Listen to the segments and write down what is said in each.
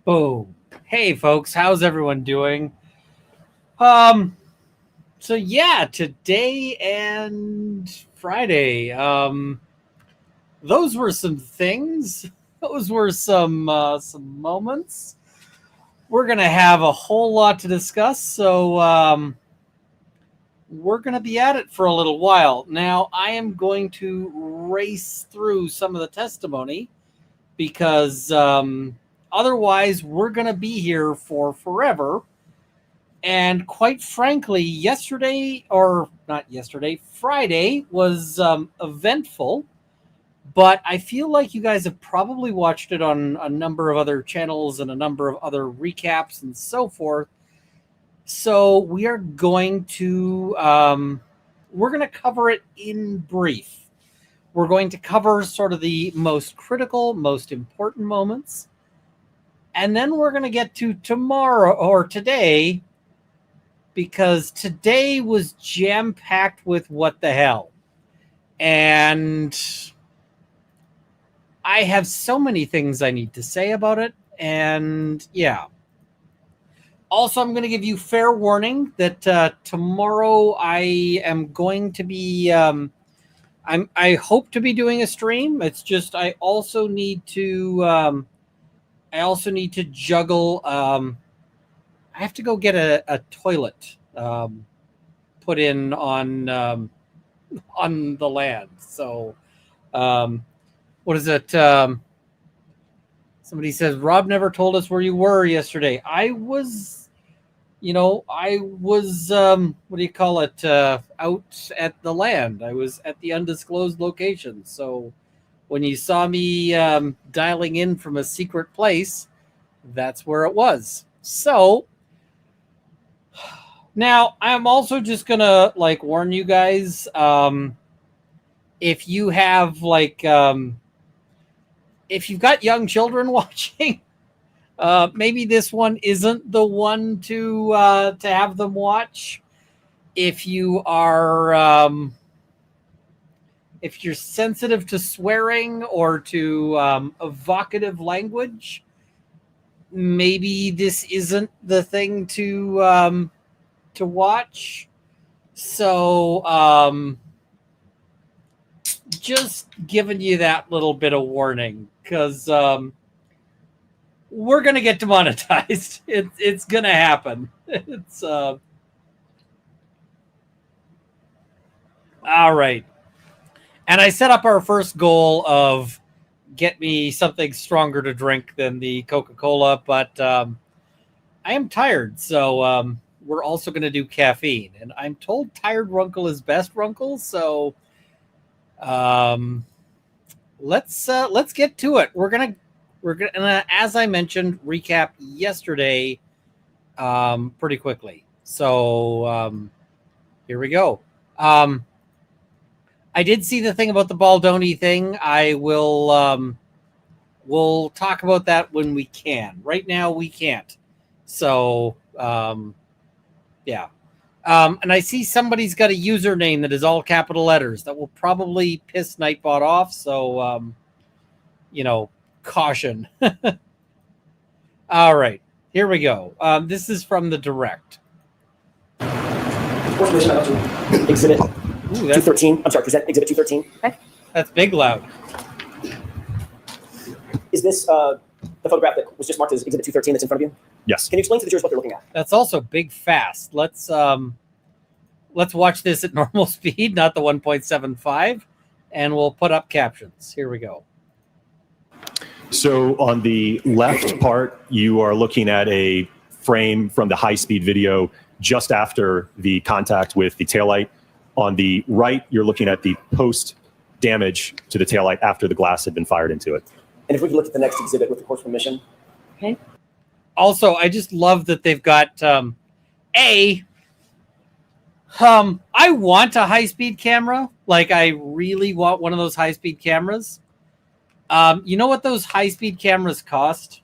Boom. Hey folks, how's everyone doing? Um so yeah, today and Friday. Those were some things. Those were some moments. We're going to have a whole lot to discuss, so we're going to be at it for a little while. Now, I am going to race through some of the testimony because otherwise we're going to be here for forever. And quite frankly, Friday was eventful, but I feel like you guys have probably watched it on a number of other channels and a number of other recaps and so forth. So we are going to cover it in brief. We're going to cover sort of the most critical, most important moments. And then we're going to get to tomorrow or today, because today was jam-packed with what the hell. And I have so many things I need to say about it. And yeah. Also, I'm going to give you fair warning that tomorrow I am going to be... I hope to be doing a stream. It's just I also need to juggle... I have to go get a toilet put in on the land. So, what is it? Somebody says, Rob never told us where you were yesterday. I was, what do you call it? Out at the land. I was at the undisclosed location. So when you saw me dialing in from a secret place, that's where it was. So, now, I'm also just going to, warn you guys, if you have, if you've got young children watching, maybe this one isn't the one to have them watch. If you are, if you're sensitive to swearing or to evocative language, maybe this isn't the thing to watch. So just giving you that little bit of warning, because we're gonna get demonetized. It's gonna happen. It's all right. And I set up our first goal of get me something stronger to drink than the Coca-Cola, but I am tired, so we're also going to do caffeine, and I'm told tired Runkle is best Runkle. So, let's get to it. We're gonna, as I mentioned, recap yesterday, pretty quickly. So, here we go. I did see the thing about the Baldoni thing. I will, we'll talk about that when we can. Right now, we can't. So, yeah. And I see somebody's got a username that is all capital letters. That will probably piss Nightbot off. So, caution. All right. Here we go. This is from the direct. Exhibit 213. I'm sorry, present Exhibit 213. Okay. That's big loud. Is this the photograph that was just marked as Exhibit 213 that's in front of you? Yes. Can you explain to the jurors what they're looking at? That's also big fast. Let's watch this at normal speed, not the 1.75, and we'll put up captions. Here we go. So on the left part, you are looking at a frame from the high-speed video just after the contact with the taillight. On the right, you're looking at the post-damage to the taillight after the glass had been fired into it. And if we could look at the next exhibit with the course permission. Okay. Also, I just love that they've got I want a high-speed camera. Like, I really want one of those high-speed cameras. You know what those high-speed cameras cost?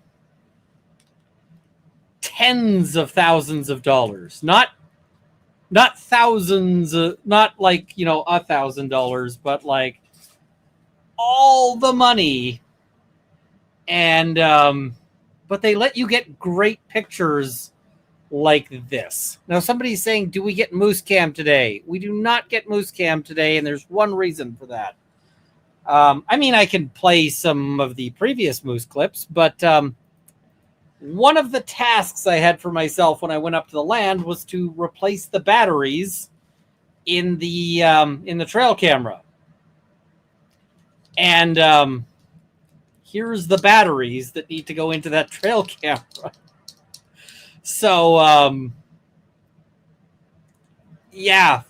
Tens of thousands of dollars. Not thousands, not like, $1,000, but like all the money. And but they let you get great pictures like this. Now, somebody's saying, do we get moose cam today? We do not get moose cam today, and there's one reason for that. I mean, I can play some of the previous moose clips, but one of the tasks I had for myself when I went up to the land was to replace the batteries in the trail camera. And here's the batteries that need to go into that trail camera. So yeah,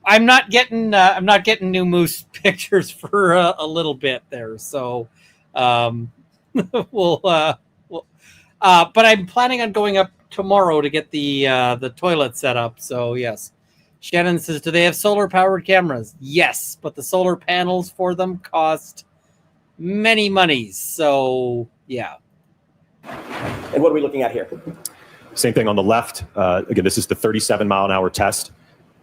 I'm not getting new moose pictures for a little bit there. So but I'm planning on going up tomorrow to get the toilet set up. So yes. Shannon says, do they have solar powered cameras? Yes, but the solar panels for them cost many monies. So yeah. And what are we looking at here? Same thing on the left. Again, this is the 37-mile-an-hour test.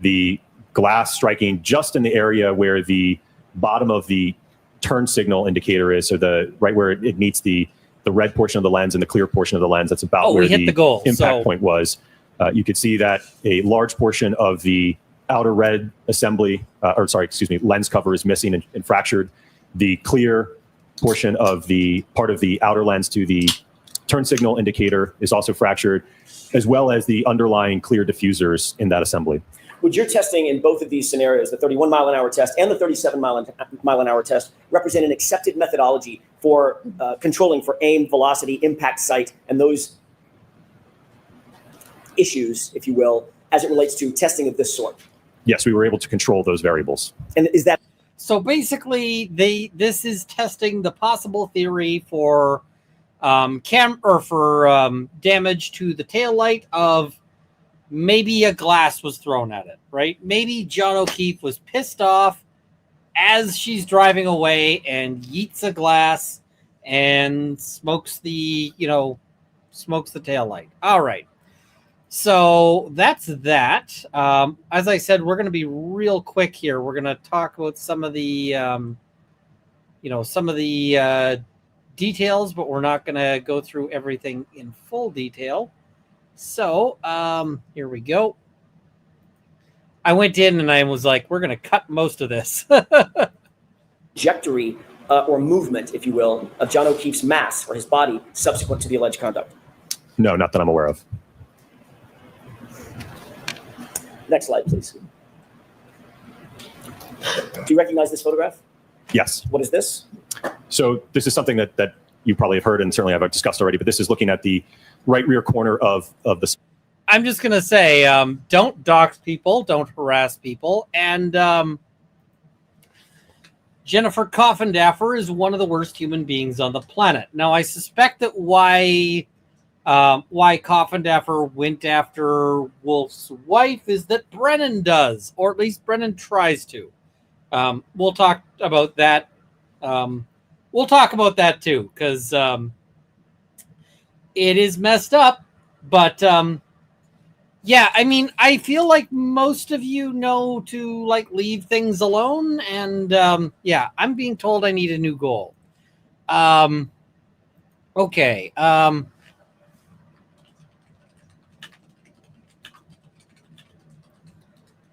The glass striking just in the area where the bottom of the turn signal indicator is, so right where it meets the red portion of the lens and the clear portion of the lens. That's about where the goal. Impact point was. You could see that a large portion of the outer red assembly, lens cover is missing and fractured. The clear portion of the part of the outer lens to the turn signal indicator is also fractured, as well as the underlying clear diffusers in that assembly. Would your testing in both of these scenarios, the 31-mile-an-hour test and the 37-mile-an-hour test, represent an accepted methodology for controlling for aim, velocity, impact site, and those issues, if you will, as it relates to testing of this sort? Yes, we were able to control those variables. And is that so? Basically, this is testing the possible theory for damage to the taillight of maybe a glass was thrown at it, right? Maybe John O'Keefe was pissed off as she's driving away and yeets a glass and smokes the taillight. All right. So that's that. As I said, we're going to be real quick here. We're going to talk about some of the, details, but we're not going to go through everything in full detail. So here we go. I went in and I was like, we're going to cut most of this. trajectory or movement, if you will, of John O'Keefe's mass or his body subsequent to the alleged conduct? No, not that I'm aware of. Next slide, please. Do you recognize this photograph? Yes. What is this? So this is something that you probably have heard and certainly I've discussed already, but this is looking at the right rear corner of the... I'm just going to say, don't dox people, don't harass people, and Jennifer Coffindaffer is one of the worst human beings on the planet. Now, I suspect that why Coffindaffer went after Wolf's wife is that Brennan does, or at least Brennan tries to. We'll talk about that. We'll talk about that too, because it is messed up. But yeah, I mean, I feel like most of you know to leave things alone, and yeah, I'm being told I need a new goal. Okay.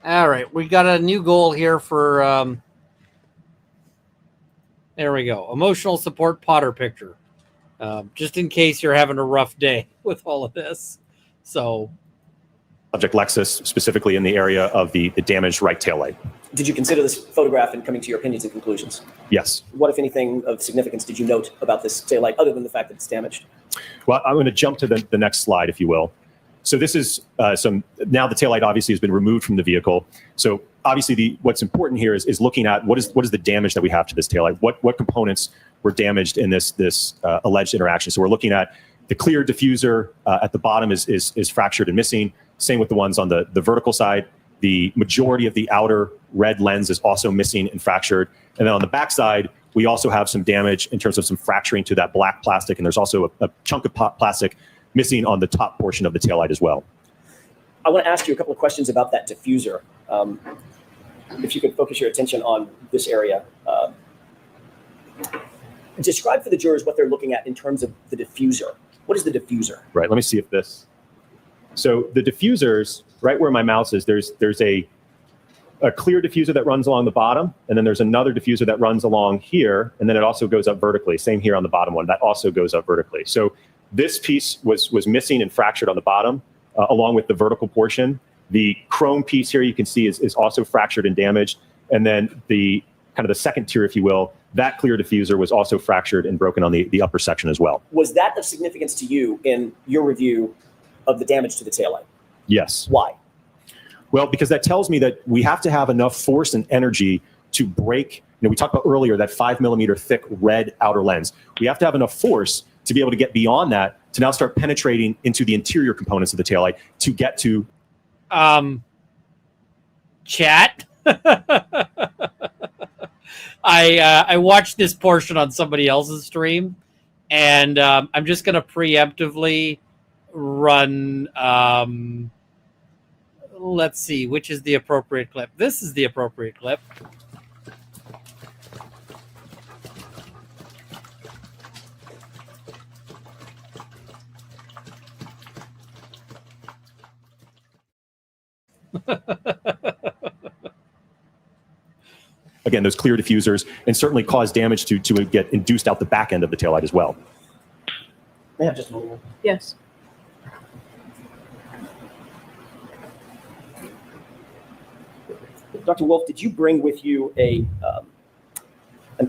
All right, we got a new goal here for, there we go, emotional support Potter picture, just in case you're having a rough day with all of this. So, subject Lexus, specifically in the area of the damaged right taillight. Did you consider this photograph in coming to your opinions and conclusions? Yes. What, if anything, of significance did you note about this taillight, other than the fact that it's damaged? Well, I'm going to jump to the next slide, if you will. So this is now the taillight obviously has been removed from the vehicle. So obviously what's important here is looking at what is the damage that we have to this taillight. What components were damaged in this alleged interaction. So we're looking at the clear diffuser at the bottom is fractured and missing. Same with the ones on the vertical side. The majority of the outer red lens is also missing and fractured. And then on the back side, we also have some damage in terms of some fracturing to that black plastic. And there's also a chunk of plastic missing on the top portion of the taillight as well. I want to ask you a couple of questions about that diffuser. If you could focus your attention on this area. Describe for the jurors what they're looking at in terms of the diffuser. What is the diffuser? Right. Let me see if this. So the diffusers, right where my mouse is, there's a clear diffuser that runs along the bottom, and then there's another diffuser that runs along here, and then it also goes up vertically. Same here on the bottom one, that also goes up vertically. So this piece was missing and fractured on the bottom, along with the vertical portion. The chrome piece here you can see is also fractured and damaged, and then the kind of the second tier, if you will, that clear diffuser was also fractured and broken on the upper section as well. Was that of significance to you in your review of the damage to the taillight? Yes. Why? Well, because that tells me that we have to have enough force and energy to break, we talked about earlier that 5 millimeter thick red outer lens. We have to have enough force to be able to get beyond that to now start penetrating into the interior components of the taillight to get to. Chat. I watched this portion on somebody else's stream, and I'm just going to preemptively run. Let's see, which is the appropriate clip. This is the appropriate clip. Again, those clear diffusers, and certainly cause damage to get induced out the back end of the taillight as well. Yeah, just a little. Yes. Dr. Wolf, did you bring with you an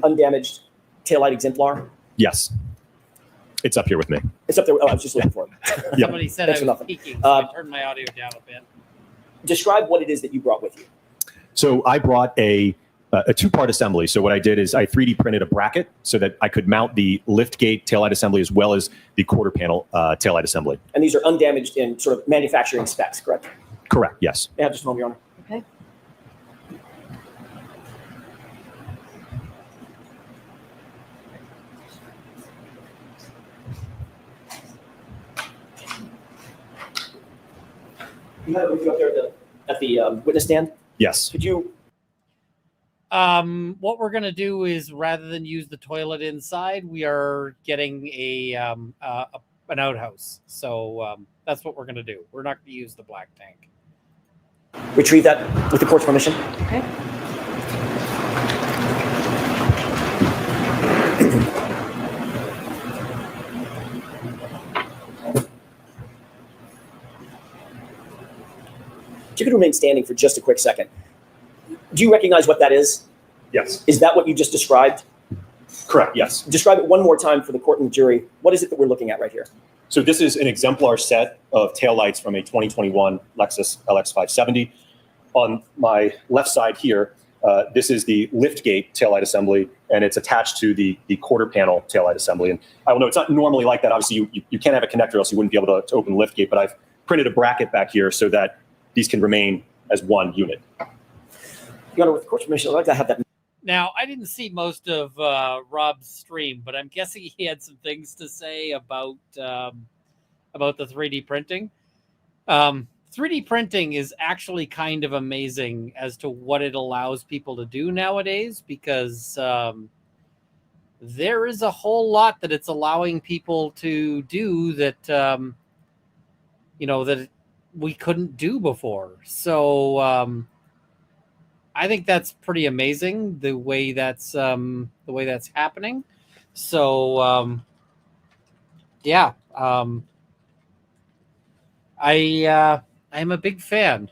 undamaged taillight exemplar? Yes. It's up here with me. It's up there. Oh, I was just looking for it. Yep. Somebody said Thanks I for was nothing. peeking, so I turned my audio down a bit. Describe what it is that you brought with you. So I brought a two-part assembly. So what I did is I 3D printed a bracket so that I could mount the lift gate taillight assembly as well as the quarter panel taillight assembly. And these are undamaged in sort of manufacturing specs, correct? Correct, yes. Yeah, just a moment, Your Honor. Okay. You have it with you up there at the witness stand? Yes. Could you? What we're gonna do is, rather than use the toilet inside, we are getting an outhouse. So that's what we're gonna do. We're not gonna use the black tank. Retrieve that with the court's permission. Okay. If you could remain standing for just a quick second. Do you recognize what that is? Yes. Is that what you just described? Correct, yes. Describe it one more time for the court and the jury. What is it that we're looking at right here? So this is an exemplar set of taillights from a 2021 Lexus LX 570. On my left side here, this is the lift gate taillight assembly, and it's attached to the quarter panel taillight assembly. And I don't know, it's not normally like that. Obviously, you can't have a connector, else you wouldn't be able to open the lift gate, but I've printed a bracket back here so that these can remain as one unit. Your Honor, with the court's permission, I'd like to have that. Now, I didn't see most of Rob's stream, but I'm guessing he had some things to say about the 3D printing. 3D printing is actually kind of amazing as to what it allows people to do nowadays, because there is a whole lot that it's allowing people to do that that we couldn't do before. So I think that's pretty amazing the way that's happening. So I'm a big fan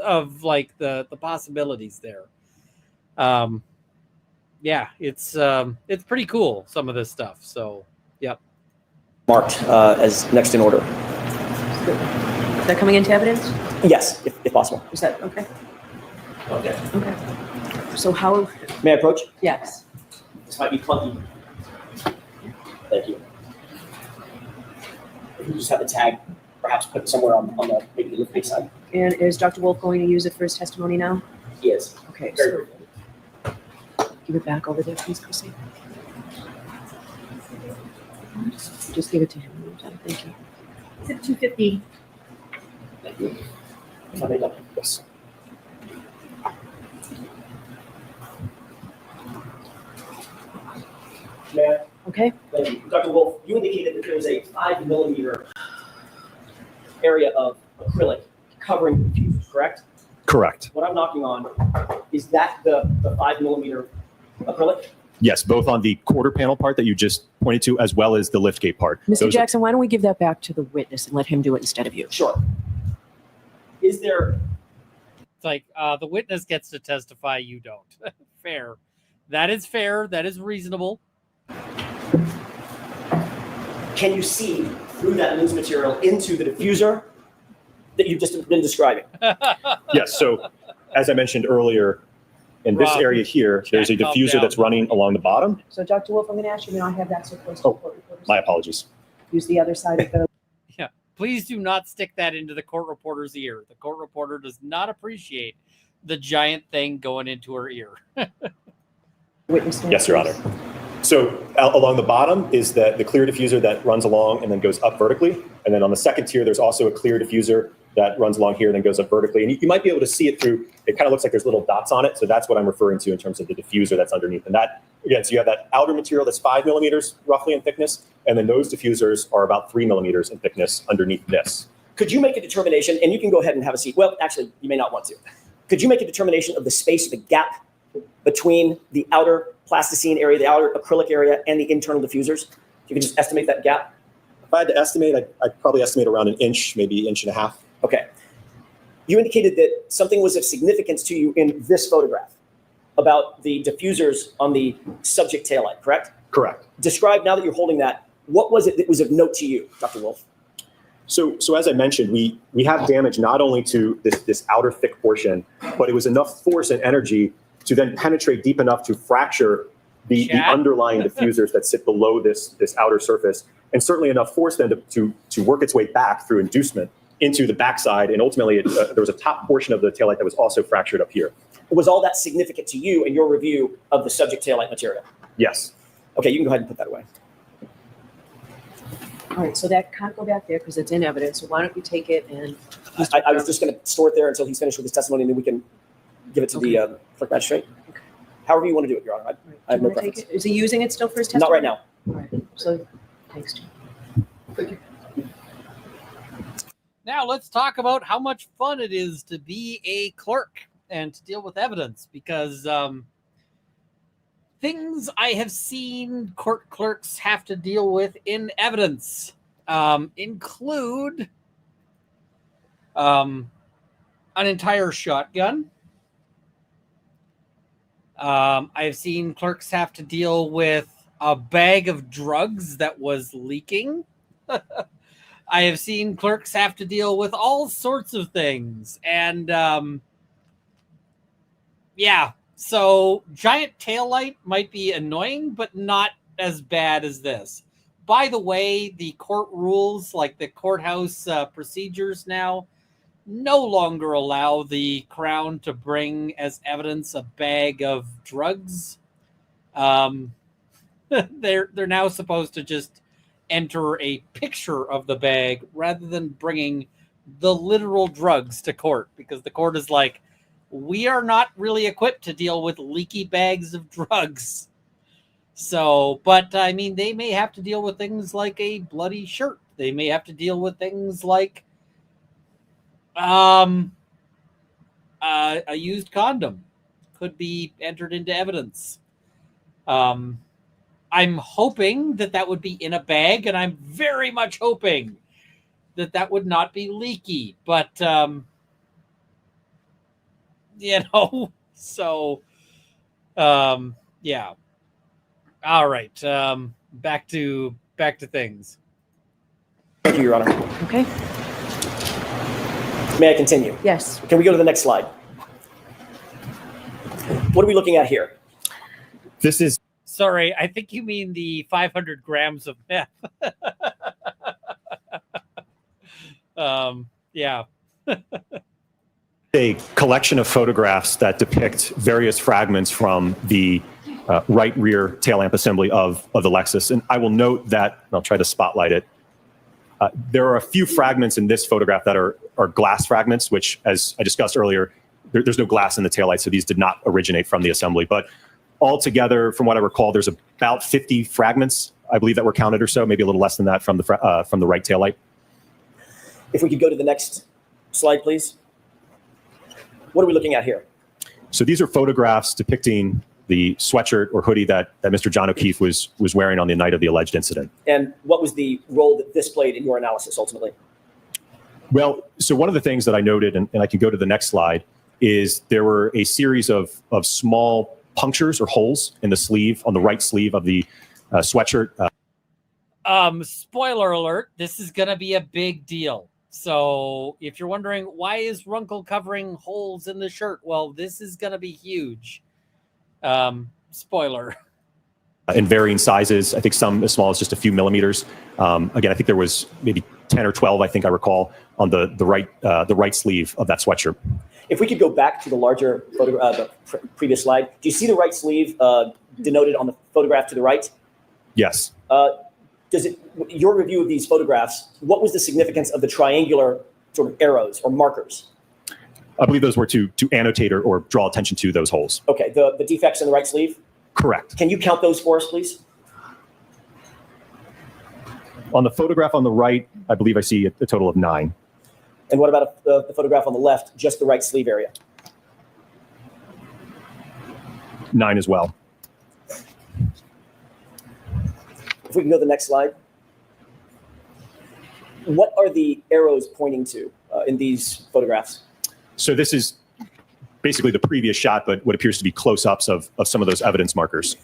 of like the possibilities there. It's pretty cool, some of this stuff. So yep. Marked as next in order. Is that coming into evidence? Yes, if possible. Is that okay? Okay. Okay. So how? May I approach? Yes. This might be clunky. Thank you. If you just have the tag, perhaps put it somewhere on the maybe the lift gate side. And is Dr. Wolf going to use it for his testimony now? He is. Okay. Very So give it back over there, please, Chrissy. Just give it to him. Thank you. Is it 250? Thank you. Yes. May I? Okay. Thank you. Dr. Wolf, you indicated that there was a 5 millimeter area of acrylic covering the diffusers, correct? Correct. What I'm knocking on, is that the 5 millimeter acrylic? Yes, both on the quarter panel part that you just pointed to, as well as the liftgate part. Mr. Those are- Jackson, why don't we give that back to the witness and let him do it instead of you? Sure. Is there, It's like the witness gets to testify, you don't. Fair. That is fair. That is reasonable. can you see through that loose material into the diffuser that you've just been describing? Yes, so as I mentioned earlier, in this Rob, area here, there's a calm diffuser down. that's running along the bottom. So Dr. Wolf, I'm going to ask you, may I have that so close to Oh, the court reporters? My apologies. Use the other side of the, Please do not stick that into the court reporter's ear. The court reporter does not appreciate the giant thing going into her ear. witness stand. Yes, Your Honor. So along the bottom is the clear diffuser that runs along and then goes up vertically. And then on the second tier, there's also a clear diffuser that runs along here and then goes up vertically. And you might be able to see it through, it kind of looks like there's little dots on it. So that's what I'm referring to in terms of the diffuser that's underneath. And that, again, so you have that outer material that's 5 millimeters roughly in thickness. And then those diffusers are about 3 millimeters in thickness underneath this. Could you make a determination, and you can go ahead and have a seat. Well, actually, you may not want to. Could you make a determination of the space, the gap between the outer plasticine area, the outer acrylic area, and the internal diffusers? If you could just estimate that gap. If I had to estimate, I'd probably estimate around an inch, maybe inch and a half. Okay. You indicated that something was of significance to you in this photograph about the diffusers on the subject taillight, correct? Correct. Describe, now that you're holding that, what was it that was of note to you, Dr. Wolf? So as I mentioned, we have damage not only to this outer thick portion, but it was enough force and energy to then penetrate deep enough to fracture the underlying diffusers that sit below this outer surface, and certainly enough force then to work its way back through inducement into the backside, and ultimately there was a top portion of the taillight that was also fractured up here. Was all that significant to you in your review of the subject taillight material? Yes. Okay, you can go ahead and put that away. All right, so that can't go back there because it's in evidence. So why don't you take it and I was just going to store it there until he's finished with his testimony, and then we can give it to the clerk magistrate. Okay. However you want to do it, Your Honor. All right, I have do you no wanna take preference. it? Is he using it still for his testimony? Not right now. All right, so thanks, Jim. Now let's talk about how much fun it is to be a clerk and to deal with evidence, because things I have seen court clerks have to deal with in evidence include an entire shotgun. I've seen clerks have to deal with a bag of drugs that was leaking. I have seen clerks have to deal with all sorts of things. And yeah, so giant taillight might be annoying, but not as bad as this. By the way, the court rules, like the courthouse procedures now, no longer allow the Crown to bring as evidence a bag of drugs. They're now supposed to just enter a picture of the bag rather than bringing the literal drugs to court, because the court is like, we are not really equipped to deal with leaky bags of drugs. So, but I mean, they may have to deal with things like a bloody shirt. They may have to deal with things like a used condom could be entered into evidence. I'm hoping that would be in a bag, and I'm very much hoping that would not be leaky. But so yeah. All right. Back to things. Thank you, Your Honor. Okay, May I continue? yes. Can we go to the next slide? What are we looking at here? This is Sorry, I think you mean the 500 grams of meth. Yeah. a collection of photographs that depict various fragments from the right rear tail lamp assembly of the Lexus. And I will note that, and I'll try to spotlight it, there are a few fragments in this photograph that are glass fragments, which, as I discussed earlier, there's no glass in the taillight, so these did not originate from the assembly. But altogether, from what I recall, there's about 50 fragments, I believe, that were counted or so, maybe a little less than that from the right tail light. If we could go to the next slide, please. What are we looking at here? So these are photographs depicting the sweatshirt or hoodie that Mr. John O'Keefe was wearing on the night of the alleged incident. And what was the role that this played in your analysis ultimately? Well, so one of the things that I noted, and I can go to the next slide, is there were a series of small punctures or holes in the sleeve, on the right sleeve of the sweatshirt. Spoiler alert, this is going to be a big deal. So if you're wondering, why is Runkle covering holes in the shirt? Well, this is going to be huge. Spoiler. In varying sizes, I think some as small as just a few millimeters. Again, I think there was maybe 10 or 12, I think I recall, on the right sleeve of that sweatshirt. If we could go back to the larger photo, the previous slide, do you see the right sleeve denoted on the photograph to the right? Yes. Your review of these photographs, what was the significance of the triangular sort of arrows or markers? I believe those were to annotate or draw attention to those holes. Okay, the defects in the right sleeve? Correct. Can you count those for us, please? On the photograph on the right, I believe I see a total of 9. And what about the photograph on the left, just the right sleeve area? 9 as well. If we can go to the next slide. What are the arrows pointing to in these photographs? So this is basically the previous shot, but what appears to be close-ups of some of those evidence markers.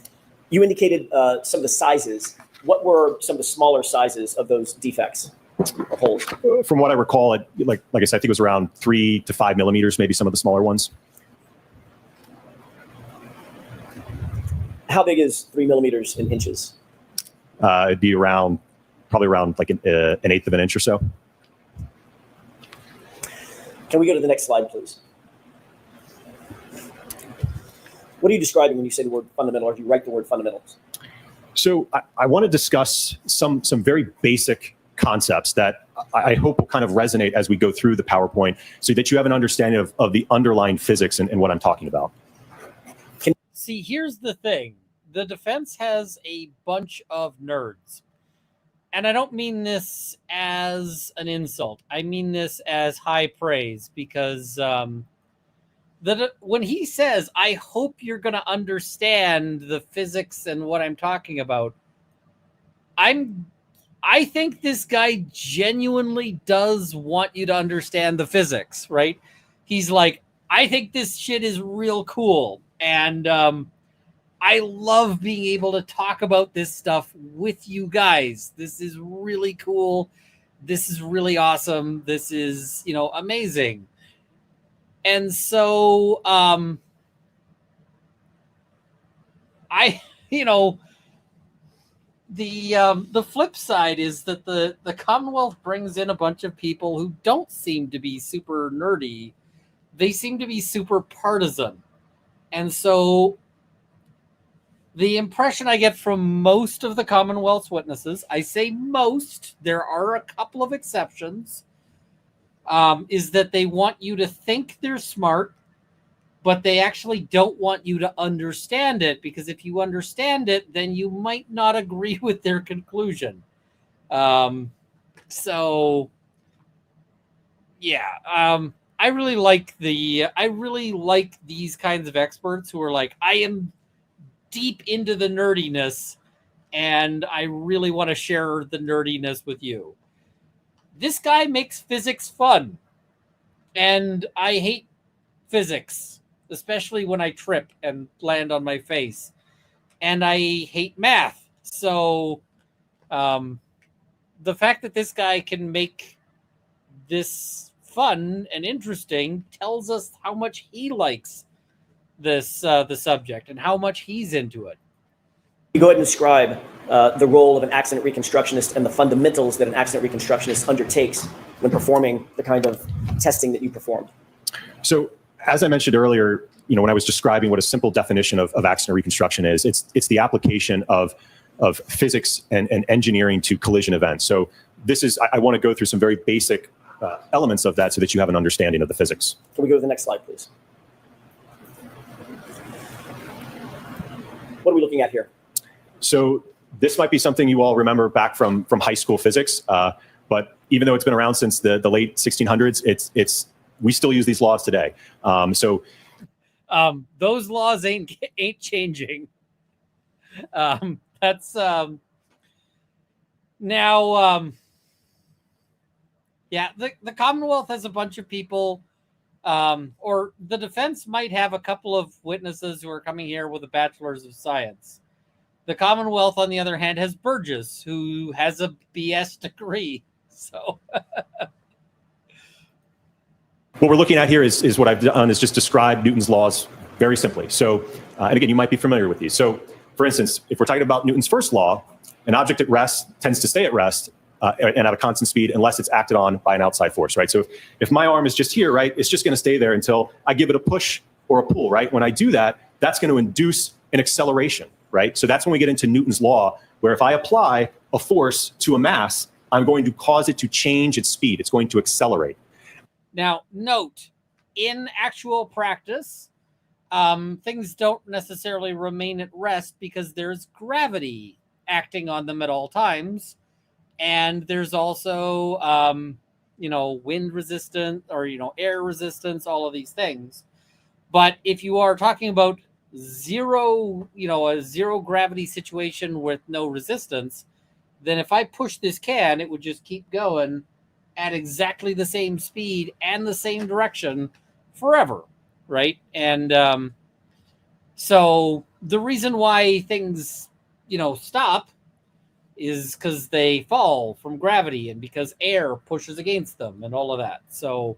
You indicated some of the sizes. What were some of the smaller sizes of those defects or holes? From what I recall, like I said, I think it was around 3 to 5 millimeters, maybe some of the smaller ones. How big is 3 millimeters in inches? It'd be probably around like an eighth of an inch or so. Can we go to the next slide, please? What are you describing when you say the word fundamental, or do you write the word fundamentals? So I want to discuss some very basic concepts that I hope will kind of resonate as we go through the PowerPoint, so that you have an understanding of the underlying physics and what I'm talking about. See, here's the thing. The defense has a bunch of nerds. And I don't mean this as an insult. I mean this as high praise, because when he says, I hope you're going to understand the physics and what I'm talking about, I think this guy genuinely does want you to understand the physics, right? He's like, I think this shit is real cool. And I love being able to talk about this stuff with you guys. This is really cool. This is really awesome. This is, amazing. And so, the flip side is that the Commonwealth brings in a bunch of people who don't seem to be super nerdy. They seem to be super partisan. And so the impression I get from most of the Commonwealth's witnesses, I say most, there are a couple of exceptions, is that they want you to think they're smart, but they actually don't want you to understand it, because if you understand it, then you might not agree with their conclusion. So, yeah, I really like these kinds of experts who are like, I am deep into the nerdiness, and I really want to share the nerdiness with you. This guy makes physics fun, and I hate physics, especially when I trip and land on my face, and I hate math. So the fact that this guy can make this fun and interesting tells us how much he likes this the subject and how much he's into it. You go ahead and describe the role of an accident reconstructionist and the fundamentals that an accident reconstructionist undertakes when performing the kind of testing that you performed. So, as I mentioned earlier, when I was describing what a simple definition of accident reconstruction is, it's the application of physics and engineering to collision events. So this is, I want to go through some very basic elements of that so that you have an understanding of the physics. Can we go to the next slide, please? What are we looking at here? So this might be something you all remember back from high school physics, but even though it's been around since the late 1600s, we still use these laws today. Those laws ain't changing. That's now. Yeah, the Commonwealth has a bunch of people, or the defense might have a couple of witnesses who are coming here with a bachelor's of science. The Commonwealth, on the other hand, has Burgess, who has a BS degree. So what we're looking at here is what I've done is just describe Newton's laws very simply. So, and again, you might be familiar with these. So, for instance, if we're talking about Newton's first law, an object at rest tends to stay at rest and at a constant speed unless it's acted on by an outside force, right? So if my arm is just here, right, it's just going to stay there until I give it a push or a pull, right? When I do that, that's going to induce an acceleration, right? So that's when we get into Newton's law, where if I apply a force to a mass, I'm going to cause it to change its speed. It's going to accelerate. Now, note, in actual practice, things don't necessarily remain at rest because there's gravity acting on them at all times. And there's also, wind resistance or, air resistance, all of these things. But if you are talking about zero, a zero gravity situation with no resistance, then if I push this can, it would just keep going at exactly the same speed and the same direction forever, right? And so the reason why things, stop is because they fall from gravity and because air pushes against them and all of that. So,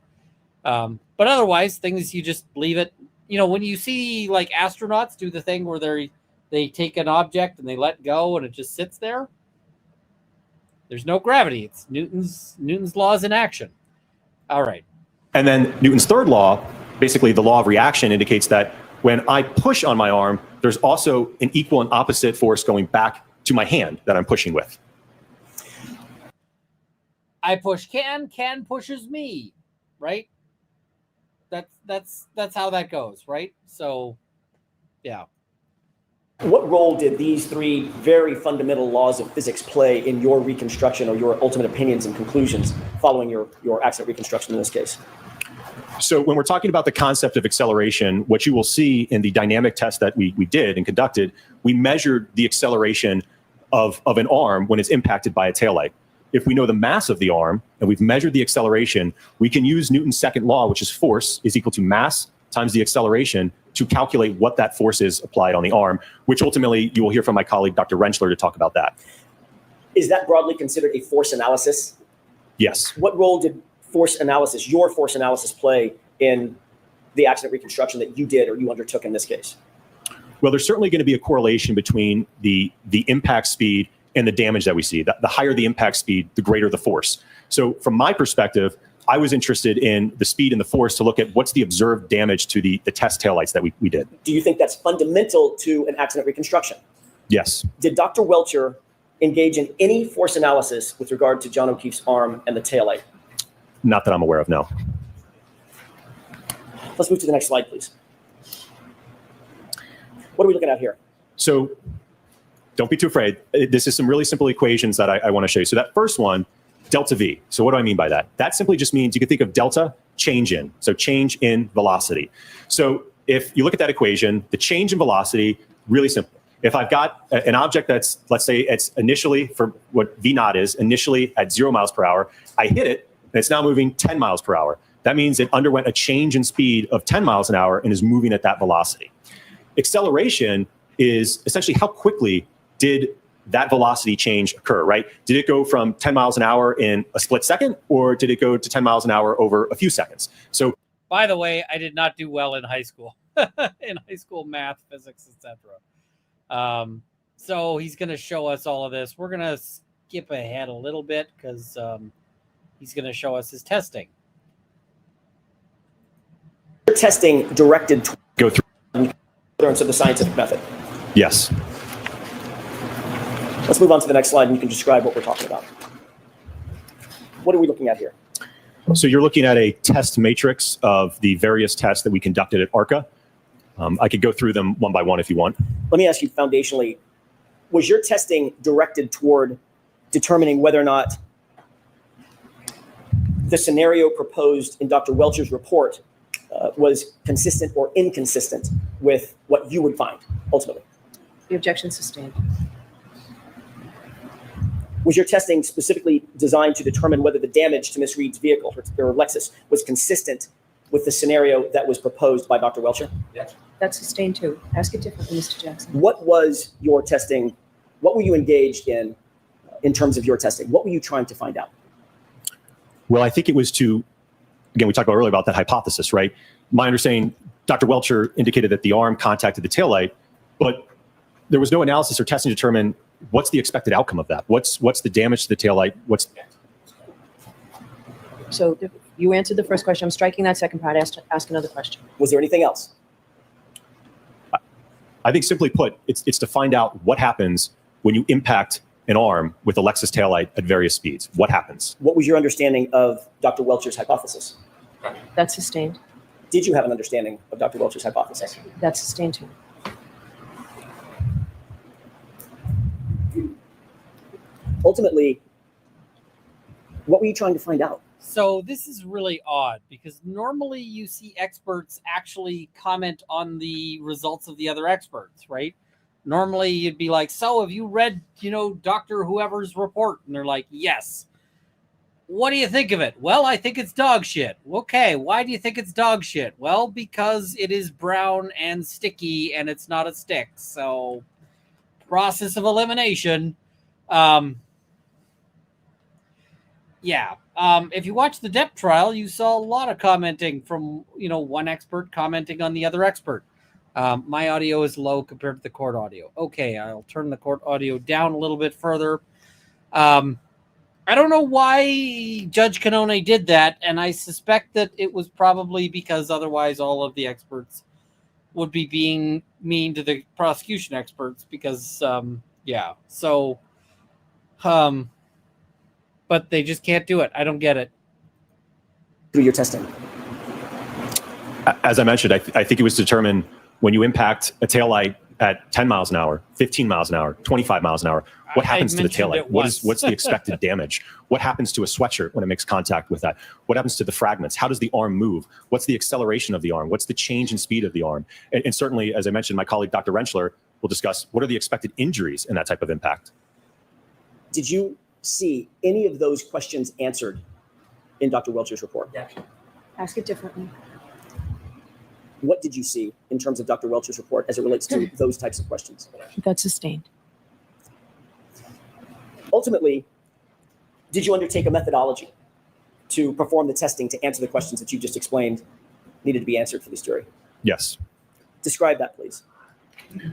but otherwise, things you just leave it. When you see like astronauts do the thing where they take an object and they let go and it just sits there, there's no gravity. It's Newton's laws in action. All right. And then Newton's third law, basically the law of reaction, indicates that when I push on my arm, there's also an equal and opposite force going back to my hand that I'm pushing with. I push can pushes me, right? That's how that goes, right? So, yeah. What role did these three very fundamental laws of physics play in your reconstruction or your ultimate opinions and conclusions following your accident reconstruction in this case? So when we're talking about the concept of acceleration, what you will see in the dynamic test that we did and conducted, we measured the acceleration of an arm when it's impacted by a taillight. If we know the mass of the arm and we've measured the acceleration, we can use Newton's second law, which is force is equal to mass times the acceleration, to calculate what that force is applied on the arm, which ultimately you will hear from my colleague, Dr. Rentschler, to talk about that. Is that broadly considered a force analysis? Yes. What role did your force analysis play in the accident reconstruction that you did or you undertook in this case? Well, there's certainly going to be a correlation between the impact speed and the damage that we see. The higher the impact speed, the greater the force. So from my perspective, I was interested in the speed and the force to look at what's the observed damage to the test taillights that we did. Do you think that's fundamental to an accident reconstruction? Yes. Did Dr. Welcher engage in any force analysis with regard to John O'Keefe's arm and the taillight? Not that I'm aware of, no. Let's move to the next slide, please. What are we looking at here? So don't be too afraid. This is some really simple equations that I want to show you. So that first one, delta V. So what do I mean by that? That simply just means you can think of delta, change in. So change in velocity. So if you look at that equation, the change in velocity, really simple. If I've got an object that's, let's say it's initially, for what V naught is, initially at 0 miles per hour, I hit it, and it's now moving 10 miles per hour. That means it underwent a change in speed of 10 miles an hour and is moving at that velocity. Acceleration is essentially how quickly did that velocity change occur, right? Did it go from 10 miles an hour in a split second, or did it go to 10 miles an hour over a few seconds? So, by the way, I did not do well in high school, math, physics, etc. So he's going to show us all of this. We're going to skip ahead a little bit because he's going to show us his testing. Your testing directed to go through of the scientific method. Yes. Let's move on to the next slide and you can describe what we're talking about. What are we looking at here? So you're looking at a test matrix of the various tests that we conducted at ARCA. I could go through them one by one if you want. Let me ask you foundationally, was your testing directed toward determining whether or not the scenario proposed in Dr. Welcher's report was consistent or inconsistent with what you would find ultimately? The objection sustained. Was your testing specifically designed to determine whether the damage to Ms. Reed's vehicle or Lexus was consistent with the scenario that was proposed by Dr. Welcher? Yes. That's sustained too. Ask it differently, Mr. Jackson. What was your testing? What were you engaged in terms of your testing? What were you trying to find out? Well, I think it was to, again, we talked about earlier about that hypothesis, right? My understanding, Dr. Welcher indicated that the arm contacted the taillight, but there was no analysis or testing to determine what's the expected outcome of that. What's the damage to the taillight? So you answered the first question. I'm striking that second part. Ask another question. Was there anything else? I think simply put, it's to find out what happens when you impact an arm with a Lexus taillight at various speeds. What happens? What was your understanding of Dr. Welcher's hypothesis? That's sustained. Did you have an understanding of Dr. Welcher's hypothesis? That's sustained too. Ultimately, what were you trying to find out? So this is really odd because normally you see experts actually comment on the results of the other experts, right? Normally you'd be like, so have you read, Dr. whoever's report? And they're like, yes. What do you think of it? Well, I think it's dog shit. Okay, why do you think it's dog shit? Well, because it is brown and sticky and it's not a stick. So process of elimination. Yeah. If you watch the depth trial, you saw a lot of commenting from, one expert commenting on the other expert. My audio is low compared to the court audio. Okay, I'll turn the court audio down a little bit further. I don't know why Judge Canone did that, and I suspect that it was probably because otherwise all of the experts would be being mean to the prosecution experts because, yeah. So, but they just can't do it. I don't get it. Through your testing? As I mentioned, I think it was determined when you impact a taillight at 10 miles an hour, 15 miles an hour, 25 miles an hour, what happens to the taillight? What's the expected damage? What happens to a sweatshirt when it makes contact with that? What happens to the fragments? How does the arm move? What's the acceleration of the arm? What's the change in speed of the arm? And certainly, as I mentioned, my colleague, Dr. Rentschler, will discuss what are the expected injuries in that type of impact. Did you see any of those questions answered in Dr. Welcher's report? Yes. Ask it differently. What did you see in terms of Dr. Welcher's report as it relates to those types of questions? That's sustained. Ultimately, did you undertake a methodology to perform the testing to answer the questions that you just explained needed to be answered for this jury? Yes. Describe that, please.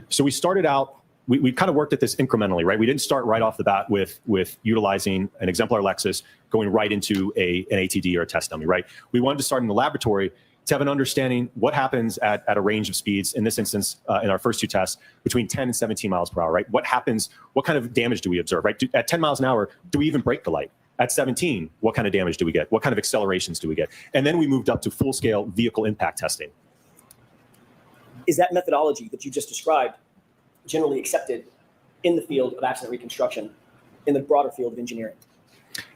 So we started out, we kind of worked at this incrementally, right? We didn't start right off the bat with utilizing an exemplar Lexus going right into an ATD or a test dummy, right? We wanted to start in the laboratory to have an understanding what happens at a range of speeds, in this instance, in our first two tests, between 10 and 17 miles per hour, right? What happens, what kind of damage do we observe, right? At 10 miles an hour, do we even break the light? At 17, what kind of damage do we get? What kind of accelerations do we get? And then we moved up to full-scale vehicle impact testing. Is that methodology that you just described generally accepted in the field of accident reconstruction, in the broader field of engineering?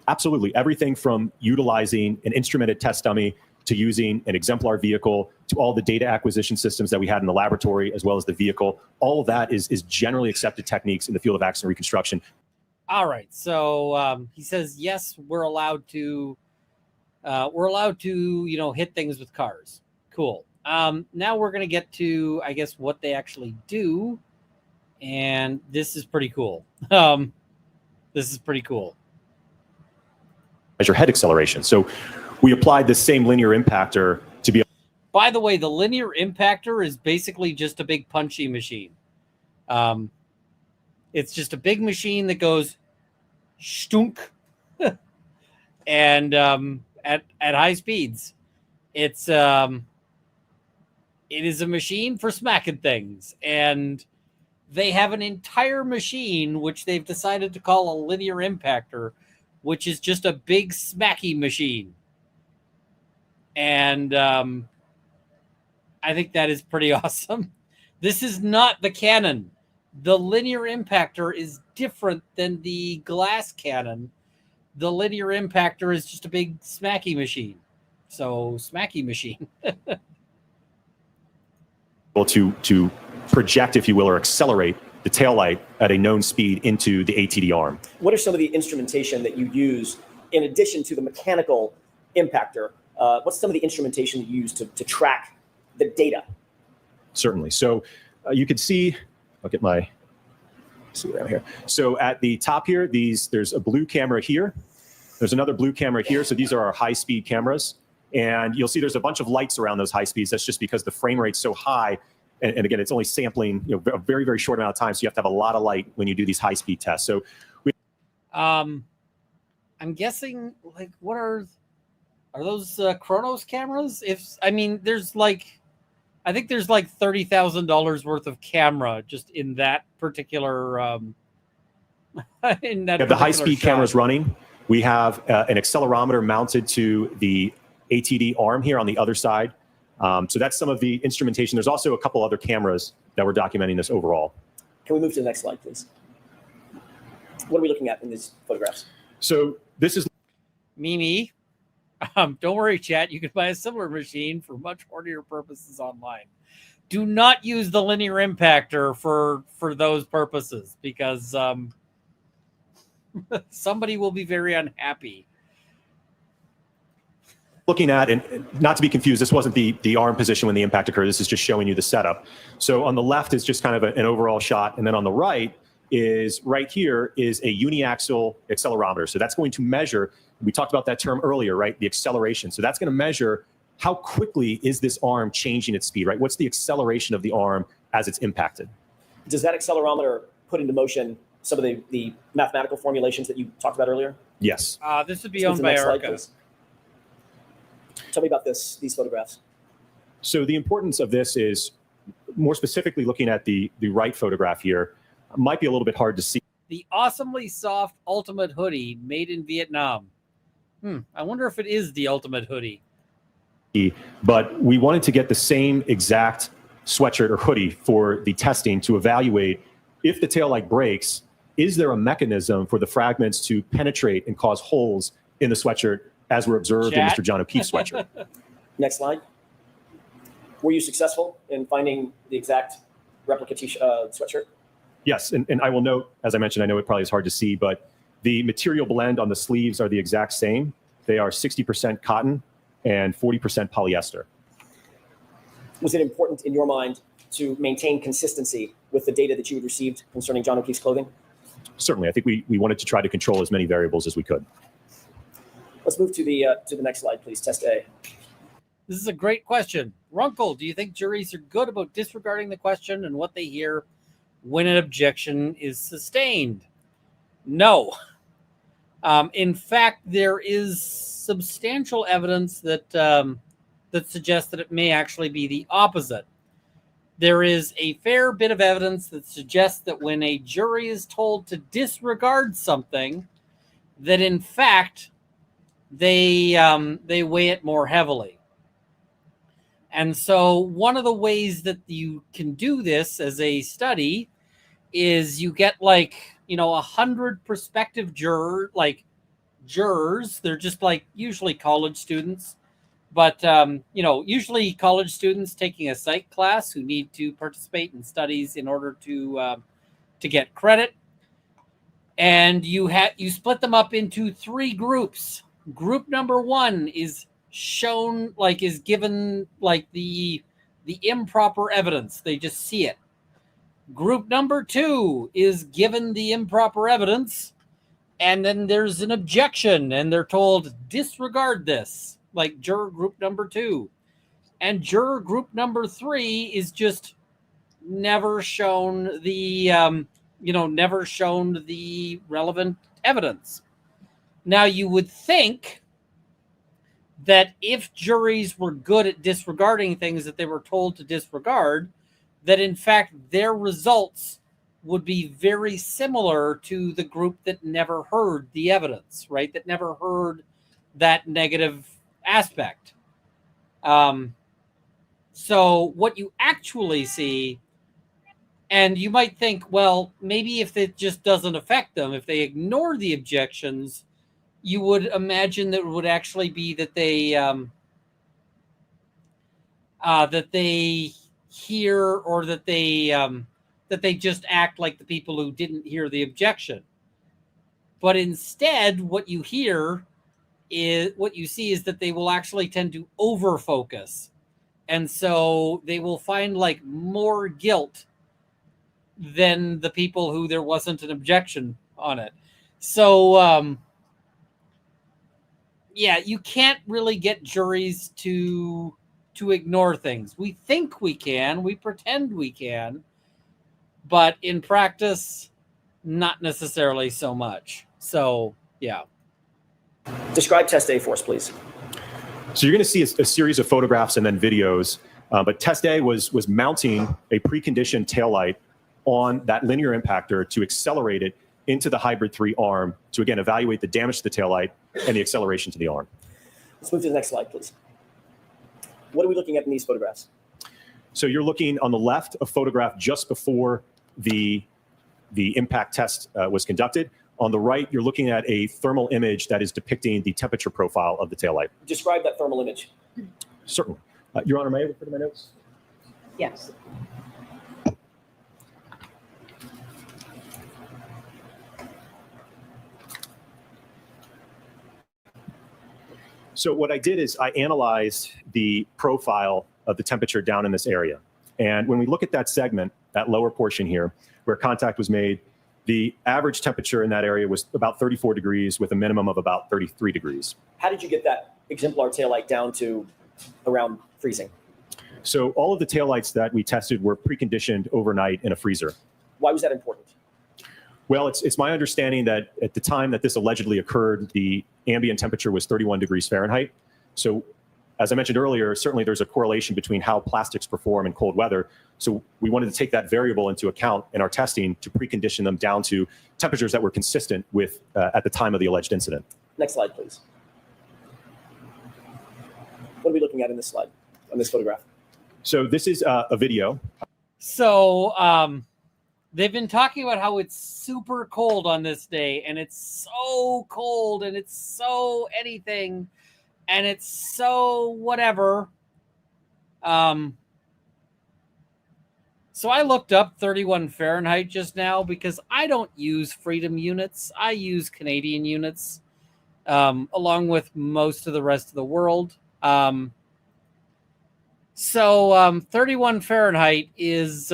Absolutely. Everything from utilizing an instrumented test dummy to using an exemplar vehicle, to all the data acquisition systems that we had in the laboratory, as well as the vehicle. All of that is generally accepted techniques in the field of accident reconstruction. All right. So he says, yes, we're allowed to, hit things with cars. Cool. Now we're going to get to, I guess, what they actually do. And this is pretty cool. This is pretty cool. Measure head acceleration. So we applied the same linear impactor to be. By the way, the linear impactor is basically just a big punchy machine. It's just a big machine that goes stunk and at high speeds. It is a machine for smacking things, and they have an entire machine which they've decided to call a linear impactor, which is just a big smacky machine. And I think that is pretty awesome. This is not the cannon. The linear impactor is different than the glass cannon. The linear impactor is just a big smacky machine. So, smacky machine. To project, if you will, or accelerate the taillight at a known speed into the ATD arm. What are some of the instrumentation that you use in addition to the mechanical impactor? What's some of the instrumentation you use to track the data? Certainly. So you can see, I'll get my, see what I have here. So at the top here, there's a blue camera here. There's another blue camera here. So these are our high-speed cameras. And you'll see there's a bunch of lights around those high speeds. That's just because the frame rate's so high. And again, it's only sampling a very, very short amount of time. So you have to have a lot of light when you do these high-speed tests. So I'm guessing, like, what are those Chronos cameras? I think there's like $30,000 worth of camera just in that particular in that. We have the high-speed shot. cameras running. We have an accelerometer mounted to the ATD arm here on the other side. So that's some of the instrumentation. There's also a couple other cameras that we're documenting this overall. Can we move to the next slide, please? What are we looking at in these photographs? So this is Mimi. Don't worry, chat. You can buy a similar machine for much hornier purposes online. Do not use the linear impactor for those purposes because somebody will be very unhappy. looking at, and not to be confused, this wasn't the arm position when the impact occurred. This is just showing you the setup. So on the left is just kind of an overall shot. And then on the right here is a uniaxial accelerometer. So that's going to measure, we talked about that term earlier, right? The acceleration. So that's going to measure how quickly is this arm changing its speed, right? What's the acceleration of the arm as it's impacted? Does that accelerometer put into motion some of the mathematical formulations that you talked about earlier? Yes. This would be owned by Erica. Tell me about these photographs. So the importance of this is more specifically looking at the right photograph here. Might be a little bit hard to see. The awesomely soft Ultimate Hoodie made in Vietnam. I wonder if it is the Ultimate Hoodie. But we wanted to get the same exact sweatshirt or hoodie for the testing to evaluate if the taillight breaks, is there a mechanism for the fragments to penetrate and cause holes in the sweatshirt as were observed in Mr. John O'Keefe's sweatshirt? Next slide. Were you successful in finding the exact replica sweatshirt? Yes, and I will note, as I mentioned, I know it probably is hard to see, but the material blend on the sleeves are the exact same. They are 60% cotton and 40% polyester. Was it important in your mind to maintain consistency with the data that you had received concerning John O'Keefe's clothing? Certainly. I think we wanted to try to control as many variables as we could. Let's move to the next slide, please. Test A. This is a great question. Runkle, do you think juries are good about disregarding the question and what they hear when an objection is sustained? No. In fact, there is substantial evidence that that suggests that it may actually be the opposite. There is a fair bit of evidence that suggests that when a jury is told to disregard something, that in fact they weigh it more heavily. And so one of the ways that you can do this as a study is you get 100 prospective jurors. They're just usually college students, but usually college students taking a psych class who need to participate in studies in order to get credit. And you split them up into 3 groups. Group number 1 is shown is given the improper evidence. They just see it. Group number 2 is given the improper evidence, and then there's an objection, and they're told disregard this, like juror group number 2. And juror group number 3 is just never shown the relevant evidence. Now, you would think that if juries were good at disregarding things that they were told to disregard, that in fact their results would be very similar to the group that never heard the evidence, right? That never heard that negative aspect. So what you actually see, and you might think, well, maybe if it just doesn't affect them, if they ignore the objections, you would imagine that it would actually be that they hear, or that they just act like the people who didn't hear the objection. But instead, what you see is that they will actually tend to over focus, and so they will find like more guilt than the people who there wasn't an objection on it. So yeah, you can't really get juries to ignore things. We think we can, we pretend we can, but in practice, not necessarily so much. So yeah. Describe test A for us, please. So you're going to see a series of photographs and then videos, but test A was mounting a preconditioned taillight on that linear impactor to accelerate it into the hybrid 3 arm to, again, evaluate the damage to the taillight and the acceleration to the arm. Let's move to the next slide, please. What are we looking at in these photographs? So you're looking on the left, a photograph just before the impact test was conducted. On the right, you're looking at a thermal image that is depicting the temperature profile of the taillight. Describe that thermal image. Certainly. Your Honor, may I refer to my notes? Yes. So what I did is I analyzed the profile of the temperature down in this area. And when we look at that segment, that lower portion here, where contact was made, the average temperature in that area was about 34 degrees with a minimum of about 33 degrees. How did you get that exemplar taillight down to around freezing? So all of the taillights that we tested were preconditioned overnight in a freezer. Why was that important? Well, it's my understanding that at the time that this allegedly occurred, the ambient temperature was 31 degrees Fahrenheit. So as I mentioned earlier, certainly there's a correlation between how plastics perform in cold weather. So we wanted to take that variable into account in our testing to precondition them down to temperatures that were consistent with at the time of the alleged incident. Next slide, please. What are we looking at in this slide, on this photograph? So this is a video. So they've been talking about how it's super cold on this day, and it's so cold, and it's so anything, and it's so whatever. So I looked up 31 Fahrenheit just now because I don't use freedom units. I use Canadian units, along with most of the rest of the world. So 31 Fahrenheit is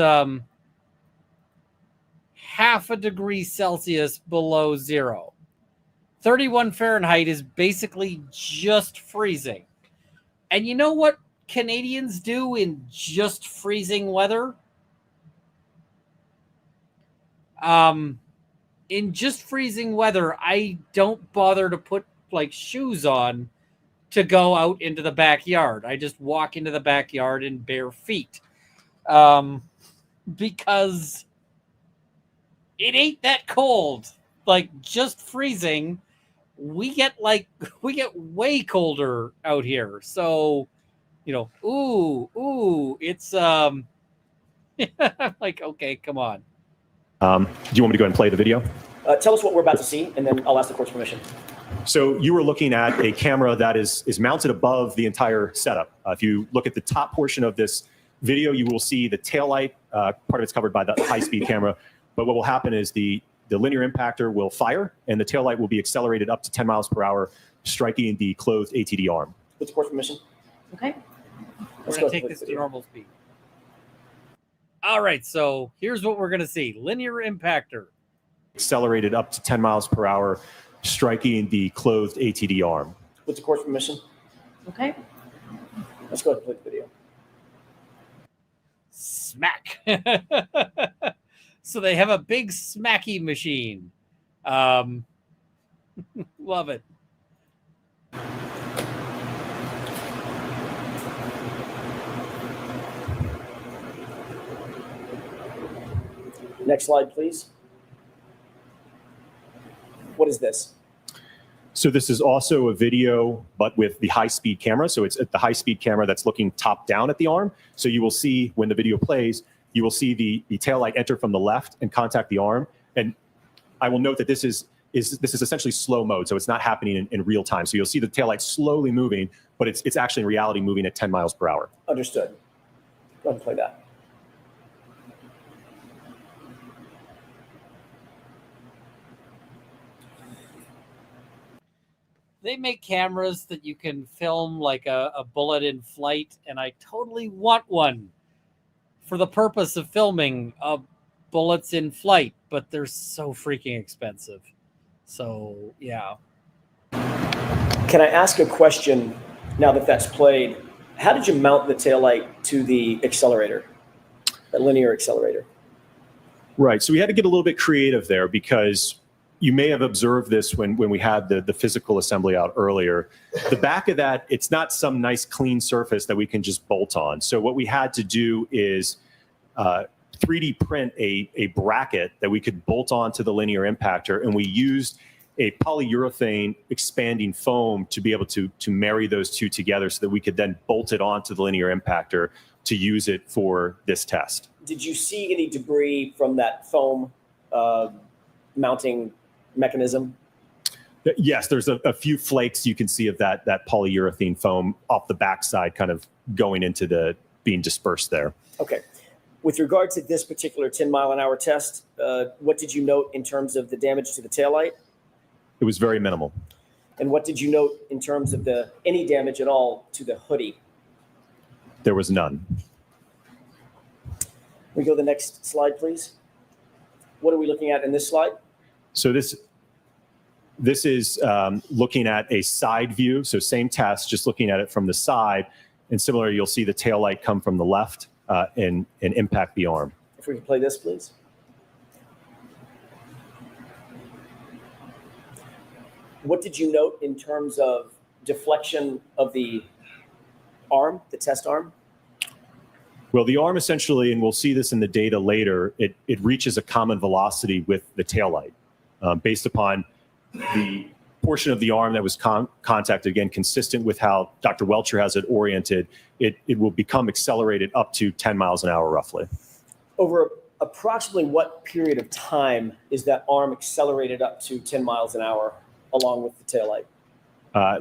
half a degree Celsius below zero. 31 Fahrenheit is basically just freezing. And you know what Canadians do in just freezing weather? In just freezing weather, I don't bother to put like shoes on to go out into the backyard. I just walk into the backyard in bare feet. Because it ain't that cold. Like just freezing, we get way colder out here. So, you know, it's I'm like, okay, come on. Do you want me to go ahead and play the video? Tell us what we're about to see, and then I'll ask the court's permission. So you were looking at a camera that is mounted above the entire setup. If you look at the top portion of this video, you will see the taillight. Part of it's covered by the high-speed camera. But what will happen is the linear impactor will fire, and the taillight will be accelerated up to 10 miles per hour, striking the clothed ATD arm. With the court's permission. Okay. We're going to take this to normal speed. All right, so here's what we're going to see. Linear impactor. Accelerated up to 10 miles per hour, striking the clothed ATD arm. With the court's permission. Okay. Let's go ahead and play the video. Smack. So they have a big smacky machine. Love it. Next slide, please. What is this? So this is also a video, but with the high-speed camera. So it's the high-speed camera that's looking top down at the arm. So you will see when the video plays, you will see the taillight enter from the left and contact the arm. And I will note that this is essentially slow mode, so it's not happening in real time. So you'll see the taillight slowly moving, but it's actually in reality moving at 10 miles per hour. Understood. Go ahead and play that. They make cameras that you can film like a bullet in flight, and I totally want one for the purpose of filming bullets in flight, but they're so freaking expensive. So, yeah. Can I ask a question now that that's played? How did you mount the taillight to the accelerator, the linear accelerator? Right. So we had to get a little bit creative there because you may have observed this when we had the physical assembly out earlier. The back of that, it's not some nice clean surface that we can just bolt on. So what we had to do is 3D print a bracket that we could bolt onto the linear impactor, and we used a polyurethane expanding foam to be able to marry those two together so that we could then bolt it onto the linear impactor to use it for this test. Did you see any debris from that foam mounting mechanism? Yes, there's a few flakes you can see of that polyurethane foam off the backside kind of going into being dispersed there. Okay. With regard to this particular 10-mile-an-hour test, what did you note in terms of the damage to the taillight? It was very minimal. And what did you note in terms of any damage at all to the hoodie? There was none. We go to the next slide, please. What are we looking at in this slide? So this is looking at a side view. So same test, just looking at it from the side. And similarly, you'll see the tail light come from the left and impact the arm. If we can play this, please. What did you note in terms of deflection of the arm, the test arm? Well, the arm essentially, and we'll see this in the data later, it reaches a common velocity with the tail light. Based upon the portion of the arm that was contacted, again, consistent with how Dr. Welcher has it oriented, it will become accelerated up to 10 miles an hour roughly. Over approximately what period of time is that arm accelerated up to 10 miles an hour along with the taillight?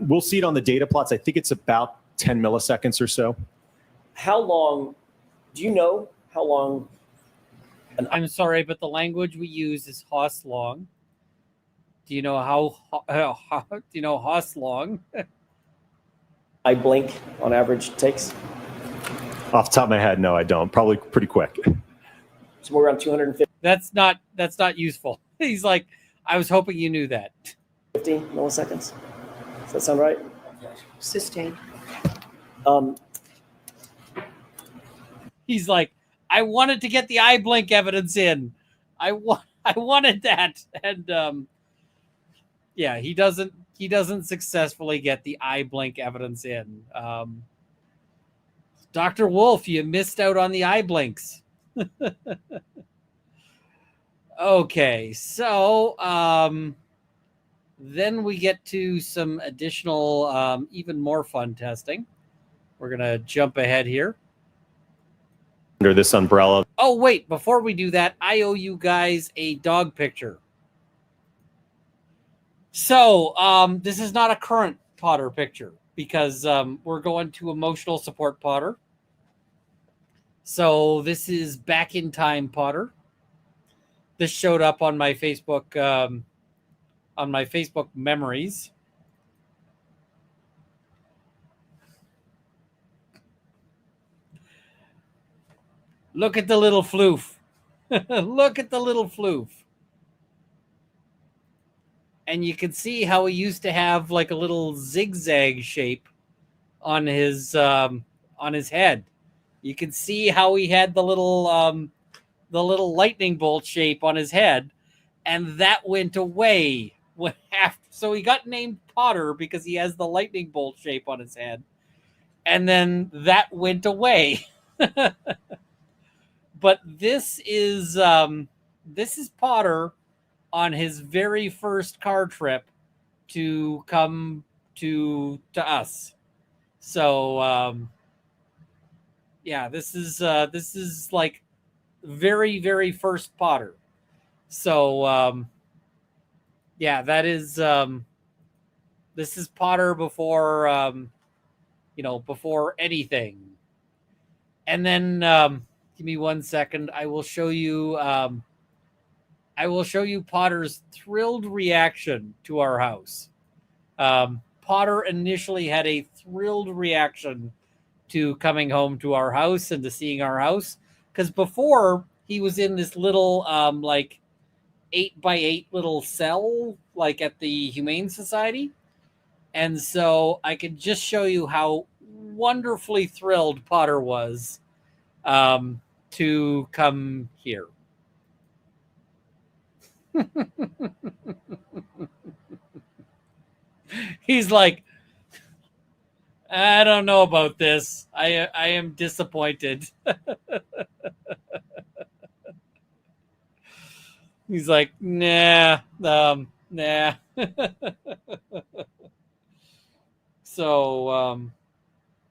We'll see it on the data plots. I think it's about 10 milliseconds or so. How long, do you know how long? I'm sorry, but the language we use is Haas long. Do you know how do you know Haas long? I blink on average takes? Off the top of my head, no, I don't. Probably pretty quick. Somewhere around 250 That's not useful. He's like, I was hoping you knew that. milliseconds. Does that sound right? Sustain. He's like, I wanted to get the eye blink evidence in. I wanted that. And yeah, he doesn't successfully get the eye blink evidence in. Dr. Wolf, you missed out on the eye blinks. Okay, so then we get to some additional, even more fun testing. We're going to jump ahead here. Under this umbrella. Oh, wait, before we do that, I owe you guys a dog picture. So this is not a current Potter picture because we're going to emotional support Potter. So this is back in time Potter. This showed up on my Facebook memories. Look at the little floof. Look at the little floof. And you can see how he used to have like a little zigzag shape on his head. You can see how he had the little lightning bolt shape on his head, and that went away. So he got named Potter because he has the lightning bolt shape on his head, and then that went away. But this is Potter on his very first car trip to come to us. So yeah, this is like very, very first Potter. So yeah, that is this is Potter before before anything. And then give me 1 second. I will show you Potter's thrilled reaction to our house. Potter initially had a thrilled reaction to coming home to our house and to seeing our house, because before he was in this little like 8x8 little cell like at the Humane Society. And so I could just show you how wonderfully thrilled Potter was to come here. He's like, I don't know about this. I am disappointed. He's like, nah. So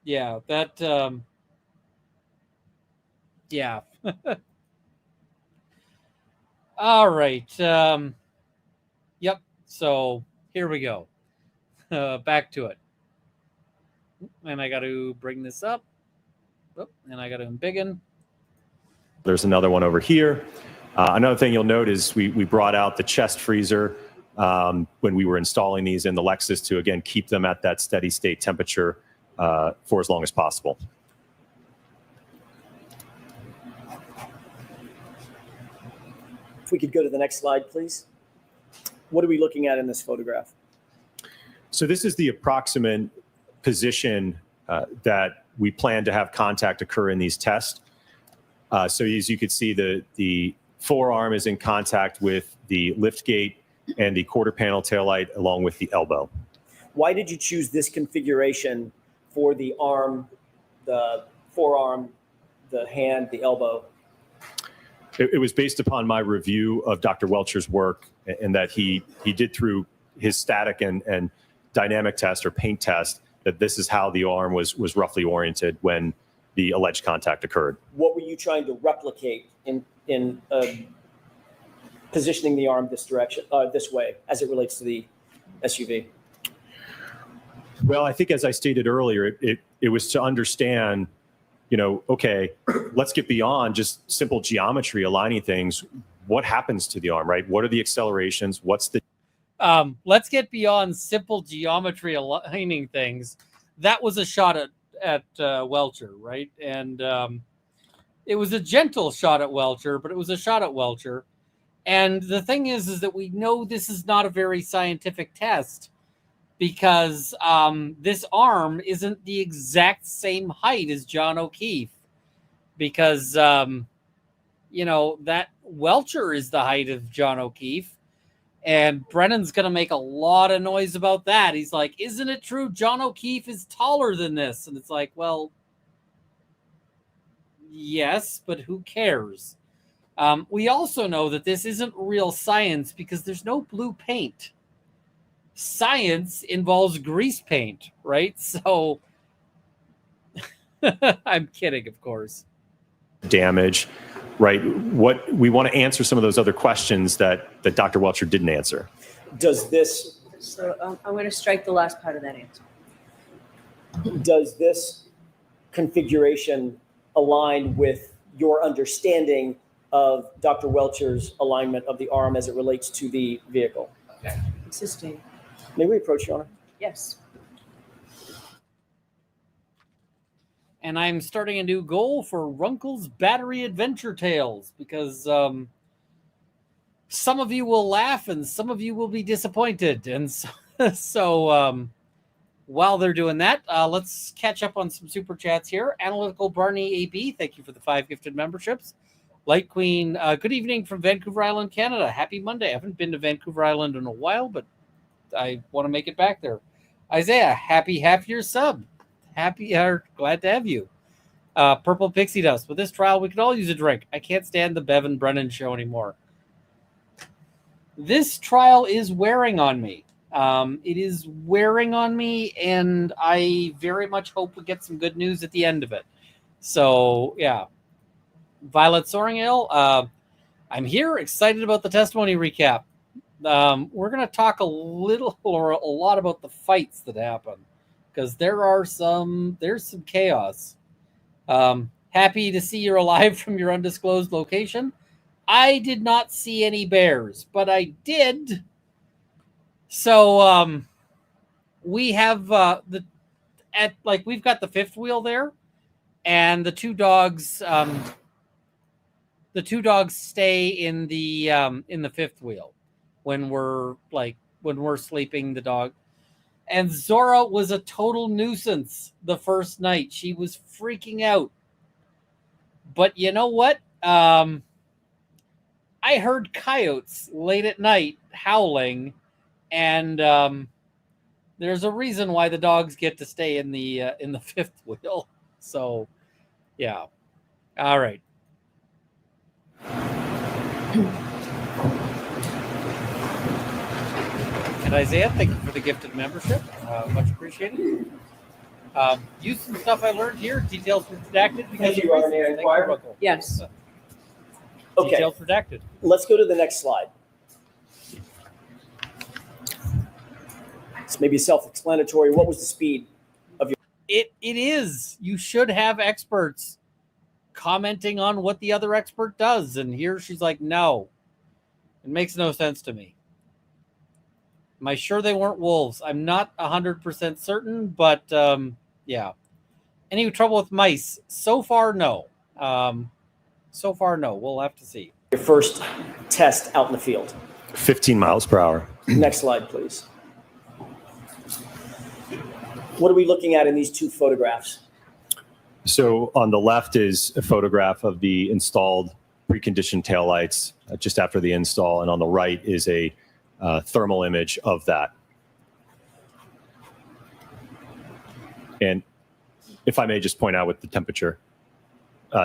yeah, that yeah. All right. Yep. So here we go. Back to it. And I got to bring this up. And I got to embiggen. There's another one over here. Another thing you'll note is we brought out the chest freezer when we were installing these in the Lexus to, again, keep them at that steady state temperature for as long as possible. If we could go to the next slide, please. What are we looking at in this photograph? So this is the approximate position that we plan to have contact occur in these tests. So as you can see, the forearm is in contact with the lift gate and the quarter panel taillight along with the elbow. Why did you choose this configuration for the arm, the forearm, the hand, the elbow? It was based upon my review of Dr. Welcher's work, and that he did through his static and dynamic test or paint test, that this is how the arm was roughly oriented when the alleged contact occurred. What were you trying to replicate in positioning the arm this direction, this way, as it relates to the SUV? Well, I think as I stated earlier, it was to understand, okay, let's get beyond just simple geometry aligning things. What happens to the arm, right? What are the accelerations? What's the... Let's get beyond simple geometry aligning things. That was a shot at Welcher, right? And it was a gentle shot at Welcher, but it was a shot at Welcher. And the thing is that we know this is not a very scientific test, because this arm isn't the exact same height as John O'Keefe, because that Welcher is the height of John O'Keefe. And Brennan's going to make a lot of noise about that. He's like, isn't it true John O'Keefe is taller than this? And it's like, well, yes, but who cares? We also know that this isn't real science because there's no blue paint. Science involves grease paint, right? So I'm kidding, of course. Damage, right? What we want to answer some of those other questions that Dr. Welcher didn't answer. Does this... So I'm going to strike the last part of that answer. Does this configuration align with your understanding of Dr. Welcher's alignment of the arm as it relates to the vehicle? Existing. May we approach, Your Honor? Yes. And I'm starting a new goal for Runkle's Battery Adventure Tales, because some of you will laugh and some of you will be disappointed. And so while they're doing that, let's catch up on some super chats here. Analytical Barney AB, thank you for the 5 gifted memberships. Light Queen, good evening from Vancouver Island, Canada. Happy Monday. I haven't been to Vancouver Island in a while, but I want to make it back there. Isaiah, happy half-year sub. Glad to have you. Purple Pixie Dust. With this trial, we could all use a drink. I can't stand the Bev and Brennan show anymore. This trial is wearing on me. It is wearing on me, and I very much hope we get some good news at the end of it. So, yeah. Violet Soaring Ale, I'm here, excited about the testimony recap. We're going to talk a little or a lot about the fights that happen, because there's some chaos. Happy to see you're alive from your undisclosed location. I did not see any bears, but I did. So we have we've got the fifth wheel there, and the two dogs stay in the fifth wheel when we're sleeping. The dog. And Zora was a total nuisance the first night. She was freaking out. But you know what? I heard coyotes late at night howling, and there's a reason why the dogs get to stay in the fifth wheel. So, yeah. All right. And Isaiah, thank you for the gifted membership. Much appreciated. Use some stuff I learned here. Details were redacted because Thank you, RNA Inquirer. Yes. Okay, Details redacted. let's go to the next slide. It's maybe self-explanatory. What was the speed of your... It is. You should have experts commenting on what the other expert does. And here she's like, no. It makes no sense to me. Am I sure they weren't wolves? I'm not 100% certain, but yeah. Any trouble with mice? So far, no. So far, no. We'll have to see. Your first test out in the field. 15 miles per hour. Next slide, please. What are we looking at in these two photographs? So on the left is a photograph of the installed preconditioned taillights just after the install, and on the right is a thermal image of that. And if I may just point out with the temperature.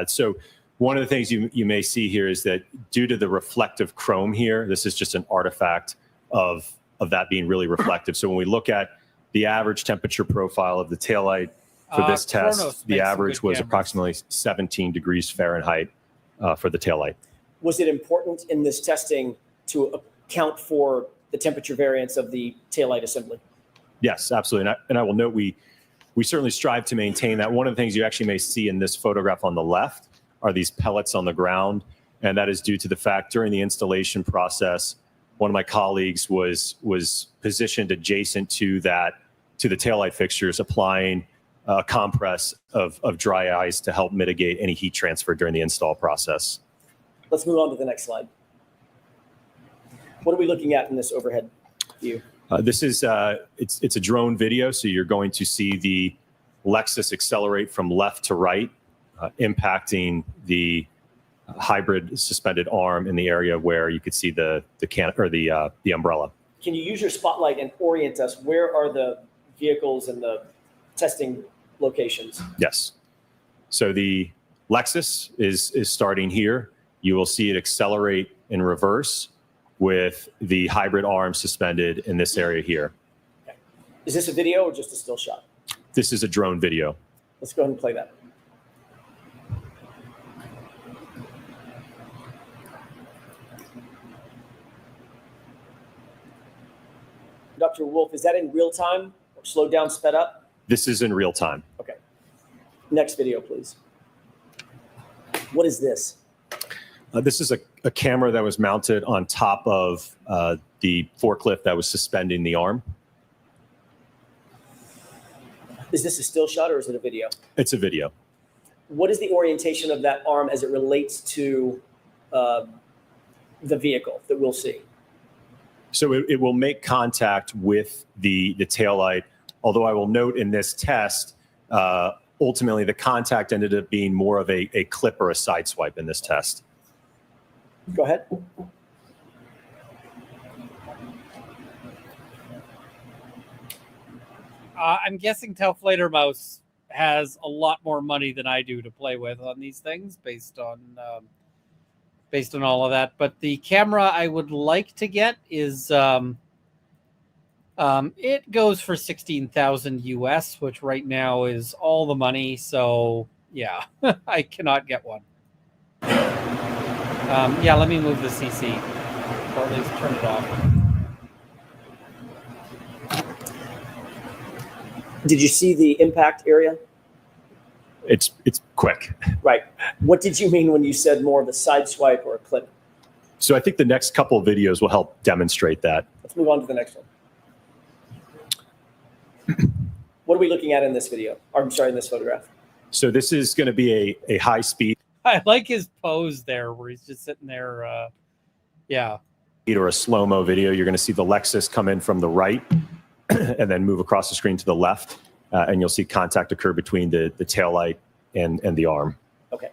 So one of the things you may see here is that due to the reflective chrome here, this is just an artifact of that being really reflective. So when we look at the average temperature profile of the taillight for this test, the average was approximately 17 degrees Fahrenheit for the taillight. Was it important in this testing to account for the temperature variance of the taillight assembly? Yes, absolutely. And I will note we certainly strive to maintain that. One of the things you actually may see in this photograph on the left are these pellets on the ground. And that is due to the fact during the installation process, one of my colleagues was positioned adjacent to the taillight fixtures, applying a compress of dry ice to help mitigate any heat transfer during the install process. Let's move on to the next slide. What are we looking at in this overhead view? This is it's a drone video, so you're going to see the Lexus accelerate from left to right, impacting the hybrid suspended arm in the area where you could see the umbrella. Can you use your spotlight and orient us? Where are the vehicles and the testing locations? Yes. So the Lexus is starting here. You will see it accelerate in reverse with the hybrid arm suspended in this area here. Okay. Is this a video or just a still shot? This is a drone video. Let's go ahead and play that. Dr. Wolf, is that in real time or slowed down, sped up? This is in real time. Okay. Next video, please. What is this? This is a camera that was mounted on top of the forklift that was suspending the arm. Is this a still shot or is it a video? It's a video. What is the orientation of that arm as it relates to the vehicle that we'll see? So it will make contact with the taillight, although I will note in this test, ultimately the contact ended up being more of a clip or a side swipe in this test. Go ahead. I'm guessing Tauflader Mouse has a lot more money than I do to play with on these things based on all of that. But the camera I would like to get is It goes for 16,000 US, which right now is all the money. So yeah, I cannot get one. Yeah, let me move the CC, or at least turn it off. Did you see the impact area? It's quick. Right. What did you mean when you said more of a side swipe or a clip? So I think the next couple of videos will help demonstrate that. Let's move on to the next one. What are we looking at in this video? Or, I'm sorry, in this photograph. So this is going to be a high speed I like his pose there, where he's just sitting there. Yeah. or a slow-mo video. You're going to see the Lexus come in from the right and then move across the screen to the left. And you'll see contact occur between the taillight and the arm. Okay.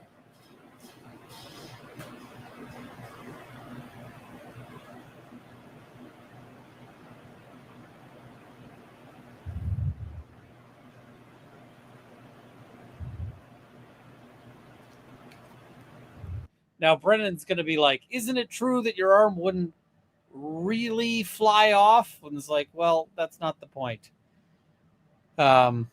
Now Brennan's going to be like, "Isn't it true that your arm wouldn't really fly off?" And it's like, well, that's not the point. Yeah.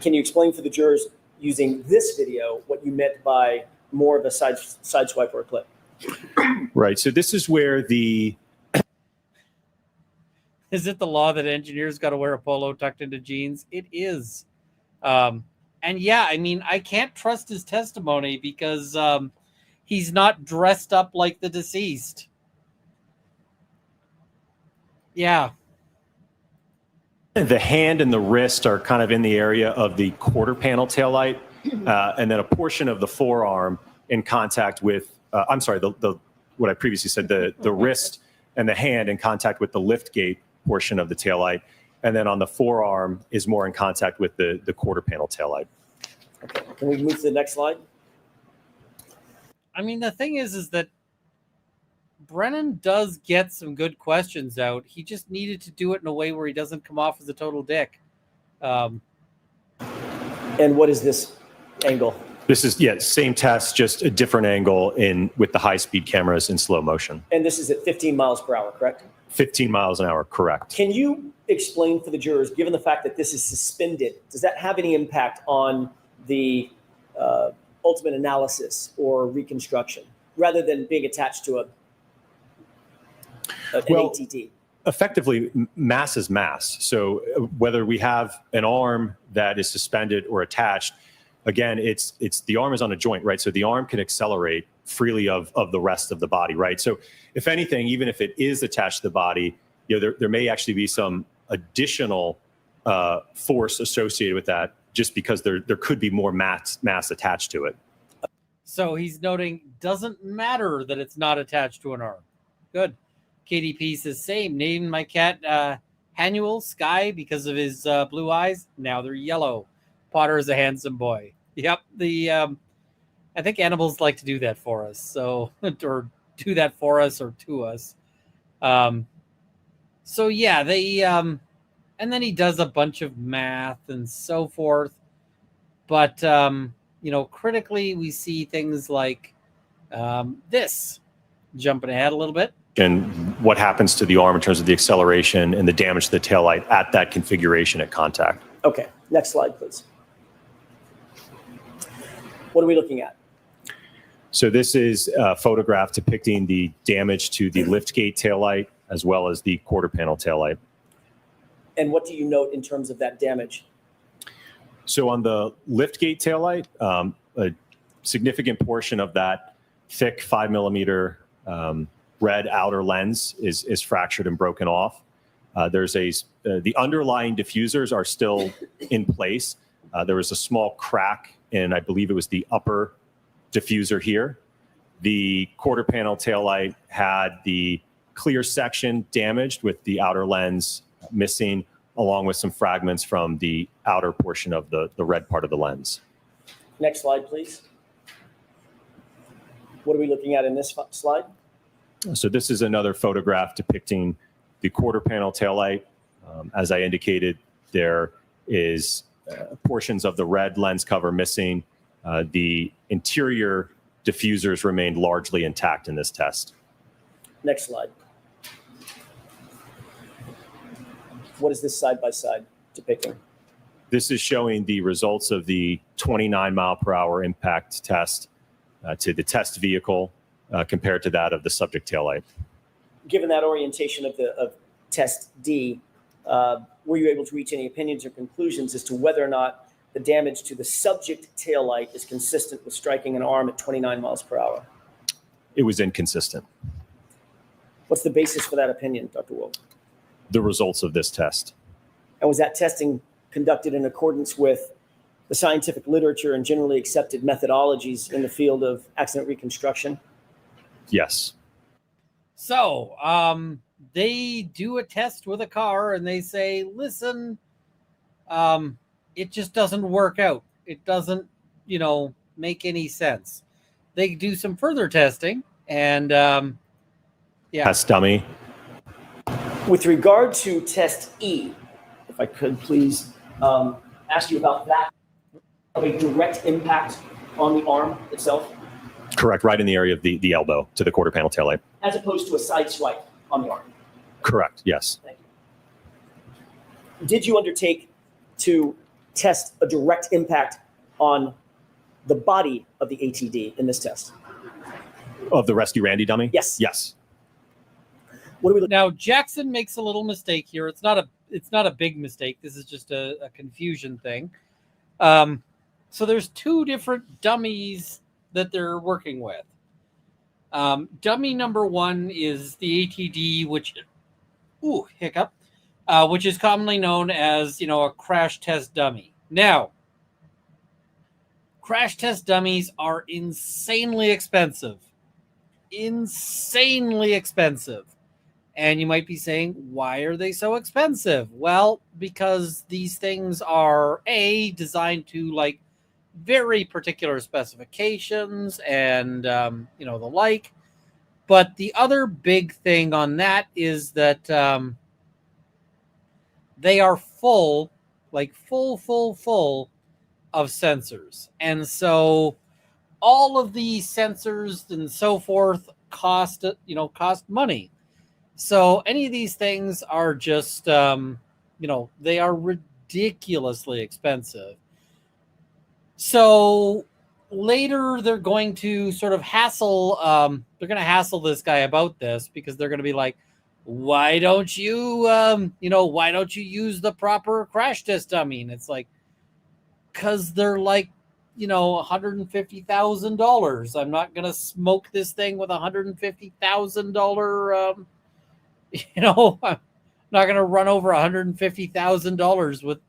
Can you explain for the jurors using this video what you meant by more of a side swipe or a clip? Right. So this is where Is it the law that engineers got to wear a polo tucked into jeans? It is. And yeah, I mean, I can't trust his testimony because he's not dressed up like the deceased. Yeah. the hand and the wrist are kind of in the area of the quarter panel taillight, and then a portion of the forearm in contact with, I'm sorry, what I previously said, the wrist and the hand in contact with the lift gate portion of the taillight. And then on the forearm is more in contact with the quarter panel taillight. Okay. Can we move to the next slide? I mean, the thing is that Brennan does get some good questions out. He just needed to do it in a way where he doesn't come off as a total dick. And what is this angle? This is, yeah, same test, just a different angle with the high-speed cameras in slow motion. And this is at 15 miles per hour, correct? 15 miles an hour, correct. Can you explain for the jurors, given the fact that this is suspended, does that have any impact on the ultimate analysis or reconstruction, rather than being attached to an ATT? Effectively, mass is mass. So whether we have an arm that is suspended or attached, again, it's the arm is on a joint, right? So the arm can accelerate freely of the rest of the body, right? So if anything, even if it is attached to the body, there may actually be some additional force associated with that, just because there could be more mass attached to it. So he's noting, doesn't matter that it's not attached to an arm. Good. KDP says, same. Named my cat Hanuel Sky because of his blue eyes. Now they're yellow. Potter is a handsome boy. Yep. I think animals like to do that for us. So, or do that for us or to us. So yeah, they, and then he does a bunch of math and so forth. But, critically, we see things like this. Jumping ahead a little bit. And what happens to the arm in terms of the acceleration and the damage to the taillight at that configuration at contact. Okay, next slide, please. What are we looking at? So this is a photograph depicting the damage to the liftgate taillight as well as the quarter panel taillight. And what do you note in terms of that damage? So on the liftgate taillight, a significant portion of that thick 5mm red outer lens is fractured and broken off. The underlying diffusers are still in place. There was a small crack in, I believe it was the upper diffuser here. The quarter panel taillight had the clear section damaged with the outer lens missing, along with some fragments from the outer portion of the red part of the lens. Next slide, please. What are we looking at in this slide? So this is another photograph depicting the quarter panel taillight. As I indicated, there is portions of the red lens cover missing. The interior diffusers remained largely intact in this test. Next slide. What is this side by side depicting? This is showing the results of the 29 mile per hour impact test to the test vehicle compared to that of the subject taillight. Given that orientation of test D, were you able to reach any opinions or conclusions as to whether or not the damage to the subject taillight is consistent with striking an arm at 29 miles per hour? It was inconsistent. What's the basis for that opinion, Dr. Wolf? The results of this test. And was that testing conducted in accordance with the scientific literature and generally accepted methodologies in the field of accident reconstruction? Yes. So, they do a test with a car and they say, listen, it just doesn't work out. It doesn't, make any sense. They do some further testing and, Test dummy. With regard to test E, if I could please ask you about that, of a direct impact on the arm itself, Correct, right in the area of the elbow to the quarter panel taillight. as opposed to a side swipe on the arm. Correct, yes. Thank you. Did you undertake to test a direct impact on the body of the ATD in this test? Of the Rescue Randy dummy? Yes. Yes. What do we look? now Jackson makes a little mistake here. It's not a big mistake. This is just a confusion thing. So there's two different dummies that they're working with. Dummy number one is the ATD, which is commonly known as, a crash test dummy. Now, crash test dummies are insanely expensive. Insanely expensive. And you might be saying, why are they so expensive? Well, because these things are designed to very particular specifications and, the like. But the other big thing on that is that they are full of sensors. And so all of the sensors and so forth cost money. So any of these things are just, they are ridiculously expensive. So later they're going to sort of hassle this guy about this, because they're going to be like, why don't you use the proper crash test dummy? And it's like, because they're $150,000. I'm not going to smoke this thing with $150,000. I'm not going to run over $150,000 with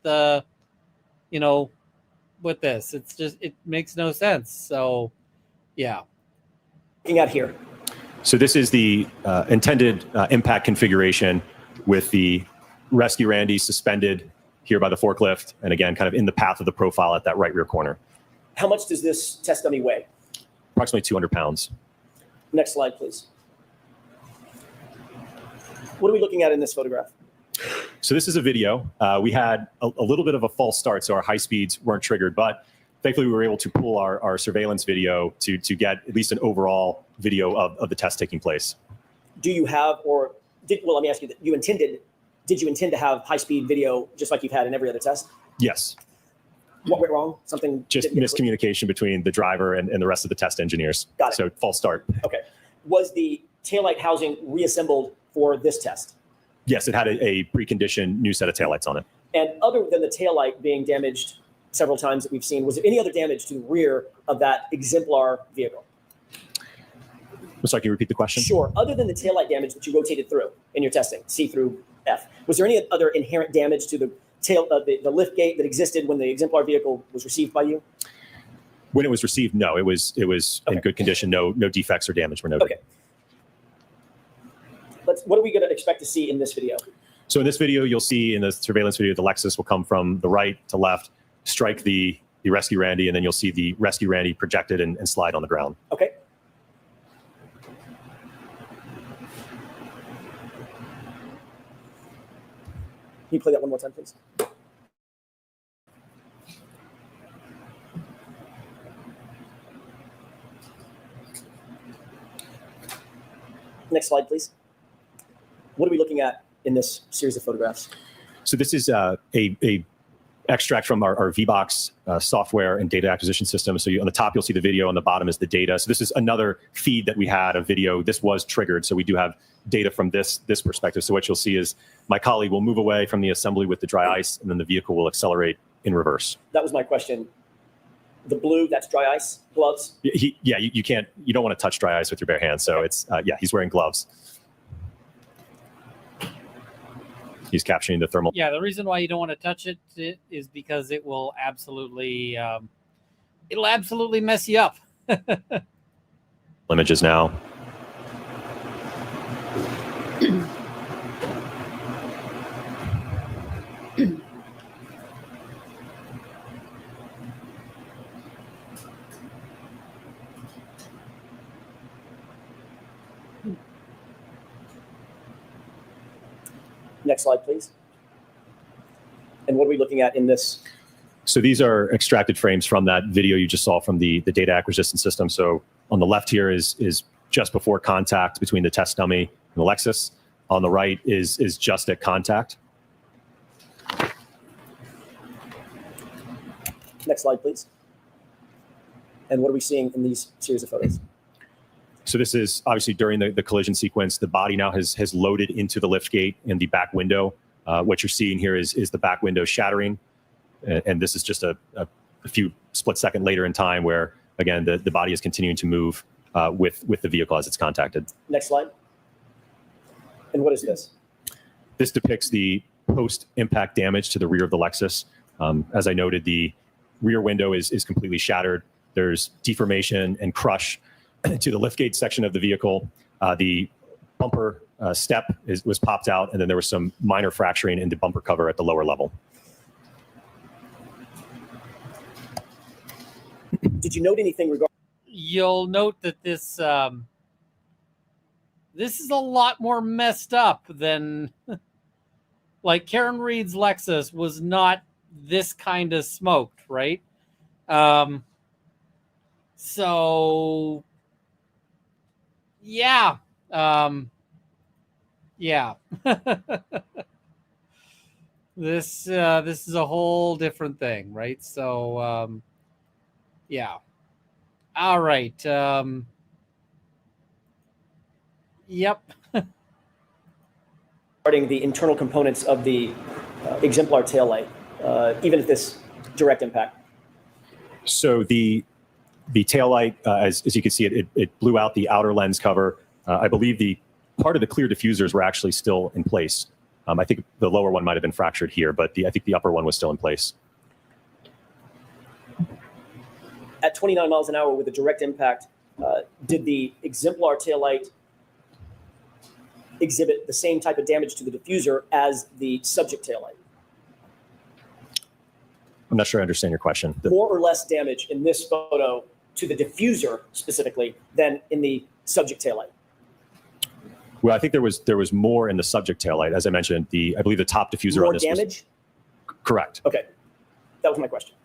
with this. It's just, it makes no sense. So, yeah. Looking at here. So this is the intended impact configuration with the Rescue Randy suspended here by the forklift, and again, kind of in the path of the profile at that right rear corner. How much does this test dummy weigh? Approximately 200 pounds. Next slide, please. What are we looking at in this photograph? So this is a video. We had a little bit of a false start, so our high speeds weren't triggered, but thankfully we were able to pull our surveillance video to get at least an overall video of the test taking place. Do you have, let me ask you, did you intend to have high-speed video just like you've had in every other test? Yes. What went wrong? Something? Just miscommunication between the driver and the rest of the test engineers. Got it. So false start. Okay. Was the taillight housing reassembled for this test? Yes, it had a preconditioned new set of taillights on it. And other than the taillight being damaged several times that we've seen, was there any other damage to the rear of that exemplar vehicle? I'm sorry, can you repeat the question? Sure. Other than the taillight damage that you rotated through in your testing, C through F, was there any other inherent damage to the the lift gate that existed when the exemplar vehicle was received by you? When it was received, no, it was in good condition. No defects or damage were noted. Okay. What are we going to expect to see in this video? So in this video, you'll see in the surveillance video, the Lexus will come from the right to left, strike the Rescue Randy, and then you'll see the Rescue Randy projected and slide on the ground. Okay. Can you play that one more time, please? Next slide, please. What are we looking at in this series of photographs? So this is a extract from our VBox software and data acquisition system. So on the top, you'll see the video. On the bottom is the data. So this is another feed that we had of video. This was triggered. So we do have data from this perspective. So what you'll see is my colleague will move away from the assembly with the dry ice, and then the vehicle will accelerate in reverse. That was my question. The blue, that's dry ice, gloves? You can't, you don't want to touch dry ice with your bare hands. So it's, he's wearing gloves. He's capturing the thermal. Yeah, the reason why you don't want to touch it is because it will absolutely, it'll absolutely mess you up. Images now. Next slide, please. And what are we looking at in this? So these are extracted frames from that video you just saw from the data acquisition system. So on the left here is just before contact between the test dummy and the Lexus. On the right is just at contact. Next slide, please. And what are we seeing in these series of photos? So this is obviously during the collision sequence. The body now has loaded into the lift gate and the back window. What you're seeing here is the back window shattering. And this is just a few split second later in time where, again, the body is continuing to move with the vehicle as it's contacted. Next slide. And what is this? This depicts the post-impact damage to the rear of the Lexus. As I noted, the rear window is completely shattered. There's deformation and crush to the liftgate section of the vehicle. The bumper step was popped out, and then there was some minor fracturing in the bumper cover at the lower level. Did you note anything regarding? You'll note that this this is a lot more messed up than like Karen Reed's Lexus was not this kind of smoked, right? So yeah. Yeah. This is a whole different thing, right? So yeah. All right. Yep. Regarding the internal components of the exemplar taillight, even at this direct impact? So the taillight, as you can see, it blew out the outer lens cover. I believe the part of the clear diffusers were actually still in place. I think the lower one might have been fractured here, but I think the upper one was still in place. At 29 miles an hour with a direct impact, did the exemplar taillight exhibit the same type of damage to the diffuser as the subject taillight? I'm not sure I understand your question. More or less damage in this photo to the diffuser specifically than in the subject taillight? Well, I think there was more in the subject taillight. As I mentioned, I believe the top diffuser more on this damage? Correct. Okay. That was my question.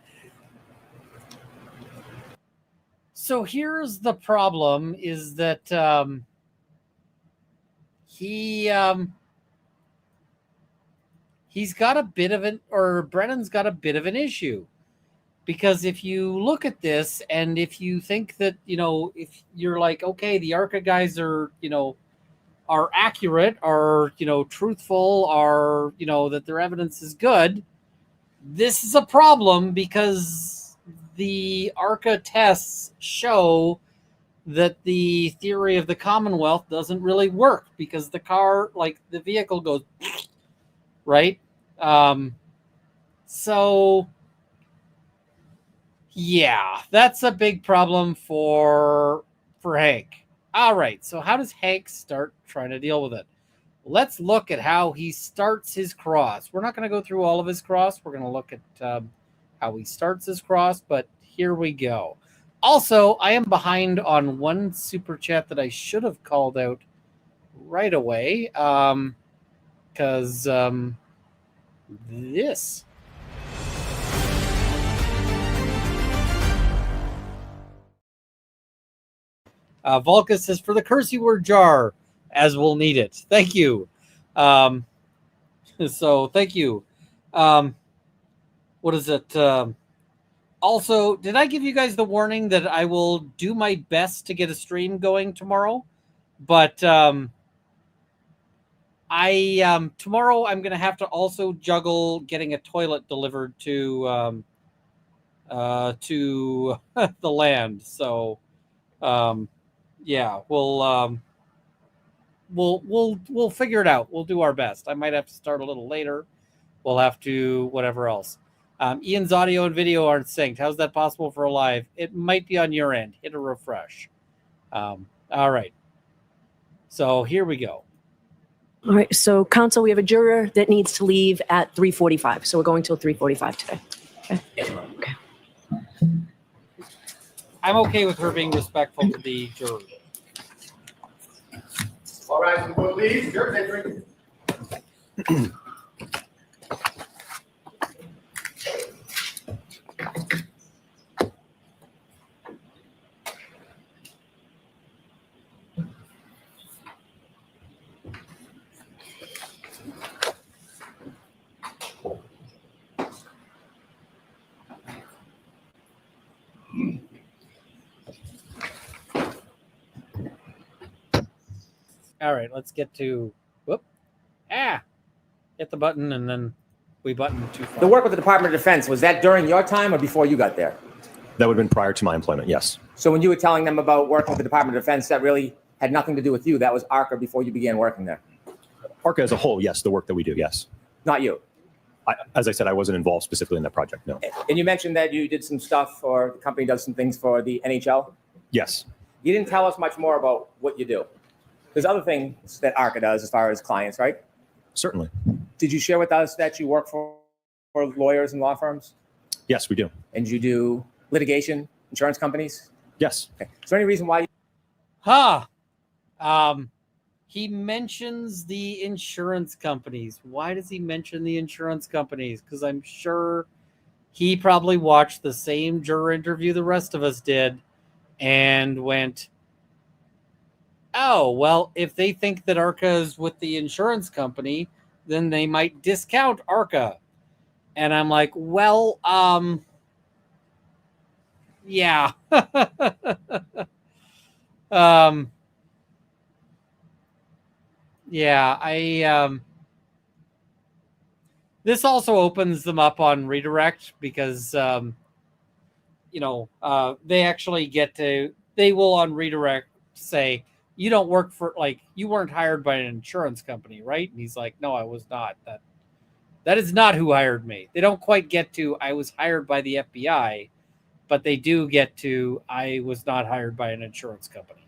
So here's the problem is that he's got a bit of Brennan's got a bit of an issue, because if you look at this and if you think that, if you're like, okay, the ARCA guys are accurate, are, truthful, are, that their evidence is good, this is a problem because the ARCA tests show that the theory of the Commonwealth doesn't really work because the car, like the vehicle goes, right? So yeah, that's a big problem for Hank. All right, so how does Hank start trying to deal with it? Let's look at how he starts his cross. We're not going to go through all of his cross. We're going to look at how he starts his cross, but here we go. Also, I am behind on one super chat that I should have called out right away, because this. Volka says, for the curse word jar, as we'll need it. Thank you. So thank you. What is it? Also, did I give you guys the warning that I will do my best to get a stream going tomorrow? But tomorrow I'm going to have to also juggle getting a toilet delivered to the land. So yeah, we'll figure it out. We'll do our best. I might have to start a little later. We'll have to whatever else. Ian's audio and video aren't synced. How's that possible for a live? It might be on your end. Hit a refresh. All right. So here we go. All right. So, counsel, we have a juror that needs to leave at 3:45. So we're going till 3:45 today. Okay. I'm okay with her being respectful to the jury. All right, please. Your entry. All right, let's get to hit the button and then we button too far. The work with the Department of Defense, was that during your time or before you got there? That would have been prior to my employment, yes. So when you were telling them about working with the Department of Defense, that really had nothing to do with you. That was ARCA before you began working there. ARCA as a whole, yes, the work that we do, yes. Not you. As I said, I wasn't involved specifically in that project, no. And you mentioned that you did some stuff, or the company does some things for the NHL. Yes. You didn't tell us much more about what you do. There's other things that ARCA does as far as clients, right? Certainly. Did you share with us that you work for lawyers and law firms? Yes, we do. And you do litigation, insurance companies? Yes. Okay. Is there any reason why? He mentions the insurance companies. Why does he mention the insurance companies? Because I'm sure he probably watched the same juror interview the rest of us did and went, oh, well, if they think that ARCA is with the insurance company, then they might discount ARCA. And I'm like, well, yeah. Yeah, this also opens them up on redirect because, they actually they will on redirect say, you don't work for, you weren't hired by an insurance company, right? And he's like, no, I was not. That is not who hired me. They don't quite get to, I was hired by the FBI, but they do get to, I was not hired by an insurance company.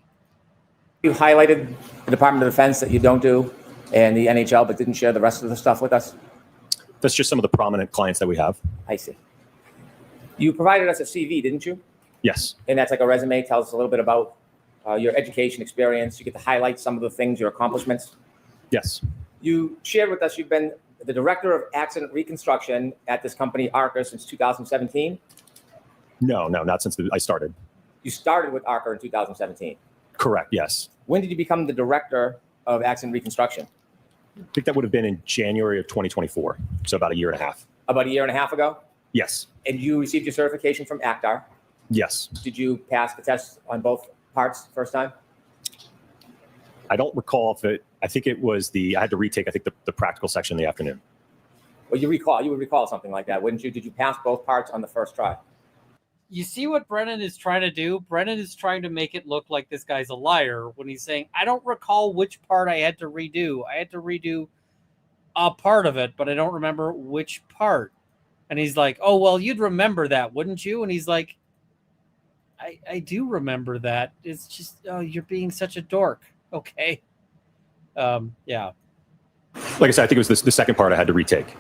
You highlighted the Department of Defense that you don't do and the NHL, but didn't share the rest of the stuff with us? That's just some of the prominent clients that we have. I see. You provided us a CV, didn't you? Yes. And that's like a resume, tells us a little bit about your education experience. You get to highlight some of the things, your accomplishments. Yes. You shared with us you've been the director of accident reconstruction at this company, ARCA, since 2017? No, not since I started. You started with ARCA in 2017? Correct, yes. When did you become the director of accident reconstruction? I think that would have been in January of 2024, so about a year and a half. About a year and a half ago? Yes. And you received your certification from ACTAR? Yes. Did you pass the test on both parts first time? I don't recall I think it was I had to retake, I think, the practical section in the afternoon. Well, you would recall something like that, wouldn't you? Did you pass both parts on the first try? You see what Brennan is trying to do? Brennan is trying to make it look like this guy's a liar when he's saying, I don't recall which part I had to redo. I had to redo a part of it, but I don't remember which part. And he's like, oh, well, you'd remember that, wouldn't you? And he's like, I do remember that. It's just, oh, you're being such a dork. Okay. Yeah. Like I said, I think it was the second part I had to retake.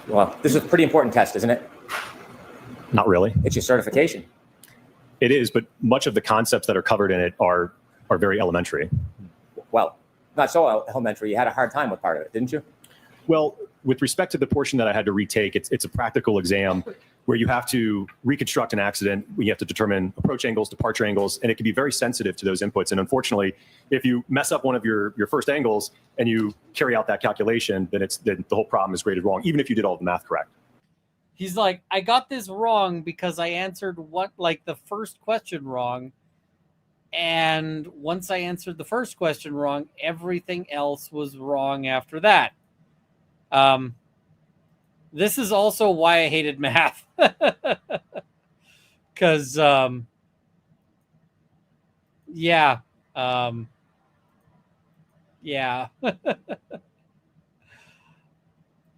Well, this is a pretty important test, isn't it? Not really. It's your certification. It is, but much of the concepts that are covered in it are very elementary. Well, not so elementary. You had a hard time with part of it, didn't you? Well, with respect to the portion that I had to retake, it's a practical exam where you have to reconstruct an accident. You have to determine approach angles, departure angles, and it can be very sensitive to those inputs. And unfortunately, if you mess up one of your first angles and you carry out that calculation, then the whole problem is graded wrong, even if you did all the math correct. He's like, I got this wrong because I answered the first question wrong. And once I answered the first question wrong, everything else was wrong after that. This is also why I hated math. Because, yeah. Yeah.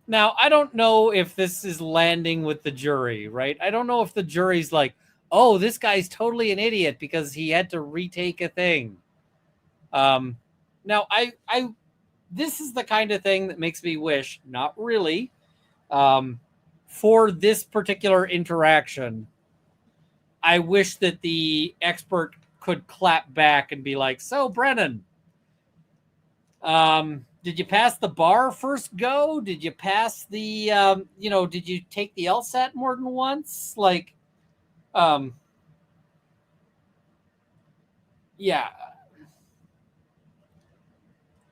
Now, I don't know if this is landing with the jury, right? I don't know if the jury's like, oh, this guy's totally an idiot because he had to retake a thing. Now, this is the kind of thing that makes me wish, not really, for this particular interaction, I wish that the expert could clap back and be like, so, Brennan, did you pass the bar first go? Did you pass the, did you take the LSAT more than once? Yeah.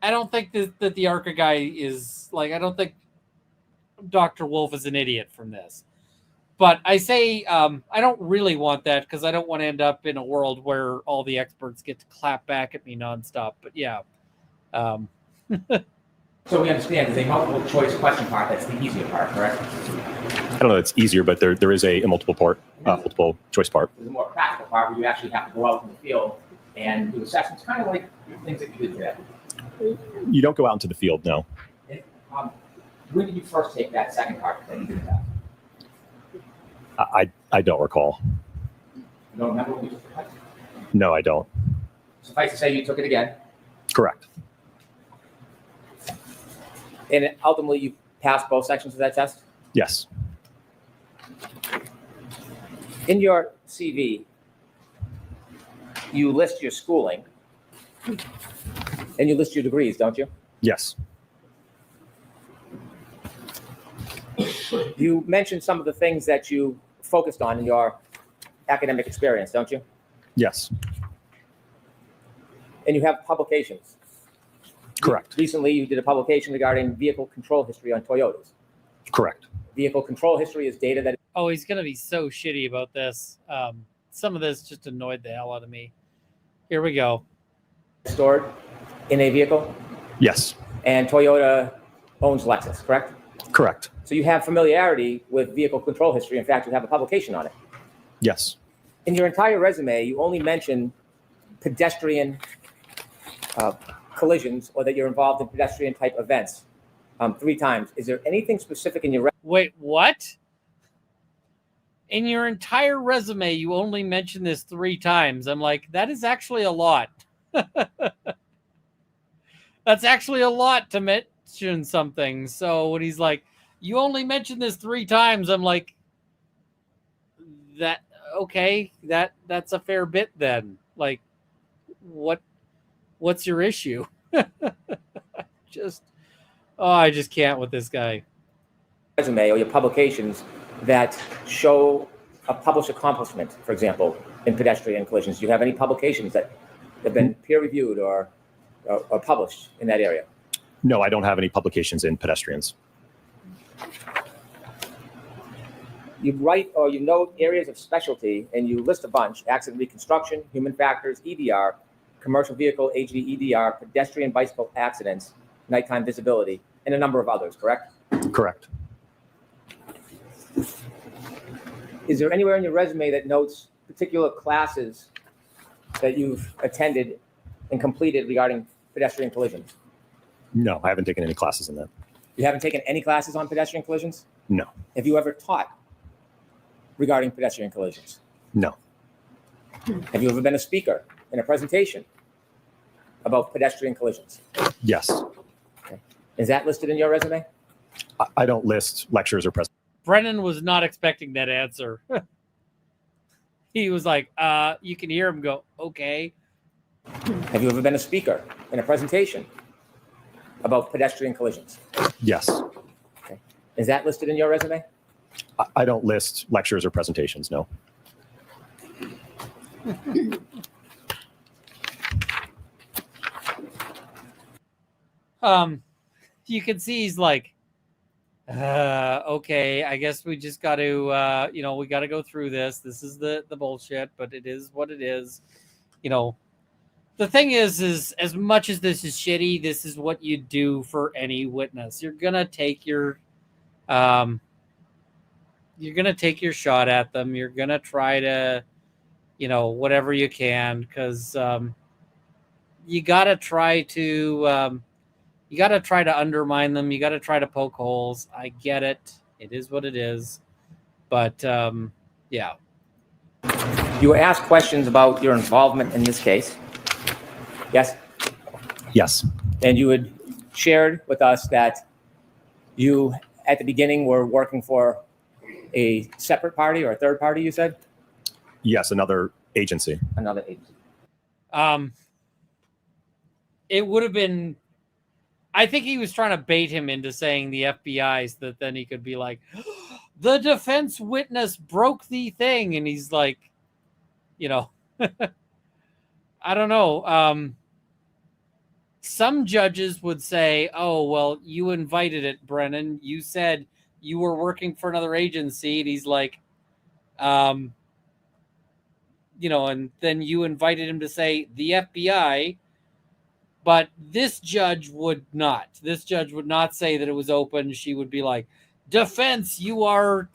I don't think that the ARCA guy is, I don't think Dr. Wolf is an idiot from this. But I say I don't really want that because I don't want to end up in a world where all the experts get to clap back at me nonstop. But yeah. So we understand there's a multiple choice question part that's the easier part, correct? I don't know if it's easier, but there is a multiple choice part. There's a more practical part where you actually have to go out in the field and do assessments, kind of like the things that you did today. You don't go out into the field, no. And, when did you first take that second part that you did that? I don't recall. You don't remember when you took the test? No, I don't. Suffice to say you took it again. Correct. And ultimately you passed both sections of that test? Yes. In your CV, you list your schooling and you list your degrees, don't you? Yes. You mentioned some of the things that you focused on in your academic experience, don't you? Yes. And you have publications. Correct. Recently, you did a publication regarding vehicle control history on Toyotas. Correct. Vehicle control history is data that Oh, he's going to be so shitty about this. Some of this just annoyed the hell out of me. Here we go. is stored in a vehicle, Yes. and Toyota owns Lexus, correct? Correct. So you have familiarity with vehicle control history. In fact, you have a publication on it. Yes. In your entire resume, you only mention pedestrian collisions or that you're involved in pedestrian type events 3 times. Is there anything specific in your Wait, what? In your entire resume, you only mention this 3 times. I'm like, that is actually a lot. That's actually a lot to mention something. So when he's like, you only mentioned this 3 times, I'm like, that okay, that's a fair bit then. Like, what's your issue? I just can't with this guy. resume or your publications that show a published accomplishment, for example, in pedestrian collisions? Do you have any publications that have been peer-reviewed or published in that area? No, I don't have any publications in pedestrians. You write or you note areas of specialty, and you list a bunch: accident reconstruction, human factors, EDR, commercial vehicle, EDR, pedestrian bicycle accidents, nighttime visibility, and a number of others, correct? Correct. Is there anywhere in your resume that notes particular classes that you've attended and completed regarding pedestrian collisions? No, I haven't taken any classes in that. You haven't taken any classes on pedestrian collisions? No. Have you ever taught regarding pedestrian collisions? No. Have you ever been a speaker in a presentation about pedestrian collisions? Yes. Okay. Is that listed in your resume? I don't list lectures or presentations. Brennan was not expecting that answer. He was like, you can hear him go, okay. Have you ever been a speaker in a presentation about pedestrian collisions? Yes. Okay. Is that listed in your resume? I don't list lectures or presentations, no. You can see he's like, okay, I guess we just got to, we got to go through this. This is the bullshit, but it is what it is. The thing is as much as this is shitty, this is what you do for any witness. You're gonna take your shot at them. You're gonna try to, whatever you can, because you gotta try to undermine them. You gotta try to poke holes. I get it. It is what it is. But yeah. You were asked questions about your involvement in this case. Yes? Yes. And you had shared with us that you, at the beginning, were working for a separate party or a third party, you said? Yes, another agency. Another agency. It would have been, I think he was trying to bait him into saying the FBI, so that then he could be like, the defense witness broke the thing. And he's like, I don't know. Some judges would say, oh, well, you invited it, Brennan. You said you were working for another agency. And he's like, and then you invited him to say the FBI. But this judge would not. This judge would not say that it was open. She would be like, defense, you're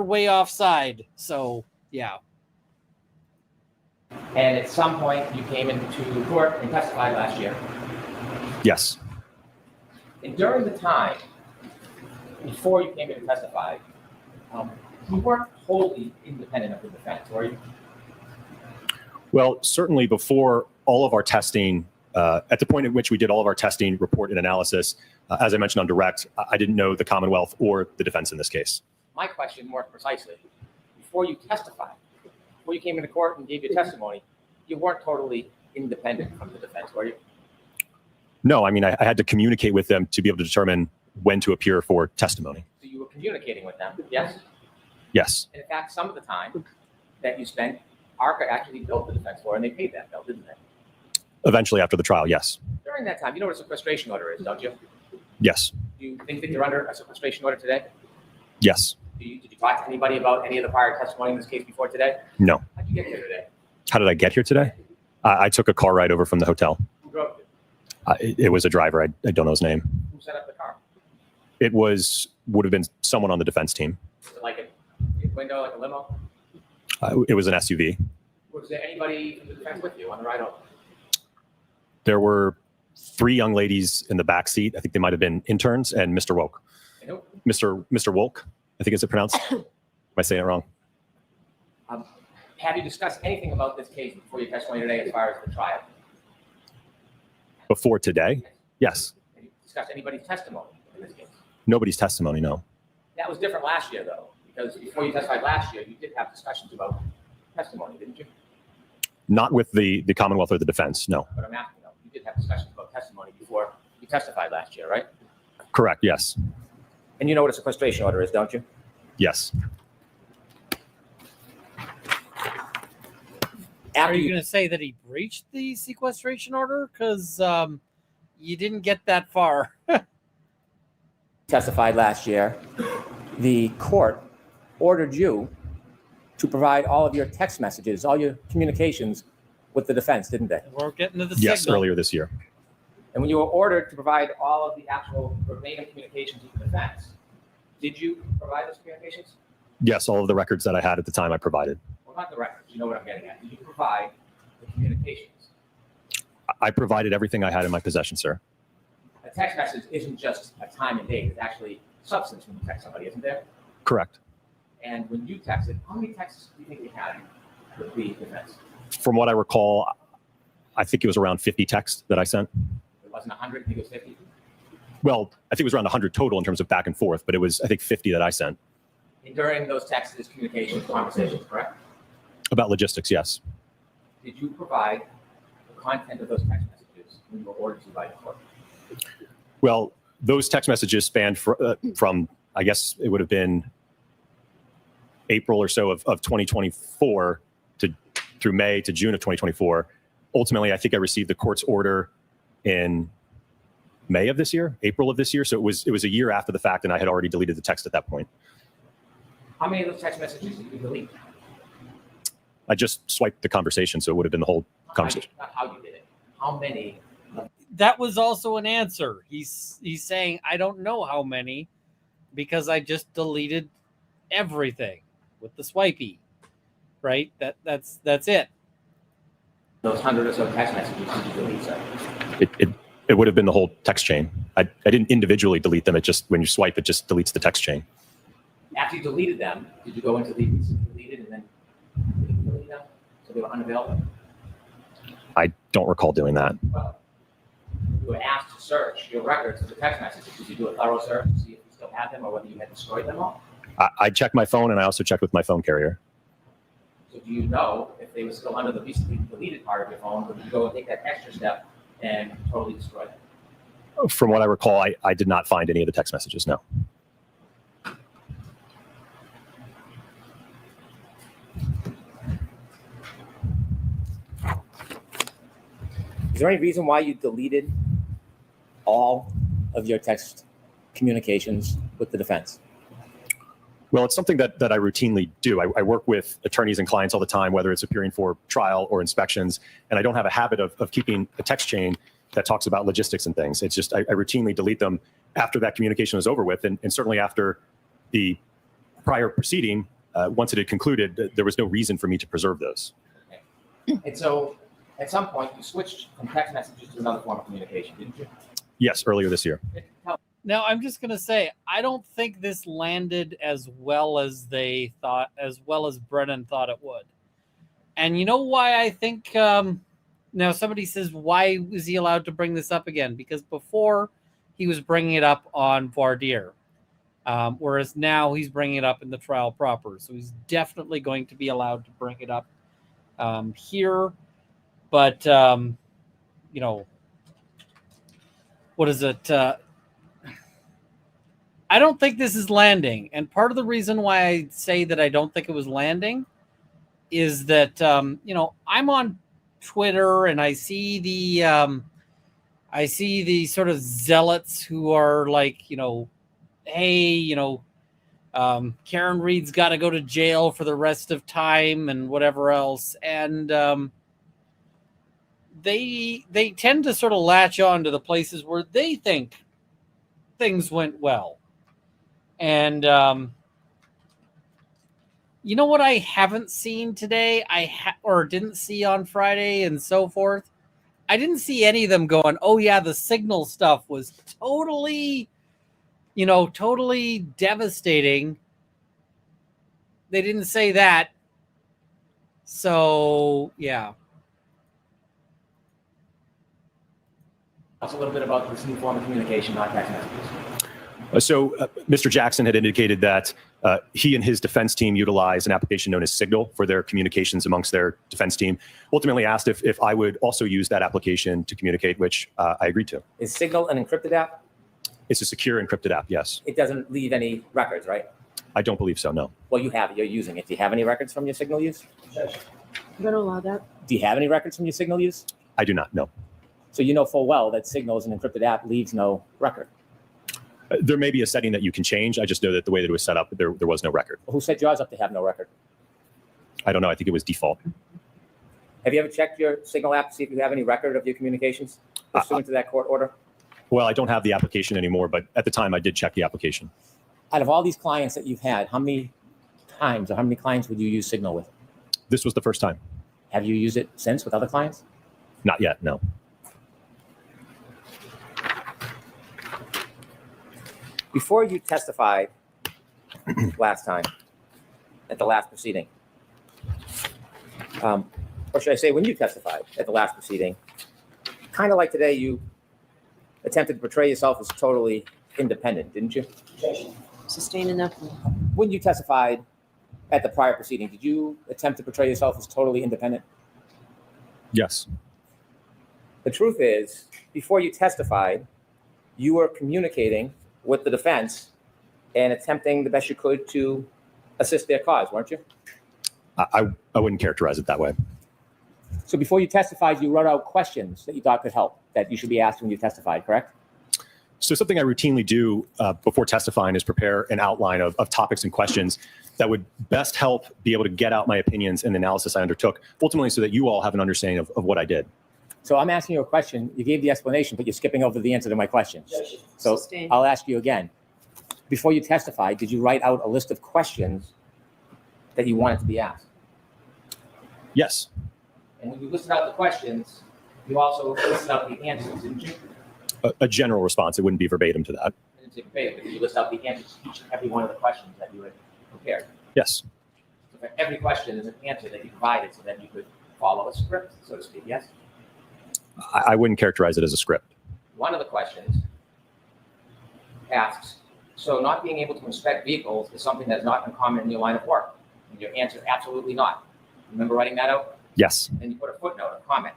way offside. So, yeah. And at some point, you came into court and testified last year. Yes. And during the time before you came in to testify, you weren't wholly independent of the defense, were you? Well, certainly before all of our testing, at the point at which we did all of our testing, report, and analysis, as I mentioned on direct, I didn't know the Commonwealth or the defense in this case. My question, more precisely, before you testified, before you came into court and gave your testimony, you weren't totally independent from the defense, were you? No, I mean, I had to communicate with them to be able to determine when to appear for testimony. So you were communicating with them, yes? Yes. And in fact, some of the time that you spent, ARCA actually billed the defense for, and they paid that bill, didn't they? Eventually after the trial, yes. During that time, you know what a sequestration order is, don't you? Yes. Do you think that you're under a sequestration order today? Yes. Did you talk to anybody about any of the prior testimony in this case before today? No. How'd you get here today? How did I get here today? I took a car ride over from the hotel. Who drove you? It was a driver. I don't know his name. Who set up the car? It would have been someone on the defense team. Was it like a window, like a limo? It was an SUV. Was there anybody from the defense with you on the ride over? There were 3 young ladies in the back seat. I think they might have been interns, and Mr. Woke. And who? Mr. Wolk, I think it's pronounced. Am I saying it wrong? Have you discussed anything about this case before your testimony today as far as the trial? Before today? Yes. Have you discussed anybody's testimony in this case? Nobody's testimony, no. That was different last year, though, because before you testified last year, you did have discussions about testimony, didn't you? Not with the Commonwealth or the defense, no. But I'm asking, though, you did have discussions about testimony before you testified last year, right? Correct, yes. And you know what a sequestration order is, don't you? Yes. Are you going to say that he breached the sequestration order? Because you didn't get that far. Testified last year, the court ordered you to provide all of your text messages, all your communications with the defense, didn't they? We're getting to the Yes, signal. earlier this year. And when you were ordered to provide all of the actual verbatim communications with the defense, did you provide those communications? Yes, all of the records that I had at the time I provided. Well, not the records. You know what I'm getting at. Did you provide the communications? I provided everything I had in my possession, sir. A text message isn't just a time and date. It's actually substance when you text somebody, isn't there? Correct. And when you texted, how many texts do you think you had with the defense? From what I recall, I think it was around 50 texts that I sent. It wasn't 100, I think it was 50. Well, I think it was around 100 total in terms of back and forth, but it was, I think, 50 that I sent. And during those texts, is communications, conversations, correct? About logistics, yes. Did you provide the content of those text messages when you were ordered to by the court? Well, those text messages spanned from, I guess it would have been April or so of 2024 through May to June of 2024. Ultimately, I think I received the court's order in May of this year, April of this year. So it was a year after the fact, and I had already deleted the text at that point. How many of those text messages did you delete? I just swiped the conversation, so it would have been the whole conversation. Not how you did it. How many? That was also an answer. He's saying, I don't know how many because I just deleted everything with the swipey, right? That's it. Those 100 or so text messages did you delete, sir? It would have been the whole text chain. I didn't individually delete them. It just, when you swipe, it just deletes the text chain. After you deleted them, did you go into the deleted and then delete them so they were unavailable? I don't recall doing that. Well, you were asked to search your records of the text messages. Did you do a thorough search to see if you still had them or whether you had destroyed them all? I checked my phone, and I also checked with my phone carrier. So do you know if they were still under the recently deleted part of your phone, or did you go and take that extra step and totally destroy them? From what I recall, I did not find any of the text messages, no. Is there any reason why you deleted all of your text communications with the defense? Well, it's something that I routinely do. I work with attorneys and clients all the time, whether it's appearing for trial or inspections, and I don't have a habit of keeping a text chain that talks about logistics and things. It's just I routinely delete them after that communication is over with, and certainly after the prior proceeding, once it had concluded, there was no reason for me to preserve those. Okay. And so at some point, you switched from text messages to another form of communication, didn't you? Yes, earlier this year. Now, I'm just going to say, I don't think this landed as well as they thought, as well as Brennan thought it would. And you know why I think, now somebody says, why was he allowed to bring this up again? Because before he was bringing it up on voir dire, whereas now he's bringing it up in the trial proper. So he's definitely going to be allowed to bring it up here. But, you know, what is it? I don't think this is landing. And part of the reason why I say that I don't think it was landing is that, you know, I'm on Twitter and I see the sort of zealots who are like, you know, hey, you know, Karen Reed's got to go to jail for the rest of time and whatever else. And they tend to sort of latch on to the places where they think things went well. And you know what I haven't seen today? Or didn't see on Friday and so forth. I didn't see any of them going, oh yeah, the signal stuff was totally, you know, totally devastating. They didn't say that. So yeah. Talk a little bit about this new form of communication, not text messages. So Mr. Jackson had indicated that he and his defense team utilize an application known as Signal for their communications amongst their defense team. Ultimately asked if I would also use that application to communicate, which I agreed to. Is Signal an encrypted app? It's a secure encrypted app, yes. It doesn't leave any records, right? I don't believe so, no. Well, you're using it. Do you have any records from your Signal use? I'm going to allow that. Do you have any records from your Signal use? I do not, no. So you know full well that Signal as an encrypted app leaves no record. There may be a setting that you can change. I just know that the way that it was set up, there was no record. Who set yours up to have no record? I don't know. I think it was default. Have you ever checked your Signal app to see if you have any record of your communications pursuant to that court order? Well, I don't have the application anymore, but at the time I did check the application. Out of all these clients that you've had, how many times or how many clients would you use Signal with? This was the first time. Have you used it since with other clients? Not yet, no. Before you testified last time, at the last proceeding, or should I say when you testified at the last proceeding, kind of like today, you attempted to portray yourself as totally independent, didn't you? Sustain enough. When you testified at the prior proceeding, did you attempt to portray yourself as totally independent? Yes. The truth is, before you testified, you were communicating with the defense and attempting the best you could to assist their cause, weren't you? I wouldn't characterize it that way. So before you testified, you wrote out questions that you thought could help, that you should be asked when you testified, correct? So something I routinely do before testifying is prepare an outline of topics and questions that would best help be able to get out my opinions and the analysis I undertook, ultimately so that you all have an understanding of what I did. So I'm asking you a question. You gave the explanation, but you're skipping over the answer to my questions. So Sustained. I'll ask you again. Before you testified, did you write out a list of questions that you wanted to be asked? Yes. And when you listed out the questions, you also listed out the answers, didn't you? A general response. It wouldn't be verbatim to that. I didn't say verbatim, but you list out the answers to each and every one of the questions that you had prepared. Yes. So for every question is an answer that you provided so that you could follow a script, so to speak, yes? I wouldn't characterize it as a script. One of the questions asks, so not being able to inspect vehicles is something that's not uncommon in your line of work? And your answer, absolutely not. Remember writing that out? Yes. And you put a footnote, a comment.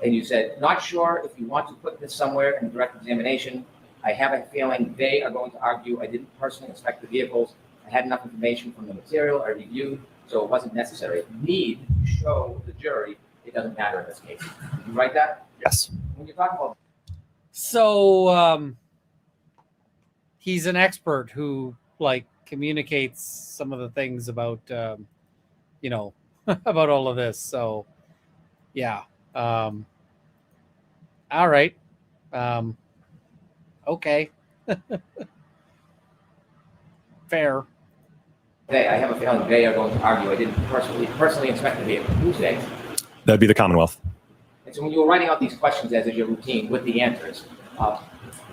And you said, not sure if you want to put this somewhere in direct examination. I have a feeling they are going to argue I didn't personally inspect the vehicles. I had enough information from the material I reviewed, so it wasn't necessary. Need to show the jury it doesn't matter in this case. Did you write that? Yes. When you're talking about So he's an expert who like communicates some of the things about about all of this. So yeah. All right. Okay. Fair. they, I have a feeling they are going to argue I didn't personally inspect the vehicle. Who's they? That'd be the Commonwealth. And so when you were writing out these questions as is your routine with the answers,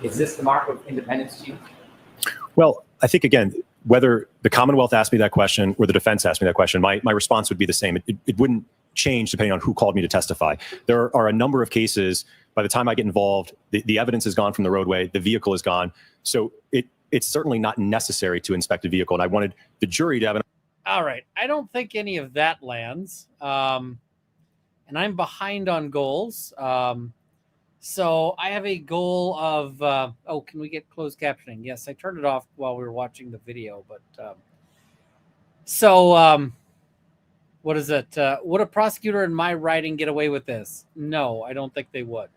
is this the mark of independence to you? Well, I think, again, whether the Commonwealth asked me that question or the defense asked me that question, my response would be the same. It wouldn't change depending on who called me to testify. There are a number of cases, by the time I get involved, the evidence is gone from the roadway, the vehicle is gone. So it's certainly not necessary to inspect a vehicle. And I wanted the jury to have an... All right. I don't think any of that lands. And I'm behind on goals. So I have a goal of, can we get closed captioning? Yes, I turned it off while we were watching the video, but what is it? Would a prosecutor in my writing get away with this? No, I don't think they would.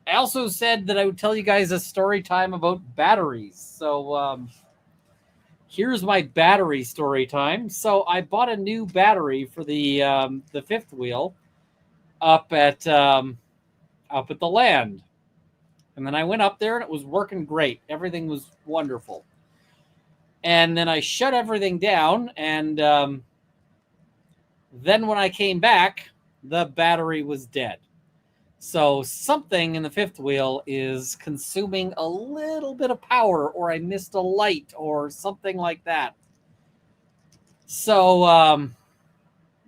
I also said that I would tell you guys a story time about batteries. So here's my battery story time. So I bought a new battery for the fifth wheel up at the land. And then I went up there and it was working great. Everything was wonderful. And then I shut everything down. And then when I came back, the battery was dead. So something in the fifth wheel is consuming a little bit of power, or I missed a light or something like that. So, I'm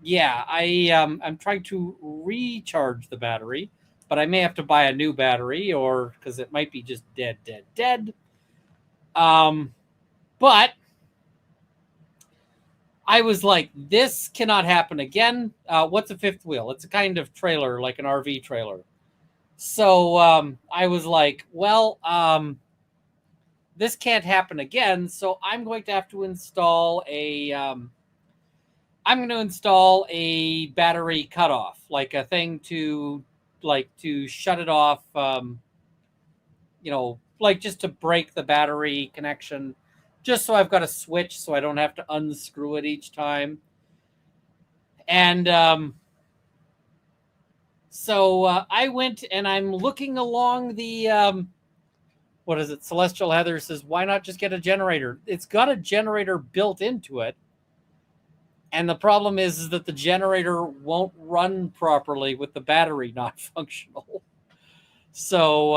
trying to recharge the battery, but I may have to buy a new battery, or because it might be just dead. But I was like, this cannot happen again. What's a fifth wheel? It's a kind of trailer, like an RV trailer. So I was like, well, this can't happen again. So I'm going to have to install a battery cutoff, like a thing to shut it off, just to break the battery connection, just so I've got a switch so I don't have to unscrew it each time. And so I went and I'm looking along the, Celestial Heather says, why not just get a generator? It's got a generator built into it. And the problem is that the generator won't run properly with the battery not functional. So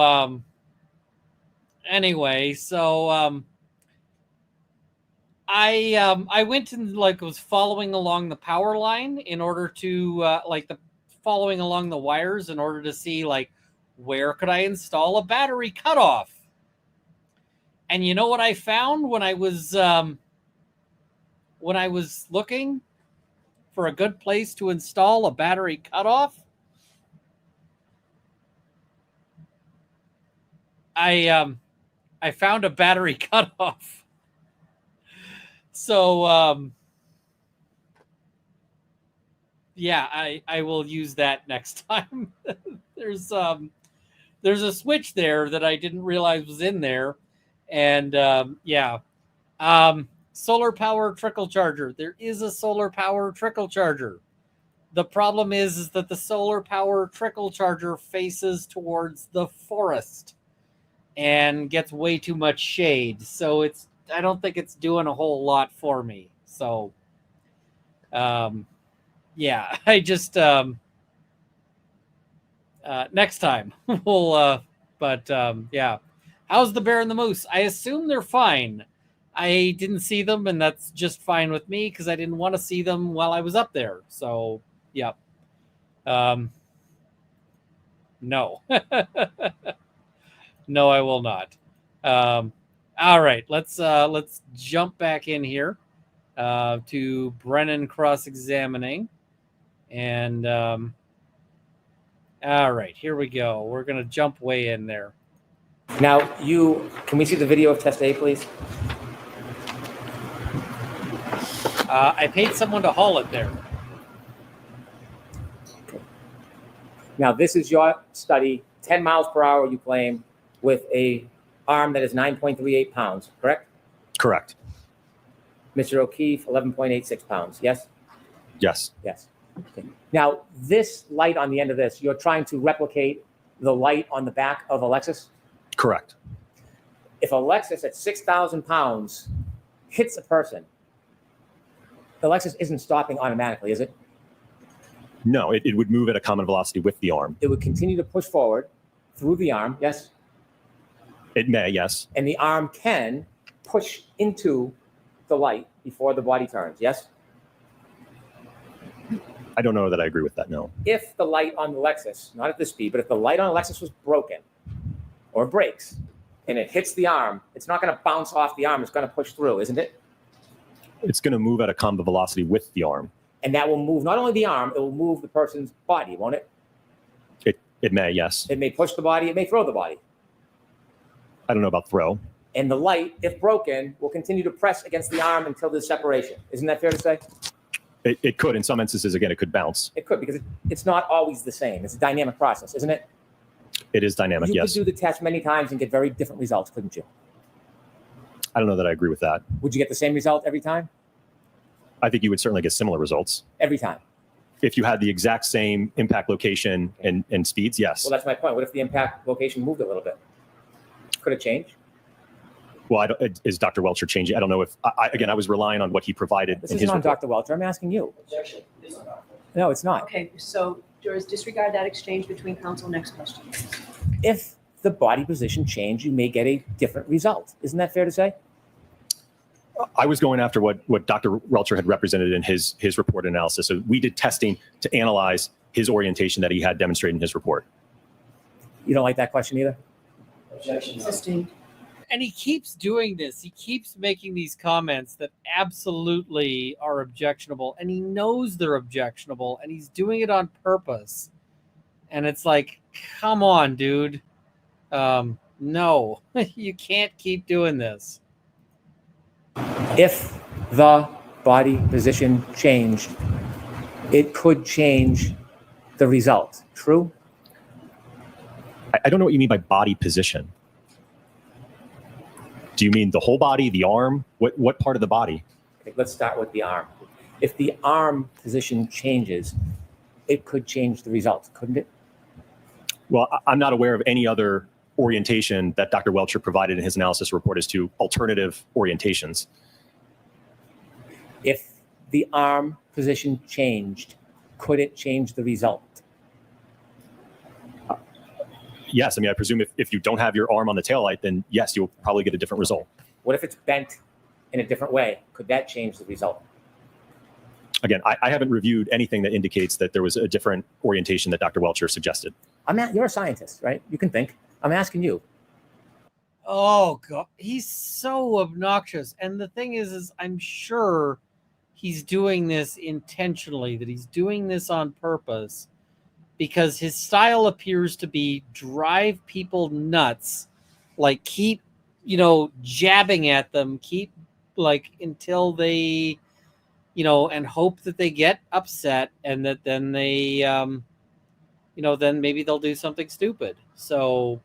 I went and was following along the power line in order to following along the wires in order to see where could I install a battery cutoff. And you know what I found when I was looking for a good place to install a battery cutoff? I found a battery cutoff. So yeah, I will use that next time. there's a switch there that I didn't realize was in there, and yeah. Solar power trickle charger. There is a solar power trickle charger. The problem is that the solar power trickle charger faces towards the forest and gets way too much shade. So I don't think it's doing a whole lot for me. So yeah, I just next time we'll but yeah. How's the bear and the moose? I assume they're fine. I didn't see them, and that's just fine with me because I didn't want to see them while I was up there. So, yep. No. No, I will not. All right, let's jump back in here to Brennan cross-examining. And all right, here we go. We're going to jump way in there. Now, can we see the video of test A, please? I paid someone to haul it there. Now, this is your study, 10 miles per hour, you claim, with a arm that is 9.38 pounds, correct? Correct. Mr. O'Keefe, 11.86 pounds, yes? Yes. Yes. Okay. Now, this light on the end of this, you're trying to replicate the light on the back of a Lexus? Correct. If a Lexus at 6,000 pounds hits a person, the Lexus isn't stopping automatically, is it? No, it would move at a common velocity with the arm. It would continue to push forward through the arm, yes? It may, yes. And the arm can push into the light before the body turns, yes? I don't know that I agree with that, no. If the light on the Lexus, not at this speed, but if the light on the Lexus was broken or breaks and it hits the arm, it's not going to bounce off the arm, it's going to push through, isn't it? It's going to move at a common velocity with the arm. And that will move not only the arm, it will move the person's body, won't it? It may, yes. It may push the body, it may throw the body. I don't know about throw. And the light, if broken, will continue to press against the arm until there's separation. Isn't that fair to say? It could, in some instances, again, it could bounce. It could, because it's not always the same. It's a dynamic process, isn't it? It is dynamic, You yes. could do the test many times and get very different results, couldn't you? I don't know that I agree with that. Would you get the same result every time? I think you would certainly get similar results. Every time. If you had the exact same impact location and speeds, yes. Well, that's my point. What if the impact location moved a little bit? Could it change? Well, is Dr. Welcher changing? I don't know if, again, I was relying on what he provided This in isn't his on report. Dr. Welcher. I'm asking you. No, it's not. Okay, so jurors, disregard that exchange between counsel. Next question. If the body position changed, you may get a different result. Isn't that fair to say? I was going after what Dr. Welcher had represented in his report analysis. So we did testing to analyze his orientation that he had demonstrated in his report. You don't like that question either? Sustained. And he keeps doing this. He keeps making these comments that absolutely are objectionable, and he knows they're objectionable, and he's doing it on purpose. And it's like, come on, dude. No, you can't keep doing this. If the body position changed, it could change the result. True? I don't know what you mean by body position. Do you mean the whole body, the arm? What part of the body? Okay, let's start with the arm. If the arm position changes, it could change the result, couldn't it? Well, I'm not aware of any other orientation that Dr. Welcher provided in his analysis report as to alternative orientations. If the arm position changed, could it change the result? Yes, I mean, I presume if you don't have your arm on the taillight, then yes, you'll probably get a different result. What if it's bent in a different way? Could that change the result? Again, I haven't reviewed anything that indicates that there was a different orientation that Dr. Welcher suggested. You're a scientist, right? You can think. I'm asking you. Oh god, he's so obnoxious. And the thing is I'm sure he's doing this intentionally, that he's doing this on purpose, because his style appears to be drive people nuts, like keep, jabbing at them, keep like until they, and hope that they get upset and that then they, then maybe they'll do something stupid. So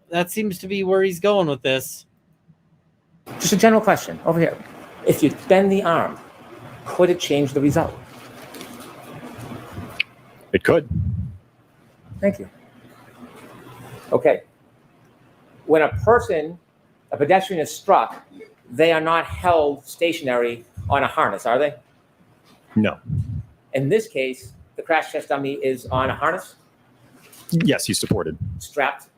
that seems to be where he's going with this. Just a general question over here. If you bend the arm, could it change the result? It could. Thank you. Okay. When a pedestrian is struck, they are not held stationary on a harness, are they? No. In this case, the crash test dummy is on a harness, Yes, he's supported. strapped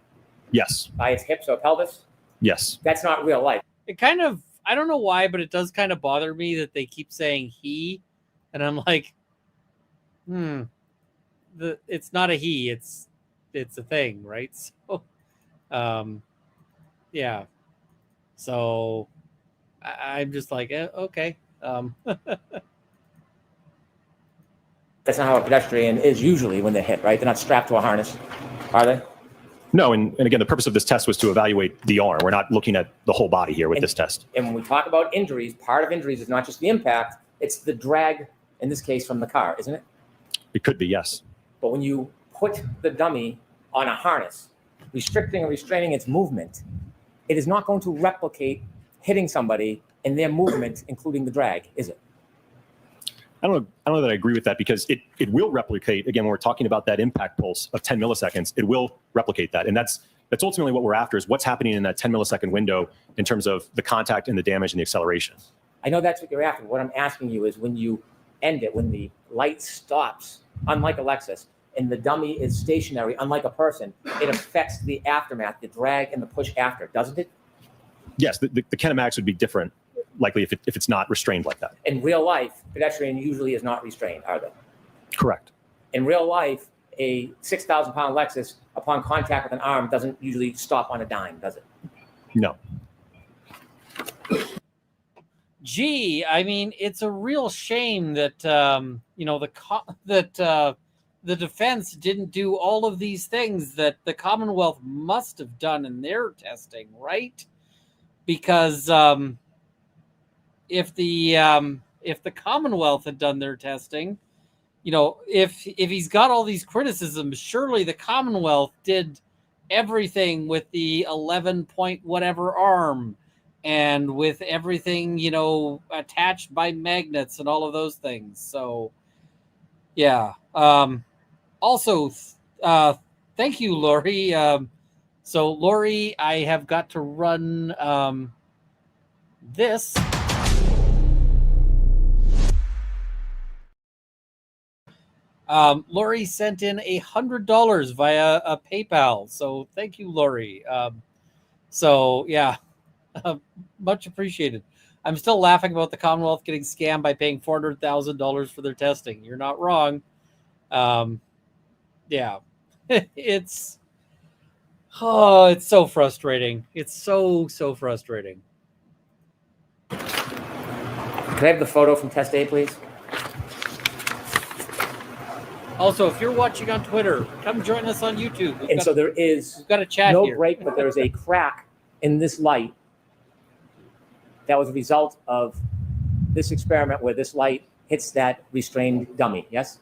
Yes. by its hips or pelvis. Yes. That's not real life. It kind of, I don't know why, but it does kind of bother me that they keep saying he, and I'm like, it's not a he, it's a thing, right? So, yeah. So I'm just like, okay. That's not how a pedestrian is usually when they're hit, right? They're not strapped to a harness, are they? No, and again, the purpose of this test was to evaluate the arm. We're not looking at the whole body here with this test. And when we talk about injuries, part of injuries is not just the impact, it's the drag, in this case, from the car, isn't it? It could be, yes. But when you put the dummy on a harness, restricting and restraining its movement, it is not going to replicate hitting somebody in their movement, including the drag, is it? I don't know that I agree with that, because it will replicate, again, when we're talking about that impact pulse of 10 milliseconds, it will replicate that. And that's ultimately what we're after, is what's happening in that 10 millisecond window in terms of the contact and the damage and the acceleration. I know that's what you're after. What I'm asking you is when you end it, when the light stops, unlike a Lexus, and the dummy is stationary, unlike a person, it affects the aftermath, the drag and the push after, doesn't it? Yes, the kinematics would be different, likely, if it's not restrained like that. In real life, pedestrian usually is not restrained, are they? Correct. In real life, a 6,000-pound Lexus, upon contact with an arm, doesn't usually stop on a dime, does it? No. Gee, I mean, it's a real shame that the defense didn't do all of these things that the Commonwealth must have done in their testing, right? Because if the Commonwealth had done their testing, if he's got all these criticisms, surely the Commonwealth did everything with the 11 point whatever arm and with everything, attached by magnets and all of those things. So, yeah. Also, thank you, Lori. So, Lori, I have got to run this. Lori sent in $100 via a PayPal. So, thank you, Lori. So, yeah, much appreciated. I'm still laughing about the Commonwealth getting scammed by paying $400,000 for their testing. You're not wrong. Yeah, it's so frustrating. It's so frustrating. Could I have the photo from test A, please? Also, if you're watching on Twitter, come join us on YouTube. So there is we've got a chat no here. break, but there is a crack in this light that was a result of this experiment where this light hits that restrained dummy, yes?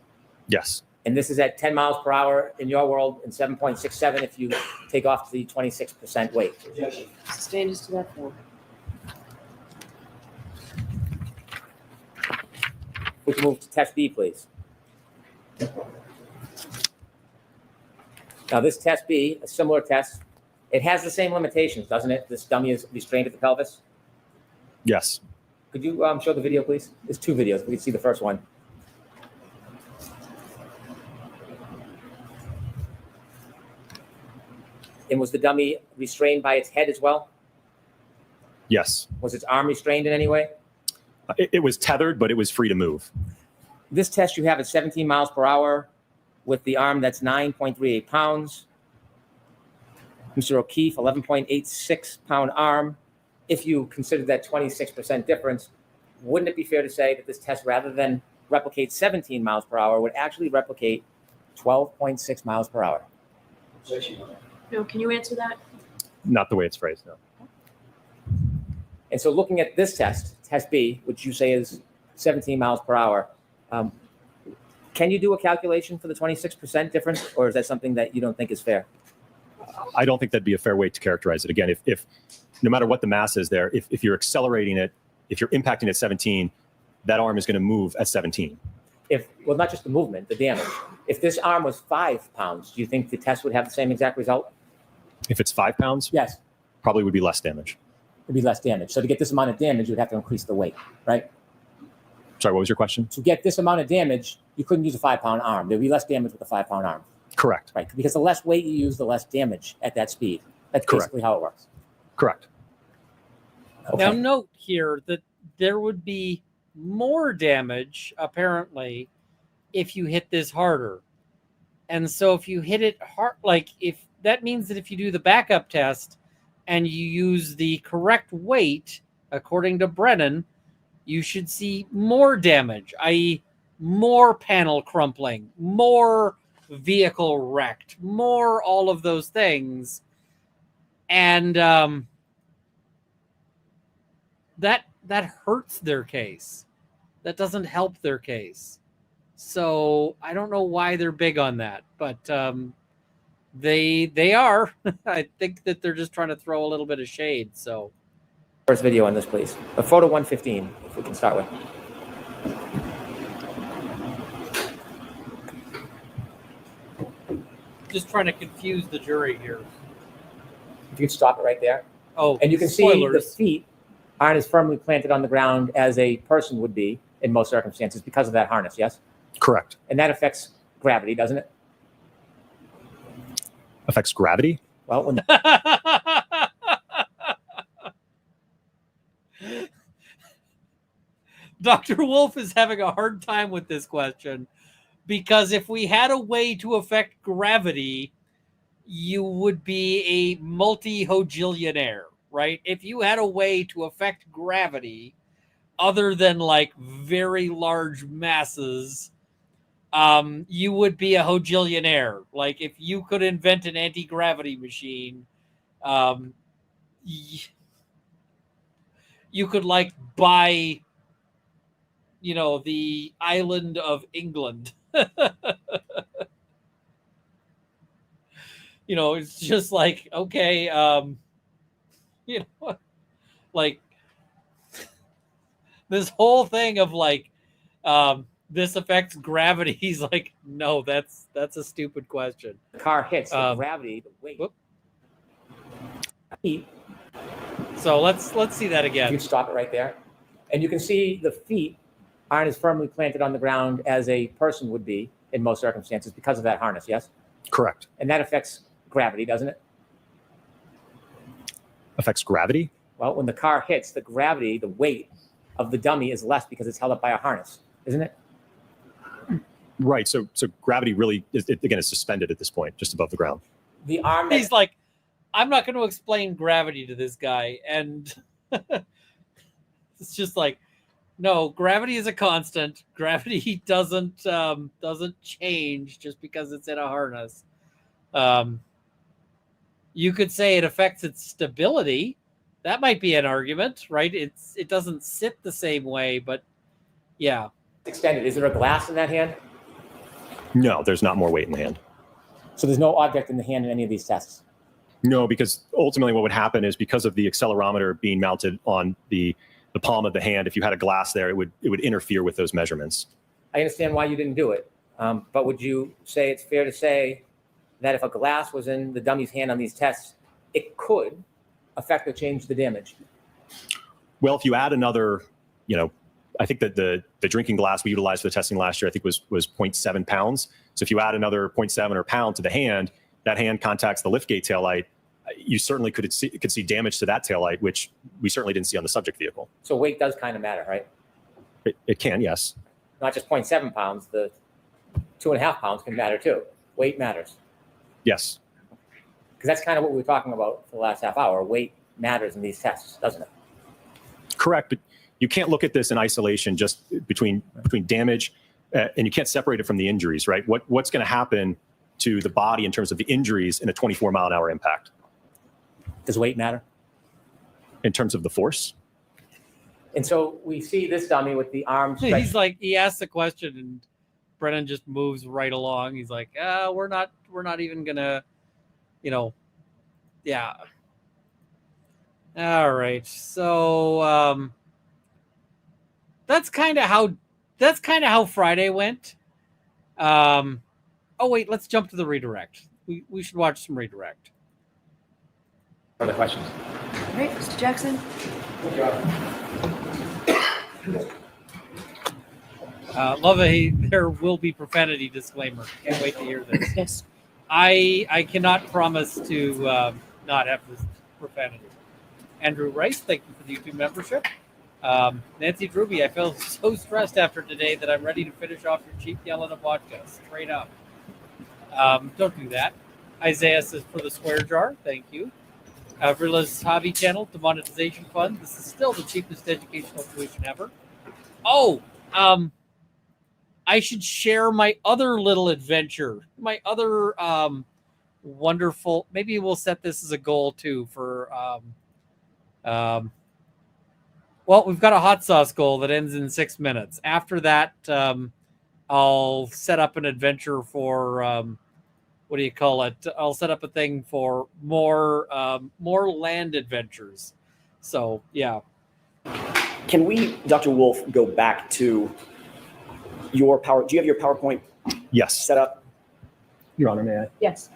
Yes. And this is at 10 miles per hour in your world and 7.67 if you take off the 26% weight. Changes to that form. We can move to test B, please. Now this test B, a similar test, it has the same limitations, doesn't it? This dummy is restrained at the pelvis. Yes. Could you show the video, please? There's two videos. We can see the first one. And was the dummy restrained by its head as well? Yes. Was its arm restrained in any way? It was tethered, but it was free to move. This test you have at 17 miles per hour with the arm that's 9.38 pounds. Mr. O'Keefe, 11.86 pound arm. If you consider that 26% difference, wouldn't it be fair to say that this test, rather than replicate 17 miles per hour, would actually replicate 12.6 miles per hour? No, can you answer that? Not the way it's phrased, no. And so looking at this test B, which you say is 17 miles per hour, can you do a calculation for the 26% difference, or is that something that you don't think is fair? I don't think that'd be a fair way to characterize it. Again, if no matter what the mass is there, if you're accelerating it, if you're impacting at 17, that arm is going to move at 17. Well, not just the movement, the damage. If this arm was 5 pounds, do you think the test would have the same exact result? If it's 5 pounds, Yes, probably would be less damage. it'd be less damage. So to get this amount of damage, you would have to increase the weight, right? Sorry, what was your question? To get this amount of damage, you couldn't use a 5-pound arm. There'd be less damage with a 5-pound arm. Correct. Right, because the less weight you use, the less damage at that speed. That's Correct. basically how it works. Correct. Okay. Now, note here that there would be more damage, apparently, if you hit this harder. And so if you hit it hard, like if that means that if you do the backup test and you use the correct weight, according to Brennan, you should see more damage, i.e. more panel crumpling, more vehicle wrecked, more all of those things. And that hurts their case. That doesn't help their case. So I don't know why they're big on that, but they are. I think that they're just trying to throw a little bit of shade. So First video on this, please. A photo 115, if we can start with. just trying to confuse the jury here. If you could stop it right there. Oh, And you can see the feet aren't as firmly planted on the ground as a person would be in most circumstances because of that harness, yes? Correct. And that affects gravity, doesn't it? Affects gravity? Well, when Dr. Wolf is having a hard time with this question because if we had a way to affect gravity, you would be a multi-hogillionaire, right? If you had a way to affect gravity other than like very large masses, you would be a hogillionaire. Like if you could invent an anti-gravity machine, you could like buy, you know, the island of England. You know, it's just like, okay, you know, like this whole thing of like, this affects gravity. He's like, no, that's a stupid question. the car hits, the gravity, the weight. Whoop. Feet, So let's see that you again. can stop it right there. And you can see the feet aren't as firmly planted on the ground as a person would be in most circumstances because of that harness, yes? Correct. And that affects gravity, doesn't it? Affects gravity? Well, when the car hits, the gravity, the weight of the dummy is less because it's held up by a harness, isn't it? Right. So gravity really is, again, is suspended at this point, just above the ground. The arm that, He's like, I'm not going to explain gravity to this guy. And it's just like, no, gravity is a constant. Gravity doesn't change just because it's in a harness. You could say it affects its stability. That might be an argument, right? It doesn't sit the same way, but yeah. extended, is there a glass in that hand? No, there's not more weight in the hand. So there's no object in the hand in any of these tests? No, because ultimately what would happen is because of the accelerometer being mounted on the palm of the hand, if you had a glass there, it would interfere with those measurements. I understand why you didn't do it, but would you say it's fair to say that if a glass was in the dummy's hand on these tests, it could affect or change the damage? Well, if you add another, you know, I think that the drinking glass we utilized for the testing last year, I think was 0.7 pounds. So if you add another 0.7 or pound to the hand, that hand contacts the liftgate taillight, you certainly could see damage to that taillight, which we certainly didn't see on the subject vehicle. So weight does kind of matter, right? It can, yes. Not just 0.7 pounds, the 2.5 pounds can matter too. Weight matters. Yes. Because that's kind of what we were talking about for the last half hour. Weight matters in these tests, doesn't it? Correct, but you can't look at this in isolation just between damage, and you can't separate it from the injuries, right? What's going to happen to the body in terms of the injuries in a 24-mile-an-hour impact? Does weight matter? In terms of the force? And so we see this dummy with the arm He's stretched. like, he asks the question and Brennan just moves right along. He's like, we're not even gonna, yeah. All right. So that's kind of how Friday went. Oh wait, let's jump to the redirect. We should watch some redirect. Other questions? All right, Mr. Jackson. Love there will be profanity disclaimer. Can't wait to hear this. Yes. I cannot promise to not have this profanity. Andrew Rice, thank you for the YouTube membership. Nancy Druby, I feel so stressed after today that I'm ready to finish off your cheap yelling of vodka. Straight up. Don't do that. Isaiah says for the square jar. Thank you. Vrilla's Hobby Channel, Demonetization Fund. This is still the cheapest educational tuition ever. Oh, I should share my other little adventure. My other wonderful. Maybe we'll set this as a goal too for. Well, we've got a hot sauce goal that ends in 6 minutes. After that, I'll set up an adventure for what do you call it? I'll set up a thing for more land adventures. So yeah. Can we, Dr. Wolf, go back to your power? Do you have your PowerPoint Yes. set up? Your Honor, may I? Yes.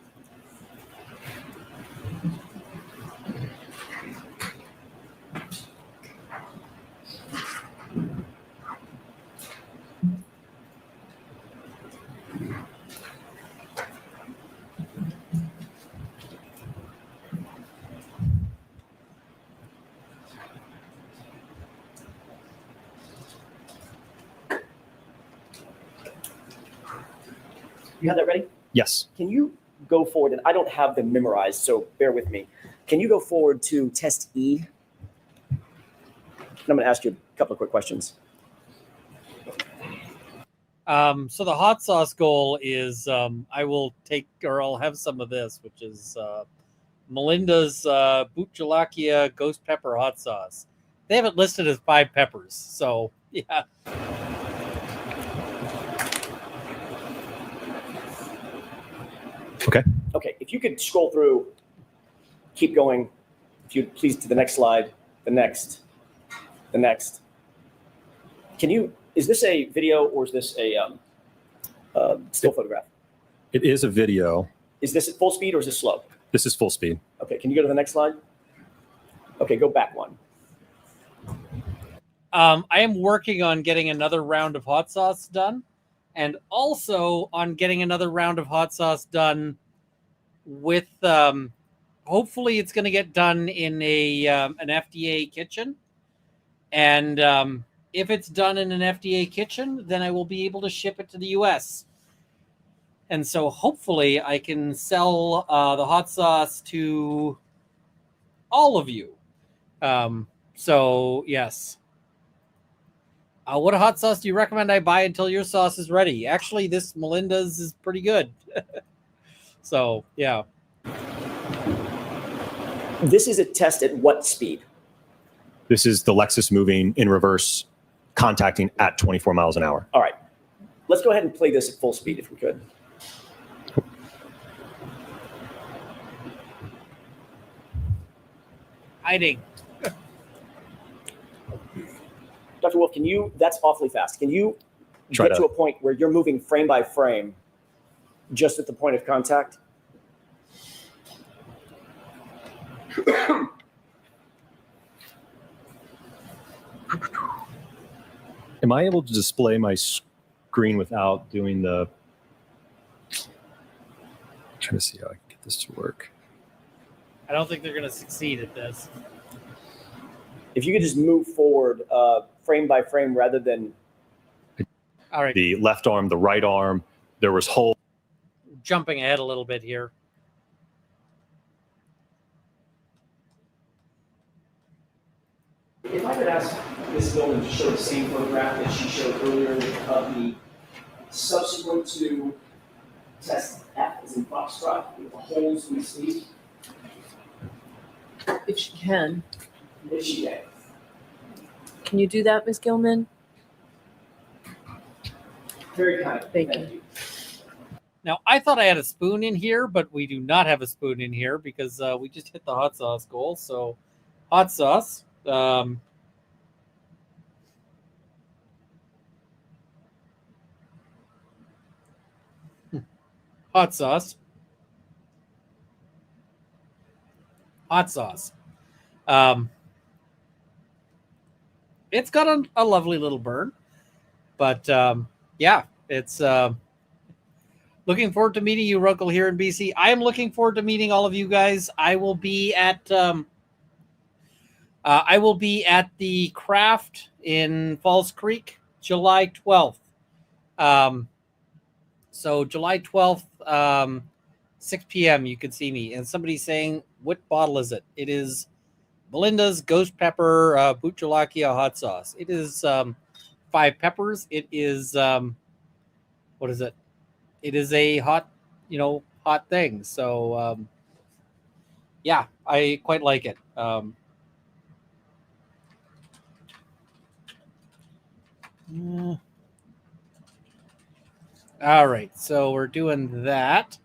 You have that ready? Yes. Can you go forward? And I don't have them memorized, so bear with me. Can you go forward to test E? And I'm going to ask you a couple of quick questions. So the hot sauce goal is I'll have some of this, which is Melinda's Butchalakia Ghost Pepper Hot Sauce. They have it listed as 5 peppers. So yeah. Okay, if you could scroll through, keep going. If you'd please to the next slide, the next. Is this a video or is this a still photograph? It is a video. Is this at full speed or is this slow? This is full speed. Okay, can you go to the next slide? Okay, go back one. I am working on getting another round of hot sauce done, and also on getting another round of hot sauce done with hopefully it's going to get done in an FDA kitchen. And if it's done in an FDA kitchen, then I will be able to ship it to the US. And so hopefully I can sell the hot sauce to all of you. So yes. What hot sauce do you recommend I buy until your sauce is ready? Actually, this Melinda's is pretty good. So, yeah. This is a test at what speed? This is the Lexus moving in reverse, contacting at 24 miles an hour. All right. Let's go ahead and play this at full speed if we could. Hiding. Dr. Wolf, that's awfully fast. Can you get to a point where you're moving frame by frame just at the point of contact? Am I able to display my screen without doing the... I'm trying to see how I can get this to work. I don't think they're going to succeed at this. If you could just move forward frame by frame rather than... All right. The left arm, the right arm, there was whole... Jumping ahead a little bit here. If I could ask Ms. Billman to show the same photograph that she showed earlier of the subsequent to test F as in Foxtrot with the holes we see. If she can. If she can. Can you do that, Ms. Gilman? Very kind. Thank you. Now, I thought I had a spoon in here, but we do not have a spoon in here because we just hit the hot sauce goal. So, hot sauce. Hot sauce. Hot sauce. It's got a lovely little burn, but yeah, it's looking forward to meeting you, Runkle, here in BC. I am looking forward to meeting all of you guys. I will be at the craft in Falls Creek, July 12th. So July 12th, 6 p.m. you can see me. And somebody's saying, what bottle is it? It is Belinda's Ghost Pepper Buchalakia hot sauce. It is 5 peppers. It is what is it? It is a hot thing. So yeah, I quite like it. All right, so we're doing that,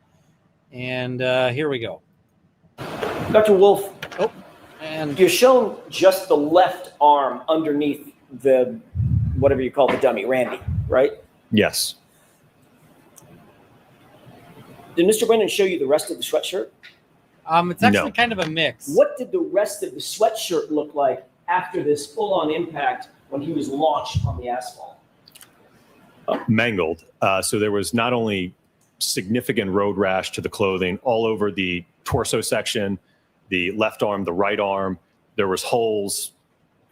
and here we go. Dr. Wolf, And you're shown just the left arm underneath the, whatever you call the dummy, Randy, right? Yes. Did Mr. Brennan show you the rest of the sweatshirt? it's actually No. kind of a mix. What did the rest of the sweatshirt look like after this full-on impact when he was launched on the asphalt? Mangled. So there was not only significant road rash to the clothing all over the torso section, the left arm, the right arm. There was holes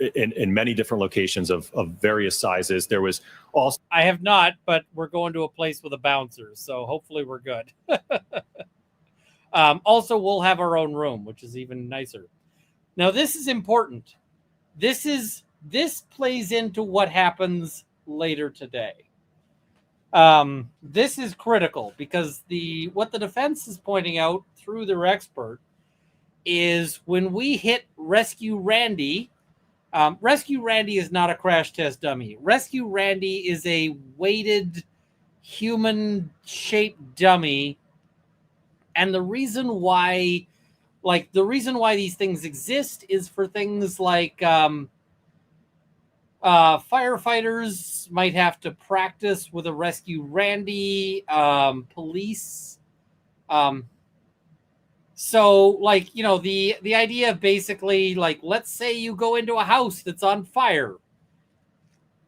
in many different locations of various sizes. There was also I have not, but we're going to a place with a bouncer, so hopefully we're good. Also, we'll have our own room, which is even nicer. Now, this is important. This plays into what happens later today. This is critical because what the defense is pointing out through their expert is when we hit Rescue Randy. Rescue Randy is not a crash test dummy. Rescue Randy is a weighted human-shaped dummy, and the reason why these things exist is for things like firefighters might have to practice with a Rescue Randy, police. So, the idea of basically, let's say you go into a house that's on fire.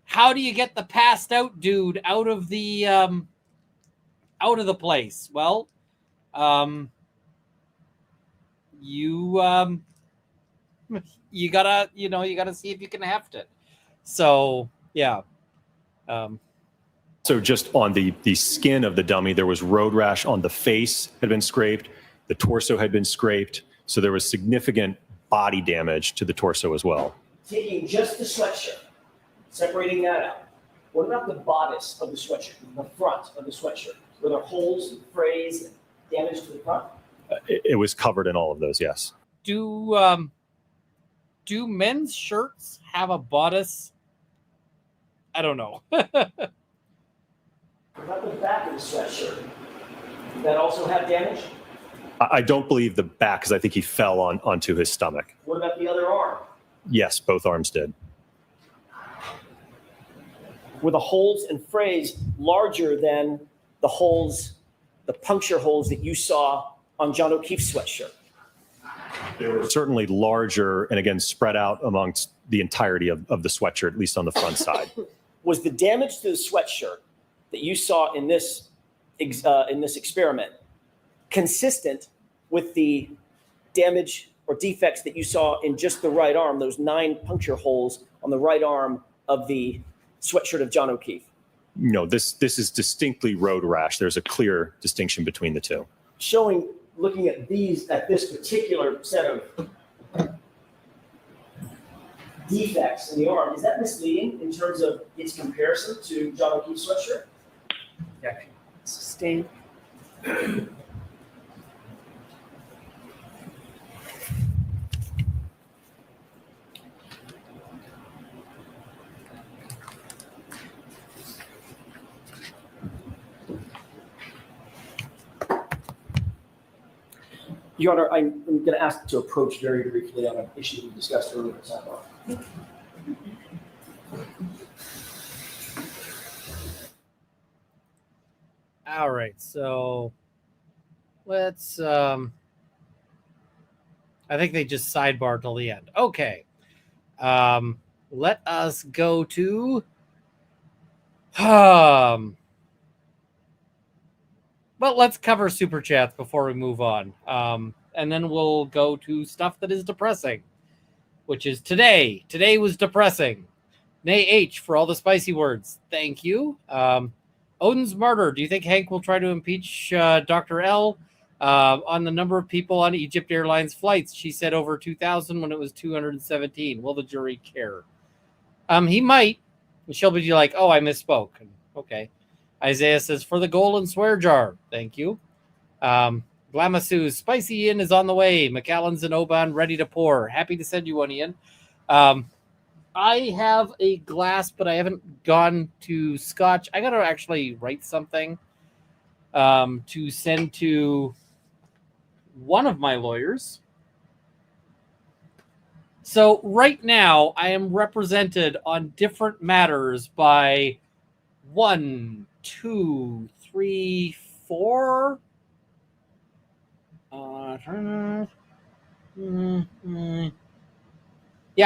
How do you get the passed out dude out of the place? Well, you gotta see if you can heft it. So, yeah. So just on the skin of the dummy, there was road rash on the face had been scraped. The torso had been scraped. So there was significant body damage to the torso as well. Taking just the sweatshirt, separating that out. What about the bodice of the sweatshirt, the front of the sweatshirt? Were there holes and frays and damage to the front? It was covered in all of those, yes. Do men's shirts have a bodice? I don't know. What about the back of the sweatshirt? Did that also have damage? I don't believe the back, because I think he fell onto his stomach. What about the other arm? Yes, both arms did. Were the holes and frays larger than the holes, the puncture holes that you saw on John O'Keefe's sweatshirt? They were certainly larger and, again, spread out amongst the entirety of the sweatshirt, at least on the front side. Was the damage to the sweatshirt that you saw in this experiment consistent with the damage or defects that you saw in just the right arm, those 9 puncture holes on the right arm of the sweatshirt of John O'Keefe? No, this is distinctly road rash. There's a clear distinction between the two. Looking at this particular set of defects in the arm, is that misleading in terms of its comparison to John O'Keefe's sweatshirt? Yeah. Sustain. Your Honor, I'm going to ask to approach very briefly on an issue we discussed earlier. All right, so let's I think they just sidebar till the end. Okay. Let us go to well, let's cover super chats before we move on. And then we'll go to stuff that is depressing, which is today. Today was depressing. Nay H for all the spicy words. Thank you. Odin's murder. Do you think Hank will try to impeach Dr. L on the number of people on Egypt Airlines flights? She said over 2,000 when it was 217. Will the jury care? He might. She'll be like, oh, I misspoke. Okay. Isaiah says, for the golden swear jar. Thank you. Glamasu, Spicy Ian is on the way. McAllen's and Oban ready to pour. Happy to send you one, Ian. I have a glass, but I haven't gone to Scotch. I got to actually write something to send to one of my lawyers. So right now, I am represented on different matters by 1, 2, 3, 4. Yeah,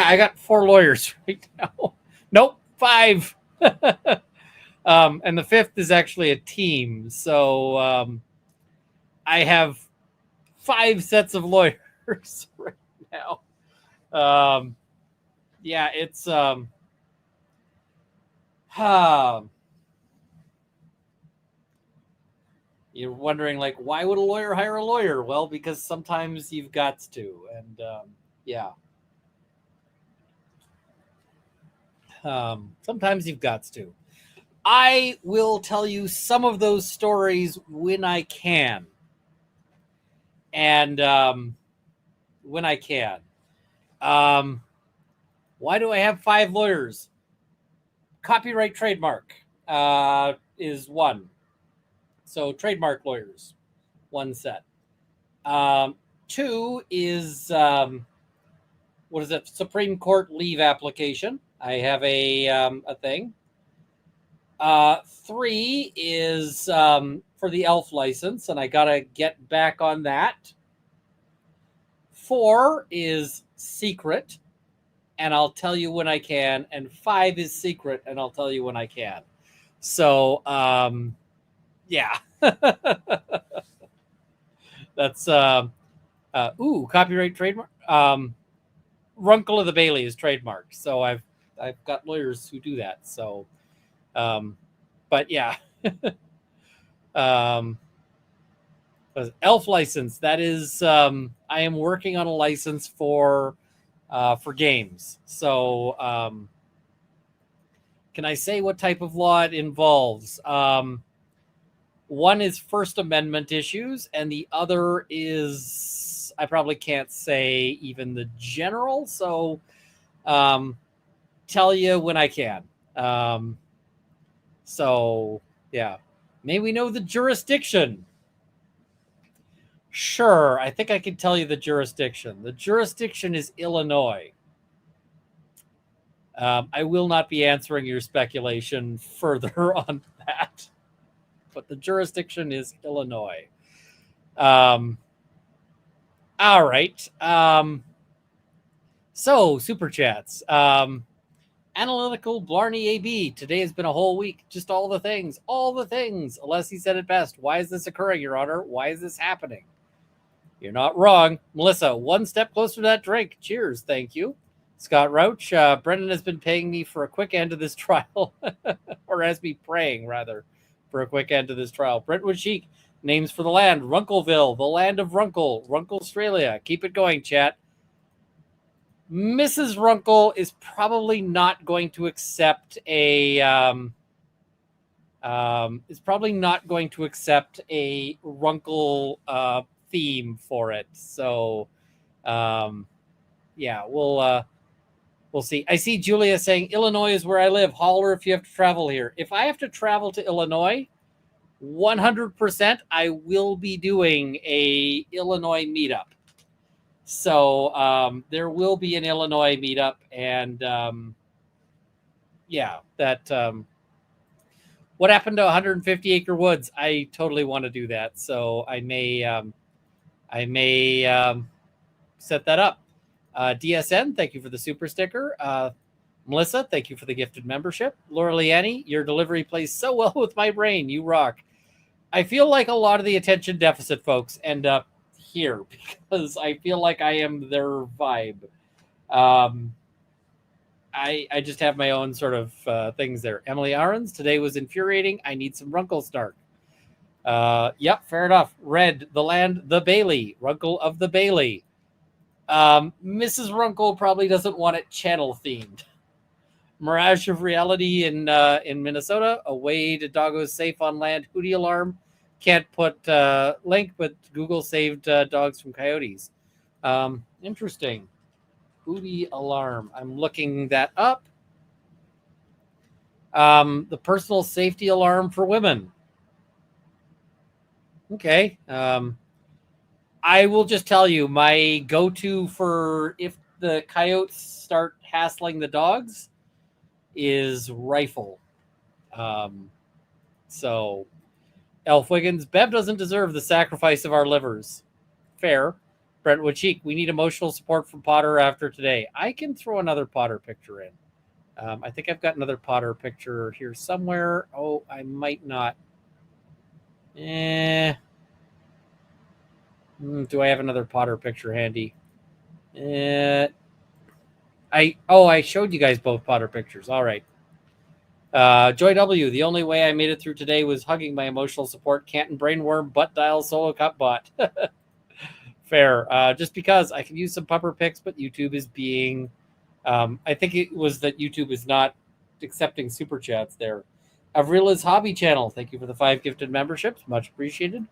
I got 4 lawyers right now. Nope, 5. And the 5th is actually a team. So I have 5 sets of lawyers right now. Yeah, it's you're wondering, like, why would a lawyer hire a lawyer? Well, because sometimes you've got to, and yeah. Sometimes you've got to. I will tell you some of those stories when I can. And when I can. Why do I have 5 lawyers? Copyright trademark is 1. So trademark lawyers, 1 set. 2 is, what is it? Supreme Court leave application. I have a thing. 3 is for the ELF license, and I got to get back on that. 4 is secret, and I'll tell you when I can. And 5 is secret, and I'll tell you when I can. So, yeah. That's, copyright trademark. Runkle of the Bailey is trademarked. So I've got lawyers who do that. So, but yeah. ELF license. That is, I am working on a license for games. So, can I say what type of law it involves? 1 is First Amendment issues, and the other is, I probably can't say even the general. So, tell you when I can. So, yeah. May we know the jurisdiction? Sure, I think I can tell you the jurisdiction. The jurisdiction is Illinois. I will not be answering your speculation further on that, but the jurisdiction is Illinois. All right. So, super chats. Analytical Blarney AB. Today has been a whole week. Just all the things. All the things. Alessi said it best. Why is this occurring, Your Honor? Why is this happening? You're not wrong. Melissa, 1 step closer to that drink. Cheers. Thank you. Scott Roach. Brennan has been paying me for a quick end to this trial. Or has me praying, rather, for a quick end to this trial. Brentwood Chic. Names for the land. Runkleville. The land of Runkle. Runkle, Australia. Keep it going, chat. Mrs. Runkle is probably not going to accept a Runkle theme for it. So yeah, we'll see. I see Julia saying Illinois is where I live. Holler if you have to travel here. If I have to travel to Illinois, 100%, I will be doing a Illinois meetup. So there will be an Illinois meetup, and what happened to 150 Acre Woods? I totally want to do that, so I may set that up. DSN, thank you for the super sticker. Melissa, thank you for the gifted membership. Laura Liani, your delivery plays so well with my brain. You rock. I feel like a lot of the attention deficit folks end up here because I feel like I am their vibe. I just have my own sort of things there. Emily Ahrens, today was infuriating. I need some Runkle snark. Yep, fair enough. Red, the land, the Bailey. Runkle of the Bailey. Mrs. Runkle probably doesn't want it channel themed. Mirage of Reality in Minnesota. Away to doggos safe on land. Hoodie alarm. Can't put link, but Google saved dogs from coyotes. Interesting. Hoodie alarm. I'm looking that up. The personal safety alarm for women. Okay. I will just tell you, my go-to for if the coyotes start hassling the dogs is rifle. So, Elf Wiggins, Bev doesn't deserve the sacrifice of our livers. Fair. Brentwood Cheek, we need emotional support from Potter after today. I can throw another Potter picture in. I think I've got another Potter picture here somewhere. Oh, I might not. Do I have another Potter picture handy? I showed you guys both Potter pictures. All right. Joy W, the only way I made it through today was hugging my emotional support Canton Brainworm butt dial solo cup bot. Fair. Just because I can use some pupper pics, but YouTube is being I think it was that YouTube is not accepting super chats there. Avrila's Hobby Channel, thank you for the 5 gifted memberships. Much appreciated.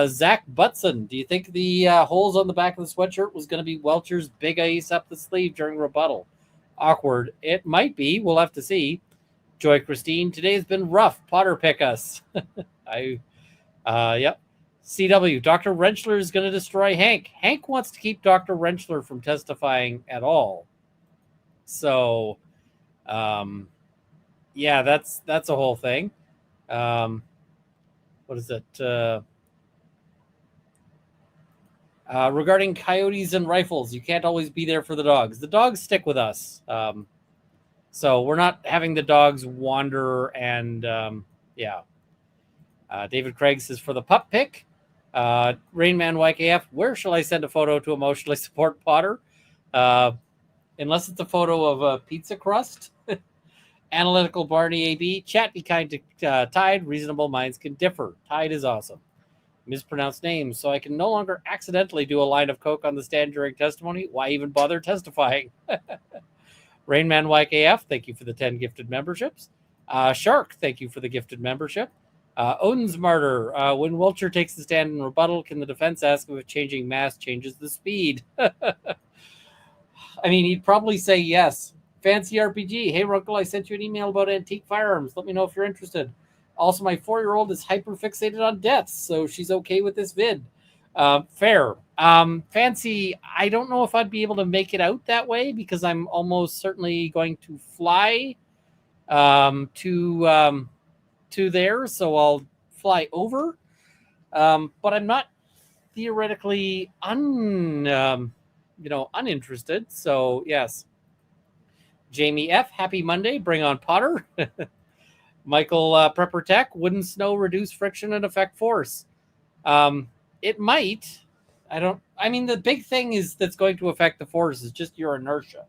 Zach Butson, do you think the holes on the back of the sweatshirt was going to be Welcher's big ice up the sleeve during rebuttal? Awkward. It might be. We'll have to see. Joy Christine, today's been rough. Potter pick us. Yep. CW, Dr. Rentschler is going to destroy Hank. Hank wants to keep Dr. Rentschler from testifying at all. So, yeah, that's a whole thing. What is it? Regarding coyotes and rifles, you can't always be there for the dogs. The dogs stick with us. So we're not having the dogs wander and, yeah. David Craig says, for the pup pick, Rainman YKF, where shall I send a photo to emotionally support Potter? Unless it's a photo of a pizza crust. Analytical Barney AB, chat be kind to Tide, reasonable minds can differ. Tide is awesome. Mispronounced names, so I can no longer accidentally do a line of coke on the stand during testimony. Why even bother testifying? Rainman YKF, thank you for the 10 gifted memberships. Shark, thank you for the gifted membership. Odin's Martyr, when Wilcher takes the stand in rebuttal, can the defense ask if changing mass changes the speed? I mean, he'd probably say yes. Fancy RPG, hey, Runkle, I sent you an email about antique firearms. Let me know if you're interested. Also, my 4-year-old is hyper-fixated on deaths, so she's okay with this vid. Fair. Fancy, I don't know if I'd be able to make it out that way because I'm almost certainly going to fly to there, so I'll fly over. But I'm not theoretically uninterested. So yes. Jamie F, happy Monday. Bring on Potter. Michael Prepper Tech, wouldn't snow reduce friction and affect force? It might. I mean, the big thing is that's going to affect the force is just your inertia,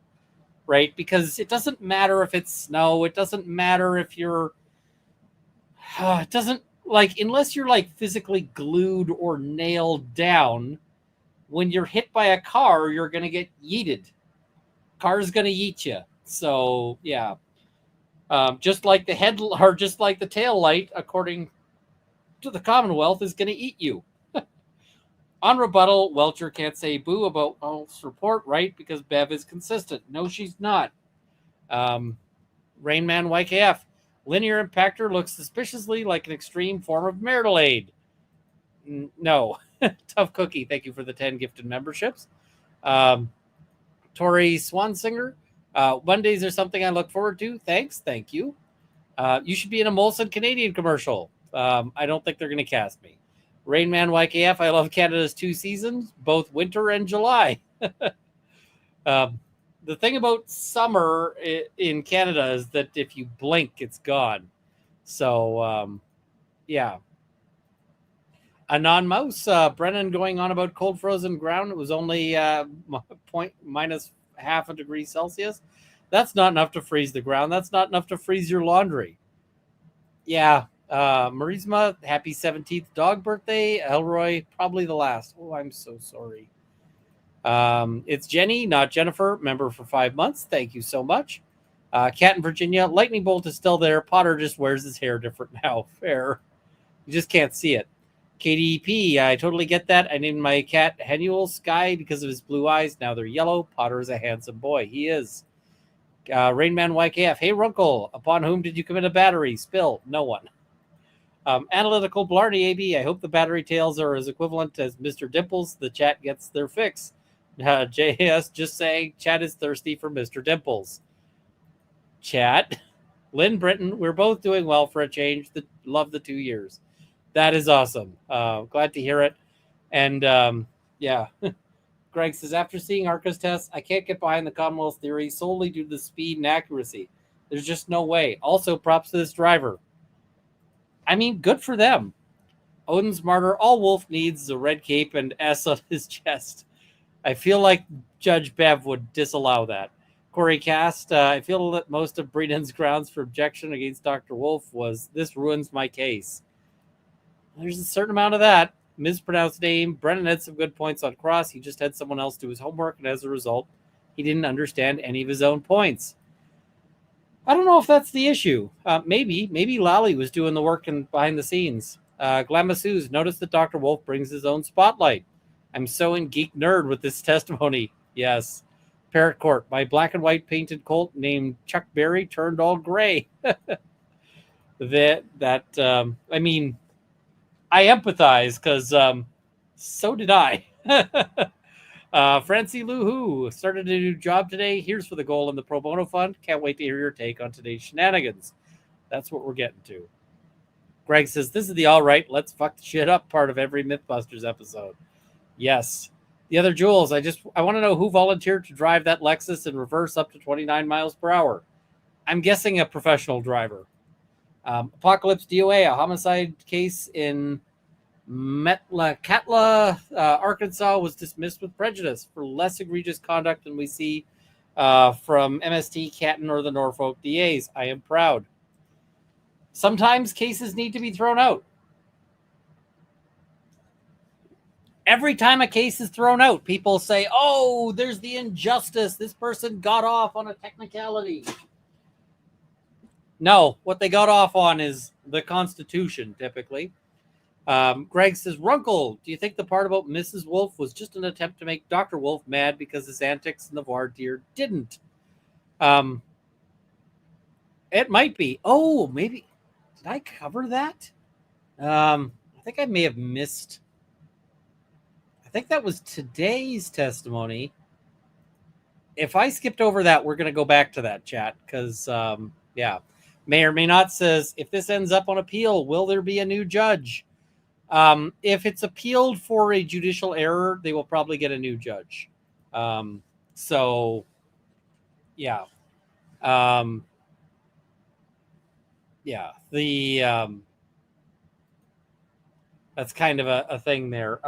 right? Because it doesn't matter if it's snow. It doesn't matter if you're, it doesn't like, unless you're like physically glued or nailed down, when you're hit by a car, you're going to get yeeted. Car's going to yeet you. So yeah. Just like the head or just like the tail light, according to the Commonwealth, is going to eat you. On rebuttal, Welcher can't say boo about Wolf's report, right? Because Bev is consistent. No, she's not. Rainman YKF. Linear impactor looks suspiciously like an extreme form of marital aid. No. Tough cookie. Thank you for the 10 gifted memberships. Tori Swansinger. Mondays are something I look forward to. Thanks. Thank you. You should be in a Molson Canadian commercial. I don't think they're going to cast me. Rainman YKF. I love Canada's 2 seasons, both winter and July. The thing about summer in Canada is that if you blink, it's gone. So, yeah. A non-mouse, Brennan going on about cold frozen ground. It was only minus half a degree Celsius. That's not enough to freeze the ground. That's not enough to freeze your laundry. Yeah. Marisma, happy 17th dog birthday. Elroy, probably the last. Oh, I'm so sorry. It's Jenny, not Jennifer, member for 5 months. Thank you so much. Cat in Virginia, lightning bolt is still there. Potter just wears his hair different now. Fair. You just can't see it. KDP, I totally get that. I named my cat Henuel Sky because of his blue eyes. Now they're yellow. Potter is a handsome boy. He is. Rainman YKF, hey Runkle, upon whom did you commit a battery? Spill. No one. Analytical Blarney AB, I hope the battery tails are as equivalent as Mr. Dimples. The chat gets their fix. JS just saying chat is thirsty for Mr. Dimples. Chat. Lynn Britton, we're both doing well for a change. Love the 2 years. That is awesome. Glad to hear it. And yeah, Greg says, after seeing Arca's test, I can't get behind the Commonwealth theory solely due to the speed and accuracy. There's just no way. Also, props to this driver. I mean, good for them. Odin's martyr, all Wolf needs is a red cape and S on his chest. I feel like Judge Bev would disallow that. Corey Cast, I feel that most of Brennan's grounds for objection against Dr. Wolf was, this ruins my case. There's a certain amount of that. Mispronounced name. Brennan had some good points on cross. He just had someone else do his homework, and as a result, he didn't understand any of his own points. I don't know if that's the issue. Maybe Lally was doing the work behind the scenes. Glamasuz, notice that Dr. Wolf brings his own spotlight. I'm so in geek nerd with this testimony. Yes. Parrot Court, my black and white painted colt named Chuck Berry turned all gray. I mean, I empathize because so did I. Francie Lou Who started a new job today. Here's for the goal in the Pro Bono Fund. Can't wait to hear your take on today's shenanigans. That's what we're getting to. Greg says, this is the all right, let's fuck the shit up part of every Mythbusters episode. Yes. The other Jules, I want to know who volunteered to drive that Lexus in reverse up to 29 miles per hour. I'm guessing a professional driver. Apocalypse DOA, a homicide case in Metlakatla, Arkansas, was dismissed with prejudice for less egregious conduct than we see from MST, Canton, or the Norfolk DAs. I am proud. Sometimes cases need to be thrown out. Every time a case is thrown out, people say, oh, there's the injustice. This person got off on a technicality. No, what they got off on is the Constitution, typically. Greg says, Runkle, do you think the part about Mrs. Wolf was just an attempt to make Dr. Wolf mad because his antics in the voir dire didn't? It might be. Oh, maybe. Did I cover that? I think I may have missed. I think that was today's testimony. If I skipped over that, we're going to go back to that, chat, because, yeah. May or may not says, if this ends up on appeal, will there be a new judge? If it's appealed for a judicial error, they will probably get a new judge. So, yeah. Yeah, that's kind of a thing there.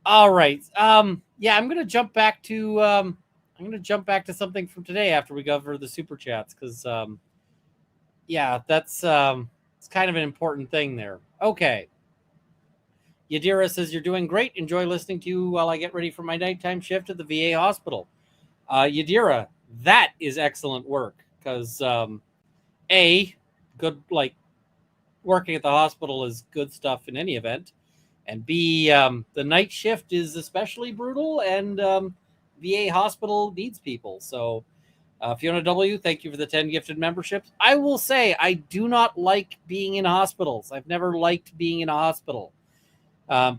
All right. Yeah, I'm gonna jump back to something from today after we go over the super chats, because yeah, that's it's kind of an important thing there. Okay. Yadira says, you're doing great. Enjoy listening to you while I get ready for my nighttime shift at the VA hospital. Yadira, that is excellent work, because good, like, working at the hospital is good stuff in any event, and B, the night shift is especially brutal, and VA hospital needs people. So Fiona W., thank you for the 10 gifted memberships. I will say I do not like being in hospitals. I've never liked being in a hospital.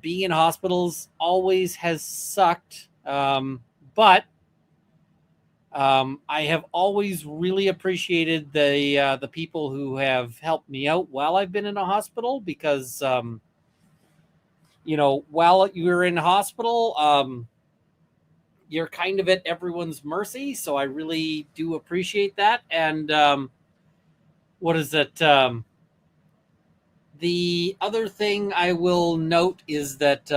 Being in hospitals always has sucked, but I have always really appreciated the people who have helped me out while I've been in a hospital, because while you're in hospital, you're kind of at everyone's mercy. So I really do appreciate that. And what is it? The other thing I will note is that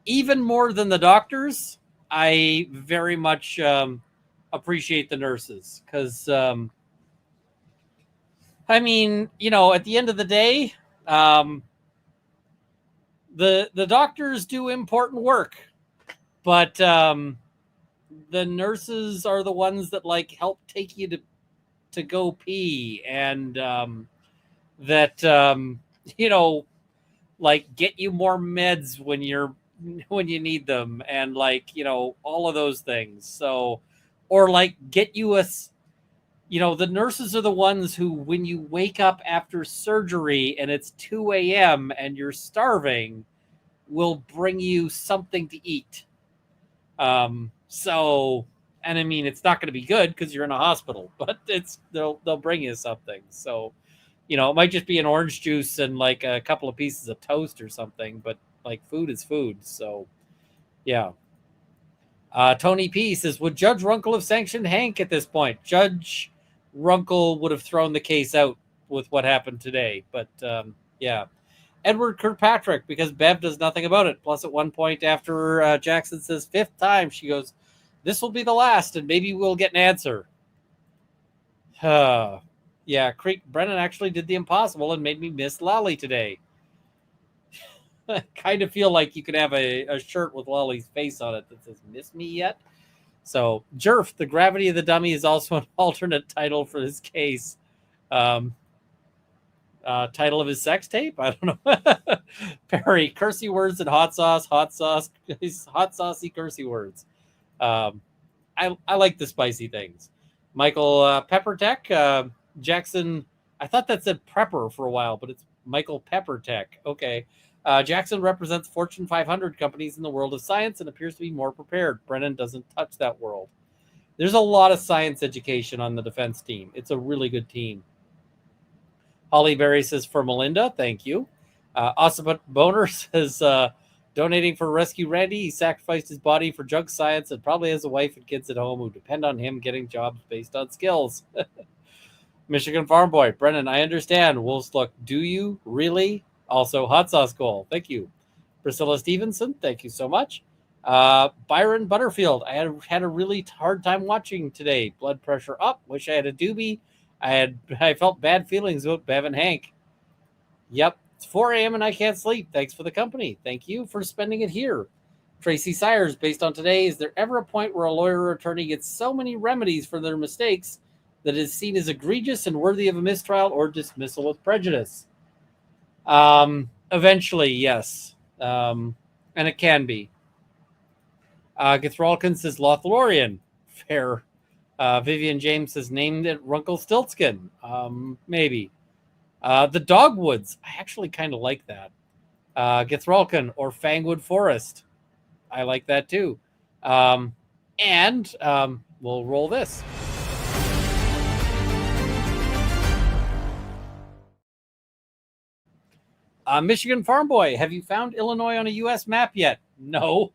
even more than the doctors, I very much appreciate the nurses, because I mean, at the end of the day, the doctors do important work, but the nurses are the ones that like help take you to go pee, and that like get you more meds when you need them, and like all of those things. So, or like get you the nurses are the ones who, when you wake up after surgery and it's 2 a.m. and you're starving, will bring you something to eat. So, and I mean, it's not going to be good because you're in a hospital, but they'll bring you something. So, it might just be an orange juice and like a couple of pieces of toast or something, but like food is food. So, yeah. Tony P says, would Judge Runkle have sanctioned Hank at this point? Judge Runkle would have thrown the case out with what happened today. But yeah. Edward Kirkpatrick, because Bev does nothing about it. Plus, at one point after Jackson says 5th time, she goes, this will be the last, and maybe we'll get an answer. Yeah, Brennan actually did the impossible and made me miss Lolly today. I kind of feel like you could have a shirt with Lolly's face on it that says, miss me yet? So, Jerf, the gravity of the dummy, is also an alternate title for this case. Title of his sex tape? I don't know. Perry, cursey words and hot sauce, hot saucy cursey words. I like the spicy things. Michael Peppertech, Jackson, I thought that said prepper for a while, but it's Michael Peppertech. Okay. Jackson represents Fortune 500 companies in the world of science and appears to be more prepared. Brennan doesn't touch that world. There's a lot of science education on the defense team. It's a really good team. Holly Berry says, for Melinda, thank you. Ossiput Boner says, donating for Rescue Randy. He sacrificed his body for junk science and probably has a wife and kids at home who depend on him getting jobs based on skills. Michigan Farm Boy, Brennan, I understand. Wolves look, do you really? Also, Hot Sauce Goal, thank you. Priscilla Stevenson, thank you so much. Byron Butterfield, I had a really hard time watching today. Blood pressure up. Wish I had a doobie. I felt bad feelings about Bev and Hank. Yep, it's 4 a.m. and I can't sleep. Thanks for the company. Thank you for spending it here. Tracy Sires, based on today, is there ever a point where a lawyer or attorney gets so many remedies for their mistakes that is seen as egregious and worthy of a mistrial or dismissal with prejudice? Eventually, yes. And it can be. Githralkin says Lothlorien. Fair. Vivian James says named it Runkelstiltskin. Maybe. The Dogwoods. I actually kind of like that. Githralkin or Fangwood Forest. I like that too. And we'll roll this. Michigan Farm Boy, have you found Illinois on a U.S. map yet? No.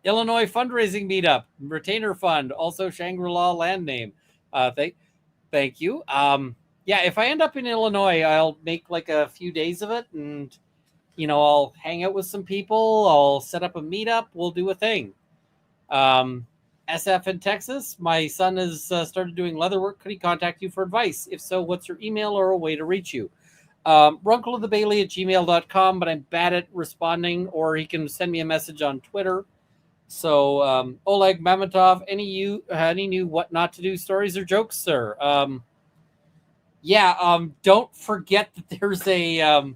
Illinois fundraising meetup, retainer fund, also Shangri-La land name. Thank you. Yeah, if I end up in Illinois, I'll make like a few days of it, and I'll hang out with some people. I'll set up a meetup. We'll do a thing. SF in Texas, my son has started doing leather work. Could he contact you for advice? If so, what's your email or a way to reach you? runkleofthebailey@gmail.com, but I'm bad at responding, or he can send me a message on Twitter. So, Oleg Mamatov, any new what not to do stories or jokes, sir? Don't forget that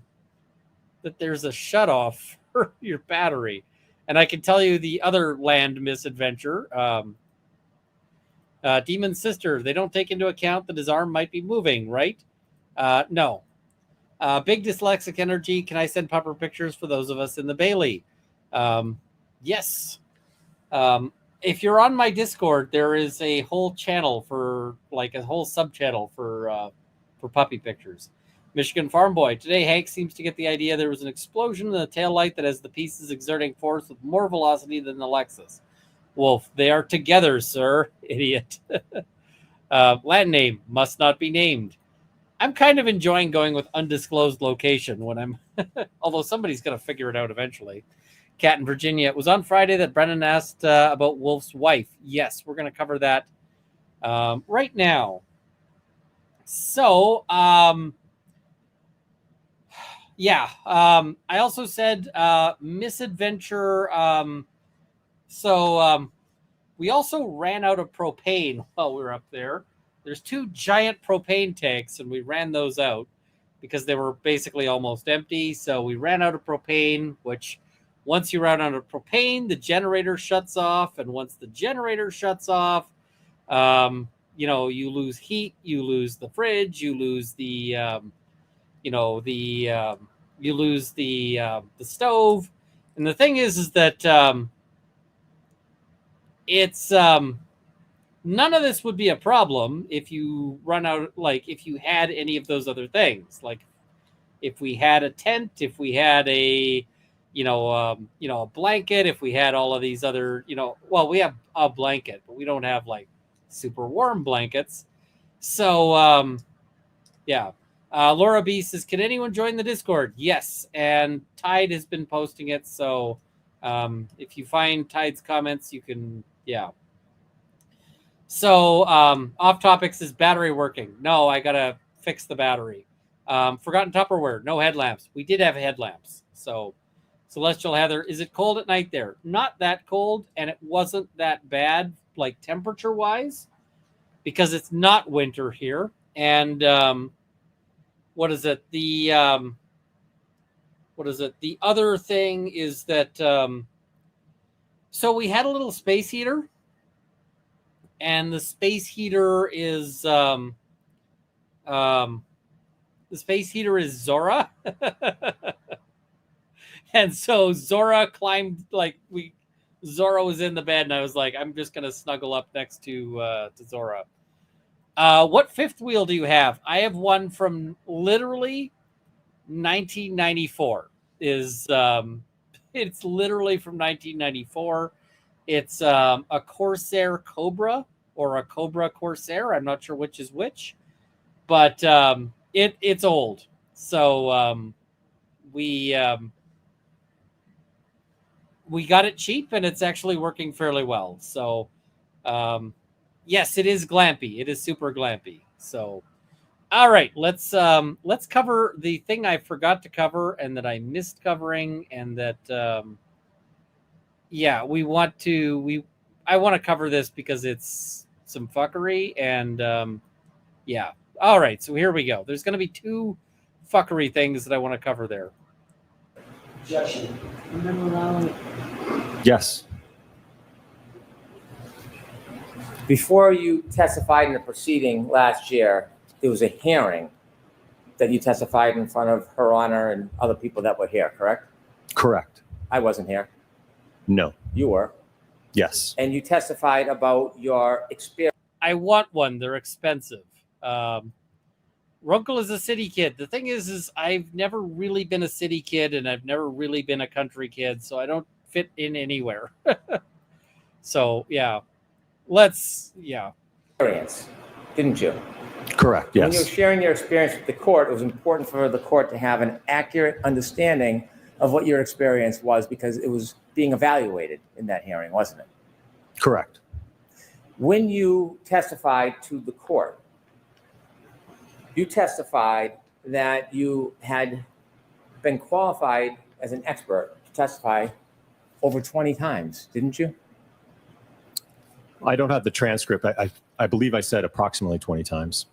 there's a shut off for your battery. And I can tell you the other land misadventure. Demon's sister, they don't take into account that his arm might be moving, right? No. Big dyslexic energy. Can I send proper pictures for those of us in the Bailey? Yes. If you're on my Discord, there is a whole channel for like a whole sub channel for puppy pictures. Michigan Farm Boy. Today, Hank seems to get the idea there was an explosion in the taillight that has the pieces exerting force with more velocity than the Lexus. Wolf, they are together, sir. Idiot. Land name must not be named. I'm kind of enjoying going with undisclosed location when I'm, although somebody's going to figure it out eventually. Cat in Virginia. It was on Friday that Brennan asked about Wolf's wife. Yes, we're going to cover that right now. So, yeah. I also said misadventure. We also ran out of propane while we were up there. There's 2 giant propane tanks, and we ran those out because they were basically almost empty. So we ran out of propane, which once you run out of propane, the generator shuts off. And once the generator shuts off, you lose heat, you lose the fridge, you lose the stove. And the thing is that it's none of this would be a problem if you run out, like if you had any of those other things, like if we had a tent, if we had a a blanket, if we had all of these other, we have a blanket, but we don't have like super warm blankets. So yeah. Laura B says, can anyone join the Discord? Yes, and Tide has been posting it, so if you find Tide's comments, you can, yeah. So off topics, is battery working? No, I gotta fix the battery. Forgotten Tupperware, no headlamps. We did have headlamps. So Celestial Heather, is it cold at night there? Not that cold, and it wasn't that bad, like temperature wise, because it's not winter here. And what is it? The other thing is that so we had a little space heater, and the space heater is Zora. And so Zora climbed, Zora was in the bed, and I was like, I'm just gonna snuggle up next to Zora. What fifth wheel do you have? I have one from literally 1994. It's literally from 1994. It's a Corsair Cobra or a Cobra Corsair. I'm not sure which is which, but it's old. So we got it cheap, and it's actually working fairly well. So yes, it is glampy. It is super glampy. So all right, let's cover the thing I forgot to cover and that I missed covering, and that I want to cover this because it's some fuckery, and yeah. All right, so here we go. There's going to be 2 fuckery things that I want to cover there. Objection. Yes. Before you testified in a proceeding last year, there was a hearing that you testified in front of Her Honor and other people that were here, correct? Correct. I wasn't here. No. You were. Yes. And you testified about your experience. I want one. They're expensive. Runkle is a city kid. The thing is I've never really been a city kid, and I've never really been a country kid, so I don't fit in anywhere. So yeah, Experience, didn't you? Correct. Yes. When you were sharing your experience with the court, it was important for the court to have an accurate understanding of what your experience was, because it was being evaluated in that hearing, wasn't it? Correct. When you testified to the court, you testified that you had been qualified as an expert to testify over 20 times, didn't you? I don't have the transcript. I believe I said approximately 20 times.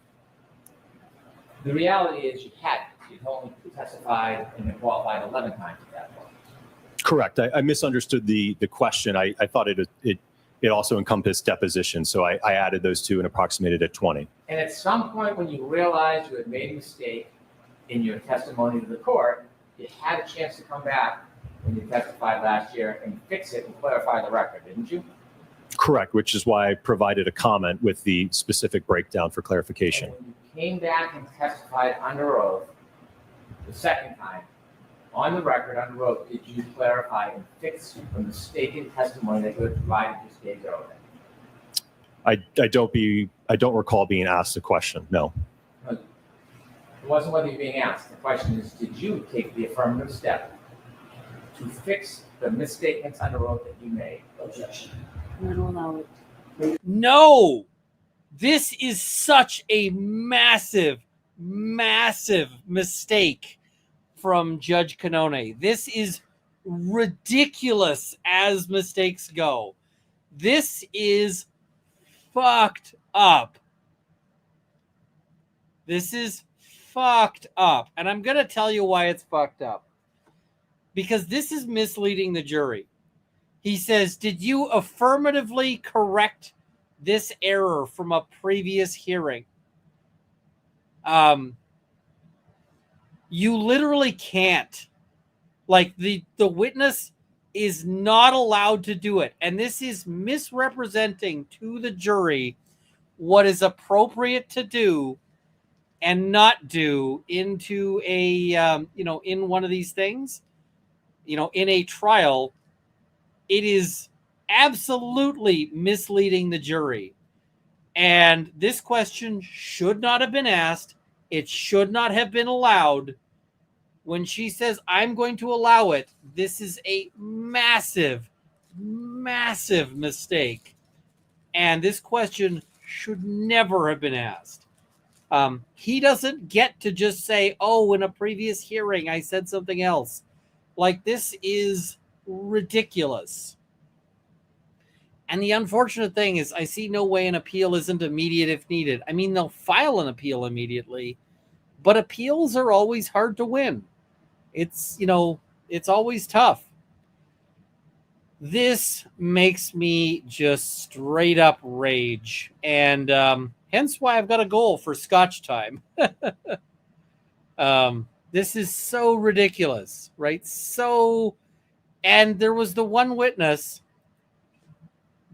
The reality is you hadn't. You'd only testified and been qualified 11 times at that point. Correct. I misunderstood the question. I thought it also encompassed deposition, so I added those two and approximated at 20. And at some point when you realized you had made a mistake in your testimony to the court, you had a chance to come back when you testified last year and fix it and clarify the record, didn't you? Correct, which is why I provided a comment with the specific breakdown for clarification. And when you came back and testified under oath the second time, on the record, under oath, did you clarify and fix the mistaken testimony that you had provided just days earlier? I don't recall being asked a question. No. It wasn't whether you're being asked. The question is, did you take the affirmative step to fix the misstatements under oath that you made? Objection. I'm going to allow it. No, this is such a massive, massive mistake from Judge Cannone. This is ridiculous as mistakes go. This is fucked up. This is fucked up. And I'm going to tell you why it's fucked up. Because this is misleading the jury. He says, did you affirmatively correct this error from a previous hearing? You literally can't. Like, the witness is not allowed to do it. And this is misrepresenting to the jury what is appropriate to do and not do into a, in one of these things, in a trial. It is absolutely misleading the jury. And this question should not have been asked. It should not have been allowed. When she says, I'm going to allow it, this is a massive, massive mistake. And this question should never have been asked. He doesn't get to just say, oh, in a previous hearing, I said something else. Like, this is ridiculous. And the unfortunate thing is, I see no way an appeal isn't immediate if needed. I mean, they'll file an appeal immediately, but appeals are always hard to win. It's, it's always tough. This makes me just straight up rage. And hence why I've got a goal for Scotch time. This is so ridiculous, right? And there was the one witness.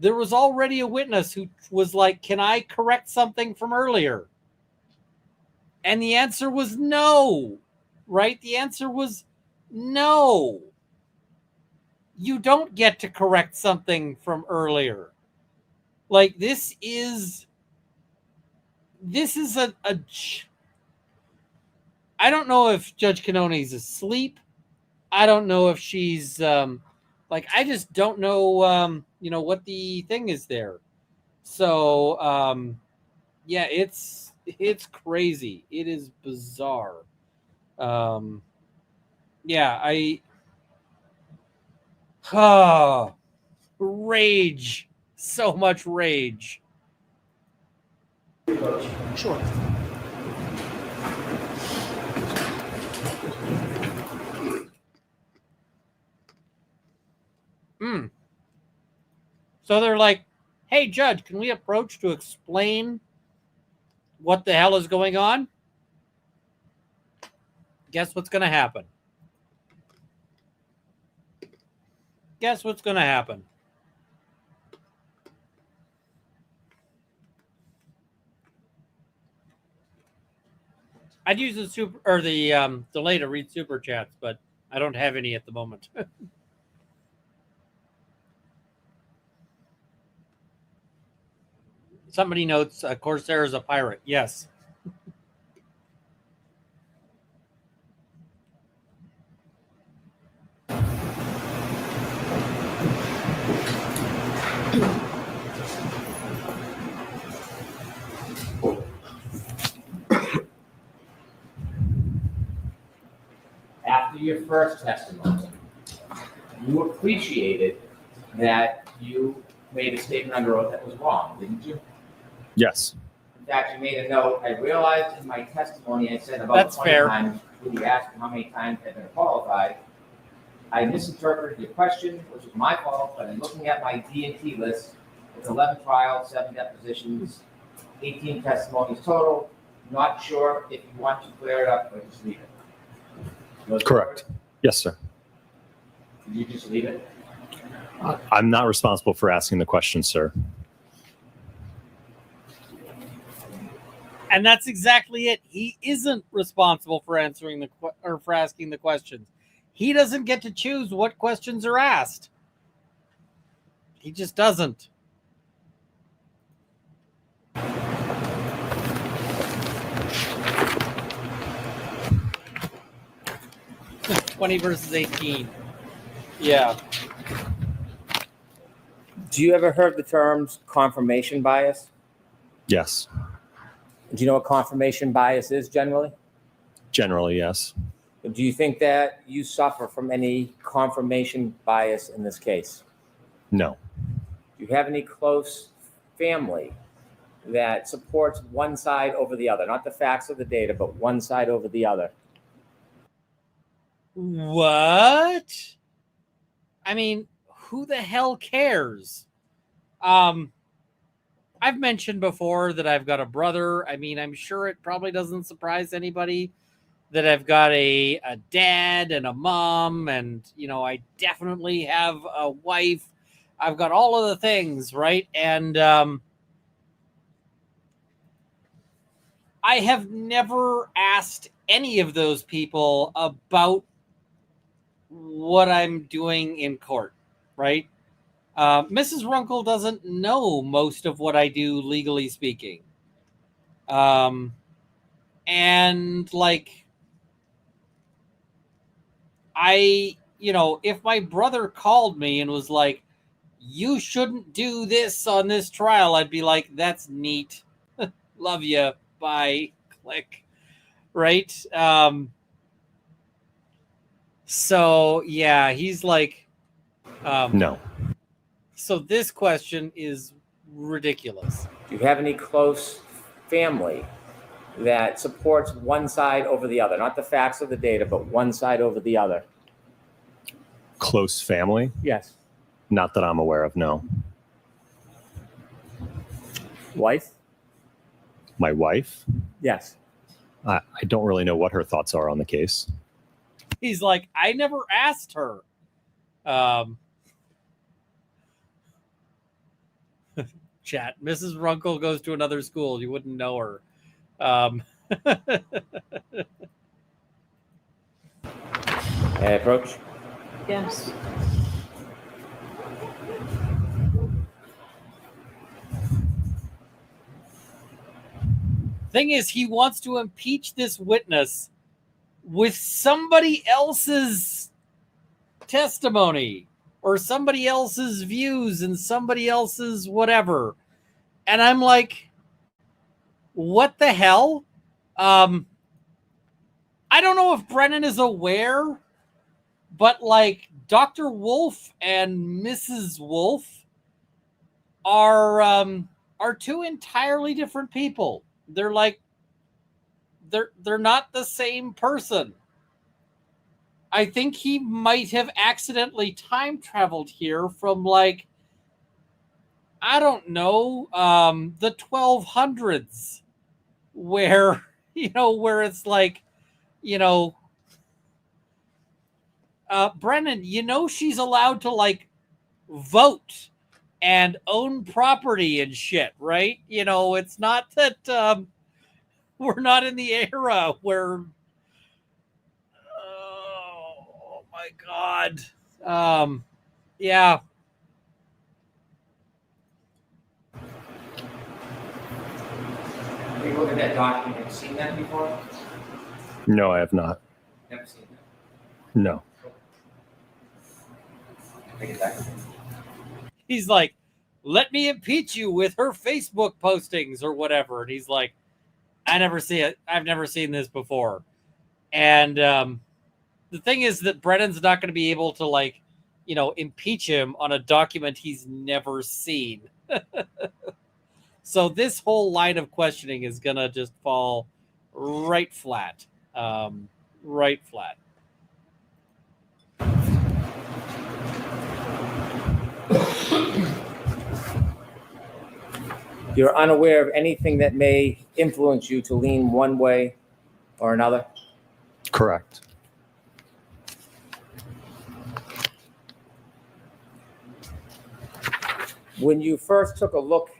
There was already a witness who was like, can I correct something from earlier? And the answer was no, right? The answer was no. You don't get to correct something from earlier. Like, this is a I don't know if Judge Cannone's asleep. I don't know if she's I just don't know what the thing is there. So yeah, it's crazy. It is bizarre. Rage. So much rage. Sure. So they're like, hey, Judge, can we approach to explain what the hell is going on? Guess what's going to happen? Guess what's going to happen? I'd use the delay to read super chats, but I don't have any at the moment. Somebody notes Corsair is a pirate. Yes. After your first testimony, you appreciated that you made a statement under oath that was wrong, didn't you? Yes. In fact, you made a note. I realized in my testimony I said about That's 20 fair. times when you asked me how many times I've been qualified. I misinterpreted your question, which is my fault, but in looking at my D&T list, it's 11 trials, 7 depositions, 18 testimonies total. Not sure if you want to clear it up or just leave it. Correct. Yes, sir. Did you just leave it? I'm not responsible for asking the question, sir. And that's exactly it. He isn't responsible for answering or for asking the questions. He doesn't get to choose what questions are asked. He just doesn't. 20 versus 18. Yeah. Do you ever heard the terms confirmation bias? Yes. Do you know what confirmation bias is generally? Generally, yes. Do you think that you suffer from any confirmation bias in this case? No. Do you have any close family that supports one side over the other? Not the facts or the data, but one side over the other. What? I mean, who the hell cares? I've mentioned before that I've got a brother. I mean, I'm sure it probably doesn't surprise anybody that I've got a dad and a mom, and, you know, I definitely have a wife. I've got all of the things, right? And I have never asked any of those people about what I'm doing in court, right? Mrs. Runkle doesn't know most of what I do, legally speaking. And like, if my brother called me and was like, you shouldn't do this on this trial, I'd be like, that's neat. Love you. Bye. Click. Right? So yeah, he's like, No. So this question is ridiculous. Do you have any close family that supports one side over the other? Not the facts or the data, but one side over the other. Close family? Yes. Not that I'm aware of, no. Wife? My wife? Yes. I don't really know what her thoughts are on the case. He's like, I never asked her. Chat. Mrs. Runkle goes to another school. You wouldn't know her. Approach? Yes. Thing is, he wants to impeach this witness with somebody else's testimony or somebody else's views and somebody else's whatever. And I'm like, what the hell? I don't know if Brennan is aware, but like Dr. Wolf and Mrs. Wolf are two entirely different people. They're like, they're not the same person. I think he might have accidentally time traveled here from like, I don't know, the 1200s, where, where it's like, Brennan, she's allowed to like vote and own property and shit, right? It's not that we're not in the era where, oh my God. Yeah. Have you looked at that document? Have you seen that before? No, I have not. Never seen that. No. Take it back. He's like, let me impeach you with her Facebook postings or whatever. And he's like, I never see it. I've never seen this before. And the thing is that Brennan's not going to be able to like, impeach him on a document he's never seen. So this whole line of questioning is going to just fall right flat. Right flat. You're unaware of anything that may influence you to lean one way or another? Correct. When you first took a look,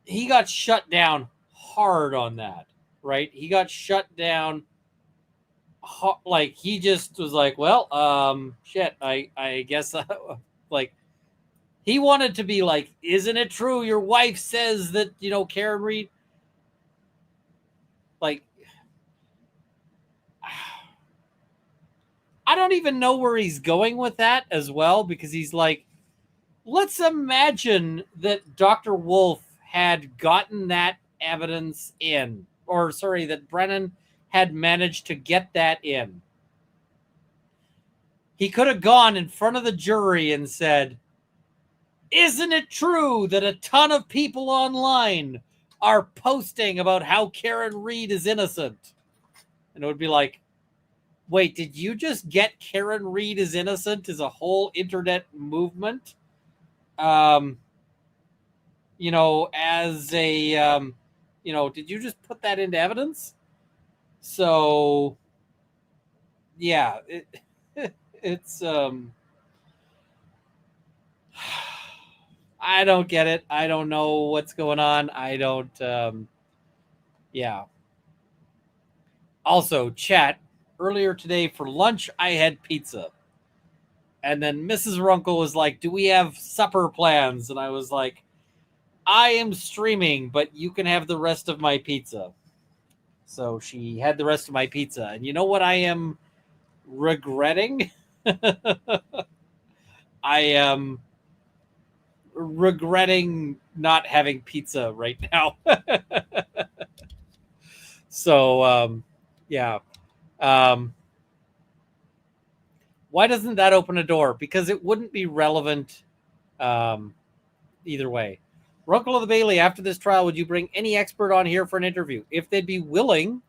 He got shut down hard on that, right? He got shut down. Like he just was like, well, shit. I guess like he wanted to be like, isn't it true? Your wife says that Karen Reed. Like, I don't even know where he's going with that as well, because he's like, let's imagine that Dr. Wolf had gotten that evidence in, or sorry, that Brennan had managed to get that in. He could have gone in front of the jury and said, isn't it true that a ton of people online are posting about how Karen Reed is innocent? And it would be like, wait, did you just get Karen Reed is innocent as a whole internet movement? As a, did you just put that into evidence? So, yeah, it's, I don't get it. I don't know what's going on. I don't, yeah. Also, chat, earlier today for lunch, I had pizza. And then Mrs. Runkle was like, do we have supper plans? And I was like, I am streaming, but you can have the rest of my pizza. So she had the rest of my pizza. And you know what I am regretting? I am regretting not having pizza right now. So, yeah. Why doesn't that open a door? Because it wouldn't be relevant either way. Runkle of the Bailey, after this trial, would you bring any expert on here for an interview? If they'd be willing,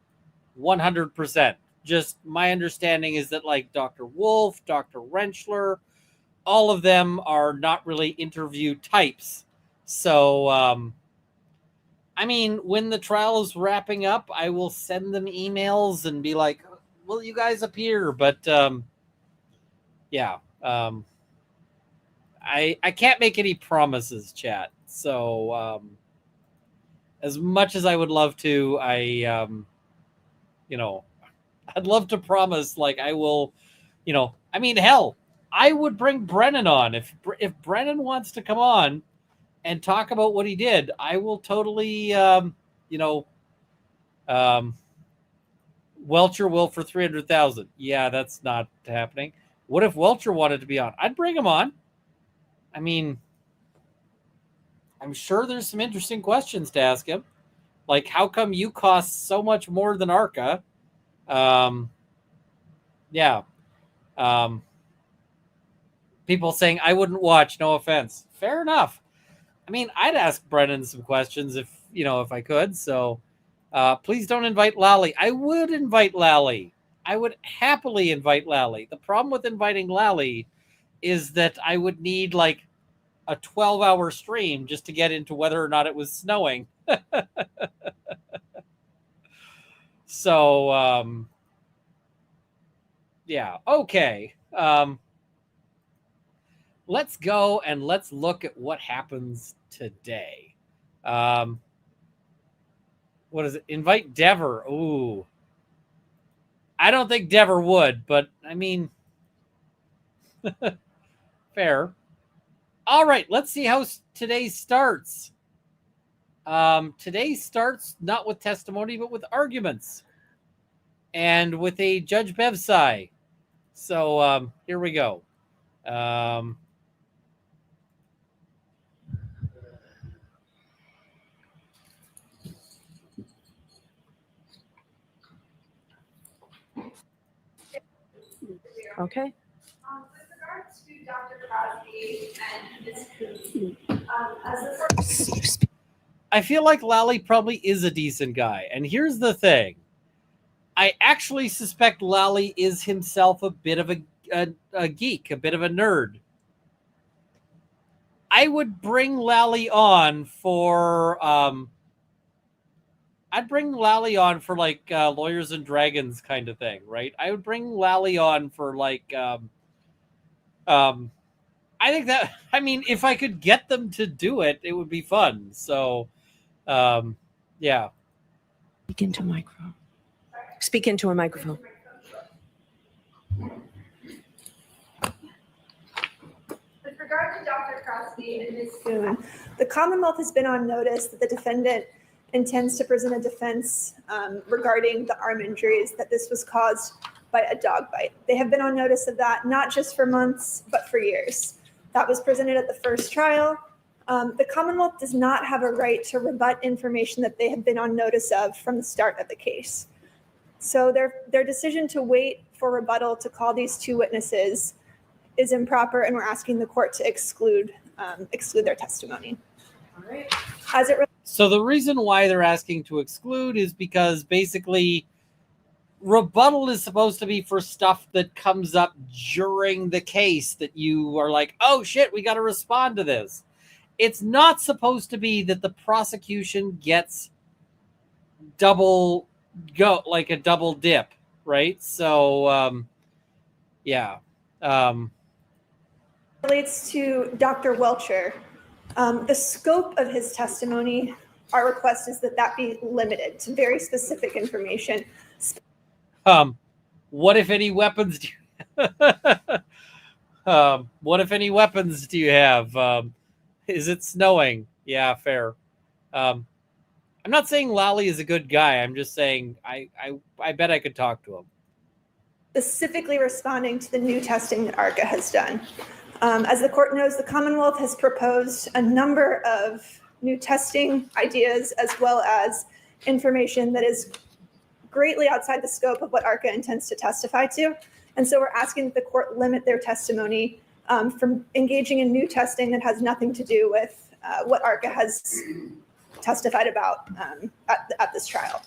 100%. Just my understanding is that like Dr. Wolf, Dr. Rentschler, all of them are not really interview types. So, I mean, when the trial is wrapping up, I will send them emails and be like, will you guys appear? But, yeah, I can't make any promises, chat. So, as much as I would love to, I'd love to promise, like, I will, I mean, hell, I would bring Brennan on. If Brennan wants to come on and talk about what he did, I will totally, Welcher will for 300,000. Yeah, that's not happening. What if Welcher wanted to be on? I'd bring him on. I mean, I'm sure there's some interesting questions to ask him. Like, how come you cost so much more than Arca? Yeah. People saying, I wouldn't watch, no offense. Fair enough. I mean, I'd ask Brennan some questions if I could. So please don't invite Lally. I would invite Lally. I would happily invite Lally. The problem with inviting Lally is that I would need like a 12-hour stream just to get into whether or not it was snowing. So, yeah. Okay. Let's go and let's look at what happens today. What is it? Invite Dever. Ooh. I don't think Dever would, but I mean, fair. All right, let's see how today starts. Today starts not with testimony, but with arguments. And with a Judge Bevsai. So here we go. Okay. With regards to Dr. Crosby and Ms. Coote, I feel like Lally probably is a decent guy. And here's the thing. I actually suspect Lally is himself a bit of a geek, a bit of a nerd. I would bring Lally on for I'd bring Lally on for like Lawyers and Dragons kind of thing, right? I would bring Lally on for like I think that, I mean, if I could get them to do it, it would be fun. So yeah. Speak into a microphone. Speak into a microphone. With regard to Dr. Crosby and Ms. Kuhn, the Commonwealth has been on notice that the defendant intends to present a defense regarding the arm injuries, that this was caused by a dog bite. They have been on notice of that, not just for months, but for years. That was presented at the first trial. The Commonwealth does not have a right to rebut information that they have been on notice of from the start of the case. So their decision to wait for rebuttal to call these two witnesses is improper, and we're asking the court to exclude their testimony. All right. So the reason why they're asking to exclude is because basically rebuttal is supposed to be for stuff that comes up during the case that you are like, oh shit, we got to respond to this. It's not supposed to be that the prosecution gets like a double dip, right? So yeah. Relates to Dr. Welcher, the scope of his testimony, our request is that be limited to very specific information. What if any weapons do you what if any weapons do you have? Is it snowing? Yeah, fair. I'm not saying Lally is a good guy. I'm just saying I bet I could talk to him. Specifically responding to the new testing that ARCA has done. As the court knows, the Commonwealth has proposed a number of new testing ideas, as well as information that is greatly outside the scope of what ARCA intends to testify to. And so we're asking that the court limit their testimony from engaging in new testing that has nothing to do with what ARCA has testified about at this trial.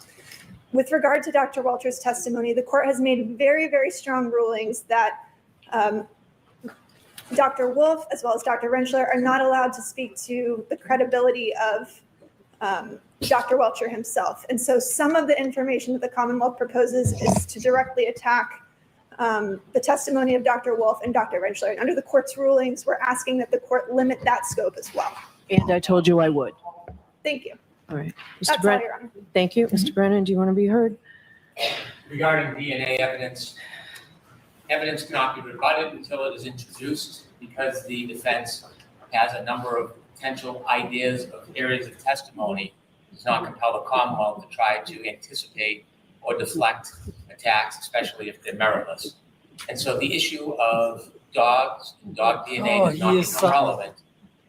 With regard to Dr. Welcher's testimony, the court has made very, very strong rulings that Dr. Wolf, as well as Dr. Rentschler, are not allowed to speak to the credibility of Dr. Welcher himself. And so some of the information that the Commonwealth proposes is to directly attack the testimony of Dr. Wolf and Dr. Rentschler. And under the court's rulings, we're asking that the court limit that scope as well. And I told you I would. Thank you. All right. That's all, Brennan. Your Honor. Thank you. Mr. Brennan, do you want to be heard? Regarding DNA evidence, evidence cannot be rebutted until it is introduced, because the defense has a number of potential ideas of areas of testimony. It does not compel the Commonwealth to try to anticipate or deflect attacks, especially if they're meritless. And so the issue of dogs and dog DNA does not become relevant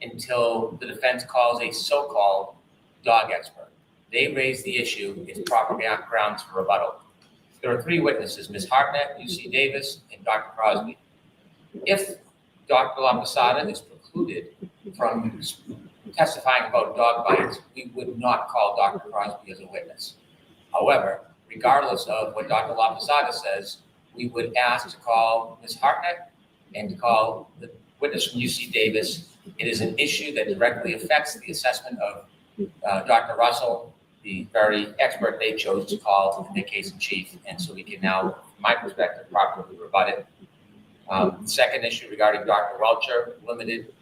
until the defense calls a so-called dog expert. They raise the issue, it's proper grounds for rebuttal. There are three witnesses, Ms. Hartnett, UC Davis, and Dr. Crosby. If Dr. LaPosada is precluded from testifying about dog bites, we would not call Dr. Crosby as a witness. However, regardless of what Dr. LaPosada says, we would ask to call Ms. Hartnett and to call the witness from UC Davis. It is an issue that directly affects the assessment of Dr. Russell, the very expert they chose to call in the case in chief. And so we can now, from my perspective, properly rebut it. The second issue regarding Dr. Welcher, limited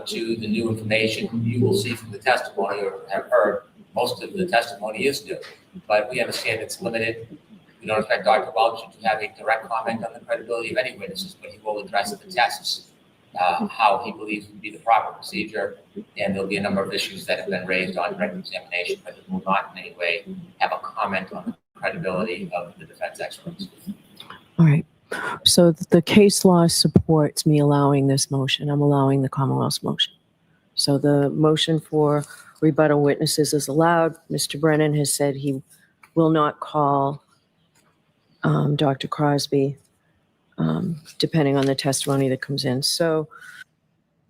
to the new information you will see from the testimony or have heard. Most of the testimony is new, but we understand it's limited. We don't expect Dr. Welcher to have a direct comment on the credibility of any witnesses, but he will address the tests, how he believes would be the proper procedure, and there'll be a number of issues that have been raised on direct examination, but it will not in any way have a comment on the credibility of the defense experts. All right. So the case law supports me allowing this motion. I'm allowing the Commonwealth's motion. So the motion for rebuttal witnesses is allowed. Mr. Brennan has said he will not call Dr. Crosby, depending on the testimony that comes in. So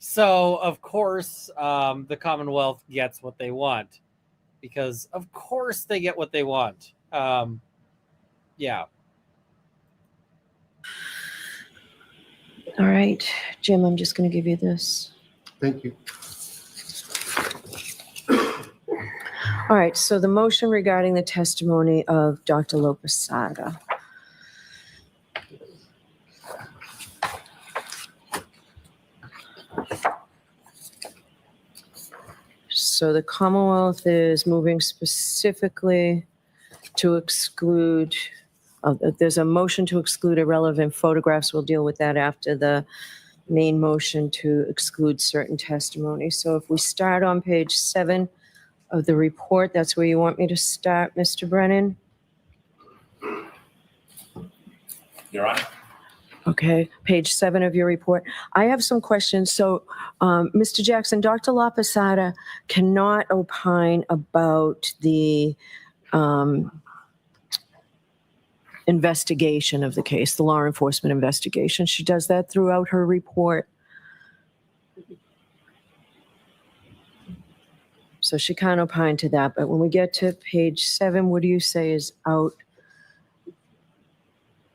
of course, the Commonwealth gets what they want, because of course they get what they want. Yeah. all right, Jim, I'm just going to give you this. Thank you. All right, so the motion regarding the testimony of Dr. Lopesada. So the Commonwealth is moving specifically to exclude, there's a motion to exclude irrelevant photographs. We'll deal with that after the main motion to exclude certain testimony. So if we start on page 7 of the report, that's where you want me to start, Mr. Brennan? Your Honor. Okay, page 7 of your report. I have some questions. So, Mr. Jackson, Dr. Lopesada cannot opine about the investigation of the case, the law enforcement investigation. She does that throughout her report. So she can't opine to that. But when we get to page 7, what do you say is out,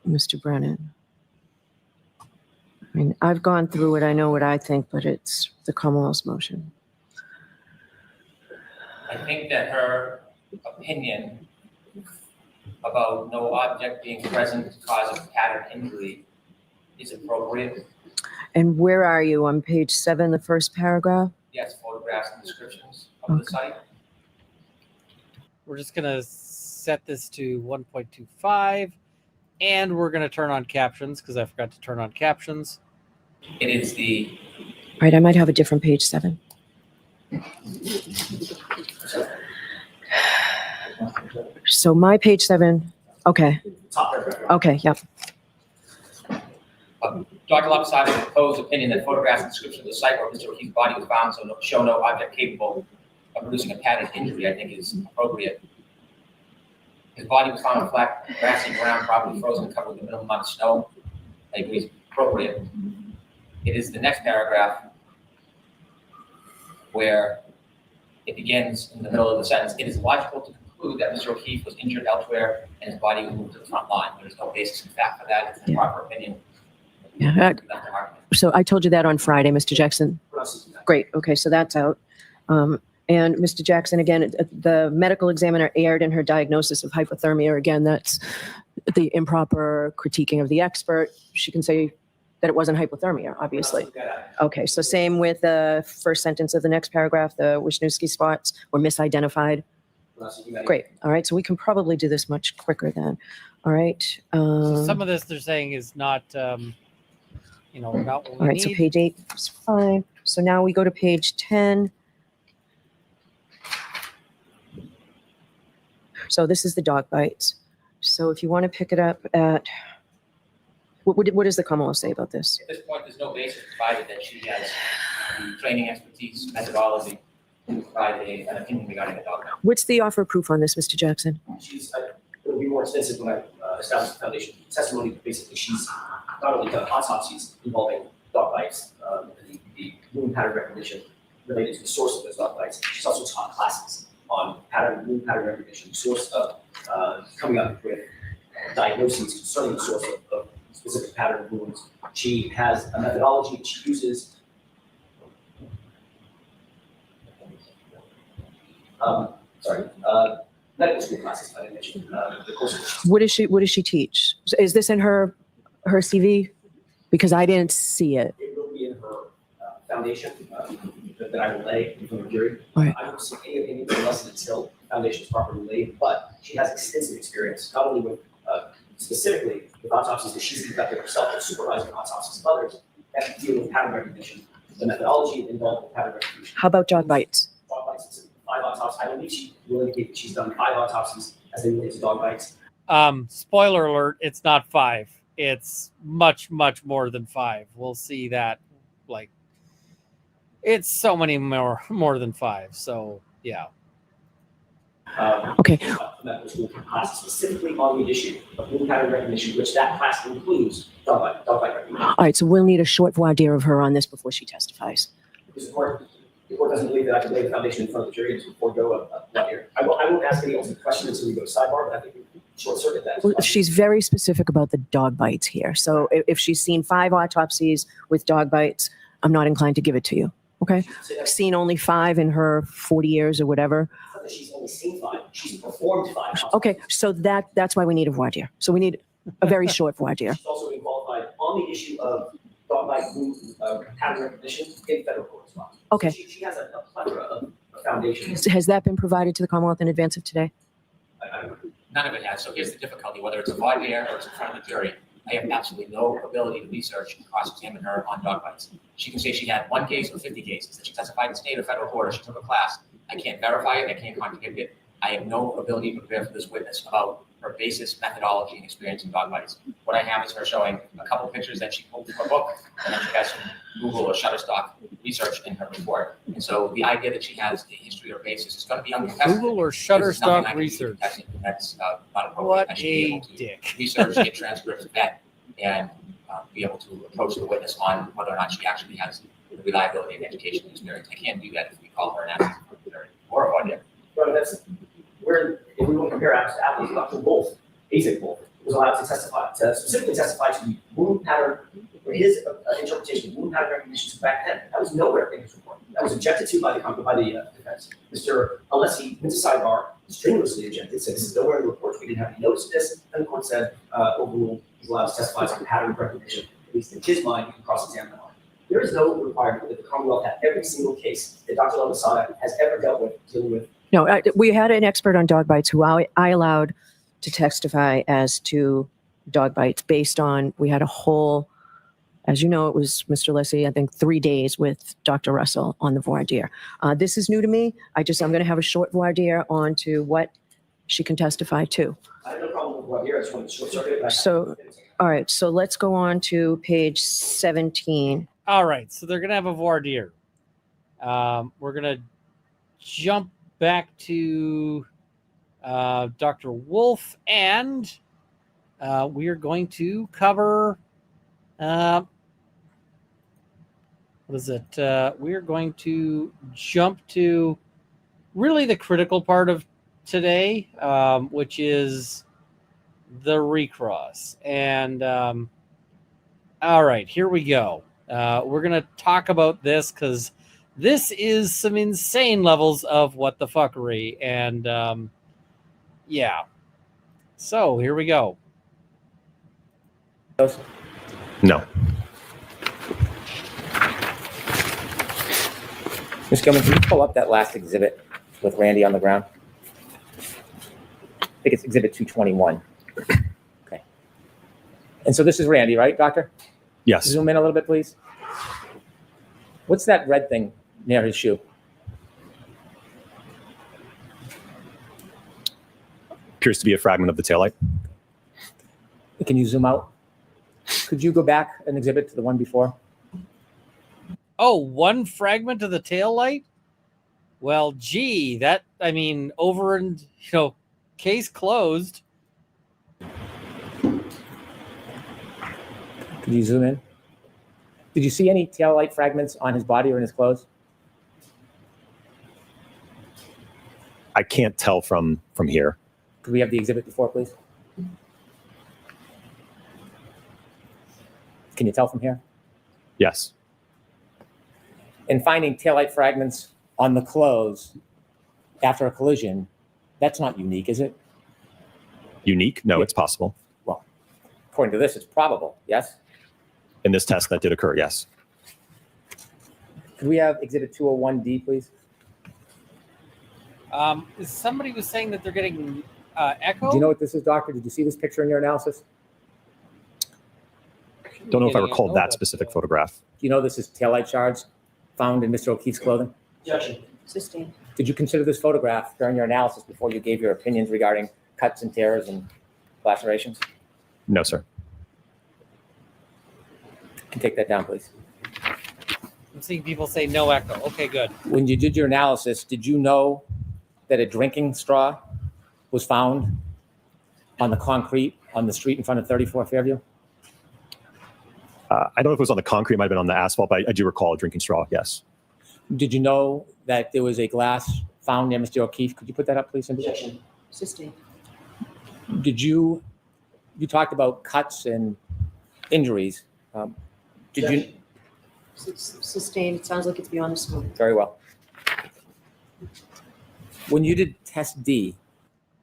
Mr. Brennan? I mean, I've gone through it. I know what I think, but it's the Commonwealth's motion. I think that her opinion about no object being present cause of pattern injury is appropriate. And where are you on page 7, the first paragraph? Yes, photographs and descriptions of the site. We're just going to set this to 1.25, and we're going to turn on captions because I forgot to turn on captions. It is the Right, I might have a different page 7. So my page 7, okay, Top paragraph. okay, yep. Dr. Lopesada's proposed opinion that photographs and description of the site where Mr. O'Keefe's body was found show no object capable of producing a pattern injury, I think is appropriate. His body was found on flat, grassy ground, probably frozen and covered with a minimal amount of snow. I agree it's appropriate. It is the next paragraph where it begins in the middle of the sentence. It is logical to conclude that Mr. O'Keefe was injured elsewhere and his body was moved to the front line. There's no basis in fact for that. It's the proper opinion. Yeah, so I told you that on Friday, Mr. Jackson. Great, okay, so that's out. And Mr. Jackson, again, the medical examiner erred in her diagnosis of hypothermia. Again, that's the improper critiquing of the expert. She can say that it wasn't hypothermia, obviously. Okay, so same with the first sentence of the next paragraph, the Wisniewski spots were misidentified. Great, all right, so we can probably do this much quicker then. All right. So some of this they're saying is not, not what we All right, need. so page 8 is fine. So now we go to page 10. So this is the dog bites. So if you want to pick it up at, what does the Commonwealth say about this? At this point, there's no basis provided that she has the training, expertise, methodology to provide an opinion regarding the dog. What's the offer of proof on this, Mr. Jackson? It'll be more extensive when I establish the foundation testimony. Basically, she's not only done autopsies involving dog bites, the wound pattern recognition related to the source of those dog bites. She's also taught classes on wound pattern recognition, source of coming up with diagnoses concerning the source of specific pattern of wounds. She has a methodology that she uses. Medical school classes, I didn't mention the course. What does she teach? Is this in her CV? Because I didn't see it. It will be in her foundation that I will lay in front of the jury. Right. I don't see anything unless and until the foundation is properly laid, but she has extensive experience, not only with specifically with autopsies that she's conducted herself, but supervising autopsies of others that deal with pattern recognition, the methodology involved with pattern recognition. How about dog bites? Dog bites, 5 autopsies. I believe she will indicate that she's done 5 autopsies as they relate to dog bites. Spoiler alert, it's not 5. It's much, much more than 5. We'll see that, it's so many more than 5. So, yeah. Okay. Medical school class specifically on the issue of wound pattern recognition, which that class includes dog bite recognition. All right, so we'll need a short voir dire of her on this before she testifies. Because the court doesn't believe that I can lay the foundation in front of the jury and forego a voir dire. I won't ask any ultimate questions until we go to sidebar, but I think we can short circuit that. Well, she's very specific about the dog bites here. So if she's seen 5 autopsies with dog bites, I'm not inclined to give it to you. Okay. So that's Seen only 5 in her 40 years or whatever. not that she's only seen 5. She's performed 5. Okay, so that's why we need a voir dire. So we need a very short voir dire. She's also been qualified on the issue of dog bite pattern recognition in federal court as well. Okay. So she has a plethora of foundations. Has that been provided to the Commonwealth in advance of today? None of it has. So here's the difficulty, whether it's a voir dire or it's in front of the jury, I have absolutely no ability to research and cross-examine her on dog bites. She can say she had 1 case or 50 cases, that she testified in state or federal court, or she took a class. I can't verify it, I can't contradict it. I have no ability to prepare for this witness about her basis, methodology, and experience in dog bites. What I have is her showing a couple pictures that she pulled from her book, and then she has some Google or Shutterstock research in her report. And so the idea that she has a history or basis is going to be uncontested. Google or This is nothing I Shutterstock can do research. contesting, and that's not appropriate. What I should be a able to dick. research, get transcripts, vet, and be able to approach the witness on whether or not she actually has the reliability and education and experience. I can't do that if we call her an athlete or a audience. But that's where, if we want to compare apples to apples, Dr. Wolf, Basic Wolf, was allowed to testify, to specifically testify to the wound pattern, or his interpretation of wound pattern recognition back then. That was nowhere in his report. That was objected to by the defense. Mr. Alessi went to sidebar, strenuously objected, said this is nowhere in the report. We didn't have any notice of this. And the court said, overruled, he's allowed to testify to pattern recognition. At least in his mind, you can cross-examine that. There is no requirement that the Commonwealth have every single case that Dr. Lamasada has ever dealt with dealing with. No, we had an expert on dog bites who I allowed to testify as to dog bites based on, we had a whole, as you know, it was Mr. Leslie, I think 3 days with Dr. Russell on the voir dire. This is new to me. I'm going to have a short voir dire on to what she can testify to. I have no problem with what here. I just want to short circuit it. So, all right, so let's go on to page 17. All right, so they're going to have a voir dire. We're going to jump back to Dr. Wolf, and we are going to cover what is it? We are going to jump to really the critical part of today, which is the recross. And all right, here we go. We're going to talk about this because this is some insane levels of what the fuckery. And yeah. So here we go. No. Ms. Gilman, can you pull up that last exhibit with Randy on the ground? I think it's exhibit 221. Okay. And so this is Randy, right, doctor? Yes. Zoom in a little bit, please. What's that red thing near his shoe? Appears to be a fragment of the taillight. Can you zoom out? Could you go back an exhibit to the one before? Oh, one fragment of the tail light? Well, gee, that, I mean, over and, case closed. Could you zoom in? Did you see any tail light fragments on his body or in his clothes? I can't tell from here. Could we have the exhibit before, please? Can you tell from here? Yes. And finding taillight fragments on the clothes after a collision, that's not unique, is it? Unique? No, Yeah. It's possible. Well, according to this, it's probable, yes? In this test, that did occur, yes. Could we have exhibit 201D, please? Somebody was saying that they're getting echo. Do you know what this is, doctor? Did you see this picture in your analysis? Don't know if I Getting recall echo, that but, specific photograph. Do you know this is taillight shards found in Mr. O'Keefe's clothing? Objection. Sustained. Did you consider this photograph during your analysis before you gave your opinions regarding cuts and tears and lacerations? No, sir. Can you take that down, please? I'm seeing people say no echo. Okay, good. When you did your analysis, did you know that a drinking straw was found on the concrete on the street in front of 34 Fairview? I don't know if it was on the concrete, it might have been on the asphalt, but I do recall a drinking straw, yes. Did you know that there was a glass found near Mr. O'Keefe? Could you put that up, please, Cindy? Objection. Sustained. Did you talked about cuts and injuries. Did you? Sustained. It sounds like it's beyond the scope. Very well. When you did test D,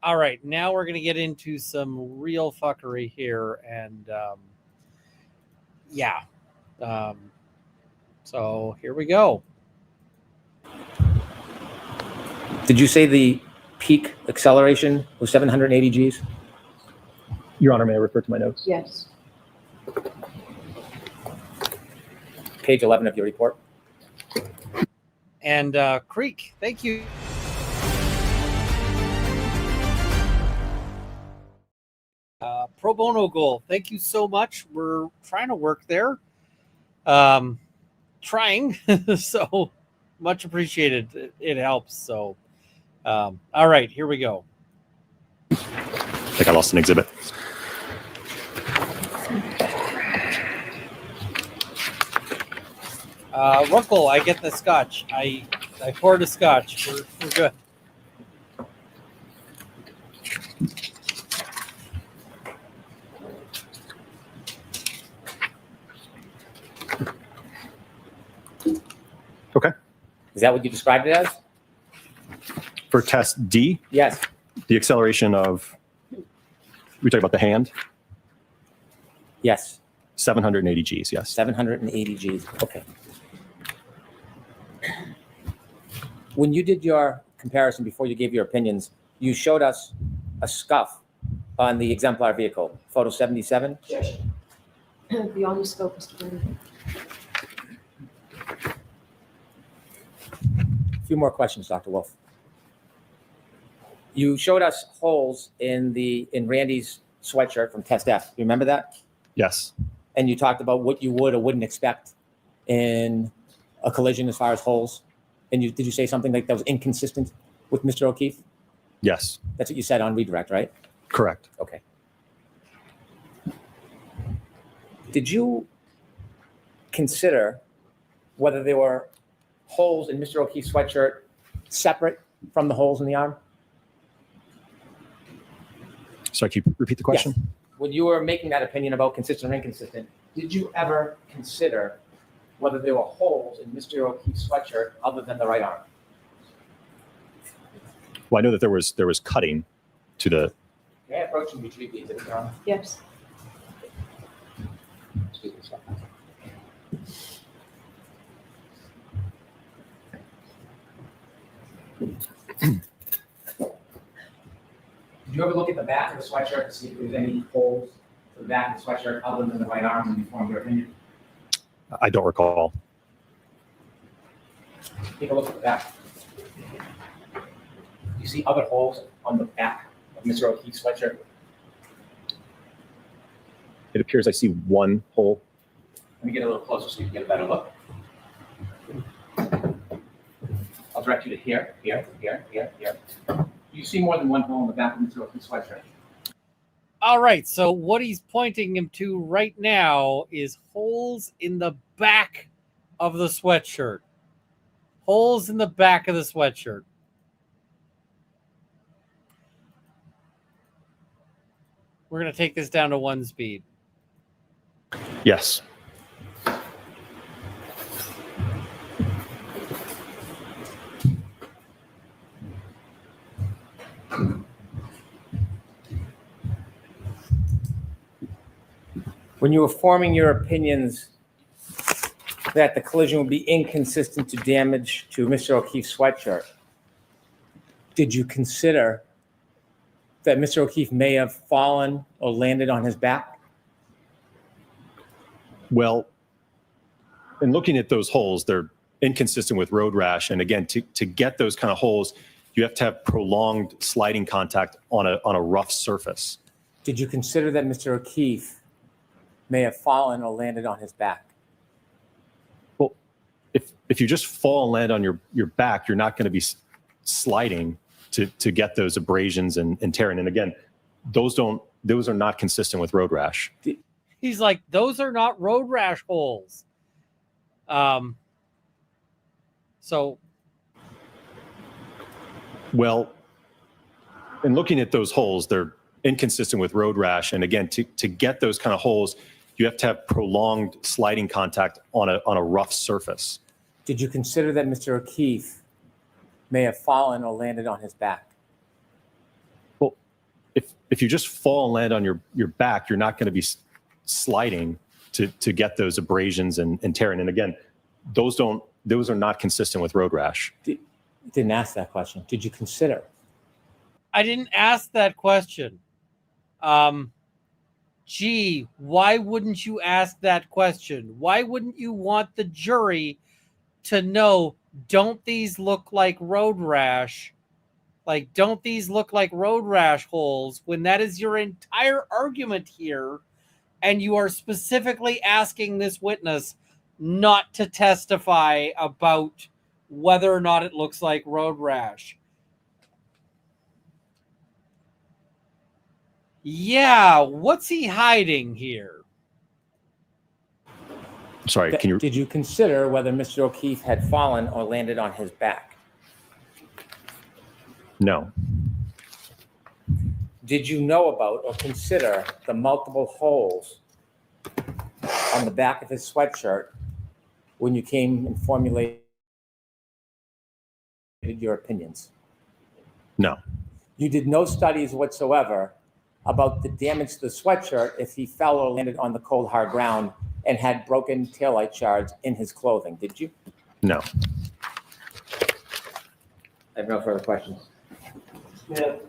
All right, now we're going to get into some real fuckery here. And yeah. So here we go. did you say the peak acceleration was 780 Gs? Your Honor, may I refer to my notes? Yes. Page 11 of your report. And Creek, thank you. Pro bono goal, thank you so much. We're trying to work there. Trying, so much appreciated. It helps. So, all right, here we go. I think I lost an exhibit. Runkle, I get the scotch. I poured a scotch. We're good. Okay. Is that what you described it as? For test D, Yes. the acceleration of, we talking about the hand? Yes. 780 Gs, yes. 780 Gs. Okay. When you did your comparison before you gave your opinions, you showed us a scuff on the exemplar vehicle, photo 77. Beyond the scope, Mr. Brennan. A few more questions, Dr. Wolf. You showed us holes in Randy's sweatshirt from test F. You remember that? Yes. And you talked about what you would or wouldn't expect in a collision as far as holes. And did you say something like that was inconsistent with Mr. O'Keefe? Yes. That's what you said on redirect, right? Correct. Okay. Did you consider whether there were holes in Mr. O'Keefe's sweatshirt separate from the holes in the arm? Sorry, can you repeat the question? Yes. When you were making that opinion about consistent or inconsistent, did you ever consider whether there were holes in Mr. O'Keefe's sweatshirt other than the right arm? Well, I know that there was cutting to the, May I approach and retrieve the exhibit, Your Honor? Yes. Excuse me, sir. Did you ever look at the back of the sweatshirt to see if there was any holes in the back of the sweatshirt other than the right arm when you formed your opinion? I don't recall. Take a look at the back. Do you see other holes on the back of Mr. O'Keefe's sweatshirt? It appears I see one hole. Let me get a little closer so you can get a better look. I'll direct you to here. Do you see more than one hole in the back of Mr. O'Keefe's sweatshirt? All right, so what he's pointing him to right now is holes in the back of the sweatshirt. Holes in the back of the sweatshirt. We're going to take this down to 1 speed. Yes. When you were forming your opinions that the collision would be inconsistent to damage to Mr. O'Keefe's sweatshirt, did you consider that Mr. O'Keefe may have fallen or landed on his back? Well, in looking at those holes, they're inconsistent with road rash. And again, to get those kind of holes, you have to have prolonged sliding contact on a rough surface. Did you consider that Mr. O'Keefe may have fallen or landed on his back? Well, if you just fall and land on your back, you're not going to be sliding to get those abrasions and tearing. And again, those are not consistent with road rash. He's like, those are not road rash holes. So, well, in looking at those holes, they're inconsistent with road rash. And again, to get those kind of holes, you have to have prolonged sliding contact on a rough surface. Did you consider that Mr. O'Keefe may have fallen or landed on his back? Well, if you just fall and land on your back, you're not going to be sliding to get those abrasions and tearing. And again, those are not consistent with road rash. Didn't ask that question. Did you consider? I didn't ask that question. Gee, why wouldn't you ask that question? Why wouldn't you want the jury to know, don't these look like road rash? Like, don't these look like road rash holes, when that is your entire argument here, and you are specifically asking this witness not to testify about whether or not it looks like road rash? Yeah, what's he hiding here? Sorry, can you? Did you consider whether Mr. O'Keefe had fallen or landed on his back? No. Did you know about or consider the multiple holes on the back of his sweatshirt when you came and formulated your opinions? No. You did no studies whatsoever about the damage to the sweatshirt if he fell or landed on the cold, hard ground and had broken taillight shards in his clothing, did you? No. I have no further questions.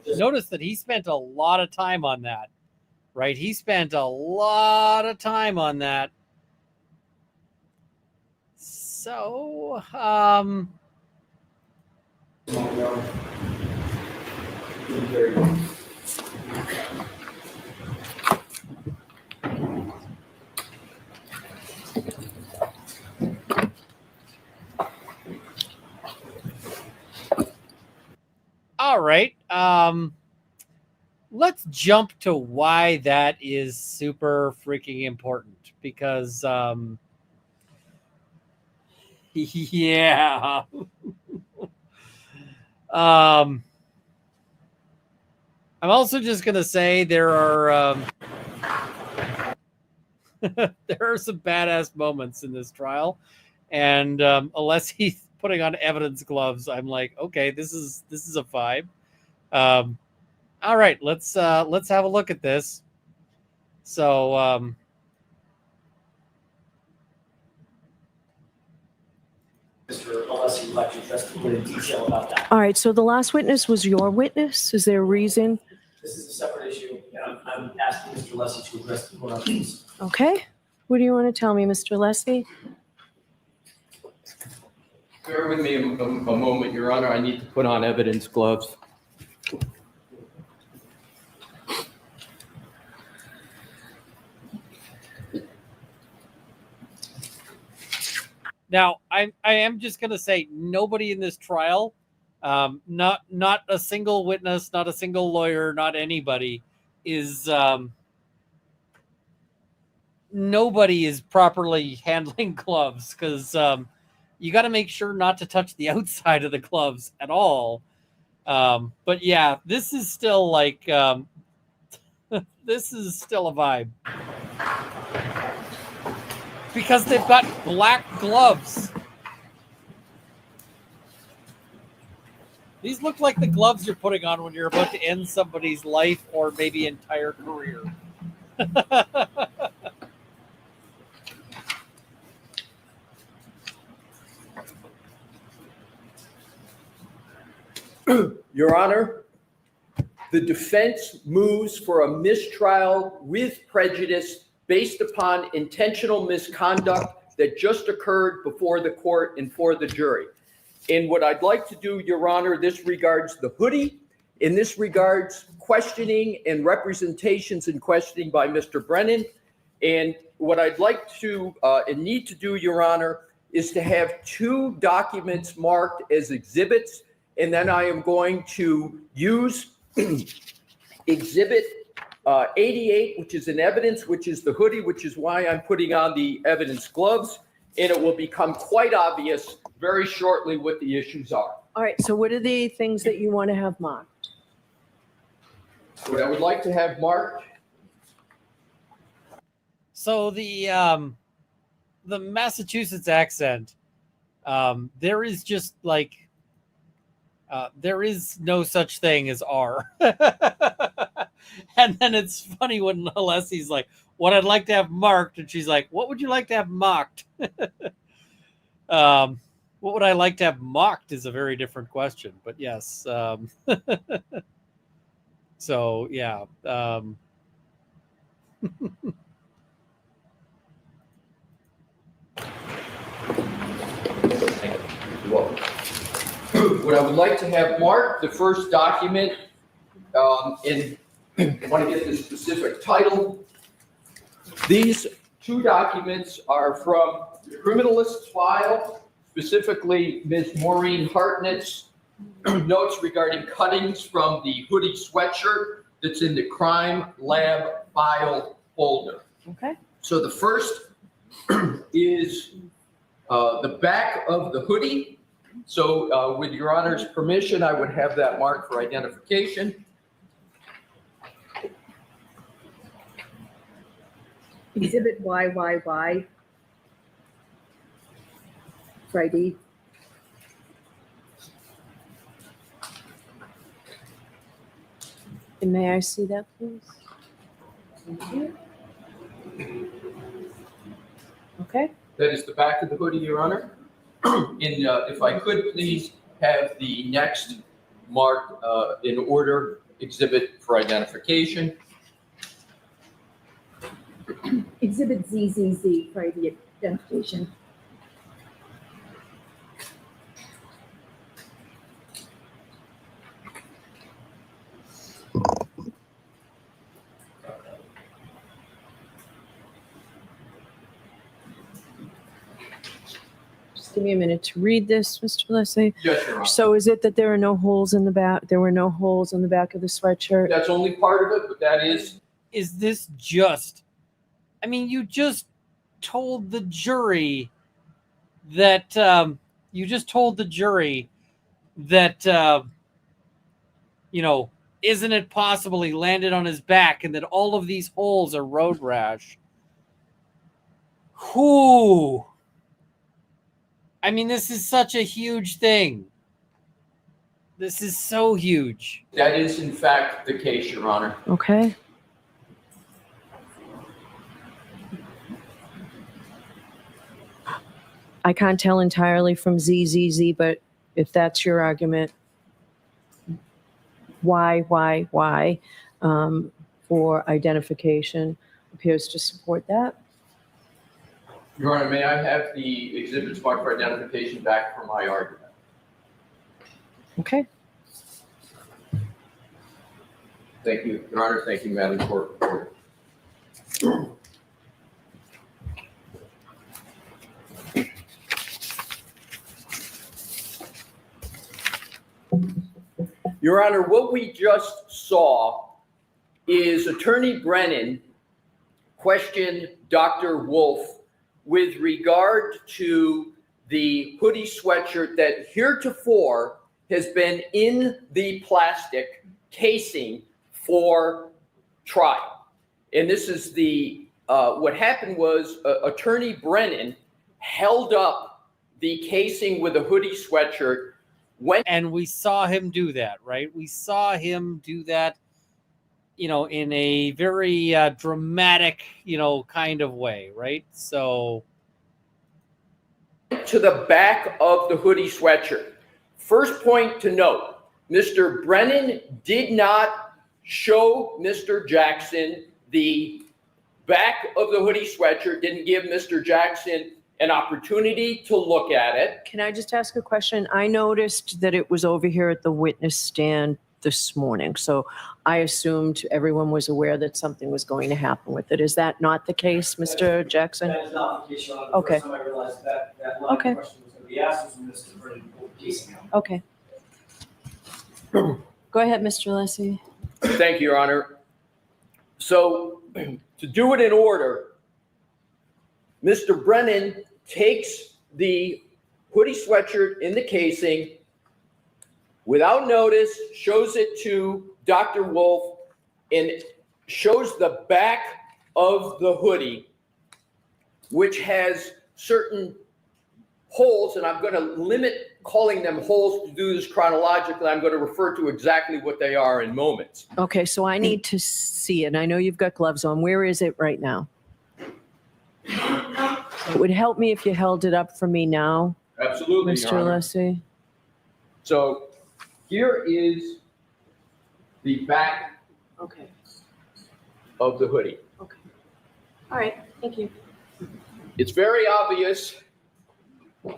Notice that he spent a lot of time on that, right? He spent a lot of time on that. So, all right. Let's jump to why that is super freaking important, because yeah. I'm also just gonna say there are there are some badass moments in this trial, and unless he's putting on evidence gloves, I'm like, okay, this is a vibe. All right, let's have a look at this. So Mr. Alessi would like to address the court in detail about that. All right, so the last witness was your witness? Is there a reason? This is a separate issue, and I'm asking Mr. Alessi to address the court on this. Okay. What do you want to tell me, Mr. Leslie? Bear with me a moment, Your Honor. I need to put on evidence gloves. now I am just gonna say, nobody in this trial, not a single witness, not a single lawyer, not anybody is nobody is properly handling gloves, because you got to make sure not to touch the outside of the gloves at all. But yeah, this is still like this is still a vibe, because they've got black gloves. These look like the gloves you're putting on when you're about to end somebody's life or maybe entire career. Your Honor, the defense moves for a mistrial with prejudice based upon intentional misconduct that just occurred before the court and for the jury. And what I'd like to do, Your Honor, this regards the Hoodie, and this regards questioning and representations and questioning by Mr. Brennan. And what I'd like to and need to do, Your Honor, is to have two documents marked as exhibits, and then I am going to use Exhibit 88, which is an evidence, which is the Hoodie, which is why I'm putting on the evidence gloves, and it will become quite obvious very shortly what the issues are. All right, so what are the things that you want to have marked? What I would like to have marked. So the Massachusetts accent, there is just like there is no such thing as R. And then it's funny when Alessi's like, "What I'd like to have marked," and she's like, "What would you like to have mocked?" What would I like to have mocked is a very different question, but yes. So yeah. Well, what I would like to have marked, the first document, and I want to get the specific title. These two documents are from the criminalist file, specifically Ms. Maureen Hartnett's notes regarding cuttings from the Hoodie sweatshirt that's in the crime lab file folder. Okay. So the first is the back of the hoodie. So with your honor's permission, I would have that marked for identification. Exhibit YYY. Friday. And may I see that, please? Okay. That is the back of the hoodie, your honor. And if I could please have the next marked in order exhibit for identification. Exhibit ZZZ for the identification. Just give me a minute to read this, Mr. Leslie. Yes, your honor. So is it that there are no holes in the back? There were no holes in the back of the sweatshirt? That's only part of it, but that is, This just, I mean, you just told the jury that isn't it possible he landed on his back and that all of these holes are road rash? Whoo! I mean, this is such a huge thing. This is so huge. that is in fact the case, your honor. Okay. I can't tell entirely from ZZZ, but if that's your argument, why for identification appears to support that. Your honor, may I have the exhibits marked for identification back for my argument? Okay. Thank you, your honor. Thank you, Madam Court. Your honor, what we just saw is Attorney Brennan question Dr. Wolf with regard to the hoodie sweatshirt that heretofore has been in the plastic casing for trial. And this is the, what happened was Attorney Brennan held up the casing with a hoodie sweatshirt. And we saw him do that, right? We saw him do that, in a very dramatic, kind of way, right? So to the back of the hoodie sweatshirt. First point to note, Mr. Brennan did not show Mr. Jackson the back of the hoodie sweatshirt, didn't give Mr. Jackson an opportunity to look at it. Can I just ask a question? I noticed that it was over here at the witness stand this morning, so I assumed everyone was aware that something was going to happen with it. Is that not the case, Mr. Jackson? That is not the case, Your Honor. Okay. The first time I realized that line Okay. of question was going to be asked was when Mr. Brennan pulled the casing out. Okay. Go ahead, Mr. Leslie. Thank you, Your Honor. So to do it in order, Mr. Brennan takes the hoodie sweatshirt in the casing without notice, shows it to Dr. Wolf, and shows the back of the hoodie which has certain holes, and I'm going to limit calling them holes to do this chronologically. I'm going to refer to exactly what they are in moments. Okay, so I need to see it. I know you've got gloves on. Where is it right now? It would help me if you held it up for me now, Absolutely, Your Mr. Honor. Alessi. So here is the back Okay, of the hoodie. okay. All right, thank you. It's very obvious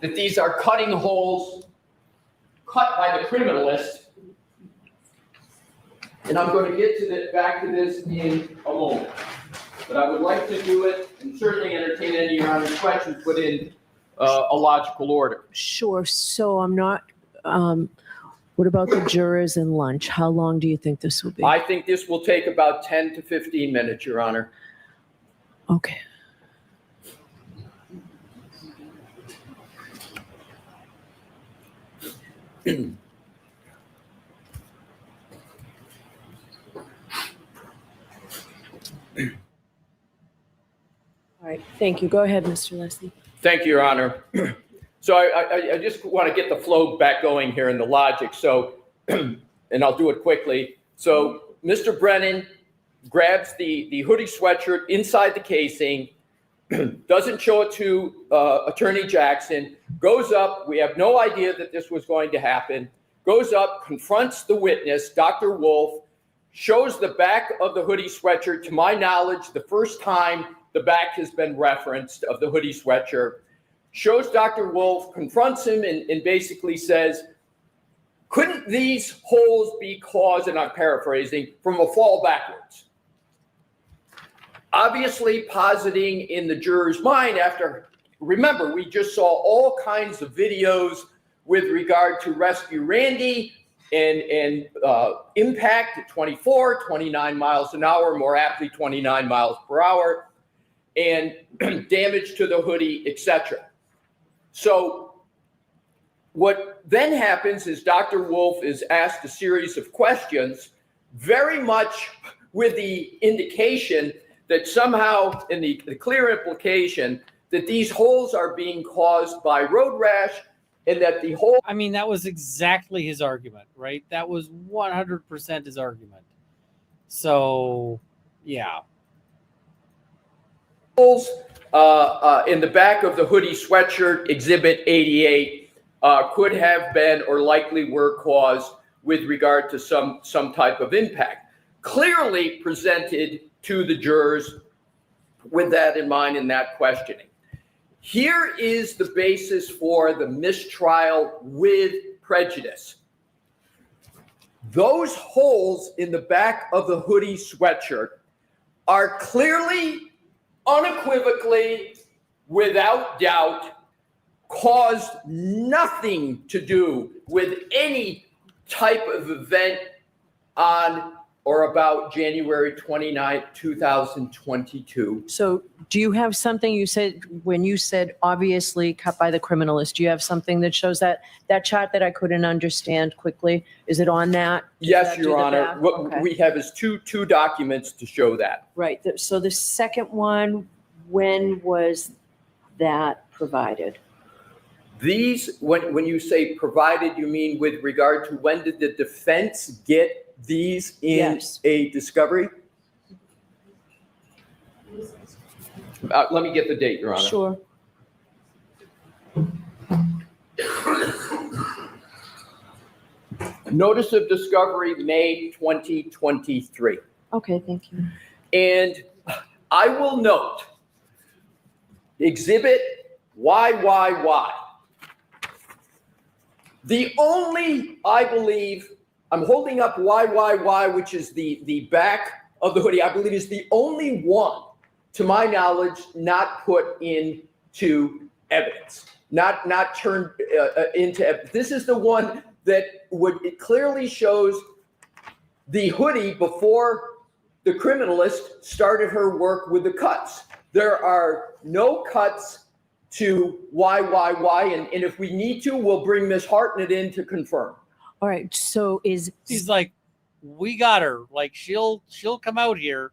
that these are cutting holes cut by the criminalist. And I'm going to get to back to this in a moment. But I would like to do it and certainly entertain any of your Honor's questions, but in a logical order. Sure, so I'm not, what about the jurors and lunch? How long do you think this will be? I think this will take about 10 to 15 minutes, Your Honor. Okay. All right, thank you. Go ahead, Mr. Leslie. Thank you, Your Honor. So I just want to get the flow back going here and the logic. So, and I'll do it quickly. So Mr. Brennan grabs the hoodie sweatshirt inside the casing, doesn't show it to Attorney Jackson, goes up. We have no idea that this was going to happen. Goes up, confronts the witness, Dr. Wolf, shows the back of the hoodie sweatshirt. To my knowledge, the first time the back has been referenced of the hoodie sweatshirt. Shows Dr. Wolf, confronts him, and basically says, couldn't these holes be caused, and I'm paraphrasing, from a fall backwards? Obviously positing in the juror's mind after, remember, we just saw all kinds of videos with regard to Rescue Randy and impact at 24, 29 miles an hour, more aptly 29 miles per hour, and damage to the hoodie, etc. So what then happens is Dr. Wolf is asked a series of questions, very much with the indication that somehow, in the clear implication, that these holes are being caused by road rash, and that the whole... I mean, that was exactly his argument, right? That was 100% his argument. So, yeah. Holes in the back of the hoodie sweatshirt, Exhibit 88, could have been or likely were caused with regard to some type of impact. Clearly presented to the jurors with that in mind in that questioning. Here is the basis for the mistrial with prejudice. Those holes in the back of the hoodie sweatshirt are clearly, unequivocally, without doubt, caused nothing to do with any type of event on or about January 29th, 2022. So do you have something you said, when you said obviously cut by the criminalist, do you have something that shows that chart that I couldn't understand quickly? Is it on that? Yes, Your Honor. back? What Okay. we have is two documents to show that. Right. So the second one, when was that provided? These, when you say provided, you mean with regard to when did the defense get these in Yes. a discovery? Let me get the date, Your Honor. Sure. Notice of discovery, May 2023. Okay, thank you. And I will note, Exhibit YYY. The only, I believe, I'm holding up YYY, which is the back of the hoodie, I believe is the only one, to my knowledge, not put into evidence, not turned into evidence. This is the one that it clearly shows the hoodie before the criminalist started her work with the cuts. There are no cuts to YYY, and if we need to, we'll bring Ms. Hartnett in to confirm. All right, so He's like, we got her. Like, she'll come out here.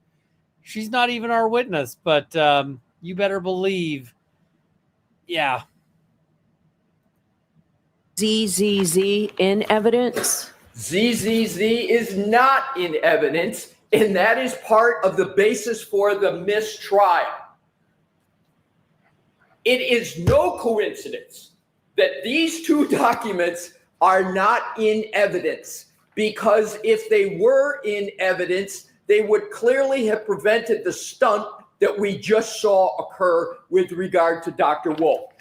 She's not even our witness, but you better believe, yeah. ZZZ in evidence? ZZZ is not in evidence, and that is part of the basis for the mistrial. It is no coincidence that these two documents are not in evidence, because if they were in evidence, they would clearly have prevented the stunt that we just saw occur with regard to Dr. Wolf.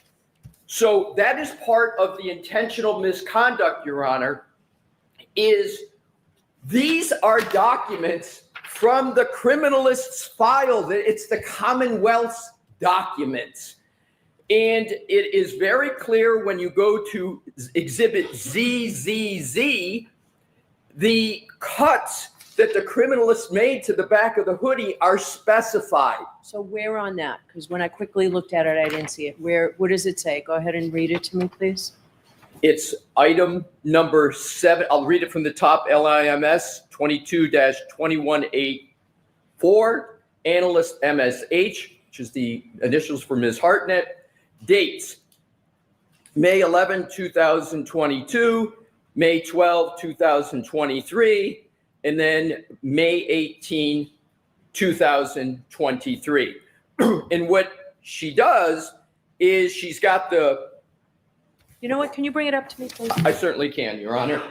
So that is part of the intentional misconduct, Your Honor, is these are documents from the criminalist's file. It's the Commonwealth's documents. And it is very clear when you go to Exhibit ZZZ, the cuts that the criminalist made to the back of the hoodie are specified. So where on that? Because when I quickly looked at it, I didn't see it. What does it say? Go ahead and read it to me, please. It's item number 7. I'll read it from the top. LIMS 22-218-4, analyst MSH, which is the initials for Ms. Hartnett. Dates: May 11, 2022, May 12, 2023, and then May 18, 2023. And what she does is she's got the... You know what? Can you bring it up to me, please? I certainly can, Your Honor.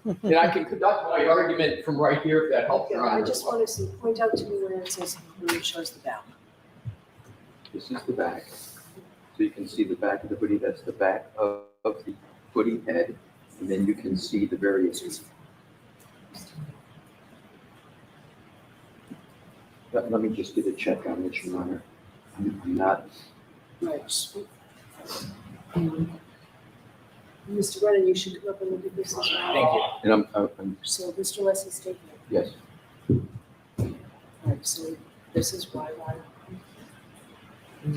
And I can conduct my argument from right here if that helps, Your I Honor. just want to point out to me where it says, where it shows the back. This is the back. So you can see the back of the hoodie. That's the back of the hoodie head. And then you can see the various. Let me just get a check on this, Your Honor. I'm not. Right. Mr. Brennan, you should come up and look at this as well. Thank you. And I'm So Mr. Leslie's taking it. yes. All right, so this is why. I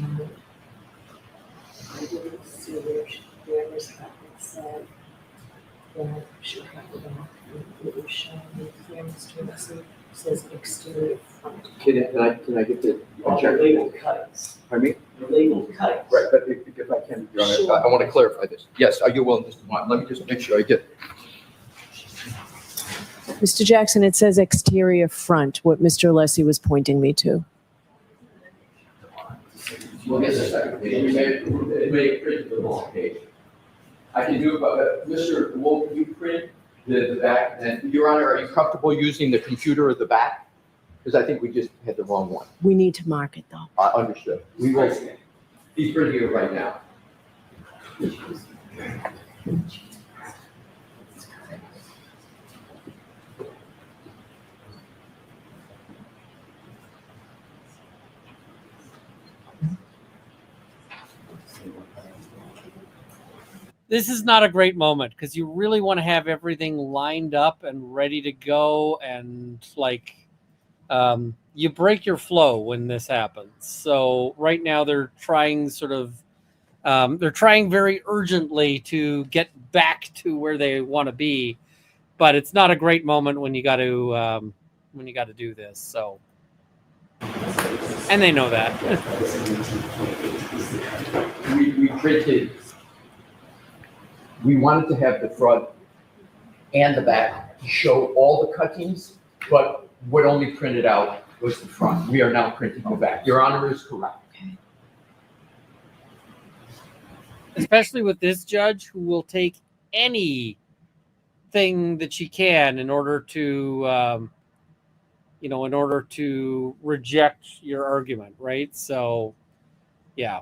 didn't see where Ms. Hartnett said that she cut it off. It was showing here, Mr. Leslie says exterior front. Can I get the check? Label cuttings. Pardon me? The label cuttings. Right, but if I can, Your Honor, Sure. I want to clarify this. Yes, are you willing to, let me just make sure I get. Mr. Jackson, it says exterior front, what Mr. Leslie was pointing me to. Well, yes, a second. It may print the wrong page. I can do it, but Mr. Wolf, can you print the back? And Your Honor, are you comfortable using the computer at the back? Because I think we just had the wrong one. We need to mark it though. Understood. We will. He's printing it right now. This is not a great moment because you really want to have everything lined up and ready to go, and like you break your flow when this happens. So right now they're trying they're trying very urgently to get back to where they want to be, but it's not a great moment when you got to do this. So, and they know that. We printed. We wanted to have the front and the back show all the cuttings, but what only printed out was the front. We are now printing the back. Your Honor is correct. Especially with this judge who will take anything that she can in order to, in order to reject your argument, right? So, yeah.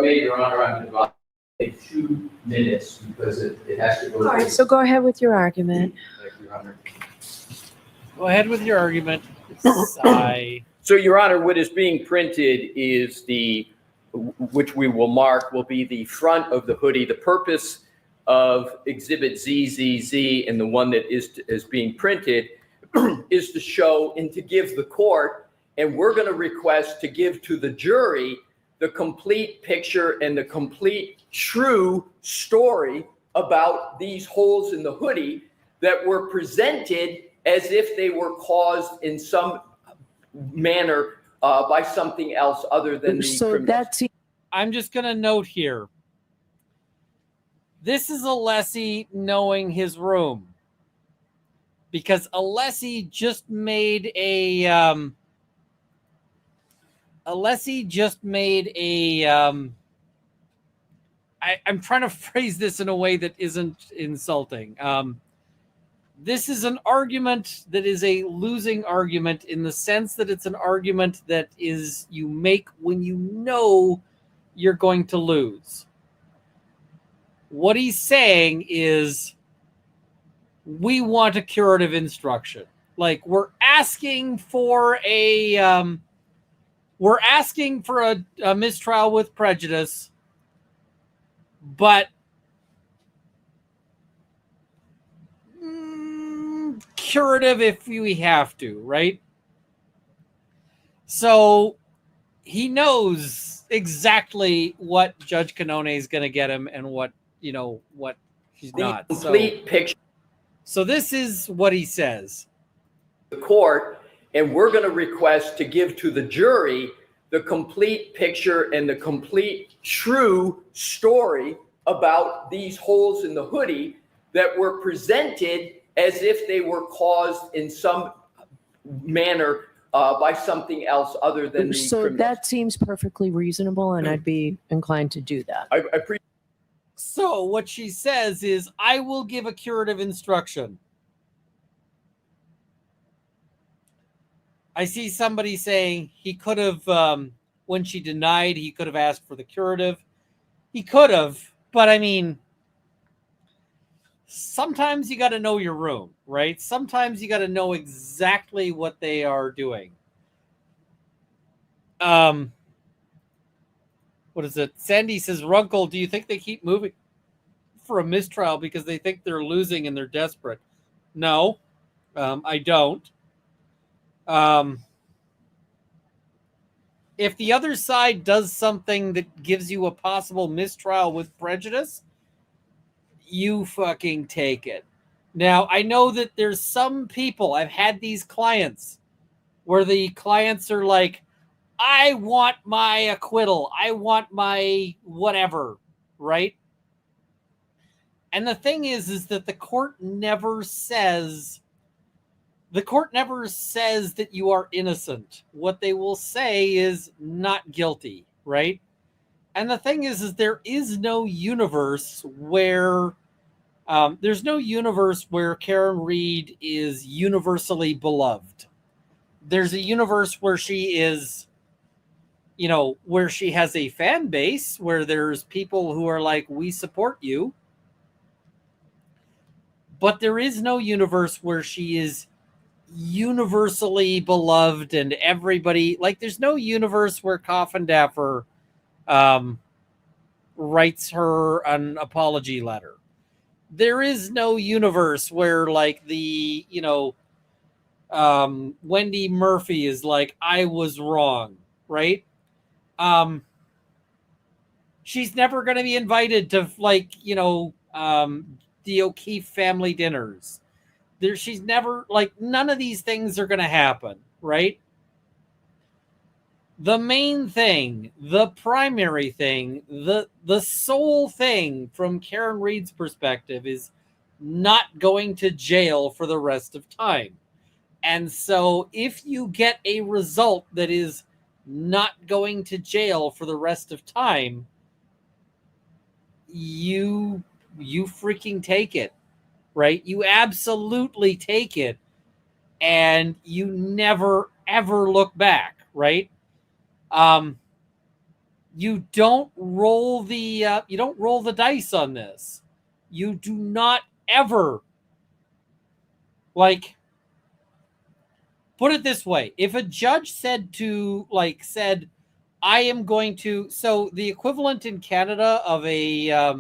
I may, Your Honor, I'm going to take 2 minutes because it has to go. All right, so go ahead with your argument. Thank you, Your Honor. Go ahead with your argument. Sigh. So, Your Honor, what is being printed is which we will mark, will be the front of the hoodie. The purpose of Exhibit ZZZ and the one that is being printed is to show and to give the court, and we're going to request to give to the jury the complete picture and the complete true story about these holes in the hoodie that were presented as if they were caused in some manner by something else other than the So criminal. that's I'm just going to note here. This is Alessi knowing his room. Because Alessi just made a I'm trying to phrase this in a way that isn't insulting. This is an argument that is a losing argument in the sense that it's an argument that is you make when you know you're going to lose. What he's saying is we want a curative instruction. Like we're asking for a mistrial with prejudice, but curative if we have to, right? So he knows exactly what Judge Canone is going to get him and what he's not. Complete picture. So this is what he says. The court, and we're going to request to give to the jury the complete picture and the complete true story about these holes in the hoodie that were presented as if they were caused in some manner by something else other than the so criminals. that seems perfectly reasonable, and I'd be inclined to do that. I appreciate. So what she says is, I will give a curative instruction. I see somebody saying he could have, when she denied, he could have asked for the curative. He could have, but I mean, sometimes you got to know your room, right? Sometimes you got to know exactly what they are doing. What is it? Sandy says, Runkle, do you think they keep moving for a mistrial because they think they're losing and they're desperate? No, I don't. If the other side does something that gives you a possible mistrial with prejudice, you fucking take it. Now, I know that there's some people, I've had these clients where the clients are like, I want my acquittal. I want my whatever, right? And the thing is that the court never says that you are innocent. What they will say is not guilty, right? And the thing is there is no universe where Karen Reed is universally beloved. There's a universe where she is, where she has a fan base, where there's people who are like, we support you. But there is no universe where she is universally beloved and everybody, like, there's no universe where Coffin Daffer writes her an apology letter. There is no universe where, like, the, Wendy Murphy is like, I was wrong, right? She's never going to be invited to, like, the O'Keefe family dinners. She's never, like, none of these things are going to happen, right? The main thing, the primary thing, the sole thing from Karen Reed's perspective is not going to jail for the rest of time. And so if you get a result that is not going to jail for the rest of time, you freaking take it, right? You absolutely take it, and you never, ever look back, right? you don't roll the dice on this. You do not ever, like, put it this way. If a judge said, I am going to, so the equivalent in Canada of a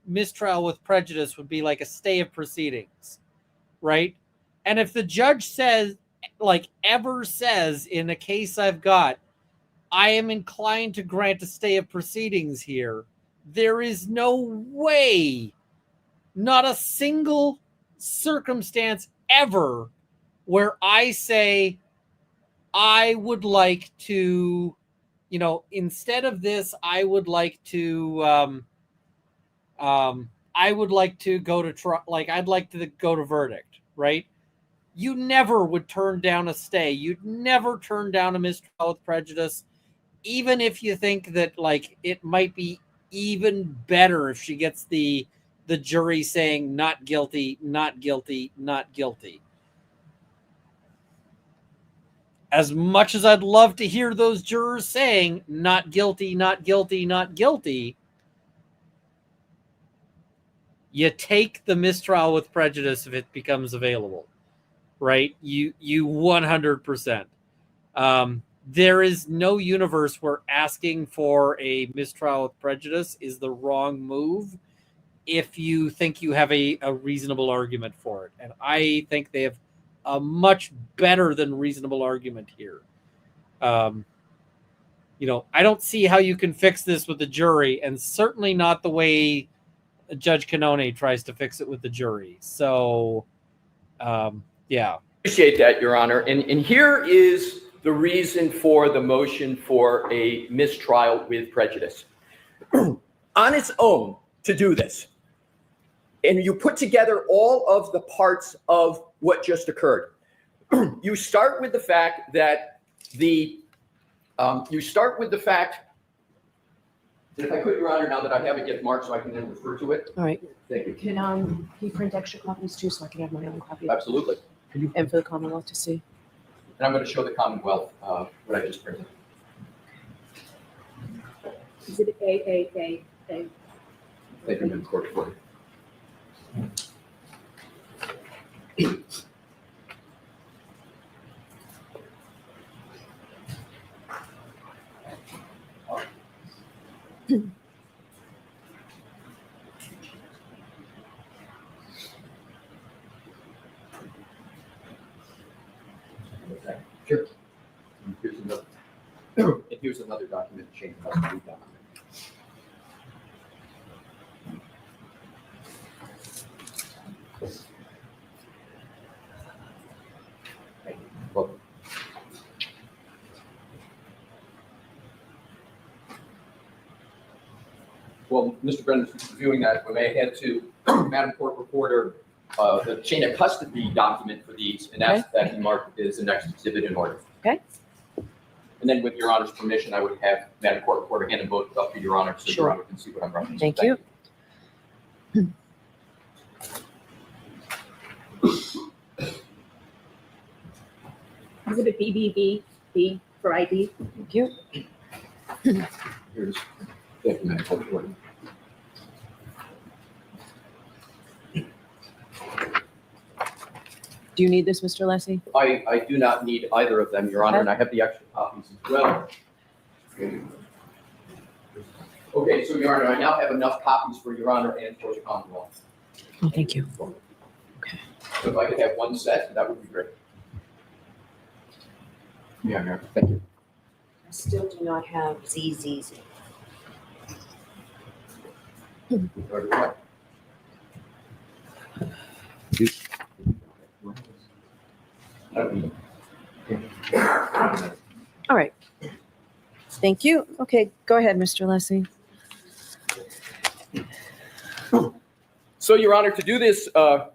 mistrial with prejudice would be like a stay of proceedings, right? And if the judge says, ever says in a case I've got, I am inclined to grant a stay of proceedings here, there is no way, not a single circumstance ever where I say, I would like to, instead of this, I would like to go to trial. I'd like to go to verdict, right? You never would turn down a stay. You'd never turn down a mistrial with prejudice, even if you think that it might be even better if she gets the jury saying not guilty, not guilty, not guilty. As much as I'd love to hear those jurors saying not guilty, not guilty, not guilty, you take the mistrial with prejudice if it becomes available, right? You 100%. There is no universe where asking for a mistrial with prejudice is the wrong move if you think you have a reasonable argument for it. And I think they have a much better than reasonable argument here. I don't see how you can fix this with the jury, and certainly not the way Judge Cannone tries to fix it with the jury. So, yeah. Appreciate that, Your Honor. And here is the reason for the motion for a mistrial with prejudice. On its own, to do this, and you put together all of the parts of what just occurred. You start with the fact that if I could, Your Honor, now that I have it get marked so I can then refer to it. All right. Thank you. Can you print extra copies too, so I can have my own copy? Absolutely. And for the Commonwealth to see? And I'm going to show the Commonwealth what I just printed. Is it A? Thank you, Madam Court Reporter. Sure. And here's another document change must be done. Well, Mr. Brennan is reviewing that. We may head to Madam Court Reporter, the chain of custody document for these, and that's that he marked is the next exhibit in order. Okay. And then with Your Honor's permission, I would have Madam Court Reporter hand them both up to Your Honor so Sure. Your Honor can see what I'm referencing. Thank you. Exhibit B for ID. Thank you. Here's, thank you, Madam Court Reporter. Do you need this, Mr. Leslie? I do not need either of them, Your Honor, and I have the extra copies as well. Okay, so Your Honor, I now have enough copies for Your Honor and for the Commonwealth. Oh, thank you. Okay. So if I could have one set, that would be great. Yeah, Your Honor, thank you. I still do not have ZZZ. All right. Thank you. Okay, go ahead, Mr. Leslie. So, Your Honor, to do this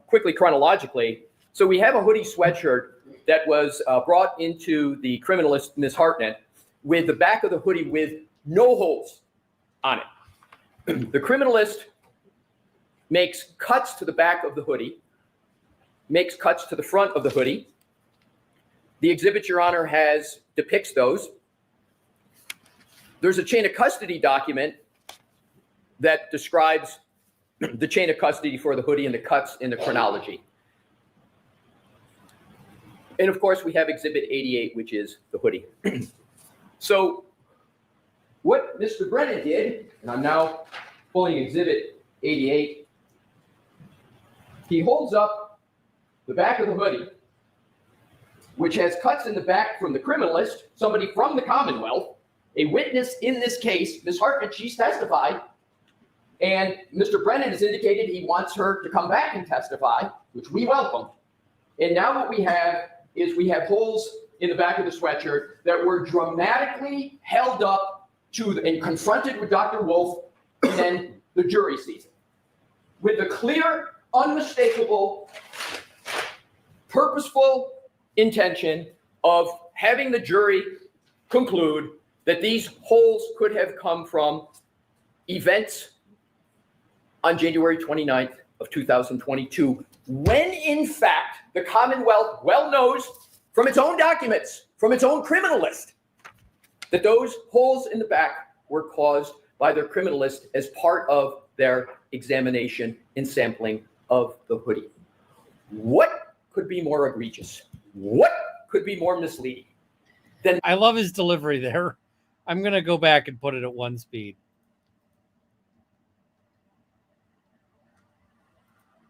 quickly chronologically, so we have a hoodie sweatshirt that was brought into the criminalist, Ms. Hartnett, with the back of the hoodie with no holes on it. The criminalist makes cuts to the back of the hoodie, makes cuts to the front of the hoodie. The exhibit, Your Honor, depicts those. there's a chain of custody document that describes the chain of custody for the hoodie and the cuts in the chronology. And of course, we have Exhibit 88, which is the hoodie. So what Mr. Brennan did, and I'm now pulling Exhibit 88, he holds up the back of the hoodie, which has cuts in the back from the criminalist, somebody from the Commonwealth, a witness in this case, Ms. Hartman, she's testified, and Mr. Brennan has indicated he wants her to come back and testify, which we welcome. And now what we have is we have holes in the back of the sweatshirt that were dramatically held up to and confronted with Dr. Wolf, and then the jury sees it. With the clear, unmistakable, purposeful intention of having the jury conclude that these holes could have come from events on January 29th of 2022, when in fact the Commonwealth well knows from its own documents, from its own criminalist, that those holes in the back were caused by their criminalist as part of their examination and sampling of the hoodie. What could be more egregious? What could be more misleading than— I love his delivery there. I'm going to go back and put it at 1 speed.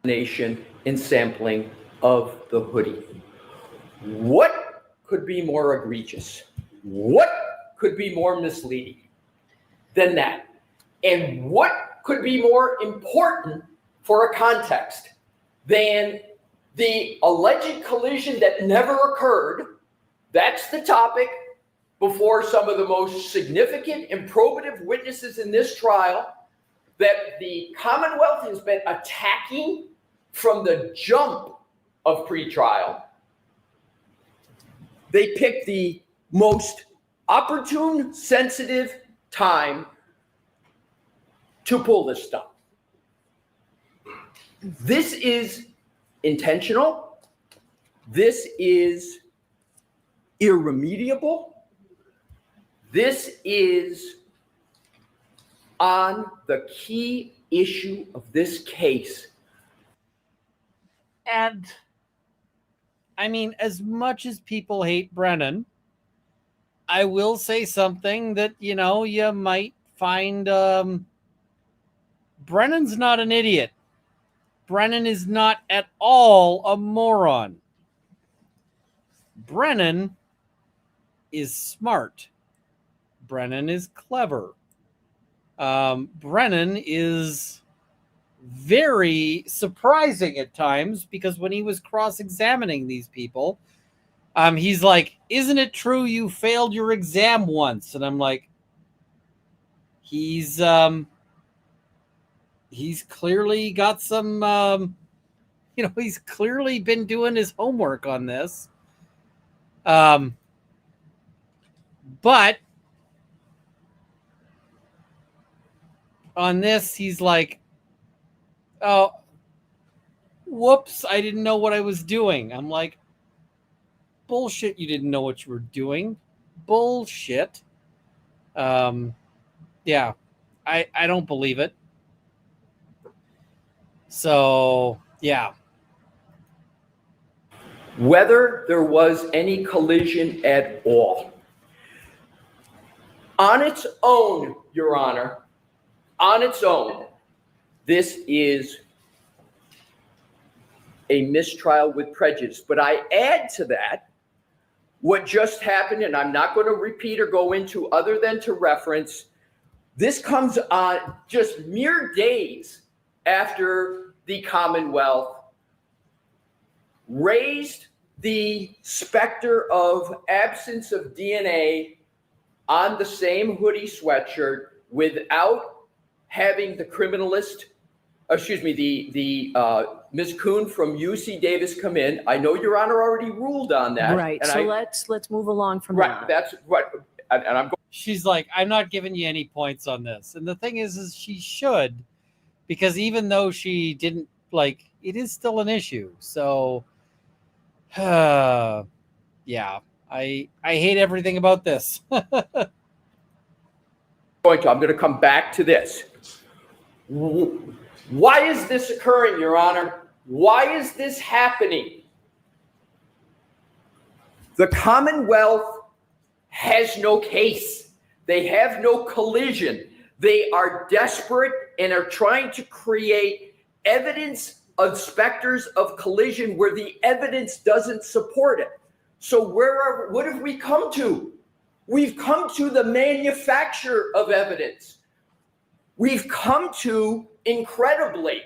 Nation in sampling of the hoodie. What could be more egregious? What could be more misleading than that? And what could be more important for a context than the alleged collision that never occurred? That's the topic before some of the most significant and probative witnesses in this trial that the Commonwealth has been attacking from the jump of pretrial. They picked the most opportune, sensitive time to pull this stuff. This is intentional. This is irremediable. This is on the key issue of this case. And I mean, as much as people hate Brennan, I will say something that, you know, you might find Brennan's not an idiot. Brennan is not at all a moron. Brennan is smart. Brennan is clever. Brennan is very surprising at times, because when he was cross-examining these people, he's like, "Isn't it true you failed your exam once?" And I'm like, he's clearly got some, he's clearly been doing his homework on this. But on this, he's like, "Oh, whoops, I didn't know what I was doing." I'm like, bullshit, you didn't know what you were doing. Bullshit. Yeah, I don't believe it. So, yeah. Whether there was any collision at all. On its own, Your Honor, on its own, this is a mistrial with prejudice. But I add to that what just happened, and I'm not going to repeat or go into other than to reference. This comes on just mere days after the Commonwealth raised the specter of absence of DNA on the same hoodie sweatshirt without having the criminalist, the Ms. Kuhn from UC Davis come in. I know Your Honor already ruled on that. Right. And So let's move along from right, that. that's what, and I'm going. She's like, "I'm not giving you any points on this." And the thing is she should, because even though she didn't, like, it is still an issue. So, yeah, I hate everything about this. I'm going to come back to this. Why is this occurring, Your Honor? Why is this happening? The Commonwealth has no case. They have no collision. They are desperate and are trying to create evidence of specters of collision where the evidence doesn't support it. So what have we come to? We've come to the manufacture of evidence. We've come to, incredibly,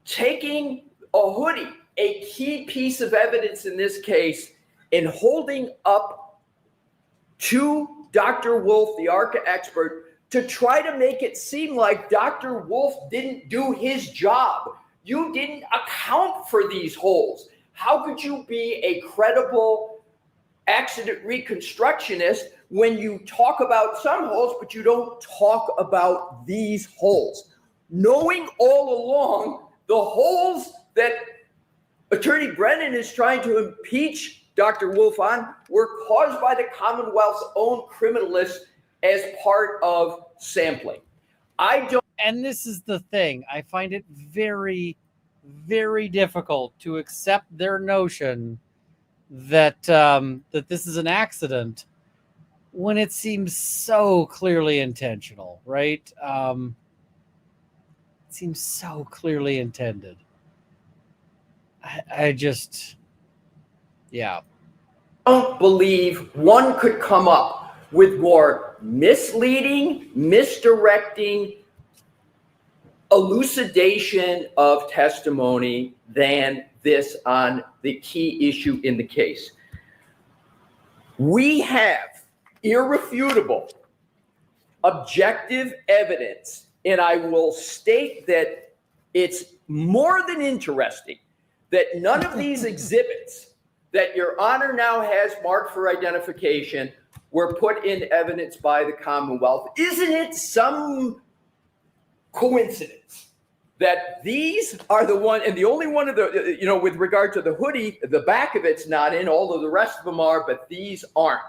taking a Hoodie, a key piece of evidence in this case, and holding up to Dr. Wolf, the ARCA expert, to try to make it seem like Dr. Wolf didn't do his job. You didn't account for these holes. How could you be a credible accident reconstructionist when you talk about some holes, but you don't talk about these holes? Knowing all along the holes that Attorney Brennan is trying to impeach Dr. Wolf on were caused by the Commonwealth's own criminalists as part of sampling. And this is the thing. I find it very, very difficult to accept their notion that that this is an accident when it seems so clearly intentional, right? It seems so clearly intended. I just, yeah. I don't believe one could come up with more misleading, misdirecting elucidation of testimony than this on the key issue in the case. We have irrefutable, objective evidence, and I will state that it's more than interesting that none of these exhibits that Your Honor now has marked for identification were put in evidence by the Commonwealth. Isn't it some coincidence that these are the one and the only one of the, you know, with regard to the Hoodie, the back of it's not in, all of the rest of them are, but these aren't.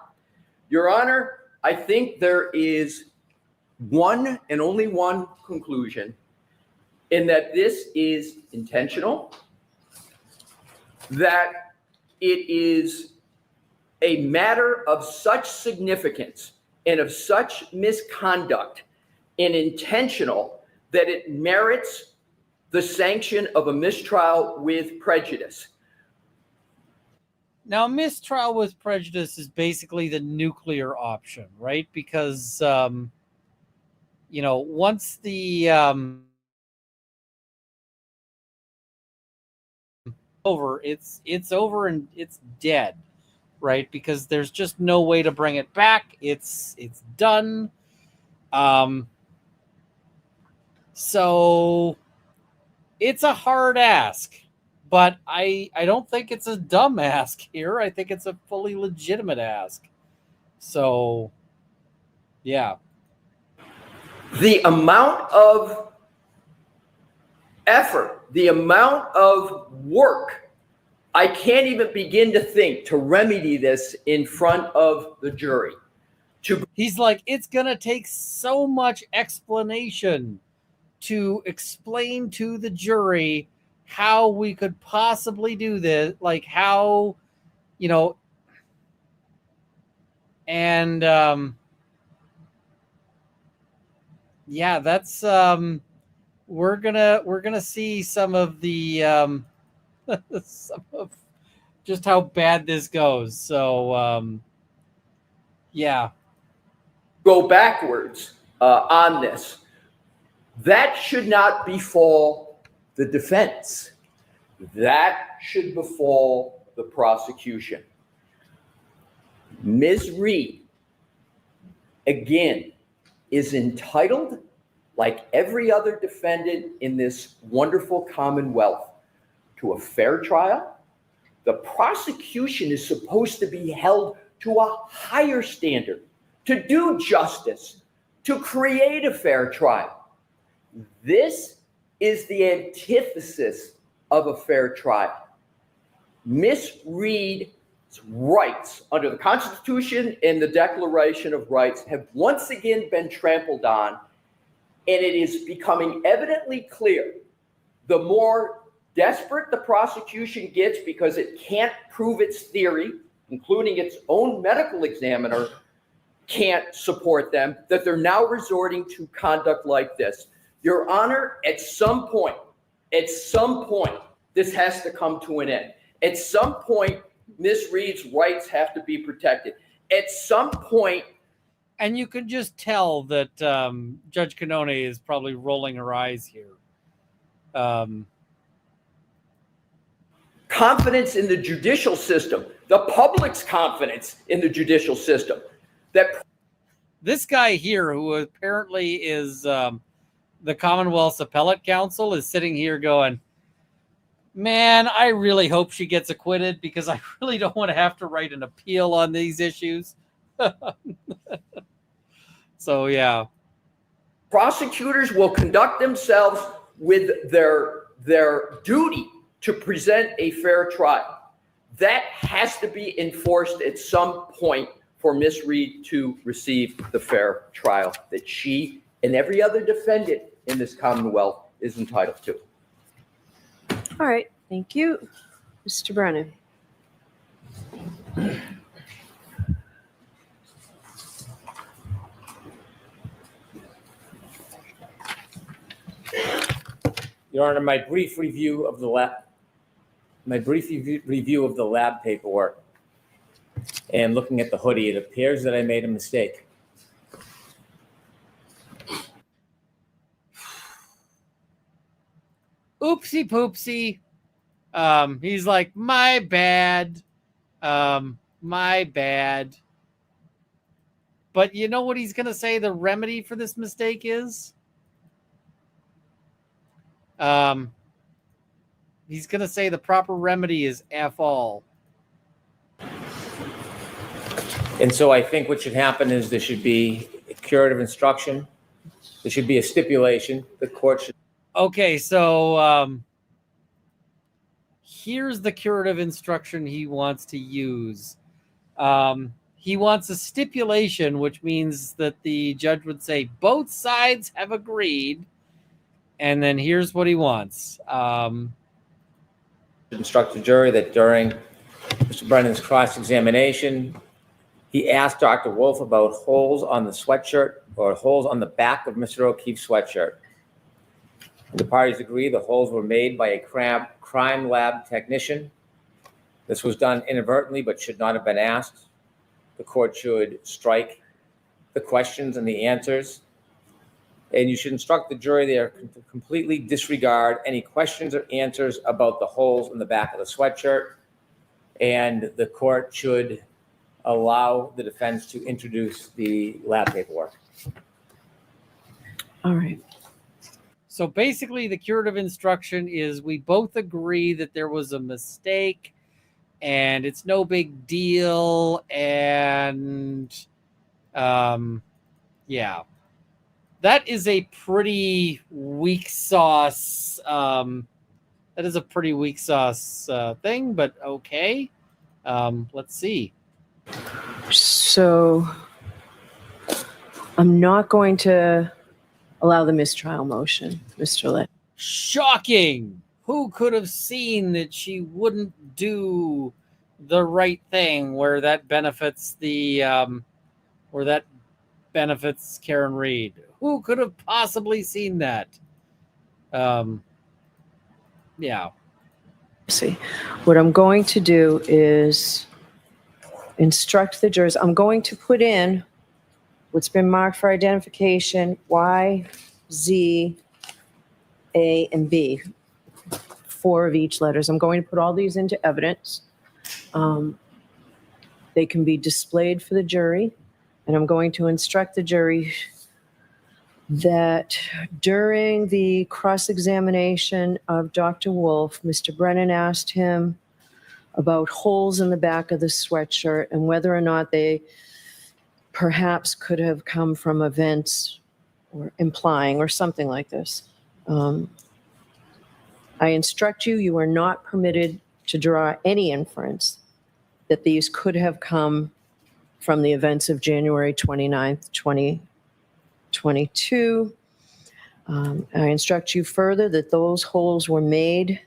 Your Honor, I think there is one and only one conclusion, in that this is intentional, that it is a matter of such significance and of such misconduct and intentional that it merits the sanction of a mistrial with prejudice. Now, mistrial with prejudice is basically the nuclear option, right? Because, you know, once the over, it's over and it's dead, right? Because there's just no way to bring it back. It's done. So it's a hard ask, but I don't think it's a dumb ask here. I think it's a fully legitimate ask. So, yeah. The amount of effort, the amount of work, I can't even begin to think to remedy this in front of the jury. He's like, it's going to take so much explanation to explain to the jury how we could possibly do this, like how, you know, and yeah, that's we're gonna see some of the some of just how bad this goes. So yeah, go backwards on this. That should not befall the defense. That should befall the prosecution. Ms. Reed, again, is entitled, like every other defendant in this wonderful Commonwealth, to a fair trial. The prosecution is supposed to be held to a higher standard, to do justice, to create a fair trial. This is the antithesis of a fair trial. Ms. Reed rights under the Constitution and the Declaration of Rights have once again been trampled on, and it is becoming evidently clear the more desperate the prosecution gets because it can't prove its theory, including its own medical examiner can't support them, that they're now resorting to conduct like this. Your Honor, at some point, this has to come to an end. At some point, Ms. Reed's rights have to be protected. At some point, and you can just tell that Judge Canone is probably rolling her eyes here. Confidence in the judicial system, the public's confidence in the judicial system. That this guy here, who apparently is the Commonwealth's appellate counsel, is sitting here going, man, I really hope she gets acquitted because I really don't want to have to write an appeal on these issues. So, yeah. Prosecutors will conduct themselves with their duty to present a fair trial. That has to be enforced at some point for Ms. Reed to receive the fair trial that she and every other defendant in this Commonwealth is entitled to. All right, thank you. Mr. Brennan. Your Honor, my brief review of the lab paperwork and looking at the hoodie, it appears that I made a mistake. Oopsie poopsie. He's like, my bad. My bad. But you know what he's going to say the remedy for this mistake is? He's going to say the proper remedy is F all. And so I think what should happen is there should be a curative instruction. There should be a stipulation. The court should. Okay, so here's the curative instruction he wants to use. He wants a stipulation, which means that the judge would say both sides have agreed. And then here's what he wants. Instruct the jury that during Mr. Brennan's cross-examination, he asked Dr. Wolf about holes on the sweatshirt or holes on the back of Mr. O'Keefe's sweatshirt. The parties agree the holes were made by a crime lab technician. This was done inadvertently but should not have been asked. The court should strike the questions and the answers. And you should instruct the jury there to completely disregard any questions or answers about the holes in the back of the sweatshirt. And the court should allow the defense to introduce the lab paperwork. All right. So basically, the curative instruction is we both agree that there was a mistake and it's no big deal. And yeah. That is a pretty weak sauce. That is a pretty weak sauce thing, but okay. Let's see. So I'm not going to allow the mistrial motion, Mr. Litt. Shocking. Who could have seen that she wouldn't do the right thing where that benefits benefits Karen Reed? Who could have possibly seen that? Yeah. See, what I'm going to do is instruct the jurors. I'm going to put in what's been marked for identification, Y, Z, A, and B. 4 of each letters. I'm going to put all these into evidence. They can be displayed for the jury, and I'm going to instruct the jury that during the cross-examination of Dr. Wolf, Mr. Brennan asked him about holes in the back of the sweatshirt and whether or not they perhaps could have come from events or implying or something like this. I instruct you, you are not permitted to draw any inference that these could have come from the events of January 29th, 2022. I instruct you further that those holes were made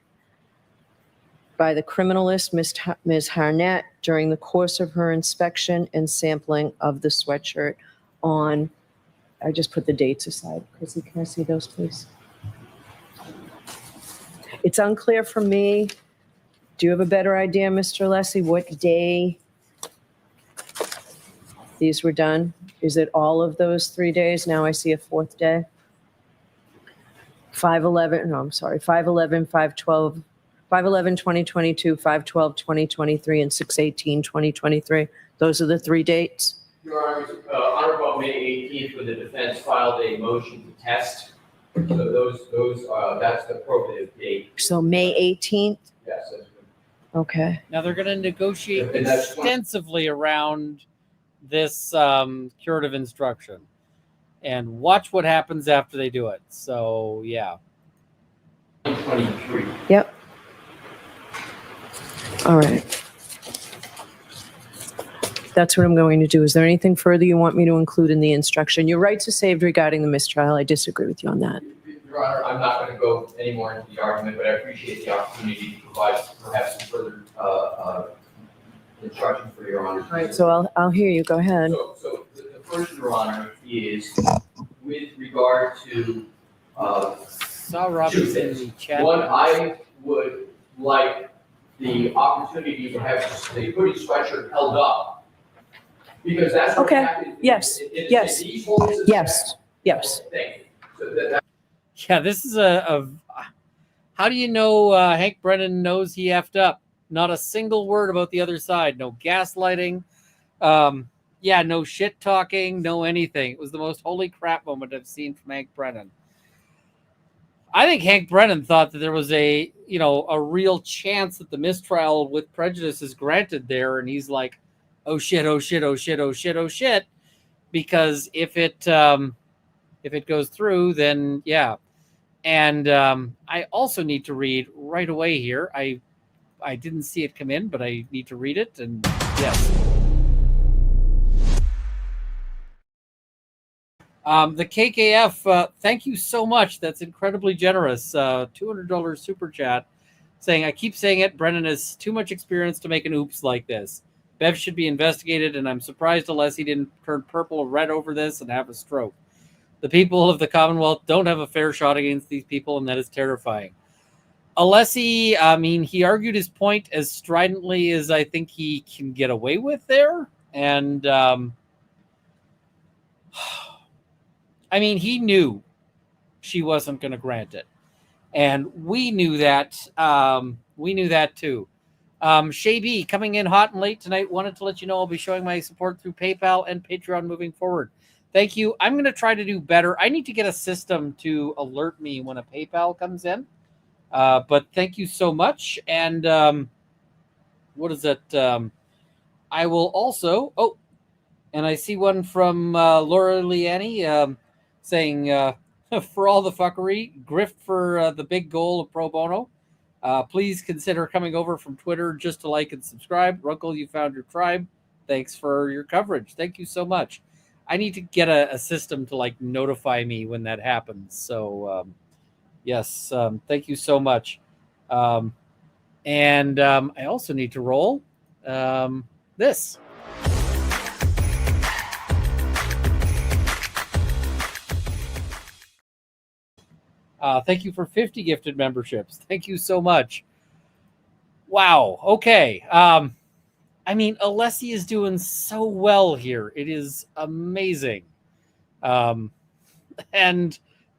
by the criminalist, Ms. Harnett, during the course of her inspection and sampling of the sweatshirt on, I just put the dates aside. Chrissy, can I see those, please? It's unclear for me. Do you have a better idea, Mr. Alessi, what day these were done? Is it all of those 3 days? Now I see a fourth day. 5/11, no, I'm sorry, 5/11, 5/12, 5/11, 2022, 5/12, 2023, and 6/18, 2023. Those are the 3 dates. Your Honor, on or about May 18th, when the defense filed a motion to test. So that's the probative date. So May 18th? Yes, that's good. Okay. Now they're going to negotiate And that's extensively around this curative instruction, and watch what happens after they do it. So yeah. 23. Yep. All right. That's what I'm going to do. Is there anything further you want me to include in the instruction? Your rights are saved regarding the mistrial. I disagree with you on that. Your Honor, I'm not going to go any more into the argument, but I appreciate the opportunity to provide perhaps some further instruction for Your Honor. All right, so I'll hear you. Go ahead. So the first, Your Honor, is with regard to Saw Roberts in the chat. one, I would like the opportunity to have the hoodie sweatshirt held up, because that's what Okay. happened. Yes. Yes. These holes is Yes. Yes. Thank you. So that, Yeah, this is a how do you know Hank Brennan knows he effed up? Not a single word about the other side. No gaslighting. Yeah, no shit talking, no anything. It was the most holy crap moment I've seen from Hank Brennan. I think Hank Brennan thought that there was a real chance that the mistrial with prejudice is granted there, and he's like, oh shit, oh shit, oh shit, oh shit, oh shit, because if it goes through, then yeah. And I also need to read right away here. I didn't see it come in, but I need to read it, and yes. The KKF, thank you so much. That's incredibly generous. $200 super chat saying, I keep saying it, Brennan has too much experience to make an oops like this. Bev should be investigated, and I'm surprised Alessi didn't turn purple or red over this and have a stroke. The people of the Commonwealth don't have a fair shot against these people, and that is terrifying. Alessi, I mean, he argued his point as stridently as I think he can get away with there. And, I mean, he knew she wasn't going to grant it. And we knew that. We knew that too. Shay B, coming in hot and late tonight, wanted to let you know I'll be showing my support through PayPal and Patreon moving forward. Thank you. I'm going to try to do better. I need to get a system to alert me when a PayPal comes in. But thank you so much. And what is it? I will also, and I see one from Laura Liani saying, for all the fuckery, grift for the big goal of pro bono. Please consider coming over from Twitter just to like and subscribe. Runkle, you found your tribe. Thanks for your coverage. Thank you so much. I need to get a system to like notify me when that happens. So yes, thank you so much. And I also need to roll this. Thank you for 50 gifted memberships. Thank you so much. Wow. Okay. I mean, Alessi is doing so well here. It is amazing. And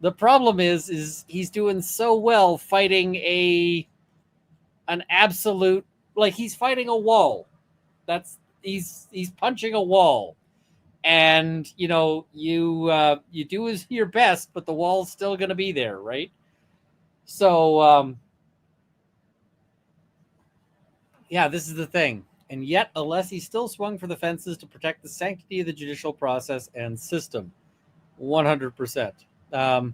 the problem is he's doing so well fighting an absolute, like he's fighting a wall. He's punching a wall. And you do your best, but the wall's still going to be there, right? So yeah, this is the thing. And yet Alessi still swung for the fences to protect the sanctity of the judicial process and system. 100%. Have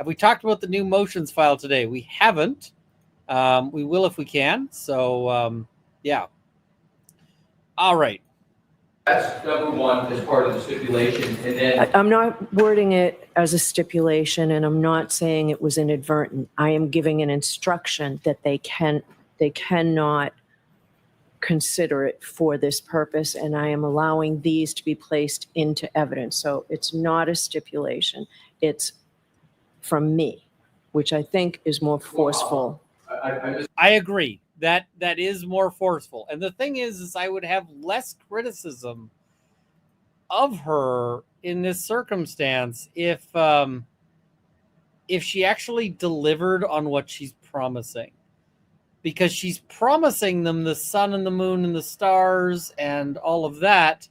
we talked about the new motions filed today? We haven't. We will if we can. So yeah. All right. That's number one as part of the stipulation. And then I'm not wording it as a stipulation, and I'm not saying it was inadvertent. I am giving an instruction that they cannot consider it for this purpose, and I am allowing these to be placed into evidence. So it's not a stipulation. It's from me, which I think is more forceful. I agree. That is more forceful. And the thing is I would have less criticism of her in this circumstance if she actually delivered on what she's promising. Because she's promising them the sun and the moon and the stars and all of that.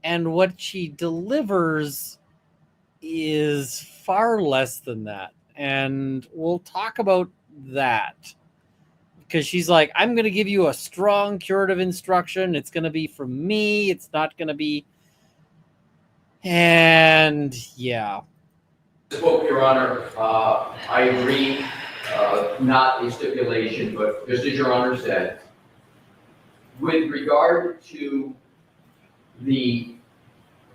And what she delivers is far less than that. And we'll talk about that. Because she's like, I'm going to give you a strong curative instruction. It's going to be from me. It's not going to be... And yeah. Spoke, Your Honor. I agree. Not a stipulation, but just as Your Honor said, with regard to the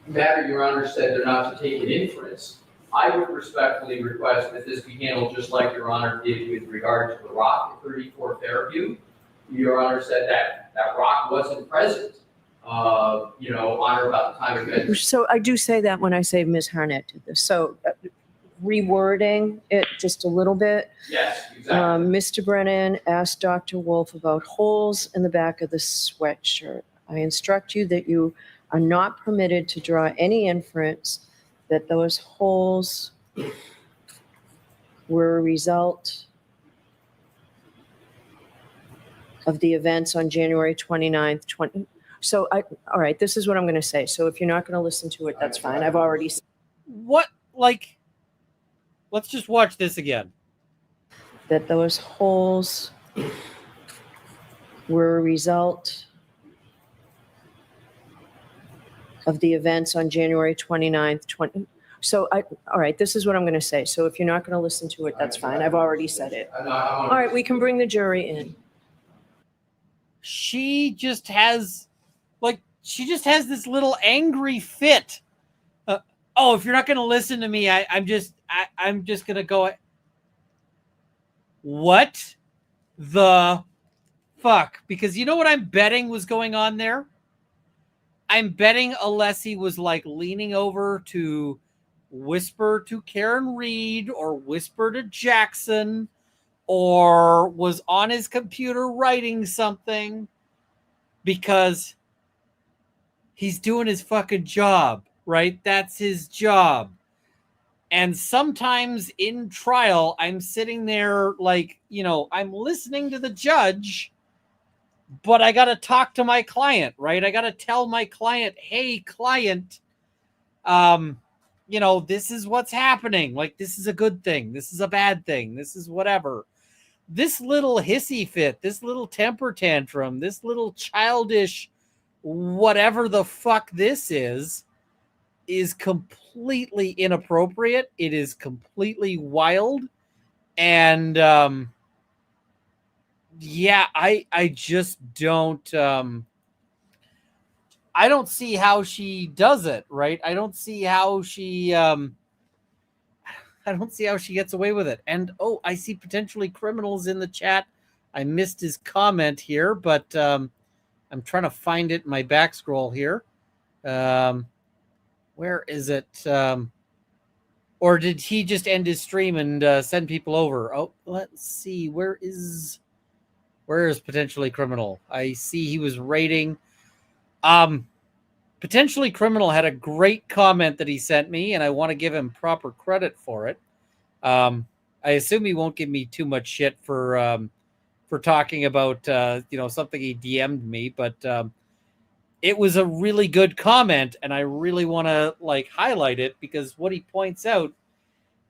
matter Your Honor said they're not to take an inference, I would respectfully request that this be handled just like Your Honor did with regard to the rock at 34 Fairview. Your Honor said that rock wasn't present, on or about the time of event. So I do say that when I say Ms. Harnett did this. So rewording it just a little bit. Yes, exactly. Mr. Brennan asked Dr. Wolf about holes in the back of the sweatshirt. I instruct you that you are not permitted to draw any inference that those holes were a result of the events on January 29th, 20. So all right, this is what I'm going to say. So if you're not going to listen to it, that's fine. I've already said. What, like, let's just watch this again. That those holes were a result of the events on January 29th, 20. So all right, this is what I'm going to say. So if you're not going to listen to it, that's fine. I've already said it. All right, we can bring the jury in. She just has this little angry fit. If you're not going to listen to me, I'm just going to go. What the fuck? Because you know what I'm betting was going on there? I'm betting Alessi was like leaning over to whisper to Karen Reed or whisper to Jackson or was on his computer writing something because he's doing his fucking job, right? That's his job. And sometimes in trial, I'm sitting there like, I'm listening to the judge, but I got to talk to my client, right? I got to tell my client, hey, client, this is what's happening. Like, this is a good thing. This is a bad thing. This is whatever. This little hissy fit, this little temper tantrum, this little childish whatever the fuck this is completely inappropriate. It is completely wild. And, I just don't, I don't see how she does it, right? I don't see how she gets away with it. And, I see potentially criminals in the chat. I missed his comment here, but I'm trying to find it in my back scroll here. Where is it? Or did he just end his stream and send people over? Oh, let's see. Where is potentially criminal? I see he was rating. Potentially criminal had a great comment that he sent me, and I want to give him proper credit for it. I assume he won't give me too much shit for talking about something he DM'd me, but it was a really good comment, and I really want to highlight it because what he points out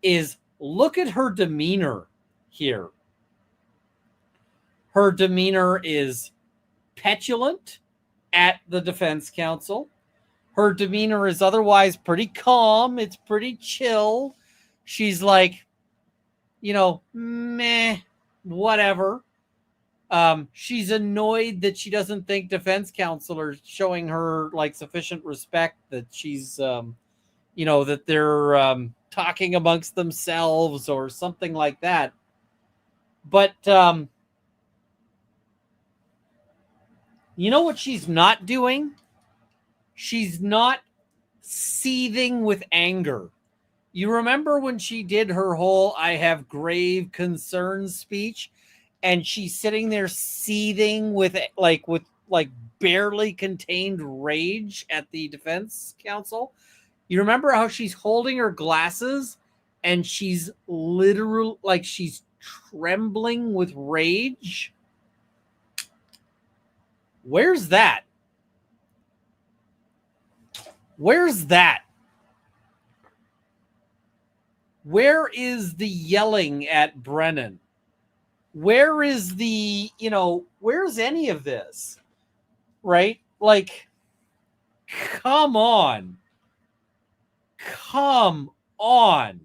is look at her demeanor here. Her demeanor is petulant at the defense counsel. Her demeanor is otherwise pretty calm. It's pretty chill. She's like, meh, whatever. She's annoyed that she doesn't think defense counsel are showing her like sufficient respect, that she's, that they're talking amongst themselves or something like that. But you know what she's not doing? She's not seething with anger. You remember when she did her whole "I have grave concerns" speech, and she's sitting there seething with barely contained rage at the defense counsel? You remember how she's holding her glasses and she's literal, like she's trembling with rage? Where's that? Where's that? Where is the yelling at Brennan? Where is the, where's any of this? Right? Like, come on. Come on.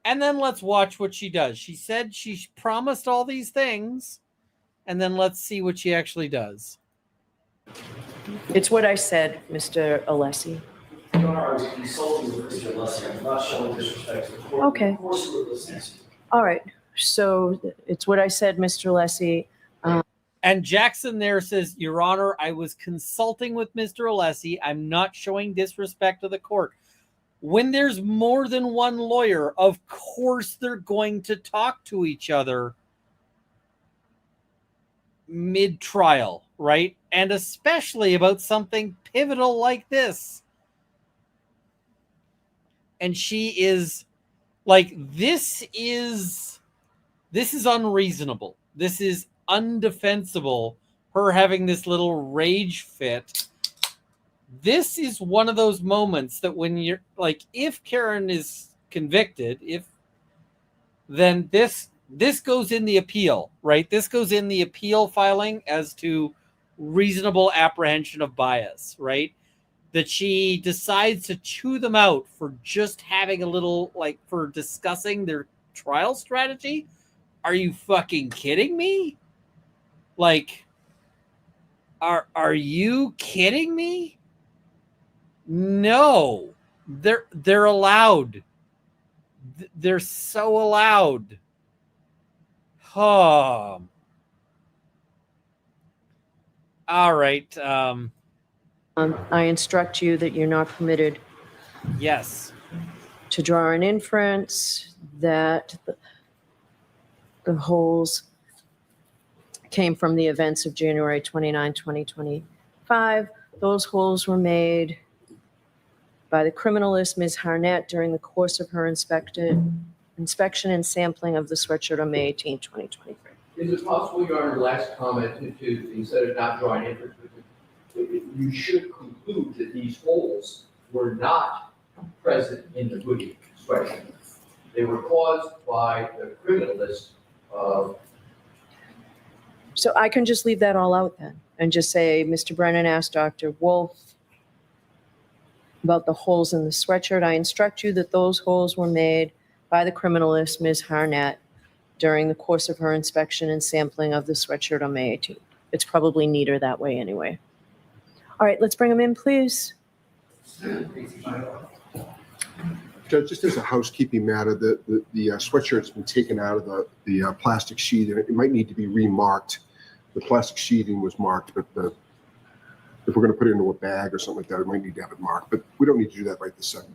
And then let's watch what she does. She said she promised all these things, and then let's see what she actually does. It's what I said, Mr. Alessi. Your Honor, I was consulting with Mr. Alessi. I'm not showing disrespect to the court. Okay. Of course, we're listening to you. All right. So it's what I said, Mr. Alessi. And Jackson there says, Your Honor, I was consulting with Mr. Alessi. I'm not showing disrespect to the court. When there's more than one lawyer, of course they're going to talk to each other mid-trial, right? And especially about something pivotal like this. And she is like, this is unreasonable. This is undefensible, her having this little rage fit. This is one of those moments that when you're like, if Karen is convicted, then this goes in the appeal, right? This goes in the appeal filing as to reasonable apprehension of bias, right? That she decides to chew them out for just having a little, like, for discussing their trial strategy. Are you fucking kidding me? Like, are you kidding me? No, they're allowed. They're so allowed. Oh. All right. I instruct you that you're not permitted Yes. to draw an inference that the holes came from the events of January 29, 2025. Those holes were made by the criminalist, Ms. Harnett, during the course of her inspection and sampling of the sweatshirt on May 18, 2023. Is it possible, Your Honor, last comment to instead of not drawing inference, you should conclude that these holes were not present in the Hoodie sweatshirt. They were caused by the criminalist. So I can just leave that all out then and just say, Mr. Brennan asked Dr. Wolf about the holes in the sweatshirt. I instruct you that those holes were made by the criminalist, Ms. Harnett, during the course of her inspection and sampling of the sweatshirt on May 18th. It's probably neater that way anyway. All right, let's bring them in, please. Judge, just as a housekeeping matter, the sweatshirt's been taken out of the plastic sheet, and it might need to be remarked. The plastic sheeting was marked, but if we're going to put it into a bag or something like that, we might need to have it marked. But we don't need to do that right this second.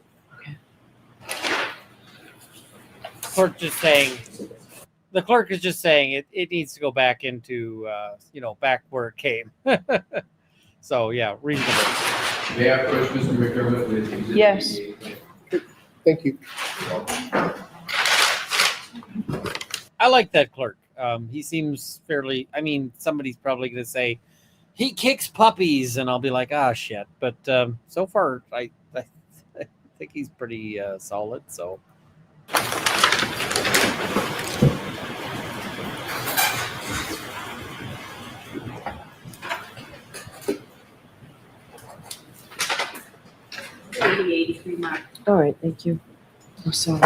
The clerk is just saying it needs to go back into, back where it came. So, yeah, reasonable. May I approach Mr. McDermott with Exhibit Yes. 88? Thank you. I like that clerk. He seems fairly, somebody's probably going to say, he kicks puppies, and I'll be like, shit. But so far, I think he's pretty solid, so. The 83 mark. All right, thank you. I'm sorry.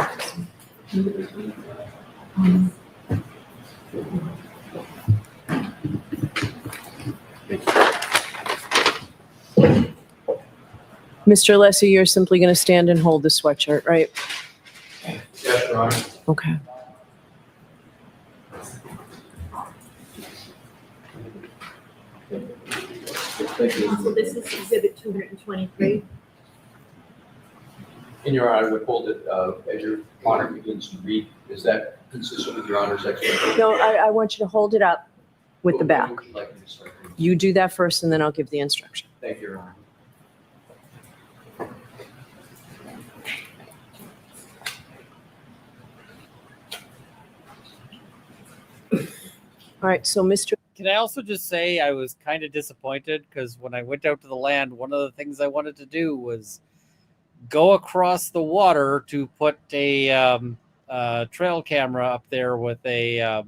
Mr. Lessie, you're simply going to stand and hold the sweatshirt, right? Yes, Your Honor. Okay. So this is exhibit 223. In Your Honor, I would hold it as Your Honor begins to read. Is that consistent with Your Honor's explanation? No, I want you to hold it up with the back. What would you like me to start with? You do that first, and then I'll give the instruction. Thank you, Your Honor. All right, so Mr. Can I also just say I was kind of disappointed because when I went out to the land, one of the things I wanted to do was go across the water to put a trail camera up there with a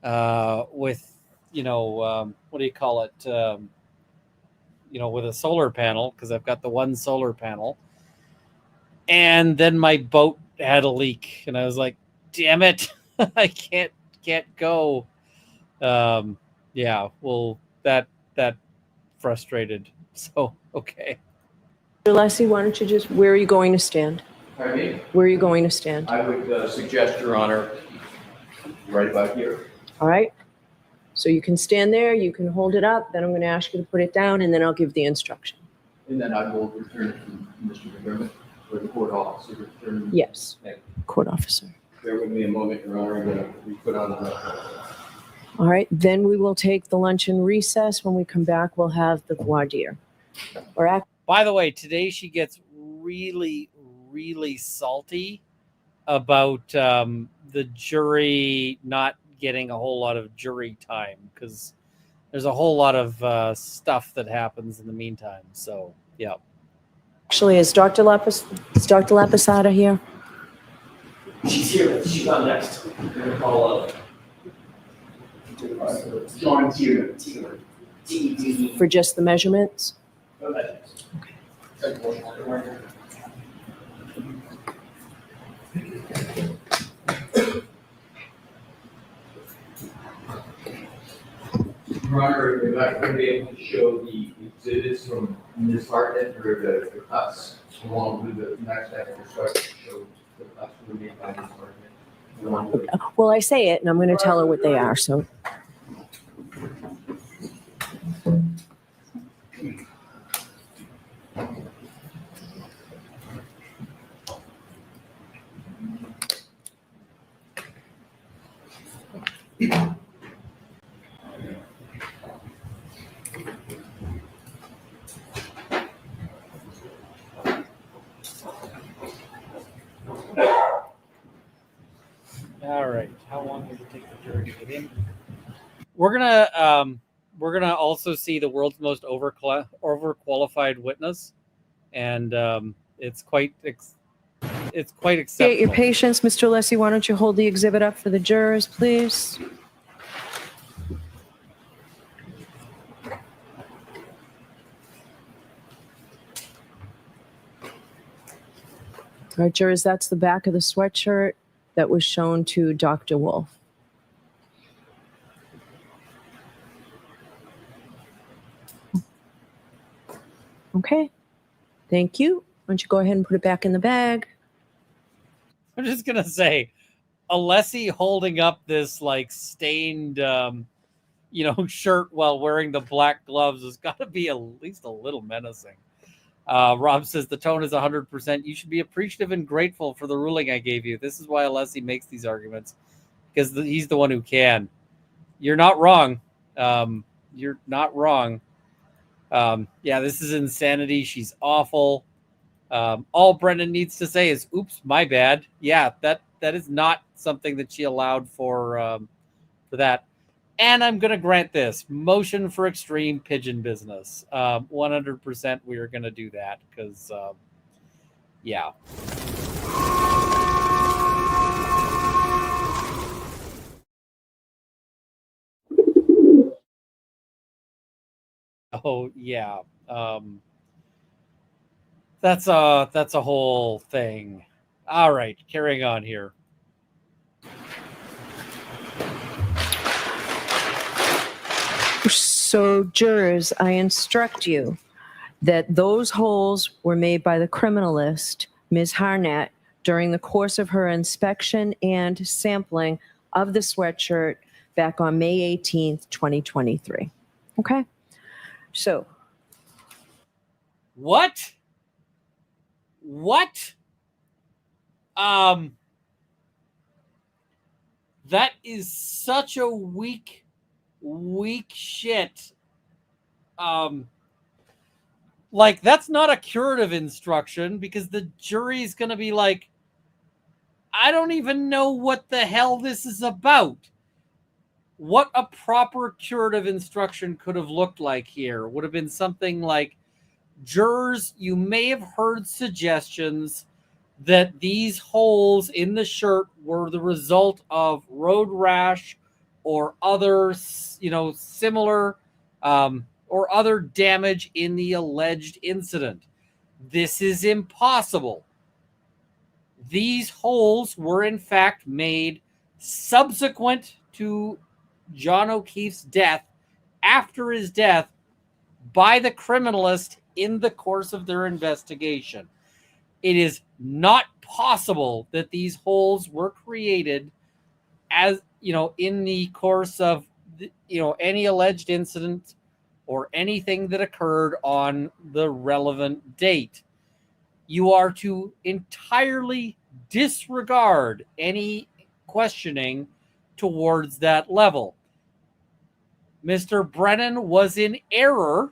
what do you call it? With a solar panel, because I've got the one solar panel. And then my boat had a leak, and I was like, "Damn it, I can't go." That frustrated. So okay. Mr. Lessie, why don't you just, where are you going to stand? Pardon me? Where are you going to stand? I would suggest, Your Honor, right about here. All right. So you can stand there, you can hold it up, then I'm going to ask you to put it down, and then I'll give the instruction. And then I will return it to Mr. McDermott or the court officer. Return. Yes, Thank court officer. Bear with me a moment, Your Honor. I'm going to re-put on the. All right, then we will take the luncheon recess. When we come back, we'll have the voir dire. By the way, today she gets really, really salty about the jury not getting a whole lot of jury time because there's a whole lot of stuff that happens in the meantime. So, yeah. Actually, is Dr. Lapisada here? She's here. She's on next. I'm gonna call up. John Taylor. For just the measurements? Your Honor, if I could be able to show the exhibits from Ms. Hartnett or the cuts along with the next exercise to show the cuts were made by Ms. Hartnett. Well, I say it, and I'm going to tell her what they are, so. All right. How long does it take the jury to get in? We're gonna also see the world's most overqualified witness, and it's quite acceptable. Get your patience, Mr. Lessie. Why don't you hold the exhibit up for the jurors, please? All right, jurors, that's the back of the sweatshirt that was shown to Dr. Wolf. Okay, thank you. Why don't you go ahead and put it back in the bag? I'm just gonna say, Alessi holding up this like stained, shirt while wearing the black gloves has got to be at least a little menacing. Rob says the tone is 100%. You should be appreciative and grateful for the ruling I gave you. This is why Alessi makes these arguments, because he's the one who can. You're not wrong. You're not wrong. Yeah, this is insanity. She's awful. All Brennan needs to say is, oops, my bad. Yeah, that is not something that she allowed for that. And I'm going to grant this motion for extreme pigeon business. 100% we are going to do that because, yeah. Oh, yeah. That's a whole thing. All right, carrying on here. So jurors, I instruct you that those holes were made by the criminalist, Ms. Harnett, during the course of her inspection and sampling of the sweatshirt back on May 18th, 2023. Okay? So, What? What? That is such a weak shit. Like, that's not a curative instruction because the jury's going to be like, I don't even know what the hell this is about. What a proper curative instruction could have looked like here would have been something like, jurors, you may have heard suggestions that these holes in the shirt were the result of road rash or other, similar or other damage in the alleged incident. This is impossible. These holes were in fact made subsequent to John O'Keefe's death, after his death, by the criminalist in the course of their investigation. It is not possible that these holes were created as, in the course of, any alleged incident or anything that occurred on the relevant date. You are to entirely disregard any questioning towards that level. Mr. Brennan was in error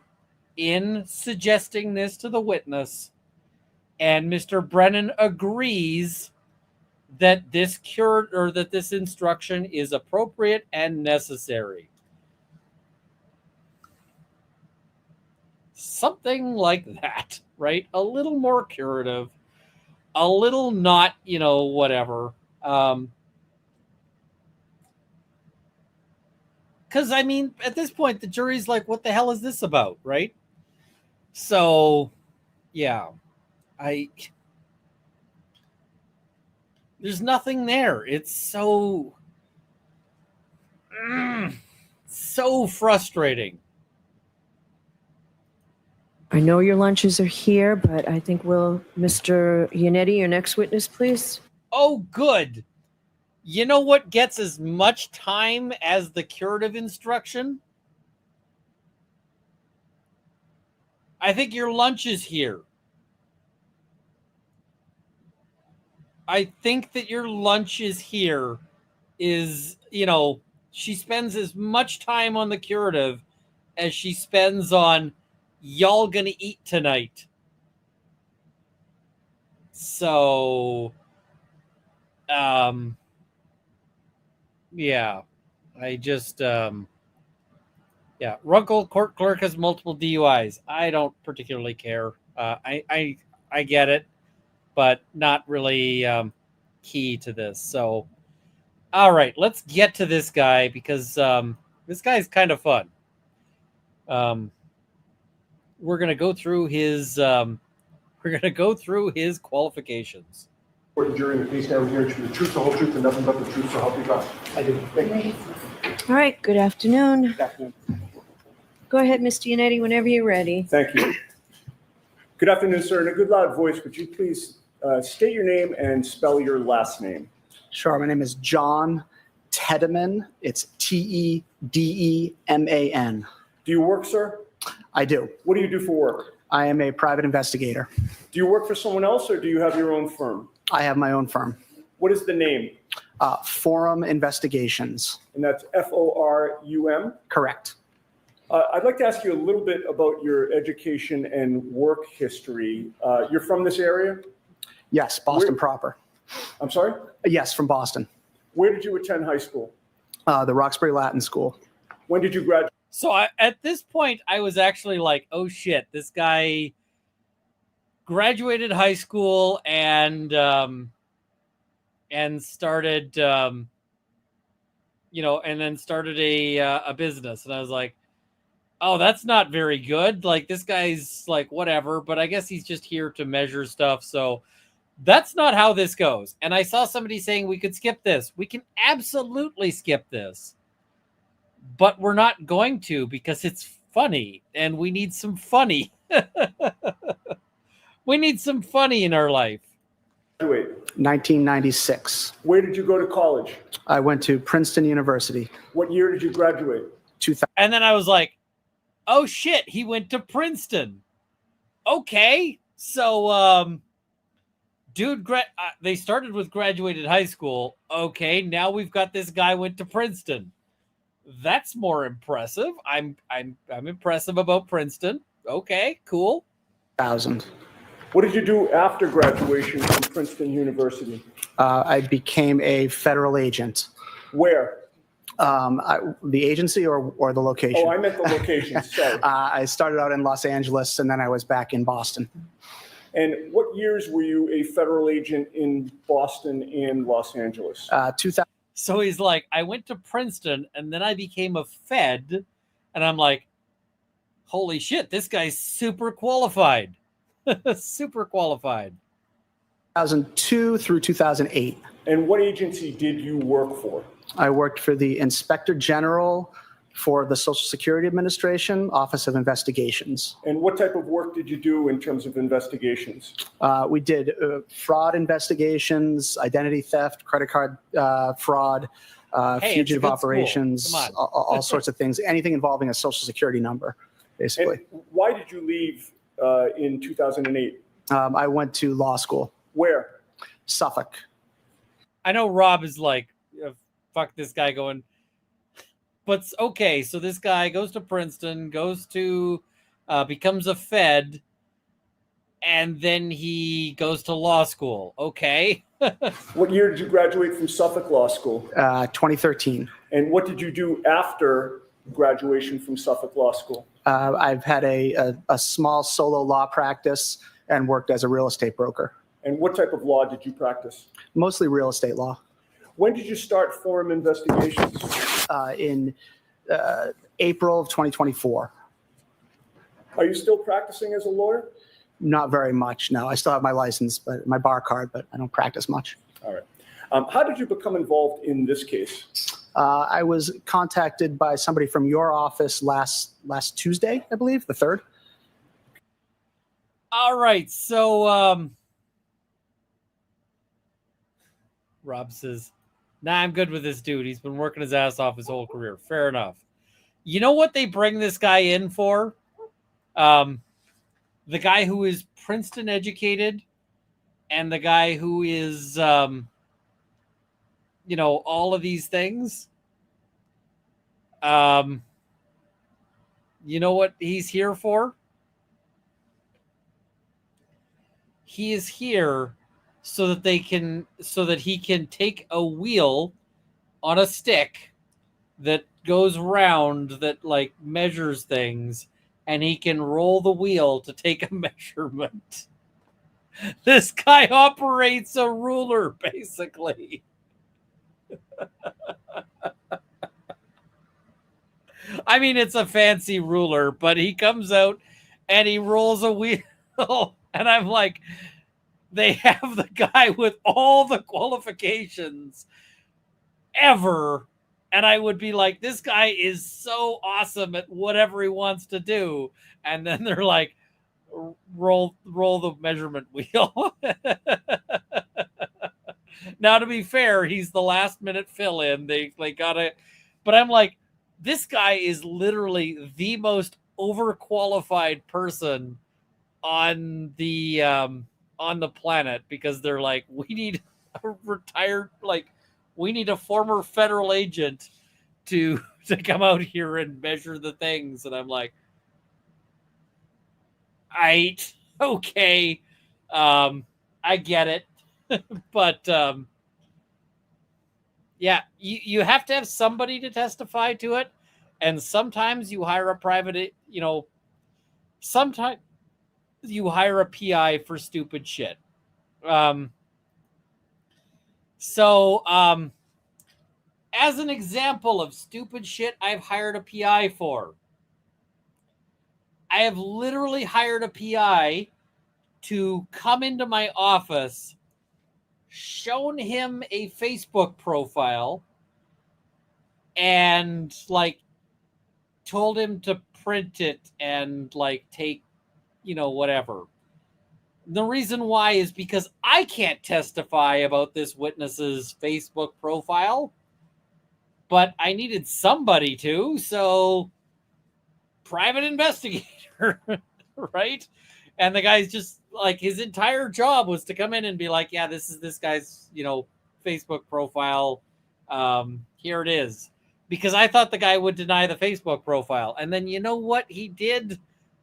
in suggesting this to the witness, and Mr. Brennan agrees that this this instruction is appropriate and necessary. Something like that, right? A little more curative, a little not, whatever. Because, at this point, the jury's like, what the hell is this about, right? So, yeah. There's nothing there. It's so frustrating. I know your lunches are here, but I think Mr. Yannetti, your next witness, please. Oh, good. You know what gets as much time as the curative instruction? I think your lunch is here. I think that your lunch is here is, she spends as much time on the curative as she spends on y'all gonna eat tonight. So, yeah, I just, Runkle court clerk has multiple DUIs. I don't particularly care. I get it, but not really key to this. So, all right, let's get to this guy because this guy's kind of fun. We're gonna go through his qualifications. Jury in the case now, we're hearing the truth, the whole truth, and nothing but the truth, so help you God. I do. Thank you. All right, good afternoon. Good afternoon. Go ahead, Mr. Yannetti, whenever you're ready. Thank you. Good afternoon, sir. In a good loud voice, would you please state your name and spell your last name? Sure. My name is John Tedeman. It's Tedeman. Do you work, sir? I do. What do you do for work? I am a private investigator. Do you work for someone else or do you have your own firm? I have my own firm. What is the name? Forum Investigations. And that's FORUM? Correct. I'd like to ask you a little bit about your education and work history. You're from this area? Yes, Boston proper. I'm sorry? Yes, from Boston. Where did you attend high school? The Roxbury Latin School. When did you graduate? So at this point, I was actually like, oh shit, this guy graduated high school and started, and then started a business. And I was like, oh, that's not very good. Like, this guy's like, whatever, but I guess he's just here to measure stuff. So that's not how this goes. And I saw somebody saying we could skip this. We can absolutely skip this. but we're not going to because it's funny and we need some funny. We need some funny in our life. Graduate. 1996. Where did you go to college? I went to Princeton University. What year did you graduate? 2000. And then I was like, oh shit, he went to Princeton. Okay. So, dude, they started with graduated high school. Okay, now we've got this guy went to Princeton. That's more impressive. I'm impressive about Princeton. Okay, cool. 2000. What did you do after graduation from Princeton University? I became a federal agent. Where? The agency or the location? Oh, I meant the location. Sorry. I started out in Los Angeles and then I was back in Boston. And what years were you a federal agent in Boston and Los Angeles? 2000. So he's like, I went to Princeton and then I became a Fed. And I'm like, holy shit, this guy's super qualified. Super qualified. 2002 through 2008. And what agency did you work for? I worked for the Inspector General for the Social Security Administration, Office of Investigations. And what type of work did you do in terms of investigations? We did fraud investigations, identity theft, credit card fraud, fugitive operations, all sorts of things, anything involving a Social Security number, basically. And why did you leave in 2008? I went to law school. Where? Suffolk. I know Rob is like, fuck this guy going. But okay, so this guy goes to Princeton, goes to, becomes a Fed, and then he goes to law school. Okay. What year did you graduate from Suffolk Law School? 2013. And what did you do after graduation from Suffolk Law School? I've had a small solo law practice and worked as a real estate broker. And what type of law did you practice? Mostly real estate law. When did you start forum investigations? In April of 2024. Are you still practicing as a lawyer? Not very much, no. I still have my license, but my bar card, but I don't practice much. All right. How did you become involved in this case? I was contacted by somebody from your office last Tuesday, I believe, the 3rd. All right, so Rob says, nah, I'm good with this dude. He's been working his ass off his whole career. Fair enough. You know what they bring this guy in for? The guy who is Princeton educated and the guy who is, all of these things. You know what he's here for? He is here so that he can take a wheel on a stick that goes round that like measures things, and he can roll the wheel to take a measurement. This guy operates a ruler, basically. I mean, it's a fancy ruler, but he comes out and he rolls a wheel, and I'm like, they have the guy with all the qualifications ever. And I would be like, this guy is so awesome at whatever he wants to do. And then they're like, roll the measurement wheel. Now, to be fair, he's the last minute fill in. They gotta, but I'm like, this guy is literally the most overqualified person on the planet, because they're like, we need a retired, we need a former federal agent to come out here and measure the things. And I'm like, okay. I get it. But yeah, you have to have somebody to testify to it. And sometimes you hire a private, sometimes you hire a PI for stupid shit. As an example of stupid shit I've hired a PI for, I have literally hired a PI to come into my office, shown him a Facebook profile, and told him to print it and like take, whatever. The reason why is because I can't testify about this witness's Facebook profile, but I needed somebody to, so private investigator, right? And the guy's just like, his entire job was to come in and be like, yeah, this is this guy's, Facebook profile. Here it is. Because I thought the guy would deny the Facebook profile. And then you know what he did?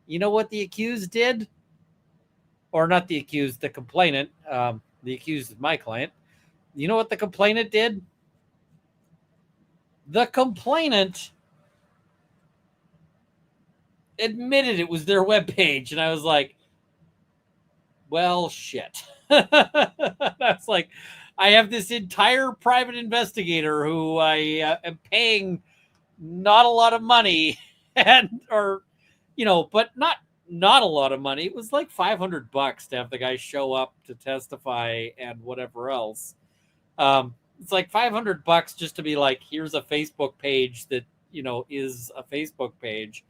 You know what the accused did? Or not the accused, the complainant. The accused is my client. You know what the complainant did? The complainant admitted it was their webpage. And I was like, well, shit. That's like, I have this entire private investigator who I am paying not a lot of money but not a lot of money. It was like $500 to have the guy show up to testify and whatever else. It's like $500 just to be like, here's a Facebook page that, is a Facebook page.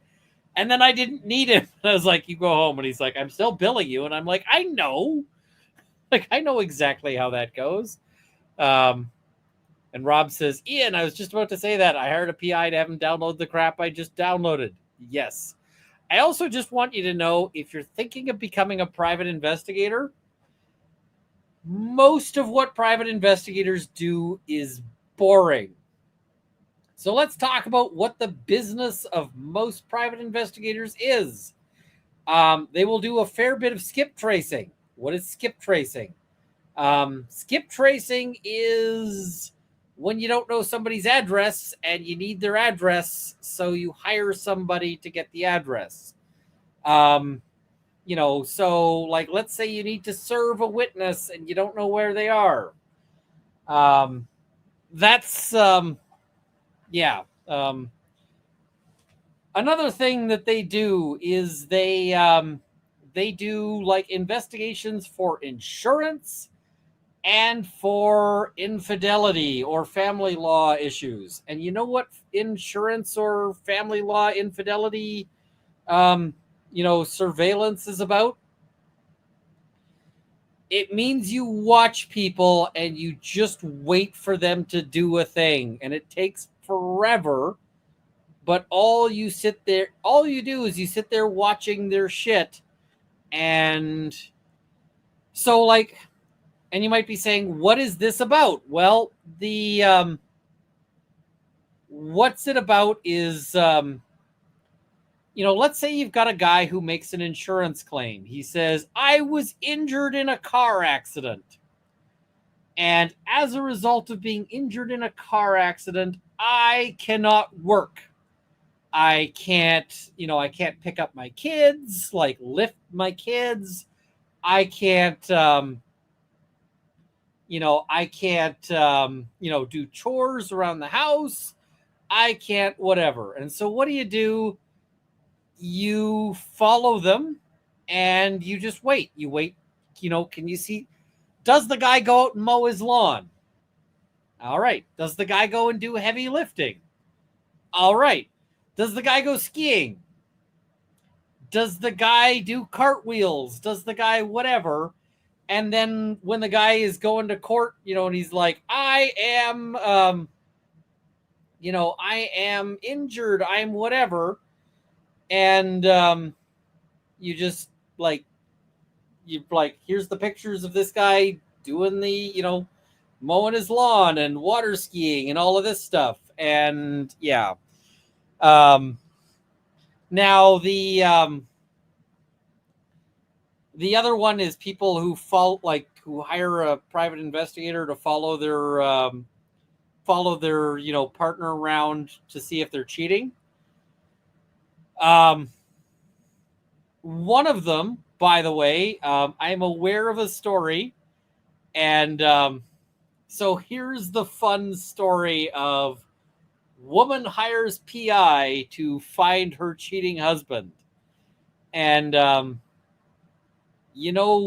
And then I didn't need him. I was like, you go home. And he's like, I'm still billing you. And I'm like, I know. Like, I know exactly how that goes. And Rob says, Ian, I was just about to say that. I hired a PI to have him download the crap I just downloaded. Yes. I also just want you to know, if you're thinking of becoming a private investigator, most of what private investigators do is boring. So let's talk about what the business of most private investigators is. They will do a fair bit of skip tracing. What is skip tracing? Skip tracing is when you don't know somebody's address and you need their address, so you hire somebody to get the address. So like, let's say you need to serve a witness and you don't know where they are. Another thing that they do is they do like investigations for insurance and for infidelity or family law issues. And you know what insurance or family law infidelity, surveillance is about? It means you watch people and you just wait for them to do a thing, and it takes forever. But all you do is you sit there watching their shit. And so like, and you might be saying, what is this about? Well, what's it about is, let's say you've got a guy who makes an insurance claim. He says, I was injured in a car accident. And as a result of being injured in a car accident, I cannot work. I can't pick up my kids, like lift my kids. I can't, do chores around the house. I can't, whatever. And so what do? You follow them and you just wait. You wait, can you see? Does the guy go out and mow his lawn? All right. Does the guy go and do heavy lifting? All right. Does the guy go skiing? Does the guy do cartwheels? Does the guy whatever? And then when the guy is going to court, and he's like, I am injured. I'm whatever. And you just here's the pictures of this guy doing the, mowing his lawn and water skiing and all of this stuff. And yeah. Now the other one is people who who hire a private investigator to follow their partner around to see if they're cheating. One of them, by the way, I'm aware of a story, and so here's the fun story of woman hires PI to find her cheating husband. And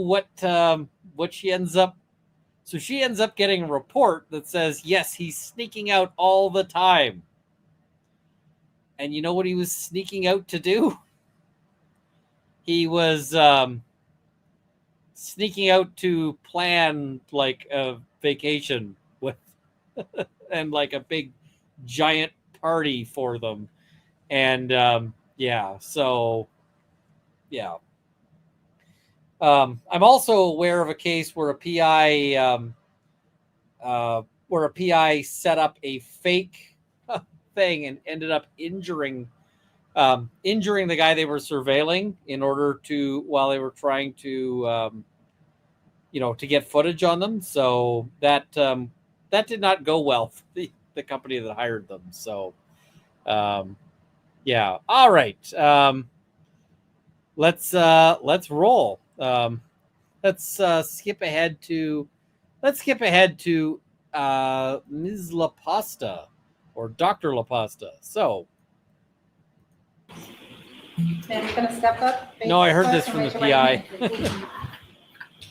what she ends up? So she ends up getting a report that says, yes, he's sneaking out all the time. And you know what he was sneaking out to do? He was sneaking out to plan like a vacation with and like a big giant party for them. And so I'm also aware of a case where a PI set up a fake thing and ended up injuring the guy they were surveilling in order to, while they were trying to to get footage on them. So that did not go well for the company that hired them. So yeah. All right. Let's roll. Let's skip ahead to Ms. La Pasta or Dr. La Pasta. So Sam's gonna step up. no, I heard this from the PI. Do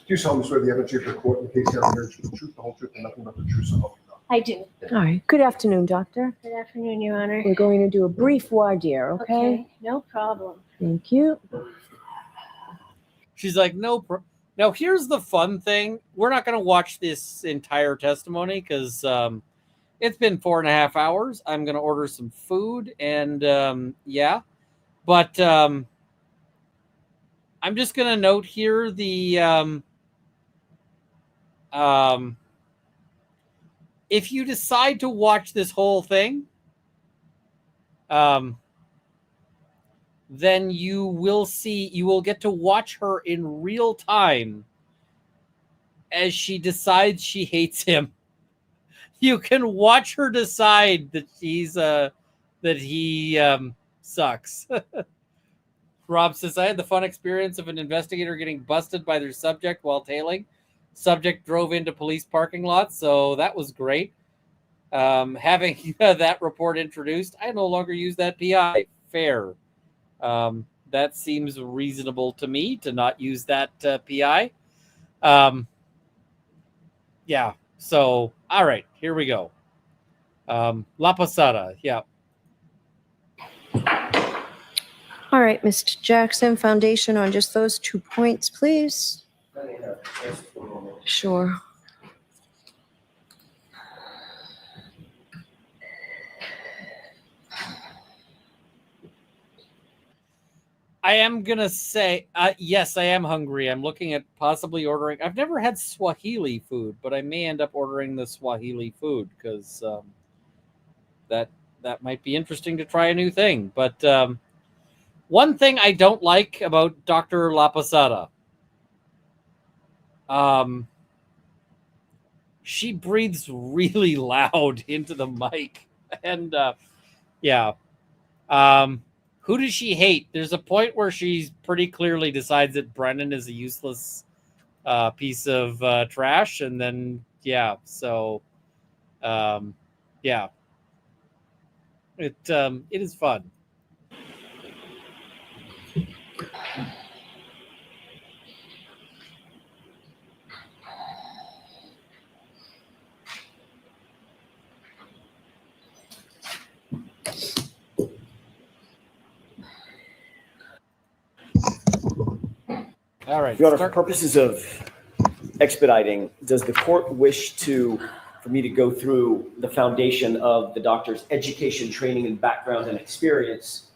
you solemnly swear the evidentiary of the court in the case now hears the truth, the whole truth, and nothing but the truth, so help you God? I do. All right. Good afternoon, doctor. Good afternoon, Your Honor. We're going to do a brief voir dire, okay? No problem. Thank you. She's like, now here's the fun thing. We're not going to watch this entire testimony because it's been 4.5 hours. I'm going to order some food and but I'm just going to note here the if you decide to watch this whole thing, then you will get to watch her in real time as she decides she hates him. You can watch her decide that he sucks. Rob says, I had the fun experience of an investigator getting busted by their subject while tailing. Subject drove into police parking lot, so that was great. Having that report introduced, I no longer use that PI. Fair. That seems reasonable to me to not use that PI. Yeah. So, all right, here we go. La Posada. Yeah. All right, Mr. Jackson, foundation on just those 2 points, please. Sure. I am going to say, yes, I am hungry. I'm looking at possibly ordering. I've never had Swahili food, but I may end up ordering the Swahili food because that might be interesting to try a new thing. But one thing I don't like about Dr. La Posada, she breathes really loud into the mic. And who does she hate? There's a point where she pretty clearly decides that Brennan is a useless piece of trash. And then, it is fun. All right. Your Honor, for purposes of expediting, does the court wish for me to go through the foundation of the doctor's education, training, and background and experience,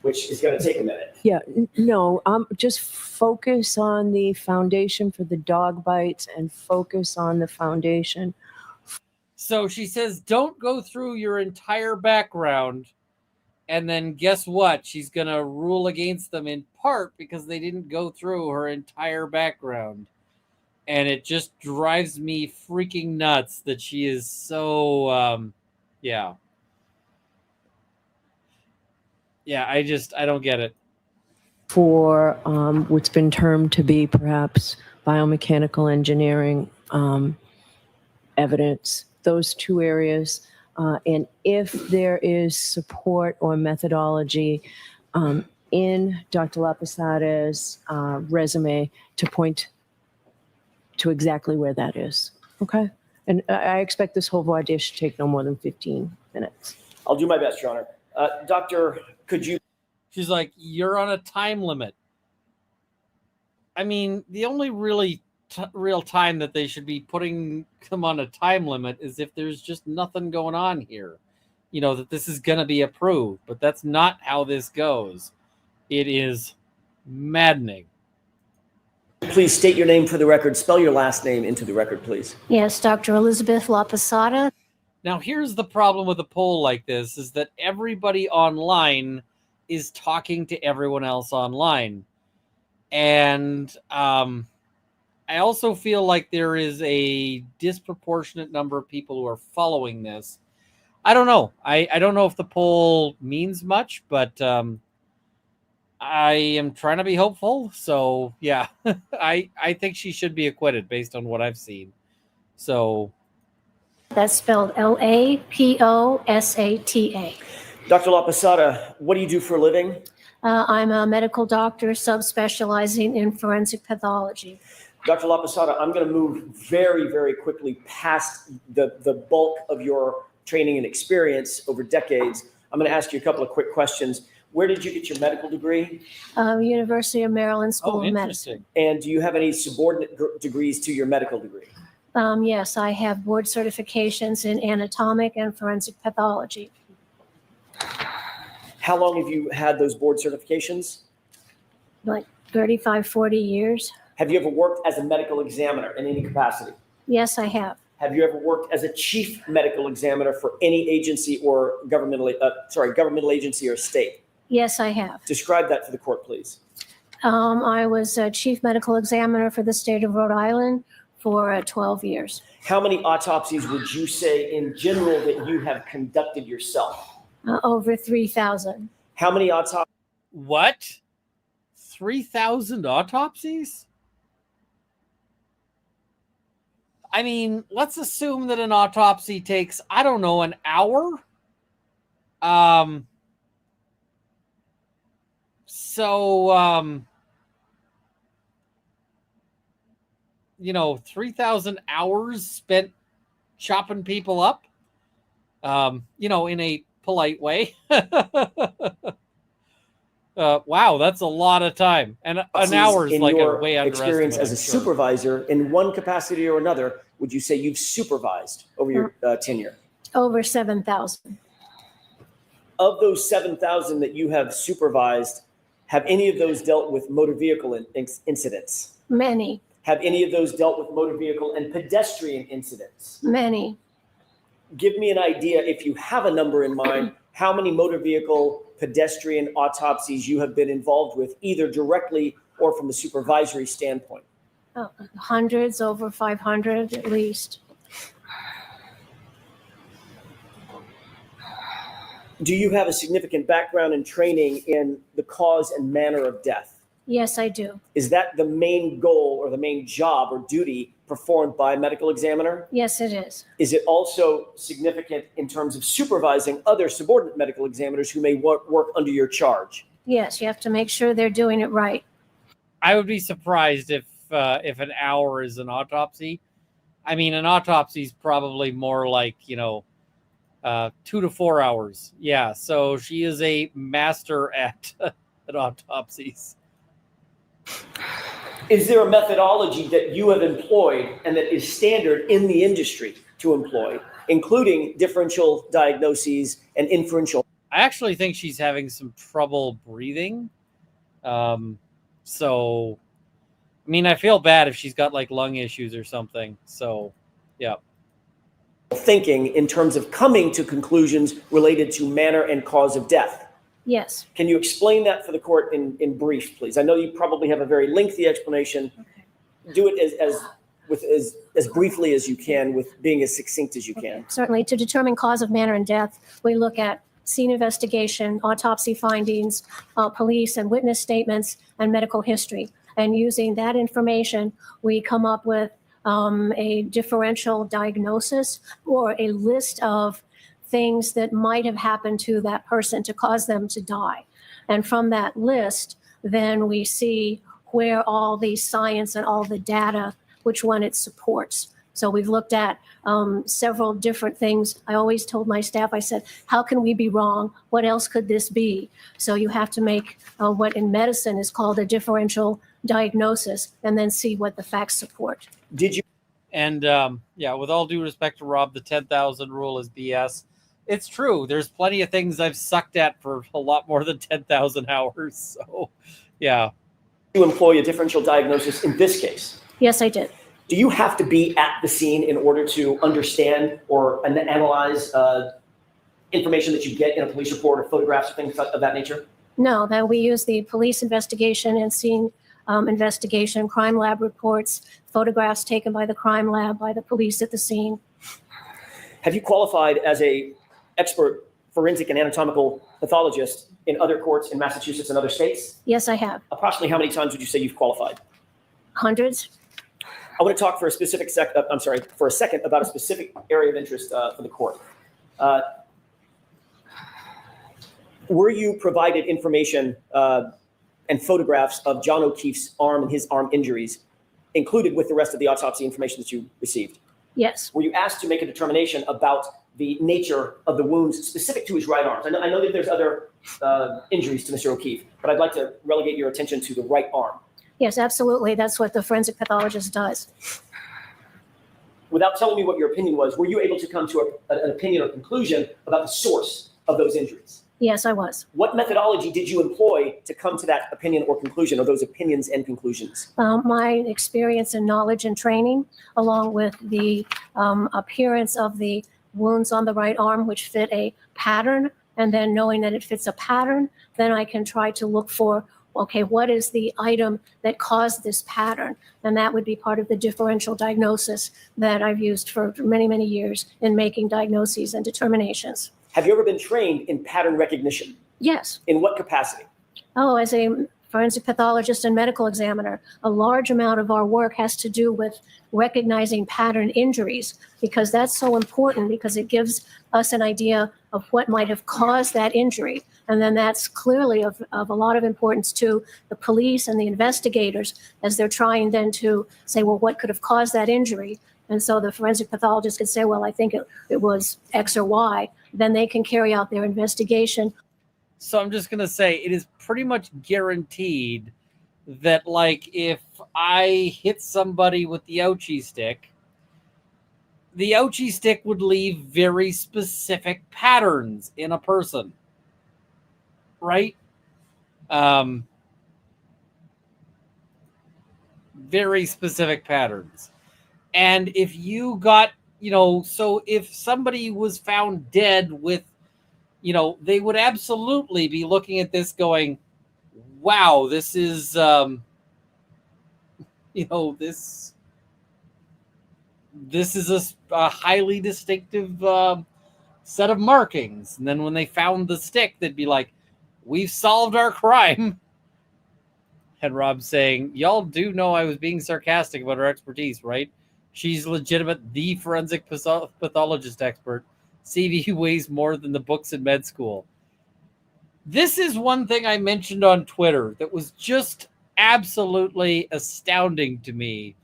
which is going to take a minute? Yeah, no, just focus on the foundation for the dog bites and focus on the foundation. So she says, don't go through your entire background. And then guess what? She's going to rule against them in part because they didn't go through her entire background. And it just drives me freaking nuts that she is so, I don't get it. For what's been termed to be perhaps biomechanical engineering evidence, those 2 areas. And if there is support or methodology in Dr. La Posada's resume to point to exactly where that is. Okay? And I expect this whole voir dire should take no more than 15 minutes. I'll do my best, Your Honor. Doctor, could you? She's like, you're on a time limit. I mean, the only really real time that they should be putting them on a time limit is if there's just nothing going on here. You know, that this is going to be approved, but that's not how this goes. It is maddening. Please state your name for the record. Spell your last name into the record, please. Yes, Dr. Elizabeth LaPosada. Now, here's the problem with a poll like this is that everybody online is talking to everyone else online. And I also feel like there is a disproportionate number of people who are following this. I don't know. I don't know if the poll means much, but I am trying to be hopeful. So, yeah, I think she should be acquitted based on what I've seen. So That's spelled LaPosata. Dr. LaPosada, what do you do for a living? I'm a medical doctor subspecializing in forensic pathology. Dr. LaPosada, I'm going to move very, very quickly past the bulk of your training and experience over decades. I'm going to ask you a couple of quick questions. Where did you get your medical degree? University of Maryland School of Medicine. And do you have any subordinate degrees to your medical degree? Yes, I have board certifications in anatomic and forensic pathology. How long have you had those board certifications? Like 35, 40 years. Have you ever worked as a medical examiner in any capacity? Yes, I have. Have you ever worked as a chief medical examiner for any agency or governmental agency or state? Yes, I have. Describe that to the court, please. I was a chief medical examiner for the state of Rhode Island for 12 years. How many autopsies would you say in general that you have conducted yourself? Over 3,000. How many autopsies? What? 3,000 autopsies? I mean, let's assume that an autopsy takes, I don't know, an hour. You know, 3,000 hours spent chopping people up, you know, in a polite way. Wow, that's a lot of time. And an hour is like a way underestimated. Experience as a supervisor in one capacity or another, would you say you've supervised over your tenure? Over 7,000. Of those 7,000 that you have supervised, have any of those dealt with motor vehicle incidents? Many. Have any of those dealt with motor vehicle and pedestrian incidents? Many. Give me an idea, if you have a number in mind, how many motor vehicle pedestrian autopsies you have been involved with, either directly or from a supervisory standpoint. Hundreds, over 500 at least. Do you have a significant background and training in the cause and manner of death? Yes, I do. Is that the main goal or the main job or duty performed by a medical examiner? Yes, it is. Is it also significant in terms of supervising other subordinate medical examiners who may work under your charge? Yes, you have to make sure they're doing it right. I would be surprised if an hour is an autopsy. I mean, an autopsy is probably more like, 2 to 4 hours. Yeah, so she is a master at autopsies. Is there a methodology that you have employed and that is standard in the industry to employ, including differential diagnoses and inferential? I actually think she's having some trouble breathing. So, I mean, I feel bad if she's got like lung issues or something. So, yeah. Thinking in terms of coming to conclusions related to manner and cause of death. Yes. Can you explain that for the court in brief, please? I know you probably have a very lengthy explanation. Okay. Do it as briefly as you can, with being as succinct as you can. Certainly. To determine cause of manner and death, we look at scene investigation, autopsy findings, police and witness statements, and medical history. And using that information, we come up with a differential diagnosis or a list of things that might have happened to that person to cause them to die. And from that list, then we see where all the science and all the data, which one it supports. So we've looked at several different things. I always told my staff, I said, how can we be wrong? What else could this be? So you have to make what in medicine is called a differential diagnosis and then see what the facts support. Did you? And yeah, with all due respect to Rob, the 10,000 rule is BS. It's true. There's plenty of things I've sucked at for a lot more than 10,000 hours. So, yeah. You employ a differential diagnosis in this case? Yes, I did. Do you have to be at the scene in order to understand or analyze information that you get in a police report or photographs or things of that nature? No, that we use the police investigation and scene investigation, crime lab reports, photographs taken by the crime lab, by the police at the scene. Have you qualified as a expert forensic and anatomical pathologist in other courts in Massachusetts and other states? Yes, I have. Approximately how many times would you say you've qualified? Hundreds. I want to talk for a second about a specific area of interest for the court. Were you provided information and photographs of John O'Keefe's arm and his arm injuries included with the rest of the autopsy information that you received? Yes. Were you asked to make a determination about the nature of the wounds specific to his right arm? I know that there's other injuries to Mr. O'Keefe, but I'd like to relegate your attention to the right arm. Yes, absolutely. That's what the forensic pathologist does. Without telling me what your opinion was, were you able to come to an opinion or conclusion about the source of those injuries? Yes, I was. What methodology did you employ to come to that opinion or conclusion, or those opinions and conclusions? My experience and knowledge and training, along with the appearance of the wounds on the right arm, which fit a pattern, and then knowing that it fits a pattern, then I can try to look for, okay, what is the item that caused this pattern? And that would be part of the differential diagnosis that I've used for many, many years in making diagnoses and determinations. Have you ever been trained in pattern recognition? Yes. In what capacity? Oh, as a forensic pathologist and medical examiner, a large amount of our work has to do with recognizing pattern injuries, because that's so important, because it gives us an idea of what might have caused that injury. And then that's clearly of a lot of importance to the police and the investigators as they're trying then to say, well, what could have caused that injury? And so the forensic pathologist could say, well, I think it was X or Y. Then they can carry out their investigation. So I'm just going to say it is pretty much guaranteed that, like, if I hit somebody with the ouchie stick would leave very specific patterns in a person, right? Very specific patterns. And if you got, so if somebody was found dead with, they would absolutely be looking at this going, wow, this is, this is a highly distinctive set of markings. And then when they found the stick, they'd be like, we've solved our crime. And Rob saying, y'all do know I was being sarcastic about her expertise, right? She's legitimate, the forensic pathologist expert. CV weighs more than the books in med school. This is one thing I mentioned on Twitter that was just absolutely astounding to me,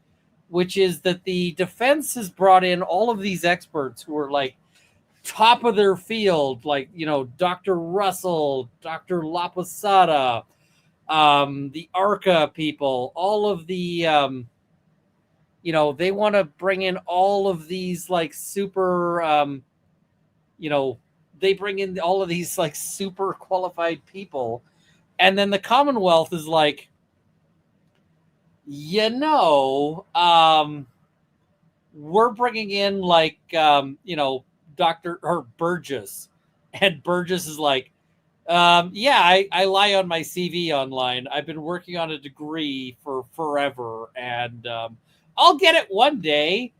which is that the defense has brought in all of these experts who are like top of their field, like, Dr. Russell, Dr. La Posada, the ARCA people, all of the, they want to bring in all of these like super, they bring in all of these like super qualified people. And then the Commonwealth is like, we're bringing in like, Dr. or Burgess. And Burgess is like, I lie on my CV online. I've been working on a degree for forever, and I'll get it one day.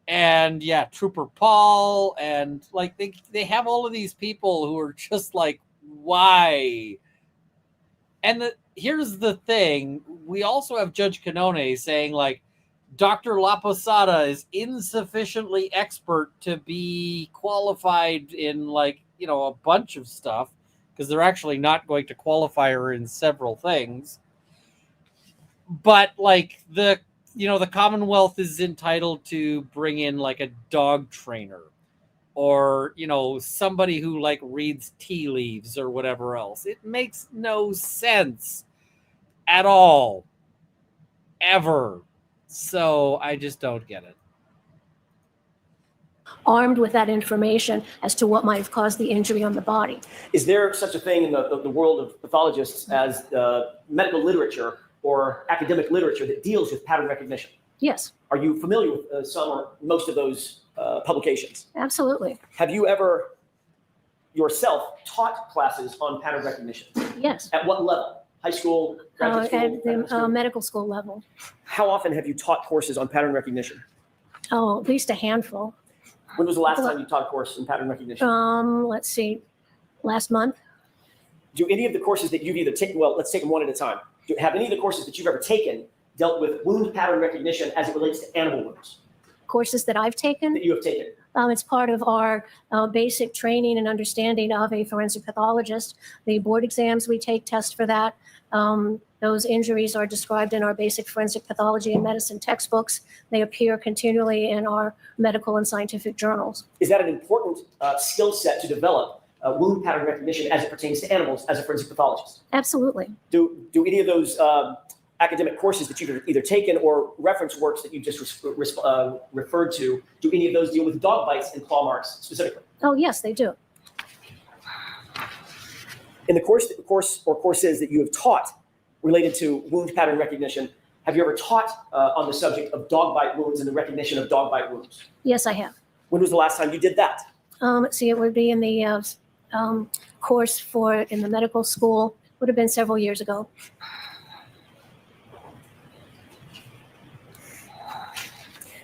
And yeah, Trooper Paul, and like they have all of these people who are just like, why? And here's the thing: we also have Judge Canone saying like, Dr. La Posada is insufficiently expert to be qualified in like a bunch of stuff, because they're actually not going to qualify her in several things. But like the the Commonwealth is entitled to bring in like a dog trainer or, somebody who like reads tea leaves or whatever else. It makes no sense at all, ever. So I just don't get it. Armed with that information as to what might have caused the injury on the body. Is there such a thing in the world of pathologists as medical literature or academic literature that deals with pattern recognition? Yes. Are you familiar with some or most of those publications? Absolutely. Have you ever yourself taught classes on pattern recognition? Yes. At what level? High school, graduate school? At the medical school level. How often have you taught courses on pattern recognition? Oh, at least a handful. When was the last time you taught a course in pattern recognition? Let's see, last month. Do any of the courses that you've either taken, well, let's take them one at a time. Have any of the courses that you've ever taken dealt with wound pattern recognition as it relates to animal wounds? Courses that I've taken? That you have taken? It's part of our basic training and understanding of a forensic pathologist. The board exams we take test for that. Those injuries are described in our basic forensic pathology and medicine textbooks. They appear continually in our medical and scientific journals. Is that an important skill set to develop, wound pattern recognition as it pertains to animals as a forensic pathologist? Absolutely. Do any of those academic courses that you've either taken or reference works that you just referred to, do any of those deal with dog bites and claw marks specifically? Oh, yes, they do. In the course or courses that you have taught related to wound pattern recognition, have you ever taught on the subject of dog bite wounds and the recognition of dog bite wounds? Yes, I have. When was the last time you did that? Let's see, it would be in the course in the medical school. Would have been several years ago.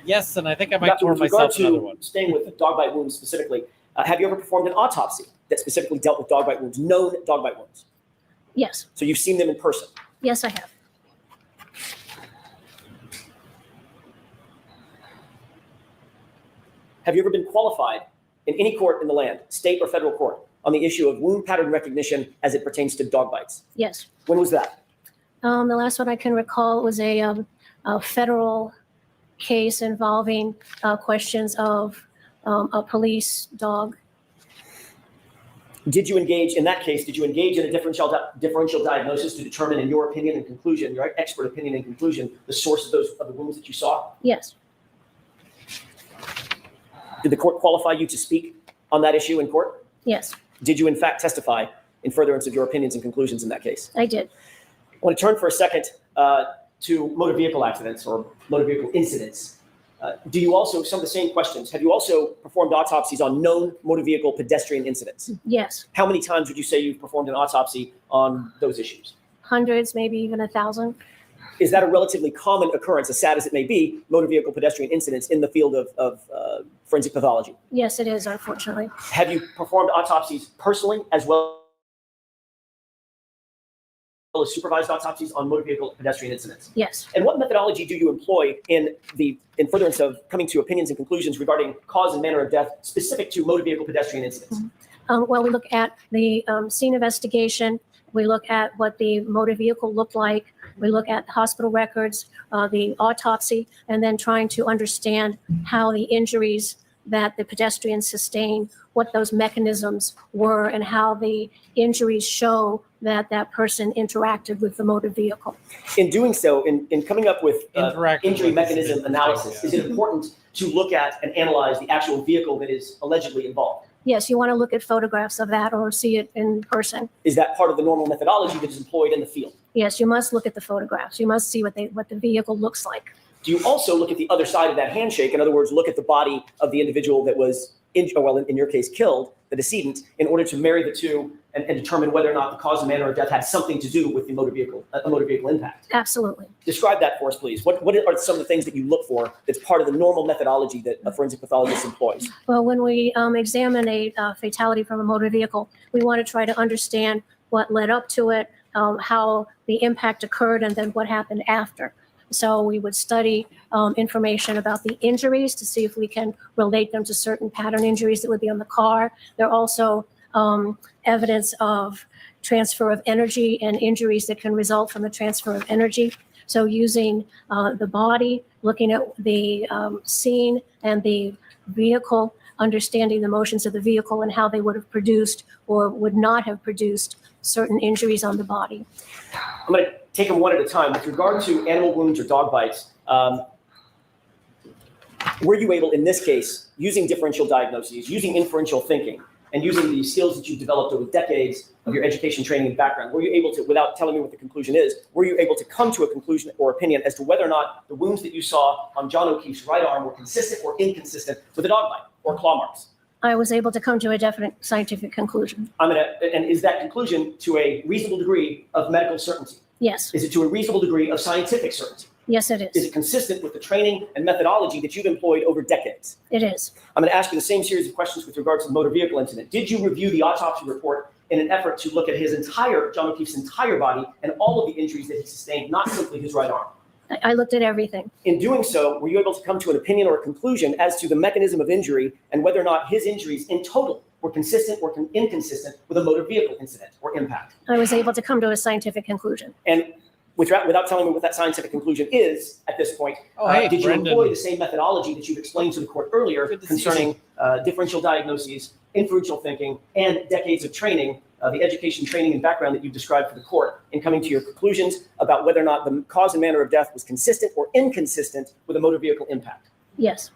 Yes, and I think I might pour myself another one. Staying with dog bite wounds specifically, have you ever performed an autopsy that specifically dealt with dog bite wounds, known dog bite wounds? Yes. So you've seen them in person? Yes, I have. Have you ever been qualified in any court in the land, state or federal court, on the issue of wound pattern recognition as it pertains to dog bites? Yes. When was that? The last one I can recall was a federal case involving questions of a police dog. Did you engage in that case? Did you engage in a differential diagnosis to determine, in your opinion and conclusion, your expert opinion and conclusion, the source of the wounds that you saw? Yes. Did the court qualify you to speak on that issue in court? Yes. Did you in fact testify in furtherance of your opinions and conclusions in that case? I did. I want to turn for a second to motor vehicle accidents or motor vehicle incidents. Do you also, some of the same questions, have you also performed autopsies on known motor vehicle pedestrian incidents? Yes. How many times would you say you've performed an autopsy on those issues? Hundreds, maybe even 1,000. Is that a relatively common occurrence, as sad as it may be, motor vehicle pedestrian incidents in the field of forensic pathology? Yes, it is, unfortunately. Have you performed autopsies personally as well as supervised autopsies on motor vehicle pedestrian incidents? Yes. And what methodology do you employ in furtherance of coming to opinions and conclusions regarding cause and manner of death specific to motor vehicle pedestrian incidents? Well, we look at the scene investigation. We look at what the motor vehicle looked like. We look at hospital records, the autopsy, and then trying to understand how the injuries that the pedestrian sustained, what those mechanisms were, and how the injuries show that that person interacted with the motor vehicle. In doing so, in coming up with injury mechanism analysis, is it important to look at and analyze the actual vehicle that is allegedly involved? Yes, you want to look at photographs of that or see it in person. Is that part of the normal methodology that is employed in the field? Yes, you must look at the photographs. You must see what the vehicle looks like. Do you also look at the other side of that handshake? In other words, look at the body of the individual that was, in your case, killed, the decedent, in order to marry the two and determine whether or not the cause and manner of death had something to do with the motor vehicle impact? Absolutely. Describe that for us, please. What are some of the things that you look for that's part of the normal methodology that a forensic pathologist employs? Well, when we examine a fatality from a motor vehicle, we want to try to understand what led up to it, how the impact occurred, and then what happened after. So we would study information about the injuries to see if we can relate them to certain pattern injuries that would be on the car. There are also evidence of transfer of energy and injuries that can result from the transfer of energy. So using the body, looking at the scene and the vehicle, understanding the motions of the vehicle and how they would have produced or would not have produced certain injuries on the body. I'm going to take them one at a time. With regard to animal wounds or dog bites, were you able, in this case, using differential diagnoses, using inferential thinking, and using the skills that you've developed over decades of your education, training, and background, were you able to, without telling me what the conclusion is, were you able to come to a conclusion or opinion as to whether or not the wounds that you saw on John O'Keefe's right arm were consistent or inconsistent with a dog bite or claw marks? I was able to come to a definite scientific conclusion. And is that conclusion to a reasonable degree of medical certainty? Yes. Is it to a reasonable degree of scientific certainty? Yes, it Is is. it consistent with the training and methodology that you've employed over decades? It is. I'm going to ask you the same series of questions with regards to the motor vehicle incident. Did you review the autopsy report in an effort to look at John O'Keefe's entire body and all of the injuries that he sustained, not simply his right arm? I looked at everything. In doing so, were you able to come to an opinion or a conclusion as to the mechanism of injury and whether or not his injuries in total were consistent or inconsistent with a motor vehicle incident or impact? I was able to come to a scientific conclusion. And without telling me what that scientific conclusion is at this point, did you Brendan. employ the same methodology that you've explained to the court earlier concerning differential diagnoses, inferential thinking, and decades of training, the education, training, and background that you've described for the court in coming to your conclusions about whether or not the cause and manner of death was consistent or inconsistent with a motor vehicle impact? Yes.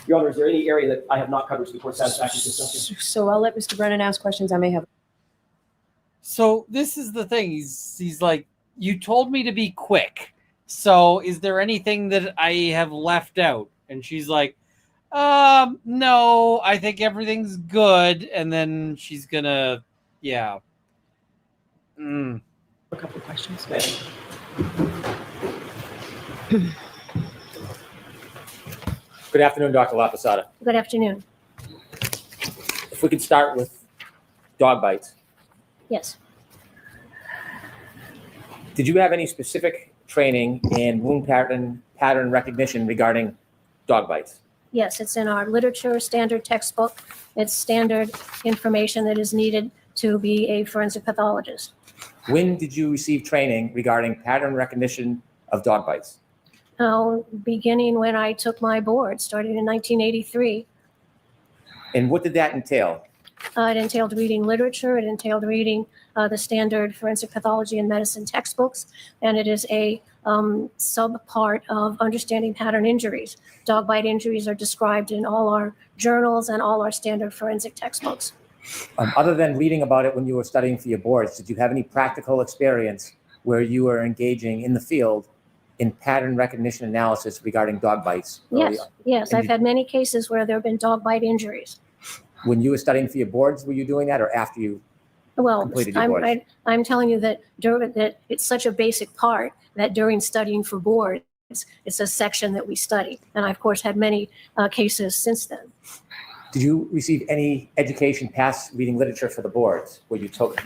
Your Honor, is there any area that I have not covered to the court's satisfaction? So I'll let Mr. Brennan ask questions. I may have. So this is the thing. He's like, you told me to be quick. So is there anything that I have left out? And she's like, no, I think everything's good. And then she's gonna, yeah. A couple of questions. Good afternoon, Dr. LaPosada. Good afternoon. If we could start with dog bites. Yes. Did you have any specific training in wound pattern recognition regarding dog bites? Yes, it's in our literature standard textbook. It's standard information that is needed to be a forensic pathologist. When did you receive training regarding pattern recognition of dog bites? Beginning when I took my board, starting in 1983. And what did that entail? It entailed reading literature. It entailed reading the standard forensic pathology and medicine textbooks. And it is a sub-part of understanding pattern injuries. Dog bite injuries are described in all our journals and all our standard forensic textbooks. Other than reading about it when you were studying for your boards, did you have any practical experience where you were engaging in the field in pattern recognition analysis regarding dog bites? Yes. I've had many cases where there have been dog bite injuries. When you were studying for your boards, were you doing that, or after you completed your boards? I'm telling you that that it's such a basic part that during studying for boards, it's a section that we study. And I, of course, had many cases since then. Did you receive any education past reading literature for the boards, where you took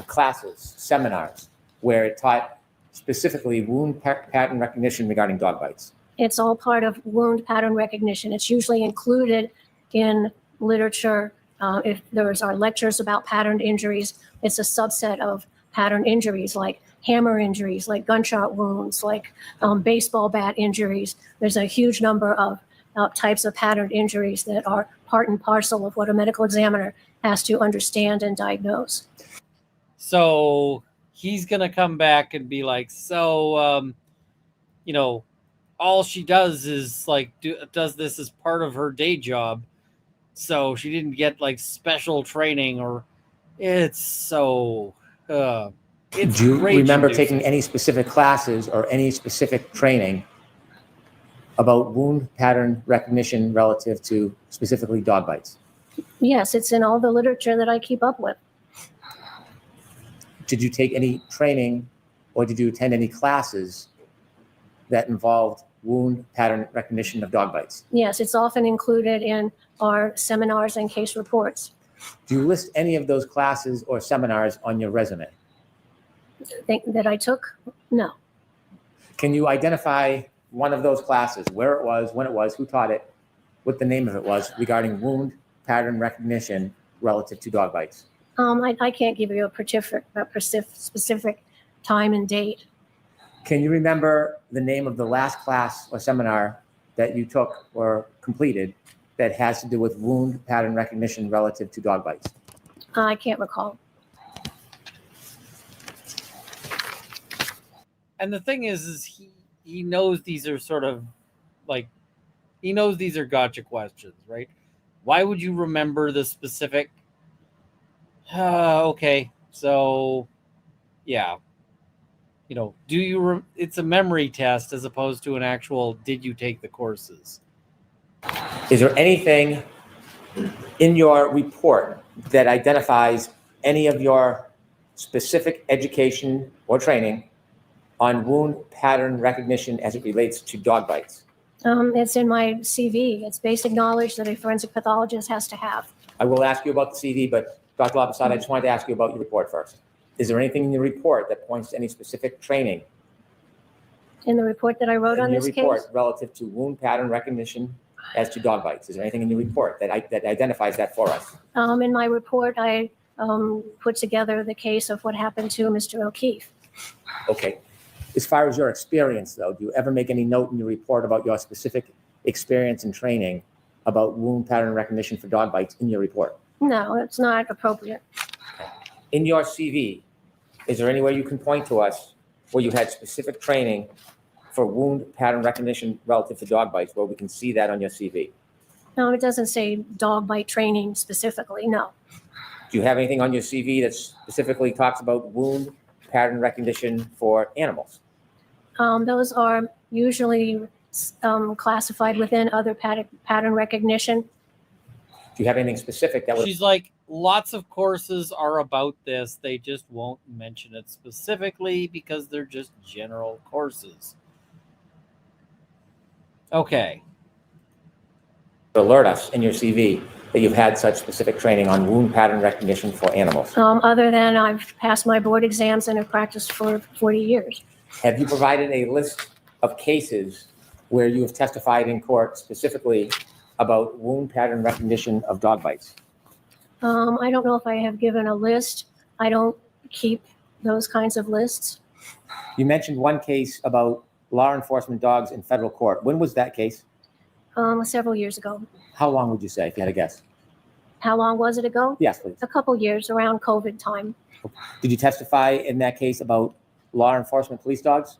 classes, seminars, where it taught specifically wound pattern recognition regarding dog bites? It's all part of wound pattern recognition. It's usually included in literature. If there's our lectures about patterned injuries, it's a subset of pattern injuries like hammer injuries, like gunshot wounds, like baseball bat injuries. There's a huge number of types of patterned injuries that are part and parcel of what a medical examiner has to understand and diagnose. So he's going to come back and be like, so, all she does is does this as part of her day job. So she didn't get special training, or it's so, it's Do you rage remember inducing. taking any specific classes or any specific training about wound pattern recognition relative to specifically dog bites? Yes, it's in all the literature that I keep up with. Did you take any training or did you attend any classes that involved wound pattern recognition of dog bites? Yes, it's often included in our seminars and case reports. Do you list any of those classes or seminars on your resume? That I took? No. Can you identify one of those classes, where it was, when it was, who taught it, what the name of it was, regarding wound pattern recognition relative to dog bites? I can't give you a specific time and date. Can you remember the name of the last class or seminar that you took or completed that has to do with wound pattern recognition relative to dog bites? I can't recall. And the thing is he knows these are sort of like, he knows these are gotcha questions, right? Why would you remember the specific? Okay, so yeah, you know, do you? It's a memory test as opposed to an actual. Did you take the courses? Is there anything in your report that identifies any of your specific education or training on wound pattern recognition as it relates to dog bites? It's in my CV. It's basic knowledge that a forensic pathologist has to have. I will ask you about the CV, but Dr. Labasada, I just wanted to ask you about your report first. Is there anything in your report that points to any specific training In the report that I wrote on in your this report case? relative to wound pattern recognition as to dog bites? Is there anything in your report that identifies that for us? In my report, I put together the case of what happened to Mr. O'Keefe. Okay. As far as your experience, though, do you ever make any note in your report about your specific experience and training about wound pattern recognition for dog bites in your report? No, it's not appropriate. In your CV, is there any way you can point to us where you had specific training for wound pattern recognition relative to dog bites, where we can see that on your CV? No, it doesn't say dog bite training specifically, no. Do you have anything on your CV that specifically talks about wound pattern recognition for animals? Those are usually classified within other pattern recognition. Do you have anything specific that would? She's like, lots of courses are about this. They just won't mention it specifically because they're just general courses. Okay. Alert us in your CV that you've had such specific training on wound pattern recognition for animals. Other than I've passed my board exams and have practiced for 40 years. Have you provided a list of cases where you have testified in court specifically about wound pattern recognition of dog bites? I don't know if I have given a list. I don't keep those kinds of lists. You mentioned one case about law enforcement dogs in federal court. When was that case? Several years ago. How long would you say, if you had a guess? How long was it ago? Yes, please. A couple years, around COVID time. Did you testify in that case about law enforcement police dogs?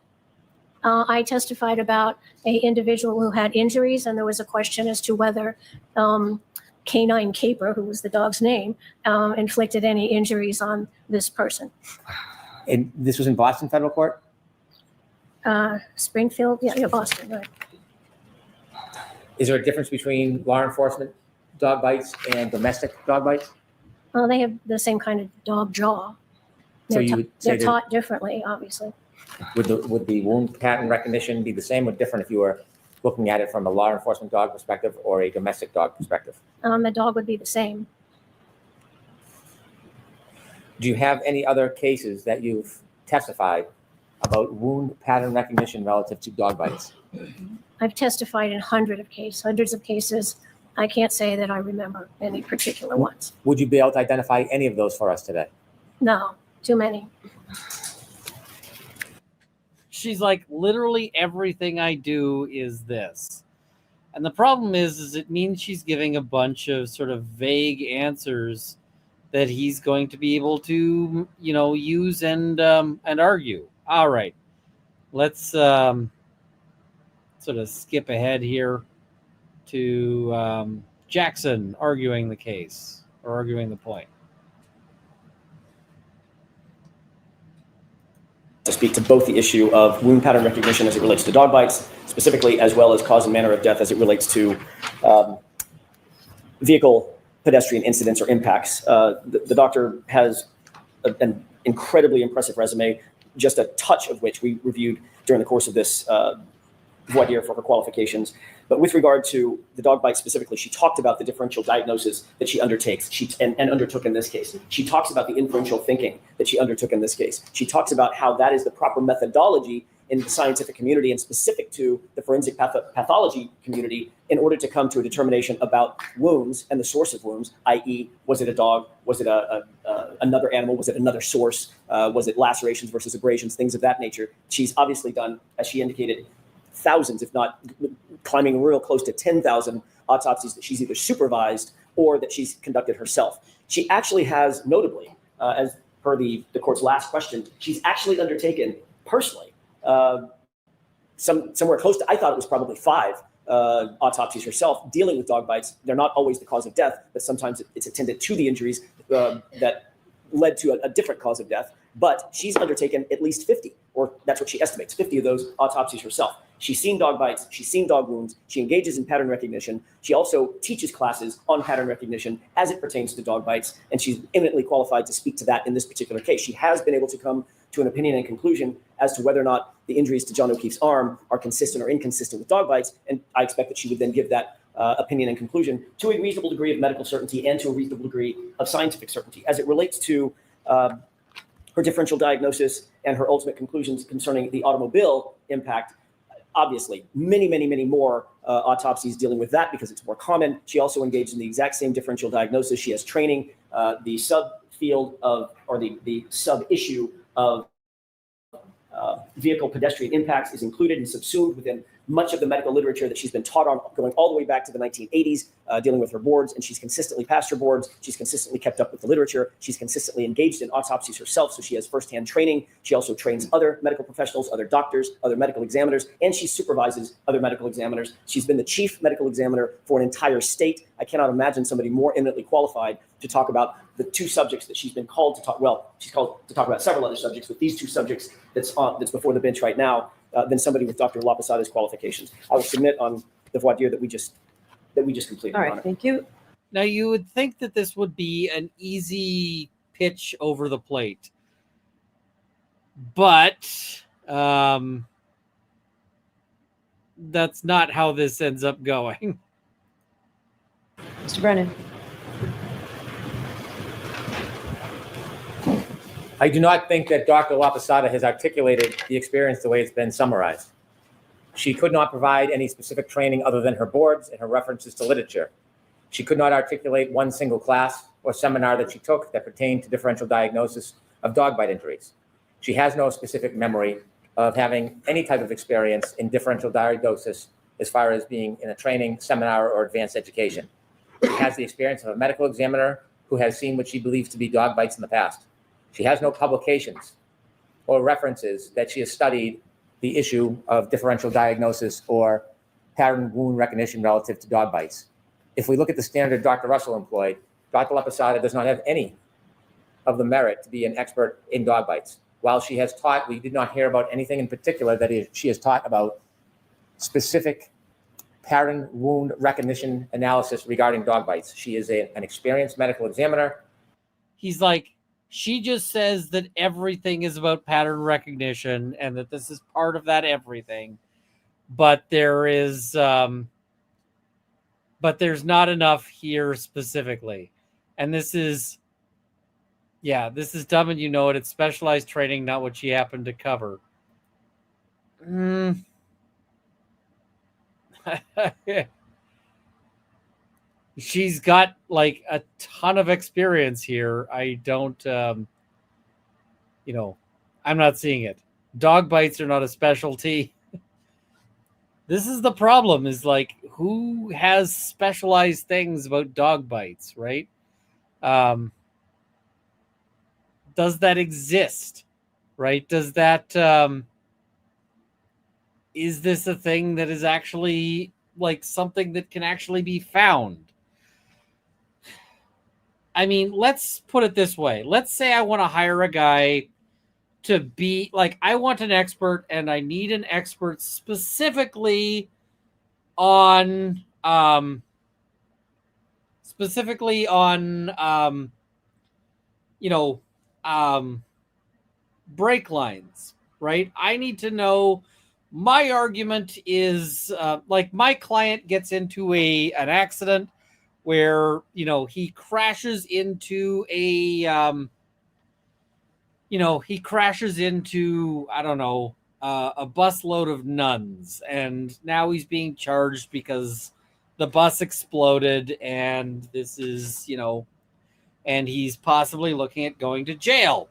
I testified about an individual who had injuries, and there was a question as to whether Canine Caper, who was the dog's name, inflicted any injuries on this person. And this was in Boston federal court? Springfield, yeah, Boston, right. Is there a difference between law enforcement dog bites and domestic dog bites? Well, they have the same kind of dog jaw. So you would say They're that- taught differently, obviously. Would the wound pattern recognition be the same or different if you were looking at it from a law enforcement dog perspective or a domestic dog perspective? The dog would be the same. Do you have any other cases that you've testified about wound pattern recognition relative to dog bites? I've testified in hundreds of cases. I can't say that I remember any particular ones. Would you be able to identify any of those for us today? No, too many. She's like, literally everything I do is this. And the problem is it means she's giving a bunch of sort of vague answers that he's going to be able to, you know, use and argue. All right, let's sort of skip ahead here to Jackson arguing the case or arguing the point. To speak to both the issue of wound pattern recognition as it relates to dog bites, specifically, as well as cause and manner of death as it relates to vehicle pedestrian incidents or impacts. The doctor has an incredibly impressive resume, just a touch of which we reviewed during the course of this voir dire for her qualifications. But with regard to the dog bite specifically, she talked about the differential diagnosis that she undertakes and undertook in this case. She talks about the inferential thinking that she undertook in this case. She talks about how that is the proper methodology in the scientific community and specific to the forensic pathology community in order to come to a determination about wounds and the source of wounds, i.e., was it a dog? Was it another animal? Was it another source? Was it lacerations versus abrasions, things of that nature? She's obviously done, as she indicated, thousands, if not climbing real close to 10,000 autopsies that she's either supervised or that she's conducted herself. She actually has, notably, as per the court's last question, she's actually undertaken personally somewhere close to, I thought it was probably 5 autopsies herself dealing with dog bites. They're not always the cause of death, but sometimes it's attended to the injuries that led to a different cause of death. But she's undertaken at least 50, or that's what she estimates, 50 of those autopsies herself. She's seen dog bites, she's seen dog wounds, she engages in pattern recognition. She also teaches classes on pattern recognition as it pertains to dog bites, and she's eminently qualified to speak to that in this particular case. She has been able to come to an opinion and conclusion as to whether or not the injuries to John O'Keefe's arm are consistent or inconsistent with dog bites, and I expect that she would then give that opinion and conclusion to a reasonable degree of medical certainty and to a reasonable degree of scientific certainty. As it relates to her differential diagnosis and her ultimate conclusions concerning the automobile impact, obviously, many more autopsies dealing with that because it's more common. She also engaged in the exact same differential diagnosis. She has training. The subfield of, or the sub-issue of vehicle pedestrian impacts is included and subsumed within much of the medical literature that she's been taught on, going all the way back to the 1980s, dealing with her boards, and she's consistently passed her boards. She's consistently kept up with the literature. She's consistently engaged in autopsies herself, so she has firsthand training. She also trains other medical professionals, other doctors, other medical examiners, and she supervises other medical examiners. She's been the chief medical examiner for an entire state. I cannot imagine somebody more eminently qualified to talk about the 2 subjects that she's been called to talk. Well, she's called to talk about several other subjects, but these 2 subjects that's before the bench right now, than somebody with Dr. LaPosada's qualifications. I will submit on the voir dire that we just completed. All right, thank you. Now, you would think that this would be an easy pitch over the plate, but that's not how this ends up going. Mr. Brennan. I do not think that Dr. LaPosada has articulated the experience the way it's been summarized. She could not provide any specific training other than her boards and her references to literature. She could not articulate one single class or seminar that she took that pertained to differential diagnosis of dog bite injuries. She has no specific memory of having any type of experience in differential diagnosis as far as being in a training, seminar, or advanced education. She has the experience of a medical examiner who has seen what she believes to be dog bites in the past. She has no publications or references that she has studied the issue of differential diagnosis or pattern wound recognition relative to dog bites. If we look at the standard Dr. Russell employed, Dr. LaPosada does not have any of the merit to be an expert in dog bites. While she has taught, we did not hear about anything in particular that she has taught about specific pattern wound recognition analysis regarding dog bites. She is an experienced medical examiner. He's like, she just says that everything is about pattern recognition and that this is part of that everything, but there's not enough here specifically. And this is dumb, and you know it. It's specialized training, not what she happened to cover. She's got like a ton of experience here. I don't, I'm not seeing it. Dog bites are not a specialty. This is the problem, is like, who has specialized things about dog bites, right? Does that exist, right? Does that, is this a thing that is actually like something that can actually be found? I mean, let's put it this way. Let's say I want to hire a guy to be like, I want an expert, and I need an expert specifically on brake lines, right? I need to know, my argument is like, my client gets into an accident where, he crashes into I don't know, a busload of nuns, and now he's being charged because the bus exploded, and this is, and he's possibly looking at going to jail.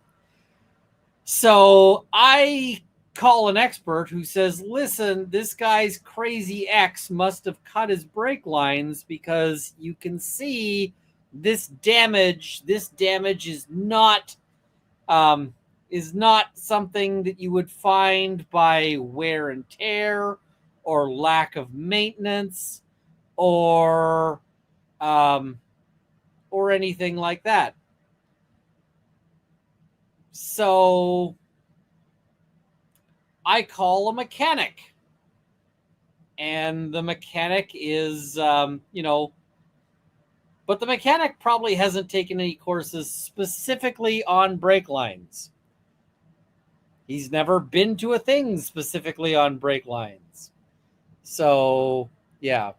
So I call an expert who says, listen, this guy's crazy ex must have cut his brake lines, because you can see this damage is not something that you would find by wear and tear or lack of maintenance or anything like that. So I call a mechanic, and the mechanic is, but the mechanic probably hasn't taken any courses specifically on brake lines. He's never been to a thing specifically on brake lines. So, yeah.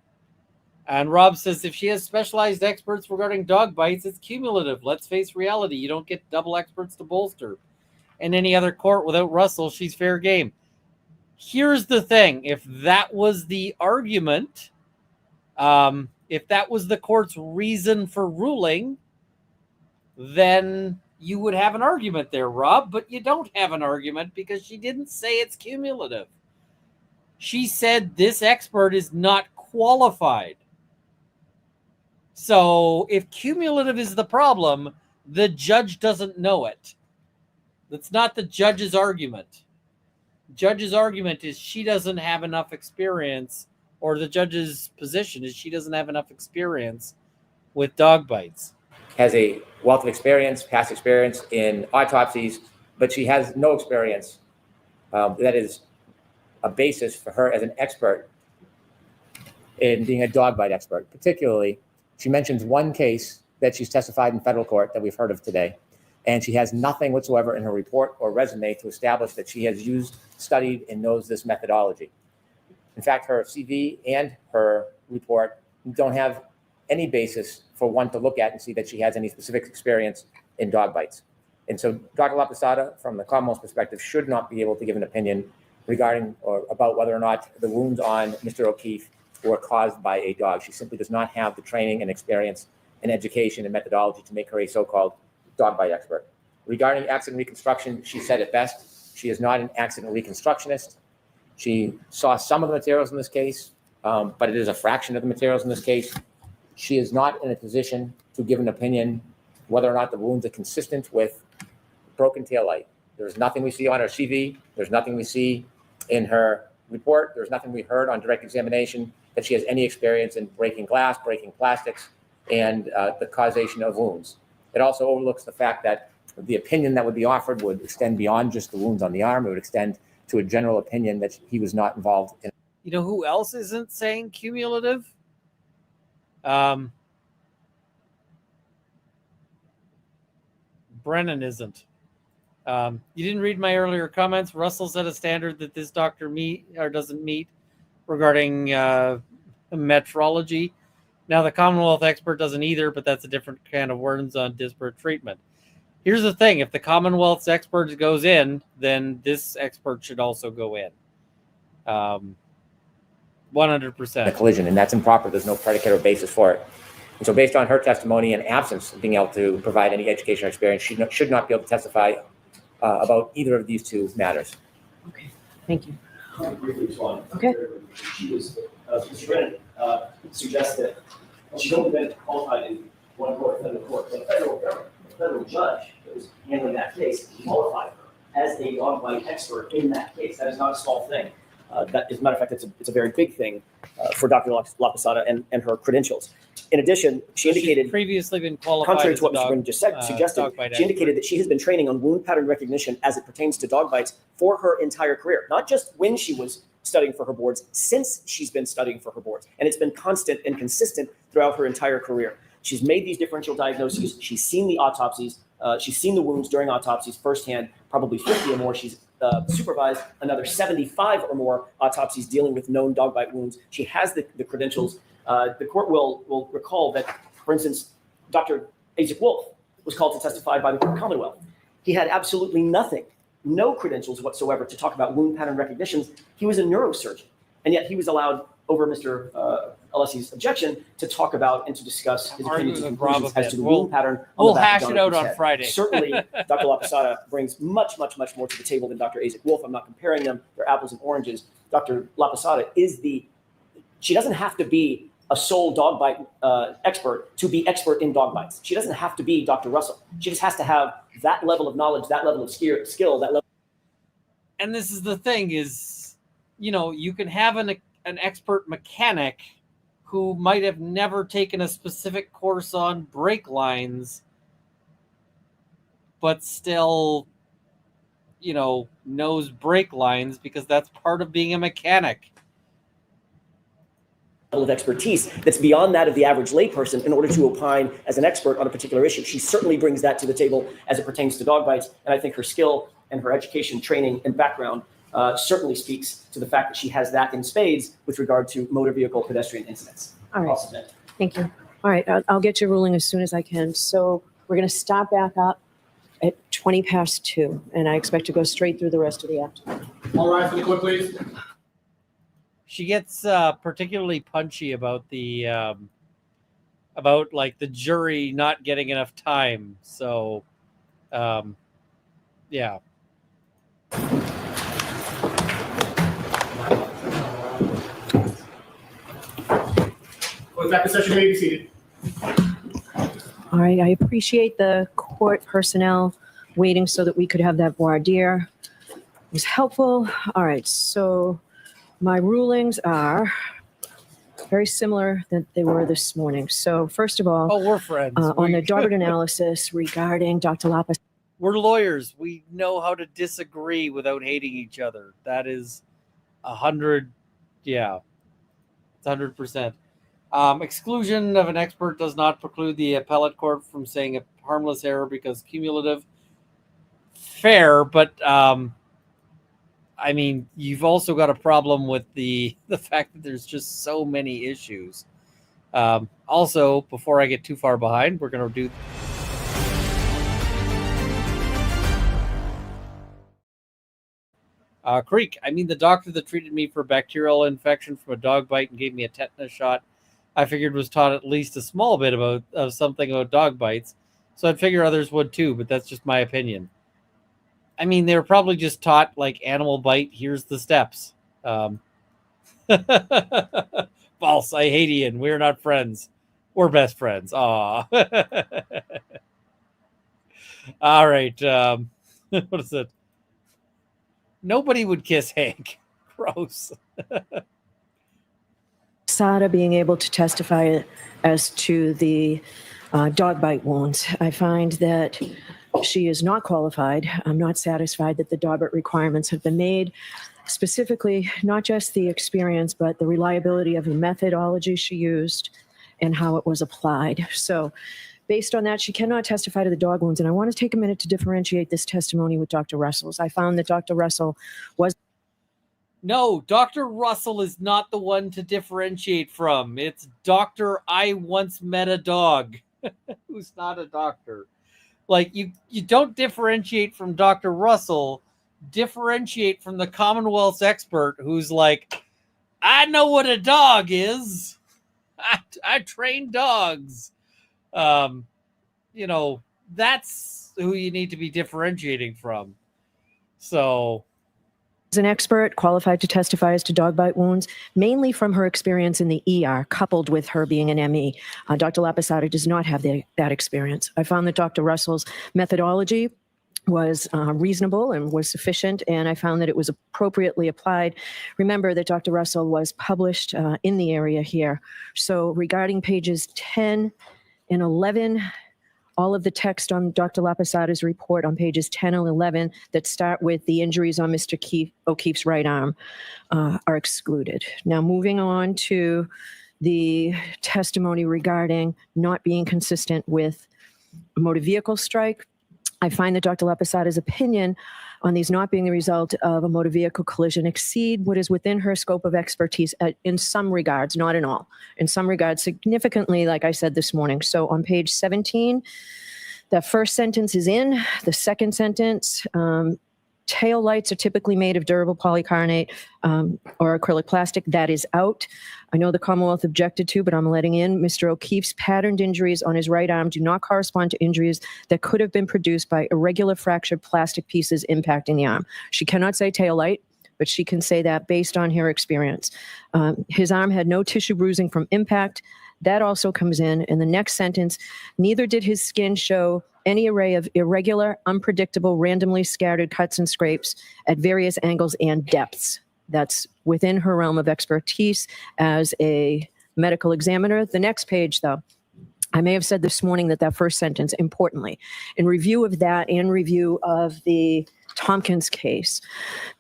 And Rob says, if she has specialized experts regarding dog bites, it's cumulative. Let's face reality. You don't get double experts to bolster. In any other court without Russell, she's fair game. Here's the thing. If that was the argument, if that was the court's reason for ruling, then you would have an argument there, Rob, but you don't have an argument because she didn't say it's cumulative. She said this expert is not qualified. So if cumulative is the problem, the judge doesn't know it. That's not the judge's argument. The judge's argument is she doesn't have enough experience, or the judge's position is she doesn't have enough experience with dog bites. Has a wealth of experience, past experience in autopsies, but she has no experience that is a basis for her as an expert in being a dog bite expert. Particularly, she mentions one case that she's testified in federal court that we've heard of today, and she has nothing whatsoever in her report or resume to establish that she has used, studied, and knows this methodology. In fact, her CV and her report don't have any basis for one to look at and see that she has any specific experience in dog bites. And so Dr. LaPosada, from the Commonwealth's perspective, should not be able to give an opinion regarding or about whether or not the wounds on Mr. O'Keefe were caused by a dog. She simply does not have the training and experience and education and methodology to make her a so-called dog bite expert. Regarding accident reconstruction, she said it best. She is not an accident reconstructionist. She saw some of the materials in this case, but it is a fraction of the materials in this case. She is not in a position to give an opinion whether or not the wounds are consistent with broken taillight. There's nothing we see on her CV. There's nothing we see in her report. There's nothing we heard on direct examination that she has any experience in breaking glass, breaking plastics, and the causation of wounds. It also overlooks the fact that the opinion that would be offered would extend beyond just the wounds on the arm. It would extend to a general opinion that he was not involved in. You know who else isn't saying cumulative? Brennan isn't. You didn't read my earlier comments. Russell set a standard that this doctor doesn't meet regarding metrology. Now the Commonwealth expert doesn't either, but that's a different can of worms on disparate treatment. Here's the thing: if the Commonwealth's expert goes in, then this expert should also go in. 100%. A collision, and that's improper. There's no predicate or basis for it. And so based on her testimony and absence of being able to provide any education or experience, she should not be able to testify about either of these two matters. Okay, thank you. Briefly respond. Okay. She was, Mr. Brennan suggested she's only been qualified in one court, federal court, but the federal judge that was handling that case qualified her as a dog bite expert in that case. That is not a small thing. That, as a matter of fact, it's a very big thing for Dr. LaPosada and her credentials. In addition, she indicated, she's previously been qualified, contrary to what Mr. Brennan just said, suggested, she indicated that she has been training on wound pattern recognition as it pertains to dog bites for her entire career, not just when she was studying for her boards, since she's been studying for her boards. And it's been constant and consistent throughout her entire career. She's made these differential diagnoses. She's seen the autopsies. She's seen the wounds during autopsies firsthand, probably 50 or more. She's supervised another 75 or more autopsies dealing with known dog bite wounds. She has the credentials. The court will recall that, for instance, Dr. Isaac Wolf was called to testify by the Commonwealth. He had absolutely nothing no credentials whatsoever to talk about wound pattern recognitions. He was a neurosurgeon, and yet he was allowed, over Mr. Alessi's objection, to talk about and to discuss his opinions and conclusions as to the wound pattern. We'll hash it out on Friday. Certainly, Dr. LaPosada brings much, much, much more to the table than Dr. Azek-Wolf. I'm not comparing them. They're apples and oranges. Dr. LaPosada she doesn't have to be a sole dog bite expert to be expert in dog bites. She doesn't have to be Dr. Russell. She just has to have that level of knowledge, that level of skill, that level. And this is the thing is, you can have an expert mechanic who might have never taken a specific course on brake lines, but still, knows brake lines because that's part of being a mechanic. Of expertise that's beyond that of the average layperson in order to opine as an expert on a particular issue. She certainly brings that to the table as it pertains to dog bites, and I think her skill and her education, training, and background certainly speaks to the fact that she has that in spades with regard to motor vehicle pedestrian incidents. All right. Thank you. All right, I'll get your ruling as soon as I can. So we're going to start back up at 2:20, and I expect to go straight through the rest of the afternoon. All right, for the court, please. She gets particularly punchy about the about the jury not getting enough time. So, yeah. Well, back to session, you may be seated. All right, I appreciate the court personnel waiting so that we could have that voir dire. It was helpful. All right, so my rulings are very similar than they were this morning. So first of all, we're friends. On the Daubert analysis regarding Dr. Lapis. We're lawyers. We know how to disagree without hating each other. That is 100. Yeah, it's 100%. Exclusion of an expert does not preclude the appellate court from saying a harmless error because cumulative. Fair, but I mean, you've also got a problem with the fact that there's just so many issues. Also, before I get too far behind, we're going to do... Creek, I mean, the doctor that treated me for bacterial infection from a dog bite and gave me a tetanus shot, I figured was taught at least a small bit of something about dog bites. So I'd figure others would too, but that's just my opinion. I mean, they were probably just taught animal bite. Here's the steps. False. I hate Ian. We're not friends. We're best friends. Aw. All right. What is it? Nobody would kiss Hank. Gross. Sada being able to testify as to the dog bite wounds. I find that she is not qualified. I'm not satisfied that the Daubert requirements have been made. Specifically, not just the experience, but the reliability of the methodology she used and how it was applied. So based on that, she cannot testify to the dog wounds. And I want to take a minute to differentiate this testimony with Dr. Russell's. I found that Dr. Russell was... No, Dr. Russell is not the one to differentiate from. It's Dr. I once met a dog who's not a doctor. You don't differentiate from Dr. Russell, differentiate from the Commonwealth's expert who's I know what a dog is. I train dogs. That's who you need to be differentiating from. So... As an expert qualified to testify as to dog bite wounds, mainly from her experience in the ER, coupled with her being an ME. Dr. Lapisada does not have that experience. I found that Dr. Russell's methodology was reasonable and was sufficient, and I found that it was appropriately applied. Remember that Dr. Russell was published in the area here. So regarding pages 10 and 11, all of the text on Dr. Lapisada's report on pages 10 and 11 that start with the injuries on Mr. O'Keefe's right arm are excluded. Now, moving on to the testimony regarding not being consistent with a motor vehicle strike, I find that Dr. Lapisada's opinion on these not being the result of a motor vehicle collision exceed what is within her scope of expertise in some regards, not in all. In some regards, significantly, like I said this morning. So on page 17, the first sentence is in. The second sentence Tail lights are typically made of durable polycarbonate or acrylic plastic. That is out. I know the Commonwealth objected to, but I'm letting in. Mr. O'Keefe's patterned injuries on his right arm do not correspond to injuries that could have been produced by irregular fractured plastic pieces impacting the arm. She cannot say tail light, but she can say that based on her experience. His arm had no tissue bruising from impact. That also comes in the next sentence. Neither did his skin show any array of irregular, unpredictable, randomly scattered cuts and scrapes at various angles and depths. That's within her realm of expertise as a medical examiner. The next page, though, I may have said this morning that first sentence, importantly, in review of that and review of the Tompkins case,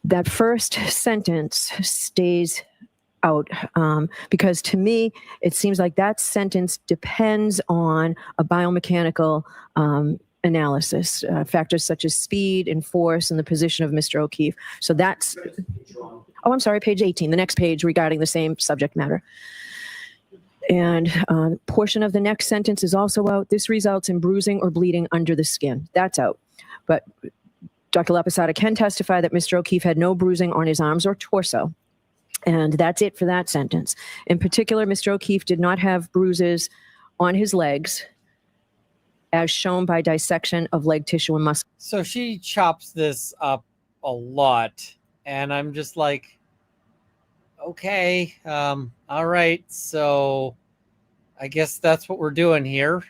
that first sentence stays out because to me, it seems like that sentence depends on a biomechanical analysis, factors such as speed and force and the position of Mr. O'Keefe. So that's, oh, I'm sorry, page 18, the next page regarding the same subject matter. And portion of the next sentence is also out. This results in bruising or bleeding under the skin. That's out. But Dr. Laposada can testify that Mr. O'Keefe had no bruising on his arms or torso. And that's it for that sentence. In particular, Mr. O'Keefe did not have bruises on his legs as shown by dissection of leg tissue and muscle. So she chops this up a lot. And I'm just like, okay, all right. So I guess that's what we're doing here.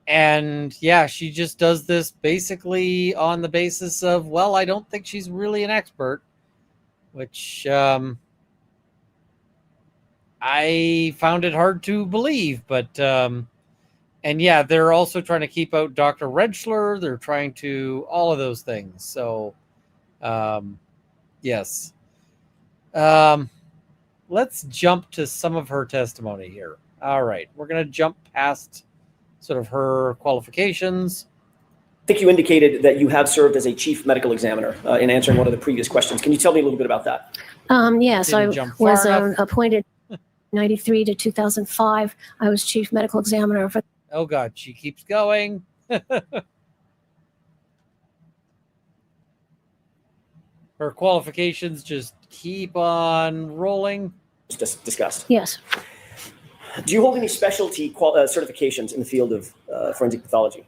And yeah, she just does this basically on the basis of, well, I don't think she's really an expert, which I found it hard to believe. But, and yeah, they're also trying to keep out Dr. Rentschler. They're trying to all of those things. So, yes. Let's jump to some of her testimony here. All right. We're going to jump past sort of her qualifications. I think you indicated that you have served as a chief medical examiner in answering one of the previous questions. Can you tell me a little bit about that? Yes, I was appointed 93 to 2005. I was chief medical examiner for. Oh God, she keeps going. Her qualifications just keep on rolling. Just discussed. Yes. Do you hold any specialty certifications in the field of forensic pathology?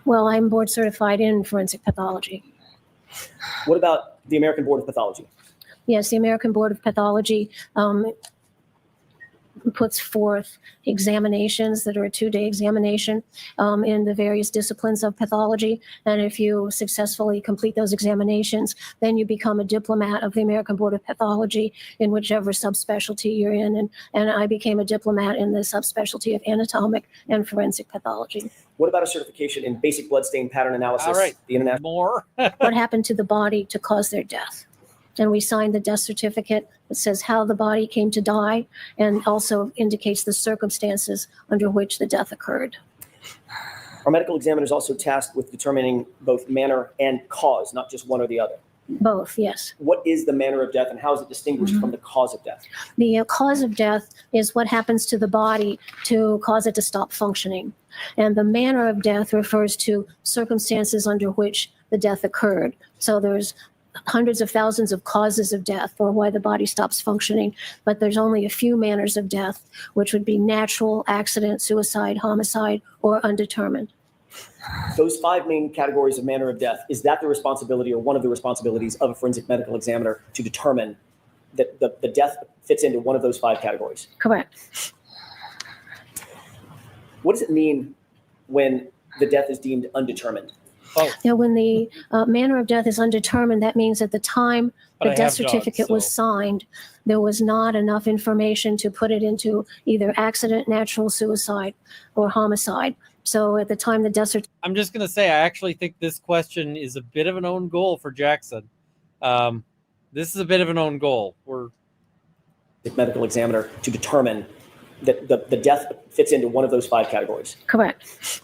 Well, I'm board certified in forensic pathology. What about the American Board of Pathology? Yes, the American Board of Pathology puts forth examinations that are a 2-day examination in the various disciplines of pathology. And if you successfully complete those examinations, then you become a diplomat of the American Board of Pathology in whichever subspecialty you're in. And I became a diplomat in the subspecialty of anatomic and forensic pathology. What about a certification in basic bloodstain pattern analysis? All right, the international more. What happened to the body to cause their death? And we signed the death certificate that says how the body came to die and also indicates the circumstances under which the death occurred. Are medical examiners also tasked with determining both manner and cause, not just one or the other? Both, yes. What is the manner of death and how is it distinguished from the cause of death? The cause of death is what happens to the body to cause it to stop functioning. And the manner of death refers to circumstances under which the death occurred. So there's hundreds of thousands of causes of death or why the body stops functioning, but there's only a few manners of death, which would be natural, accident, suicide, homicide, or undetermined. Those 5 main categories of manner of death, is that the responsibility or one of the responsibilities of a forensic medical examiner to determine that the death fits into one of those 5 categories? Correct. What does it mean when the death is deemed undetermined? Now, when the manner of death is undetermined, that means at the time the death certificate was signed, there was not enough information to put it into either accident, natural suicide, or homicide. So at the time the death certificate... I'm just going to say, I actually think this question is a bit of an own goal for Jackson. This is a bit of an own goal. We're the medical examiner to determine that the death fits into one of those 5 categories. Correct.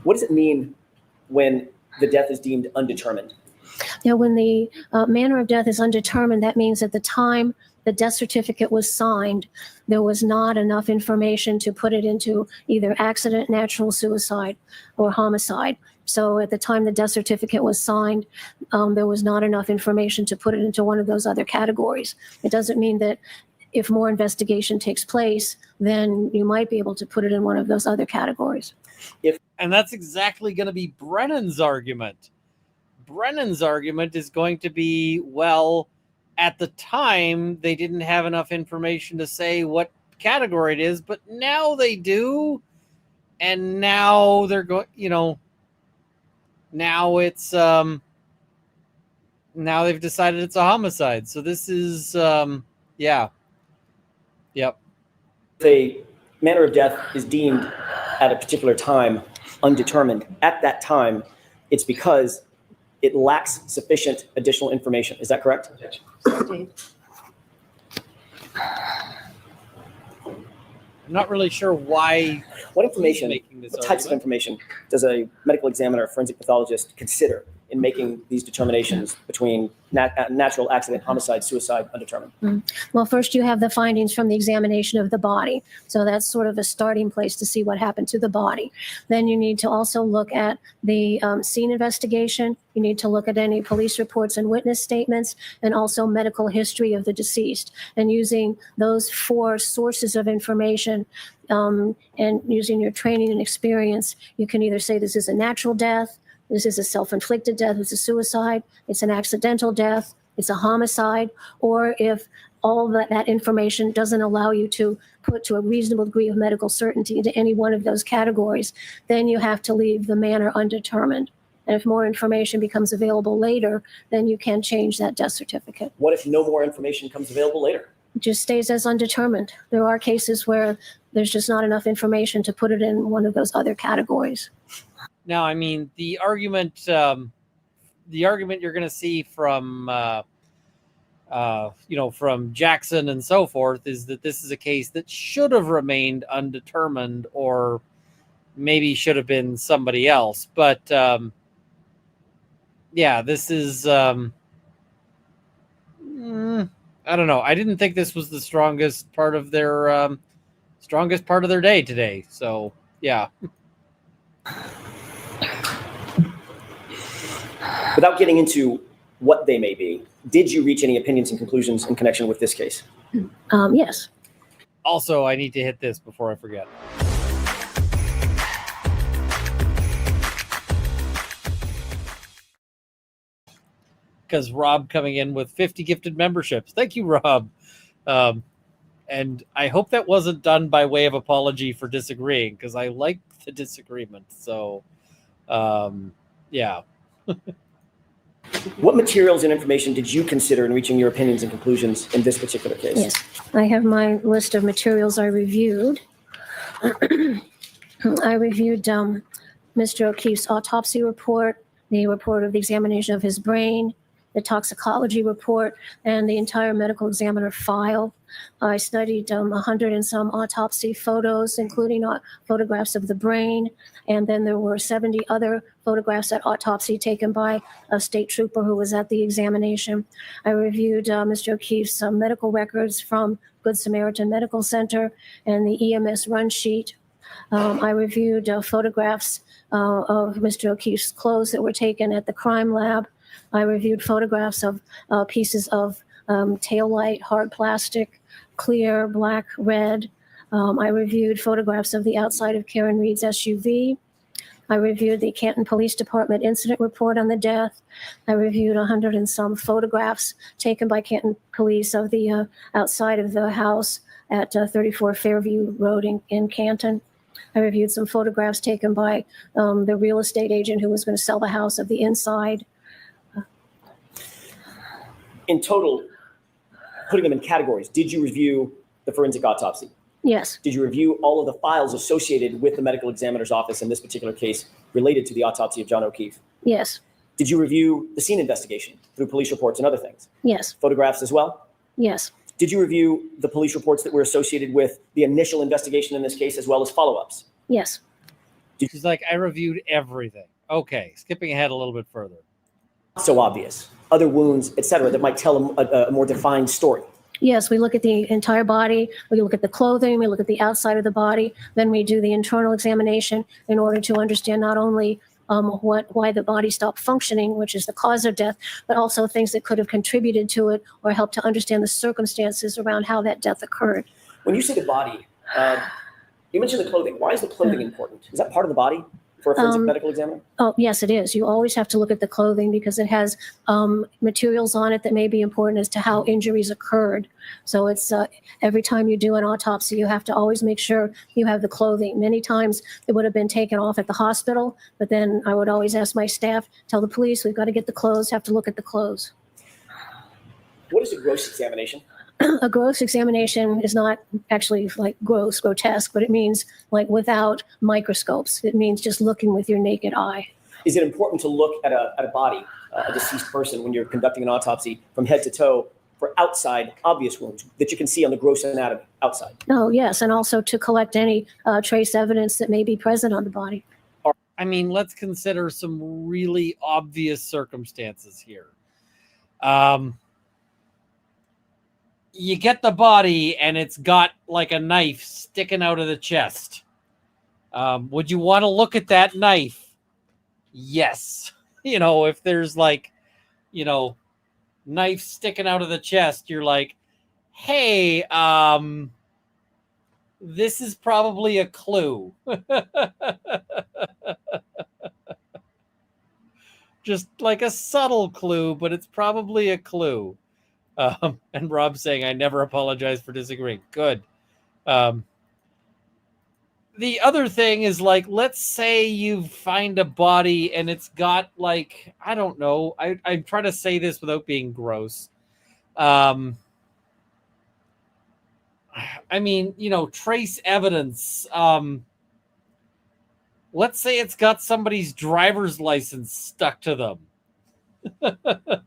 What does it mean when the death is deemed undetermined? Now, when the manner of death is undetermined, that means at the time the death certificate was signed, there was not enough information to put it into either accident, natural suicide, or homicide. So at the time the death certificate was signed, there was not enough information to put it into one of those other categories. It doesn't mean that if more investigation takes place, then you might be able to put it in one of those other categories. And that's exactly going to be Brennan's argument. Brennan's argument is going to be, well, at the time, they didn't have enough information to say what category it is, but now they do. And now they're going, now it's, now they've decided it's a homicide. So this is, yeah. Yep. If a manner of death is deemed at a particular time undetermined, at that time, it's because it lacks sufficient additional information. Is that correct? I'm not really sure why. What information, making this what types of information does a medical examiner, forensic pathologist consider in making these determinations between natural, accident, homicide, suicide, undetermined? Well, first you have the findings from the examination of the body. So that's sort of a starting place to see what happened to the body. Then you need to also look at the scene investigation. You need to look at any police reports and witness statements, and also medical history of the deceased. And using those 4 sources of information, and using your training and experience, you can either say this is a natural death, this is a self-inflicted death, it's a suicide, it's an accidental death, it's a homicide, or if all that information doesn't allow you to put to a reasonable degree of medical certainty into any one of those categories, then you have to leave the manner undetermined. And if more information becomes available later, then you can change that death certificate. What if no more information comes available later? It just stays as undetermined. There are cases where there's just not enough information to put it in one of those other categories. Now, I mean, the argument you're going to see from, from Jackson and so forth is that this is a case that should have remained undetermined, or maybe should have been somebody else. But yeah, this is, I don't know. I didn't think this was the strongest part of their day today. So yeah. Without getting into what they may be, did you reach any opinions and conclusions in connection with this case? Yes. Also, I need to hit this before I forget. Because Rob coming in with 50 gifted memberships. Thank you, Rob. And I hope that wasn't done by way of apology for disagreeing, because I like the disagreement. So, yeah. What materials and information did you consider in reaching your opinions and conclusions in this particular case? Yes, I have my list of materials I reviewed. I reviewed Mr. O'Keefe's autopsy report, the report of the examination of his brain, the toxicology report, and the entire medical examiner file. I studied 100 and some autopsy photos, including photographs of the brain. And then there were 70 other photographs at autopsy taken by a state trooper who was at the examination. I reviewed Mr. O'Keefe's medical records from Good Samaritan Medical Center and the EMS run sheet. I reviewed photographs of Mr. O'Keefe's clothes that were taken at the crime lab. I reviewed photographs of pieces of taillight, hard plastic, clear, black, red. I reviewed photographs of the outside of Karen Reed's SUV. I reviewed the Canton Police Department incident report on the death. I reviewed 100 and some photographs taken by Canton Police of the outside of the house at 34 Fairview Road in Canton. I reviewed some photographs taken by the real estate agent who was going to sell the house of the inside. In total, putting them in categories, did you review the forensic autopsy? Yes. Did you review all of the files associated with the medical examiner's office in this particular case related to the autopsy of John O'Keefe? Yes. Did you review the scene investigation through police reports and other things? Yes. Photographs as well? Yes. Did you review the police reports that were associated with the initial investigation in this case, as well as follow-ups? Yes. She's like, I reviewed everything. Okay, skipping ahead a little bit further. So obvious. Other wounds, etc., that might tell a more defined story. Yes, we look at the entire body, we look at the clothing, we look at the outside of the body, then we do the internal examination in order to understand not only why the body stopped functioning, which is the cause of death, but also things that could have contributed to it or helped to understand the circumstances around how that death occurred. When you say the body, you mentioned the clothing. Why is the clothing important? Is that part of the body for a forensic medical examiner? Oh, yes, it is. You always have to look at the clothing because it has materials on it that may be important as to how injuries occurred. So it's every time you do an autopsy, you have to always make sure you have the clothing. Many times it would have been taken off at the hospital, but then I would always ask my staff, tell the police, we've got to get the clothes, have to look at the clothes. What is a gross examination? A gross examination is not actually like gross, grotesque, but it means like without microscopes. It means just looking with your naked eye. Is it important to look at a body, a deceased person, when you're conducting an autopsy from head to toe for outside obvious wounds that you can see on the gross anatomy outside? Oh, yes, and also to collect any trace evidence that may be present on the body. I mean, let's consider some really obvious circumstances here. You get the body and it's got like a knife sticking out of the chest. Would you want to look at that knife? Yes. You know, if there's like, you know, knife sticking out of the chest, you're like, hey, this is probably a clue. Just like a subtle clue, but it's probably a clue. And Rob's saying, I never apologize for disagreeing. Good. The other thing is, like, let's say you find a body and it's got, like, I don't know. I'm trying to say this without being gross. I mean, you know, trace evidence. Let's say it's got somebody's driver's license stuck to them.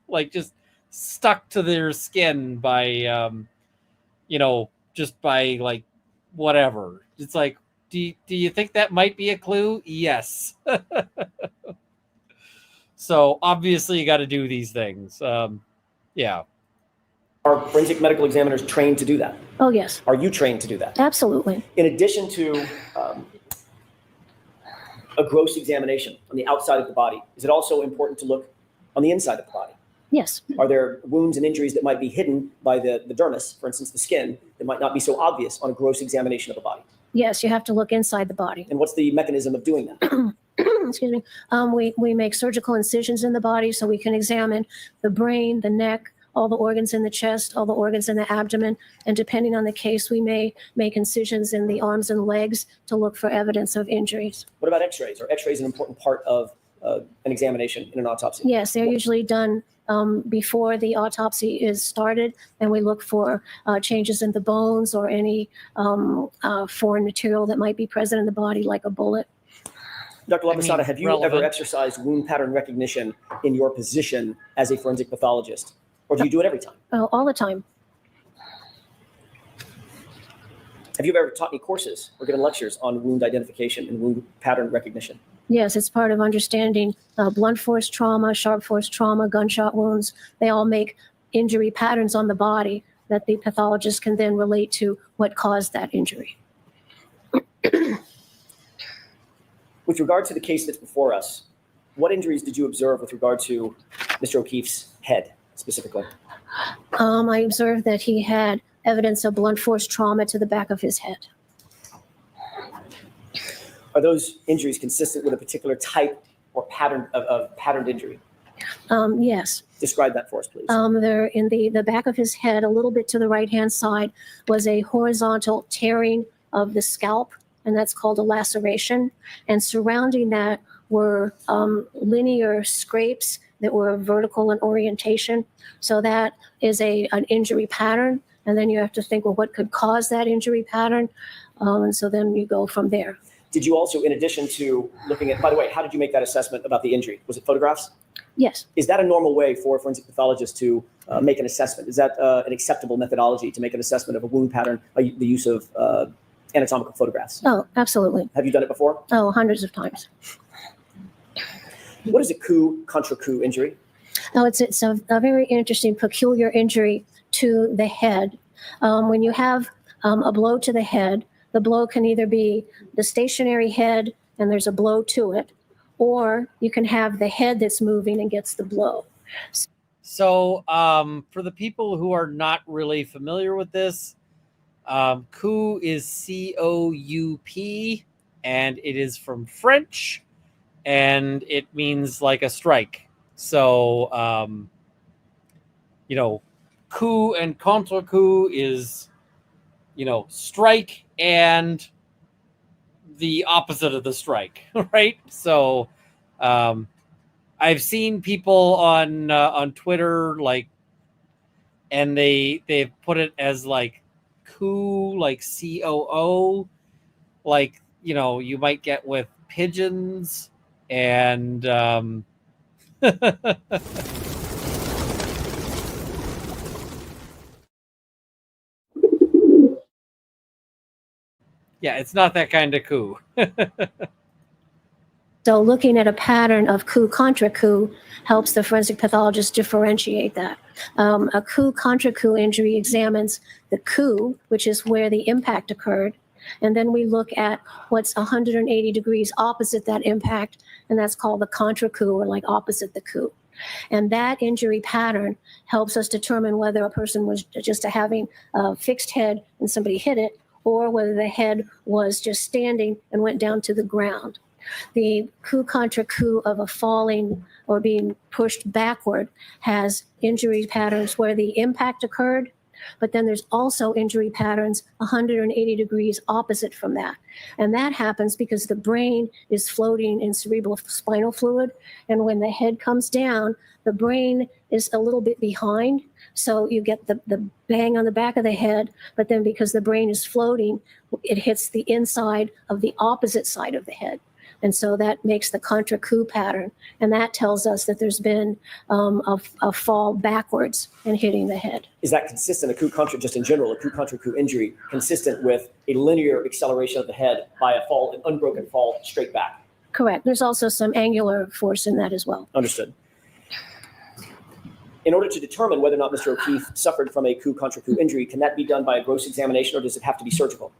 Like, just stuck to their skin by, you know, just by, like, whatever. It's like, do you think that might be a clue? Yes. So, obviously, you got to do these things. Yeah. Are forensic medical examiners trained to do that? Oh, yes. Are you trained to do that? Absolutely. In addition to a gross examination on the outside of the body, is it also important to look on the inside of the body? Yes. Are there wounds and injuries that might be hidden by the dermis, for instance, the skin, that might not be so obvious on a gross examination of the body? Yes, you have to look inside the body. And what's the mechanism of doing that? Excuse me. We make surgical incisions in the body so we can examine the brain, the neck, all the organs in the chest, all the organs in the abdomen. And depending on the case, we may make incisions in the arms and legs to look for evidence of injuries. What about x-rays? Are x-rays an important part of an examination in an autopsy? Yes, they're usually done before the autopsy is started, and we look for changes in the bones or any foreign material that might be present in the body, like a bullet. Dr. Lavasada, have you ever exercised wound pattern recognition in your position as a forensic pathologist? Or do you do it every time? Oh, all the time. Have you ever taught any courses or given lectures on wound identification and wound pattern recognition? Yes, it's part of understanding blunt force trauma, sharp force trauma, gunshot wounds. They all make injury patterns on the body that the pathologist can then relate to what caused that injury. With regard to the case that's before us, what injuries did you observe with regard to Mr. O'Keefe's head specifically? I observed that he had evidence of blunt force trauma to the back of his head. Are those injuries consistent with a particular type or pattern of patterned injury? Yes. Describe that for us, please. There in the back of his head, a little bit to the right-hand side, was a horizontal tearing of the scalp, and that's called a laceration. And surrounding that were linear scrapes that were vertical in orientation. So that is an injury pattern. And then you have to think, well, what could cause that injury pattern? And so then you go from there. Did you also, in addition to looking at, by the way, how did you make that assessment about the injury? Was it photographs? Yes. Is that a normal way for a forensic pathologist to make an assessment? Is that an acceptable methodology to make an assessment of a wound pattern by the use of anatomical photographs? Oh, absolutely. Have you done it before? Oh, hundreds of times. What is a coup contra coup injury? Oh, it's a very interesting, peculiar injury to the head. When you have a blow to the head, the blow can either be the stationary head and there's a blow to it, or you can have the head that's moving and gets the blow. So for the people who are not really familiar with this, coup is C-O-U-P, and it is from French, and it means like a strike. So, coup and contre coup is, strike and the opposite of the strike, right? So, I've seen people on Twitter and they've put it as like coup, like COO, like you might get with pigeons and yeah, it's not that kind of coup. So looking at a pattern of coup contra coup helps the forensic pathologist differentiate that. A coup contra coup injury examines the coup, which is where the impact occurred, and then we look at what's 180 degrees opposite that impact, and that's called the contra coup, or like opposite the coup. And that injury pattern helps us determine whether a person was just having a fixed head and somebody hit it, or whether the head was just standing and went down to the ground. The coup contra coup of a falling or being pushed backward has injury patterns where the impact occurred, but then there's also injury patterns 180 degrees opposite from that. And that happens because the brain is floating in cerebral spinal fluid. And when the head comes down, the brain is a little bit behind. So you get the bang on the back of the head, but then because the brain is floating, it hits the inside of the opposite side of the head. And so that makes the contra coup pattern. And that tells us that there's been a fall backwards and hitting the head. Is that consistent, a coup contra, just in general, a coup contra coup injury, consistent with a linear acceleration of the head by a fall, an unbroken fall straight back? Correct. There's also some angular force in that as well. Understood. In order to determine whether or not Mr. O'Keefe suffered from a coup contra coup injury, can that be done by a gross examination, or does it have to be surgical?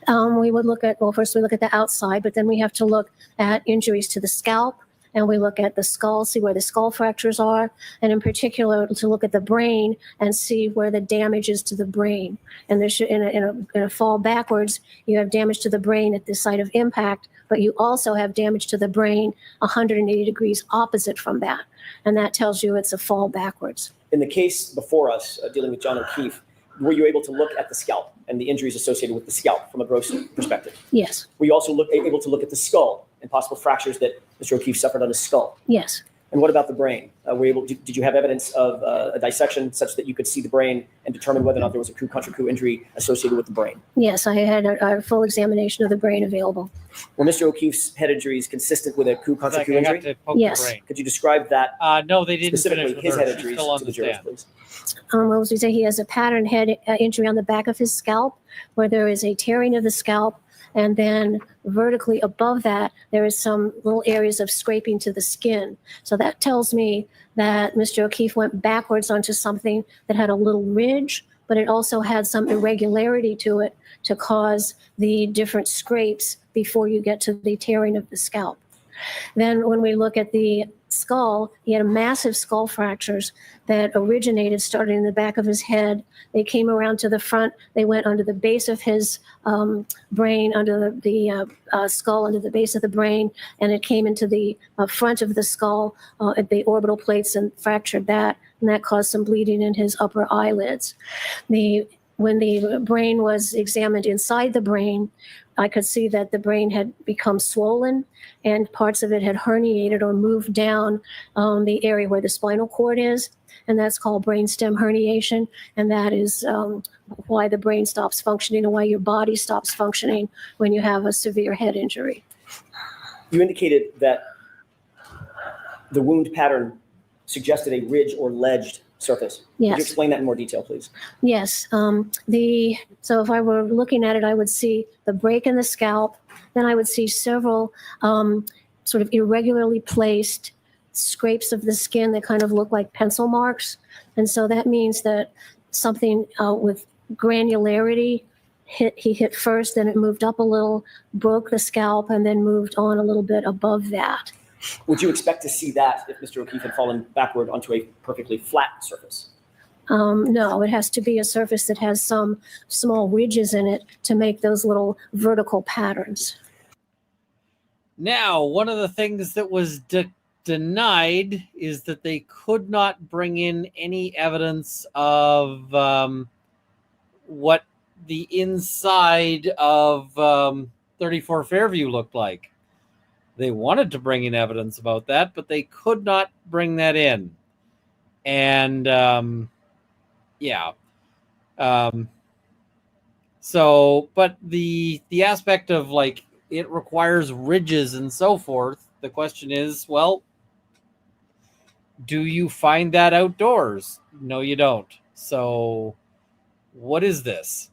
We would look at, first we look at the outside, but then we have to look at injuries to the scalp, and we look at the skull, see where the skull fractures are, and in particular to look at the brain and see where the damage is to the brain. And there should, in a fall backwards, you have damage to the brain at the site of impact, but you also have damage to the brain 180 degrees opposite from that. And that tells you it's a fall backwards. In the case before us, dealing with John O'Keefe, were you able to look at the scalp and the injuries associated with the scalp from a gross perspective? Yes. Were you also able to look at the skull and possible fractures that Mr. O'Keefe suffered on his skull? Yes. And what about the brain? Did you have evidence of a dissection such that you could see the brain and determine whether or not there was a coup contra coup injury associated with the brain? Yes, I had a full examination of the brain available. Were Mr. O'Keefe's head injuries consistent with a coup contra coup injury? Yes. Could you describe that? No, they didn't. Specifically, his head injuries to the jurors, please. As we say, he has a pattern head injury on the back of his scalp, where there is a tearing of the scalp, and then vertically above that, there is some little areas of scraping to the skin. So that tells me that Mr. O'Keefe went backwards onto something that had a little ridge, but it also had some irregularity to it to cause the different scrapes before you get to the tearing of the scalp. Then when we look at the skull, he had massive skull fractures that originated starting in the back of his head. They came around to the front. They went under the base of his brain, under the skull, under the base of the brain, and it came into the front of the skull at the orbital plates and fractured that, and that caused some bleeding in his upper eyelids. When the brain was examined inside the brain, I could see that the brain had become swollen and parts of it had herniated or moved down the area where the spinal cord is. And that's called brainstem herniation. And that is why the brain stops functioning and why your body stops functioning when you have a severe head injury. You indicated that the wound pattern suggested a ridge or ledged surface. Yes. Could you explain that in more detail, please? Yes. So if I were looking at it, I would see the break in the scalp. Then I would see several sort of irregularly placed scrapes of the skin that kind of look like pencil marks. And so that means that something with granularity. He hit first, then it moved up a little, broke the scalp, and then moved on a little bit above that. Would you expect to see that if Mr. O'Keefe had fallen backward onto a perfectly flat surface? No, it has to be a surface that has some small ridges in it to make those little vertical patterns. Now, one of the things that was denied is that they could not bring in any evidence of what the inside of 34 Fairview looked like. They wanted to bring in evidence about that, but they could not bring that in. And so, but the aspect of like it requires ridges and so forth, the question is, well, do you find that outdoors? No, you don't. So what is this?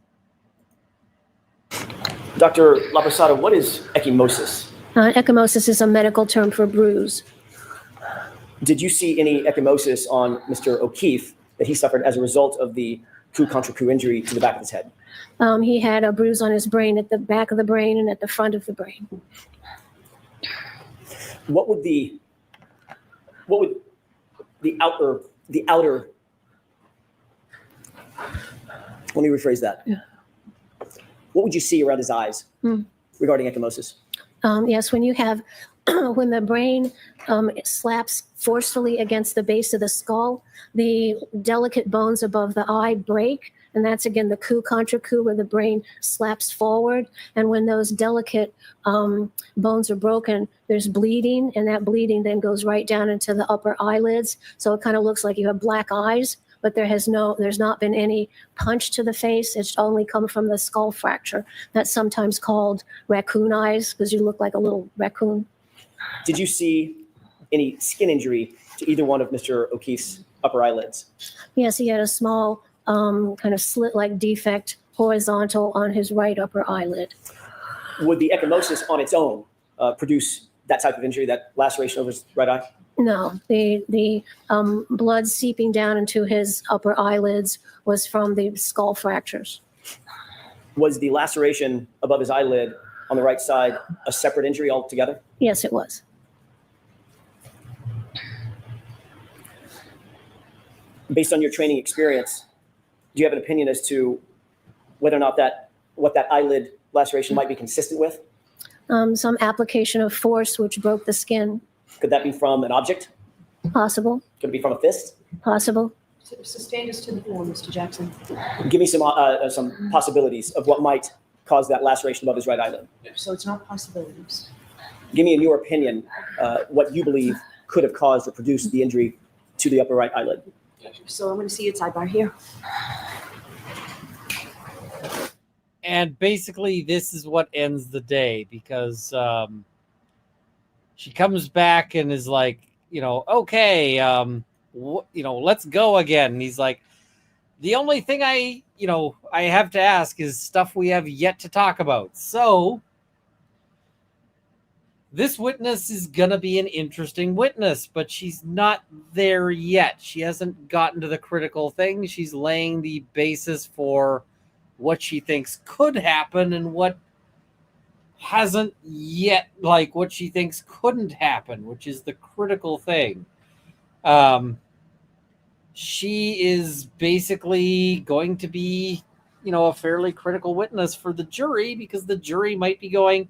Dr. Labrasada, what is ecchymosis? Ecchymosis is a medical term for bruise. Did you see any ecchymosis on Mr. O'Keefe that he suffered as a result of the coup contra coup injury to the back of his head? He had a bruise on his brain, at the back of the brain and at the front of the brain. What would the outer, let me rephrase that. Yeah. What would you see around his eyes regarding ecchymosis? Yes, when you have, when the brain slaps forcefully against the base of the skull, the delicate bones above the eye break. And that's, again, the coup contra coup, where the brain slaps forward. And when those delicate bones are broken, there's bleeding, and that bleeding then goes right down into the upper eyelids. So it kind of looks like you have black eyes, but there's not been any punch to the face. It's only come from the skull fracture. That's sometimes called raccoon eyes, because you look like a little raccoon. Did you see any skin injury to either one of Mr. O'Keefe's upper eyelids? Yes, he had a small kind of slit-like defect horizontal on his right upper eyelid. Would the ecchymosis on its own produce that type of injury, that laceration over his right eye? No, the blood seeping down into his upper eyelids was from the skull fractures. Was the laceration above his eyelid on the right side a separate injury altogether? Yes, it was. Based on your training experience, do you have an opinion as to whether or not what that eyelid laceration might be consistent with? Some application of force which broke the skin. Could that be from an object? Possible. Could it be from a fist? Possible. Sustain us to the floor, Mr. Jackson. Give me some possibilities of what might cause that laceration above his right eyelid. So it's not possibilities. Give me, in your opinion, what you believe could have caused or produced the injury to the upper right eyelid. So I'm going to see your sidebar here. And basically, this is what ends the day, because she comes back and is like, okay, let's go again. And he's like, the only thing I have to ask is stuff we have yet to talk about. So this witness is going to be an interesting witness, but she's not there yet. She hasn't gotten to the critical thing. She's laying the basis for what she thinks could happen and what hasn't yet, like what she thinks couldn't happen, which is the critical thing. She is basically going to be, a fairly critical witness for the jury, because the jury might be going,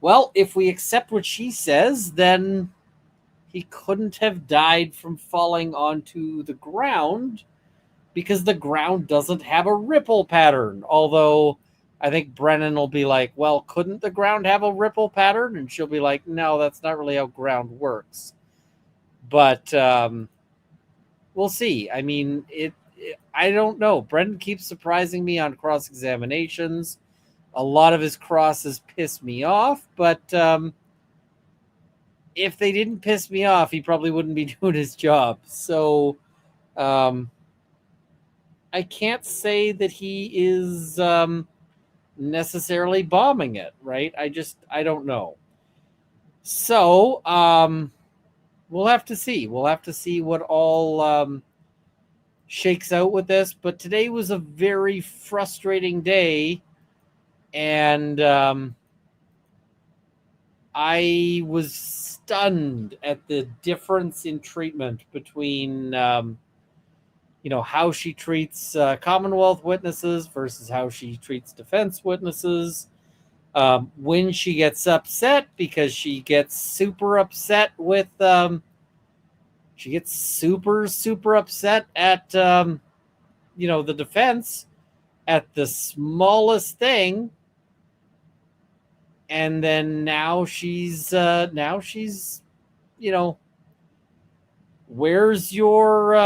well, if we accept what she says, then he couldn't have died from falling onto the ground because the ground doesn't have a ripple pattern. Although I think Brennan will be like, well, couldn't the ground have a ripple pattern? And she'll be like, no, that's not really how ground works. But we'll see. I mean, I don't know. Brennan keeps surprising me on cross-examinations. A lot of his crosses piss me off, but if they didn't piss me off, he probably wouldn't be doing his job. So I can't say that he is necessarily bombing it, right? I don't know. So we'll have to see. We'll have to see what all shakes out with this. But today was a very frustrating day, and I was stunned at the difference in treatment between, how she treats Commonwealth witnesses versus how she treats defense witnesses. When she gets upset, because she gets super upset with, she gets super upset at, the defense at the smallest thing. And then now she's, where's your,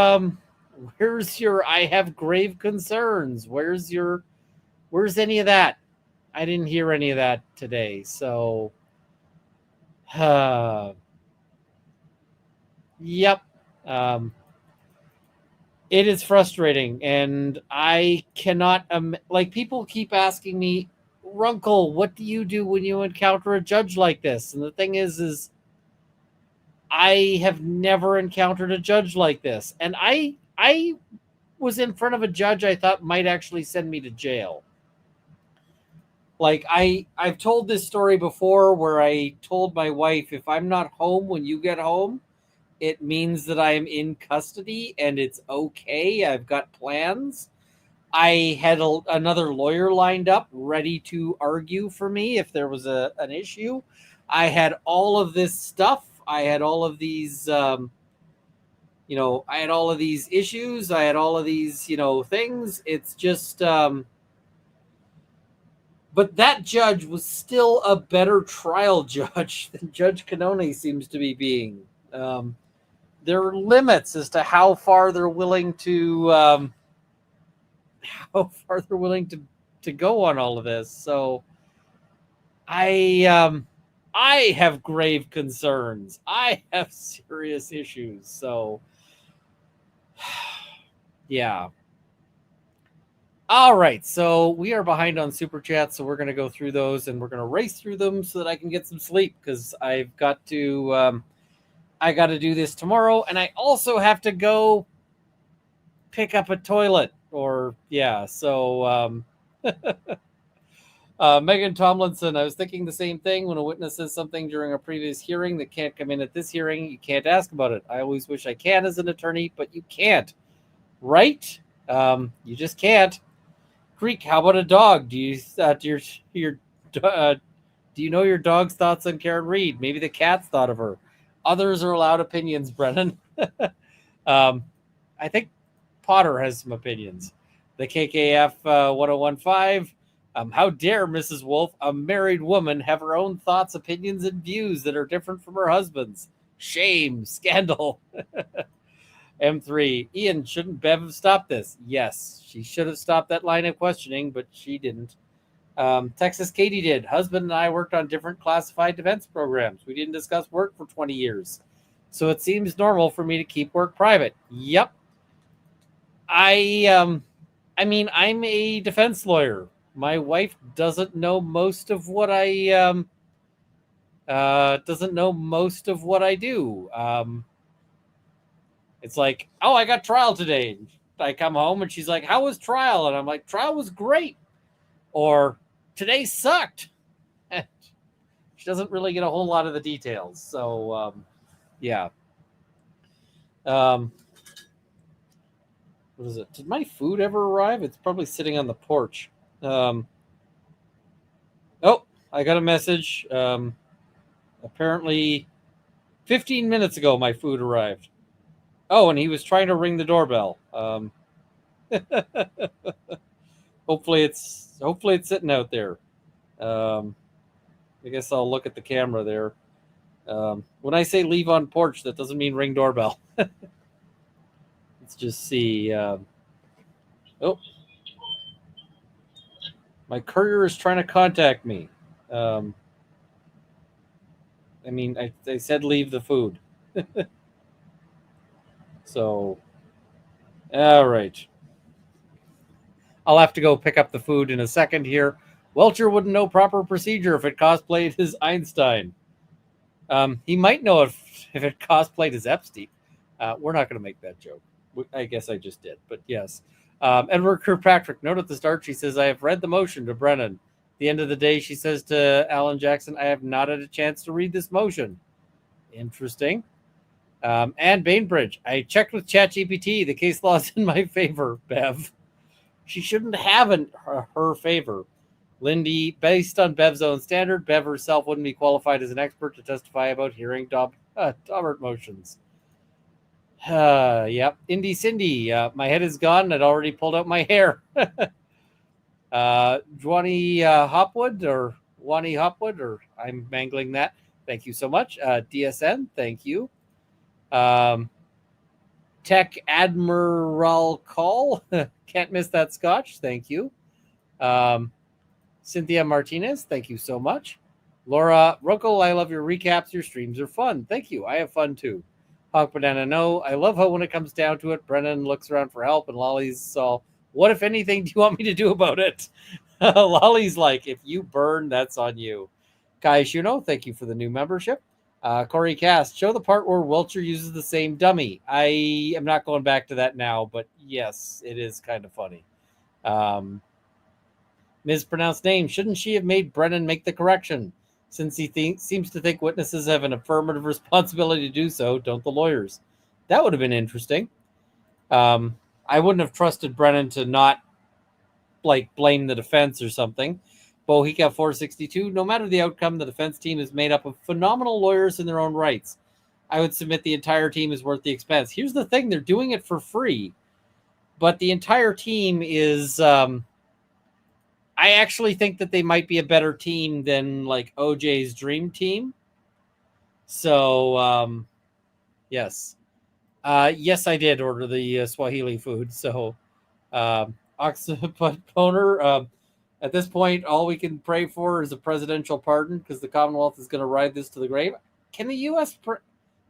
I have grave concerns. Where's any of that? I didn't hear any of that today. So, yep. It is frustrating. And I cannot, people keep asking me, Runkle, what do you do when you encounter a judge like this? And the thing is I have never encountered a judge like this. And I was in front of a judge I thought might actually send me to jail. Like, I've told this story before where I told my wife, if I'm not home when you get home, it means that I am in custody and it's okay. I've got plans. I had another lawyer lined up ready to argue for me if there was an issue. I had all of this stuff. I had all of these, I had all of these issues. I had all of these, things. It's just, but that judge was still a better trial judge than Judge Cannone seems to be being. There are limits as to how far they're willing to, to go on all of this. So I have grave concerns. I have serious issues. So yeah. All right. So we are behind on super chats. So we're going to go through those and we're going to race through them so that I can get some sleep, because I've got to, I got to do this tomorrow. And I also have to go pick up a toilet. So Megan Tomlinson, I was thinking the same thing. When a witness says something during a previous hearing that can't come in at this hearing, you can't ask about it. I always wish I can as an attorney, but you can't, right? You just can't. Greek, how about a dog? Do you know your dog's thoughts on Karen Reed? Maybe the cat's thought of her. Others are allowed opinions, Brennan. I think Potter has some opinions. The KKF 1015. How dare Mrs. Wolf, a married woman, have her own thoughts, opinions, and views that are different from her husband's? Shame, scandal. M3. Ian, shouldn't Bev have stopped this? Yes, she should have stopped that line of questioning, but she didn't. Texas Katie did. Husband and I worked on different classified defense programs. We didn't discuss work for 20 years. So it seems normal for me to keep work private. Yep. I'm a defense lawyer. My wife doesn't know most of what I do. It's like, oh, I got trial today. I come home and she's like, how was trial? And I'm like, trial was great. Or today sucked. She doesn't really get a whole lot of the details. So, yeah. What is it? Did my food ever arrive? It's probably sitting on the porch. Oh, I got a message. Apparently 15 minutes ago, my food arrived. Oh, and he was trying to ring the doorbell. Hopefully it's sitting out there. I guess I'll look at the camera there. When I say leave on porch, that doesn't mean ring doorbell. Let's just see. My courier is trying to contact me. I said leave the food. So, all right. I'll have to go pick up the food in a second here. Welcher wouldn't know proper procedure if it cosplayed as Einstein. He might know if it cosplayed as Epstein. We're not going to make that joke. I guess I just did, but yes. Edward Kirkpatrick, note at the start, she says, I have read the motion to Brennan. At the end of the day, she says to Alan Jackson, I have not had a chance to read this motion. Interesting. And Bainbridge, I checked with ChatGPT. The case law is in my favor, Bev. She shouldn't have her favor. Lindy, based on Bev's own standard, Bev herself wouldn't be qualified as an expert to testify about hearing Daubert motions. Yep. Indy Cindy, my head is gone. I'd already pulled out my hair. Dwani Hopwood, or I'm mangling that. Thank you so much. DSN, thank you. Tech Admiral Call, can't miss that scotch. Thank you. Cynthia Martinez, thank you so much. Laura Rocco, I love your recaps. Your streams are fun. Thank you. I have fun too. Hawk Banana, no. I love how when it comes down to it, Brennan looks around for help and Lolly's all, what, if anything, do you want me to do about it? Lolly's like, if you burn, that's on you. Kai Shuno, thank you for the new membership. Corey Cast, show the part where Welcher uses the same dummy. I am not going back to that now, but yes, it is kind of funny. Mispronounced name, shouldn't she have made Brennan make the correction? Since he seems to think witnesses have an affirmative responsibility to do so, don't the lawyers? That would have been interesting. I wouldn't have trusted Brennan to not blame the defense or something. Bohica 462, no matter the outcome, the defense team is made up of phenomenal lawyers in their own rights. I would submit the entire team is worth the expense. Here's the thing, they're doing it for free, but the entire team is, I actually think that they might be a better team than OJ's dream team. So, yes. Yes, I did order the Swahili food. So, Oxaput Boner, at this point, all we can pray for is a presidential pardon because the Commonwealth is going to ride this to the grave. Can the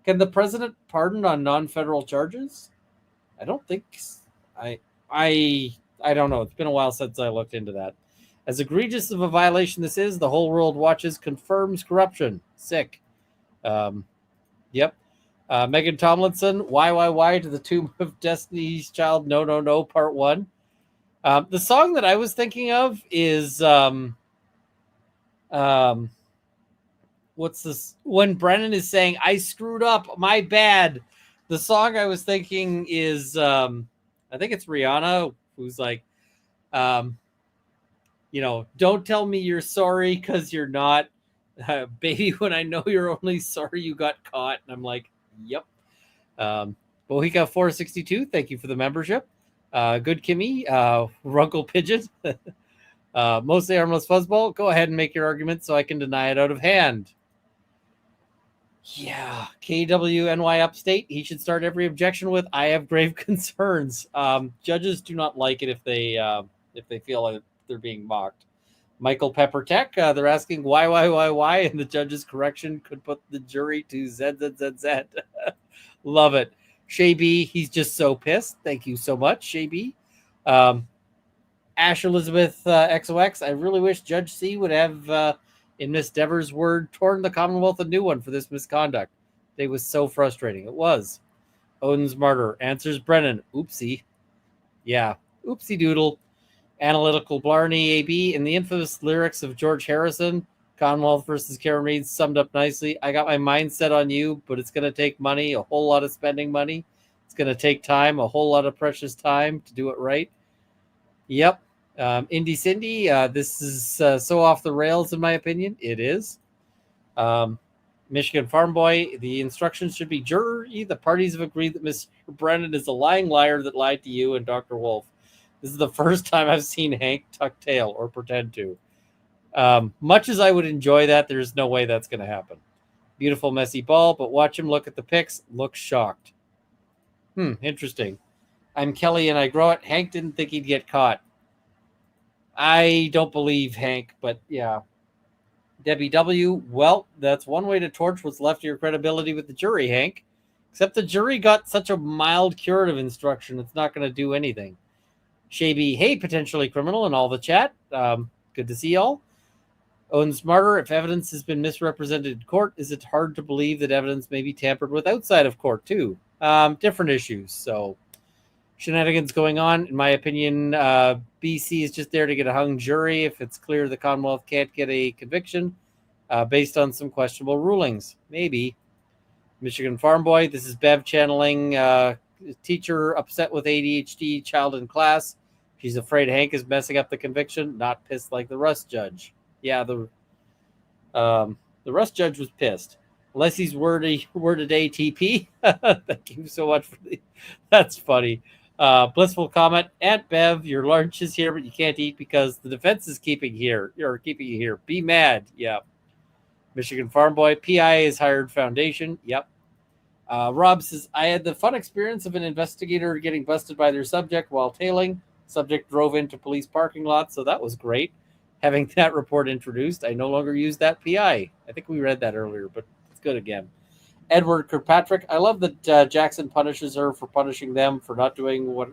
can the president pardon on non-federal charges? I don't think. I don't know. It's been a while since I looked into that. As egregious of a violation this is, the whole world watches confirms corruption. Sick. Yep. Megan Tomlinson, why to the Tomb of Destiny's Child? No, part 1. The song that I was thinking of is what's this? When Brennan is saying, I screwed up, my bad. The song I was thinking is I think it's Rihanna, who's like, don't tell me you're sorry because you're not. Baby, when I know you're only sorry you got caught. And I'm like, yep. Bohica 462, thank you for the membership. Good Kimmy, Runkle Pigeon, mostly harmless fuzzball. Go ahead and make your argument so I can deny it out of hand. Yeah, KWNY Upstate. He should start every objection with, I have grave concerns. Judges do not like it if they feel like they're being mocked. Michael Pepper Tech, they're asking why, and the judge's correction could put the jury to ZZZZ. Love it. Shay B, he's just so pissed. Thank you so much, Shay B. Ash Elizabeth XOX, I really wish Judge C would have, in Miss Devers' word, torn the Commonwealth a new one for this misconduct. It was so frustrating. It was. Odin's Martyr answers Brennan. Oopsie. Yeah, oopsie doodle. Analytical Blarney AB, in the infamous lyrics of George Harrison, Commonwealth versus Karen Reed summed up nicely. I got my mind set on you, but it's going to take money, a whole lot of spending money. It's going to take time, a whole lot of precious time to do it right. Yep. Indy Cindy, this is so off the rails, in my opinion. It is. Michigan Farm Boy, the instructions should be jury. The parties have agreed that Mr. Brennan is a lying liar that lied to you and Dr. Wolf. This is the first time I've seen Hank tuck tail or pretend to. Much as I would enjoy that, there's no way that's going to happen. Beautiful messy ball, but watch him look at the pics. Look shocked. Interesting. I'm Kelly and I grow it. Hank didn't think he'd get caught. I don't believe Hank, but yeah. Debbie W., well, that's one way to torch what's left of your credibility with the jury, Hank. Except the jury got such a mild curative instruction, it's not going to do anything. Shaby, hey, potentially criminal in all the chat. Good to see y'all. Owen Smarter, if evidence has been misrepresented in court, is it hard to believe that evidence may be tampered with outside of court too? Different issues. So, shenanigans going on. In my opinion, BC is just there to get a hung jury if it's clear the Commonwealth can't get a conviction based on some questionable rulings. Maybe. Michigan Farm Boy, this is Bev channeling teacher upset with ADHD child in class. She's afraid Hank is messing up the conviction, not pissed like the Rust judge. Yeah, the Rust judge was pissed. Unless he's word a day TP. Thank you so much for that's funny. Blissful comment. Aunt Bev, your lunch is here, but you can't eat because the defense is keeping you here. Be mad. Yeah. Michigan Farm Boy. PI is hired foundation. Yep. Rob says, I had the fun experience of an investigator getting busted by their subject while tailing. Subject drove into police parking lot, so that was great. Having that report introduced, I no longer use that PI. I think we read that earlier, but it's good again. Edward Kirkpatrick, I love that Jackson punishes her for punishing them for not doing what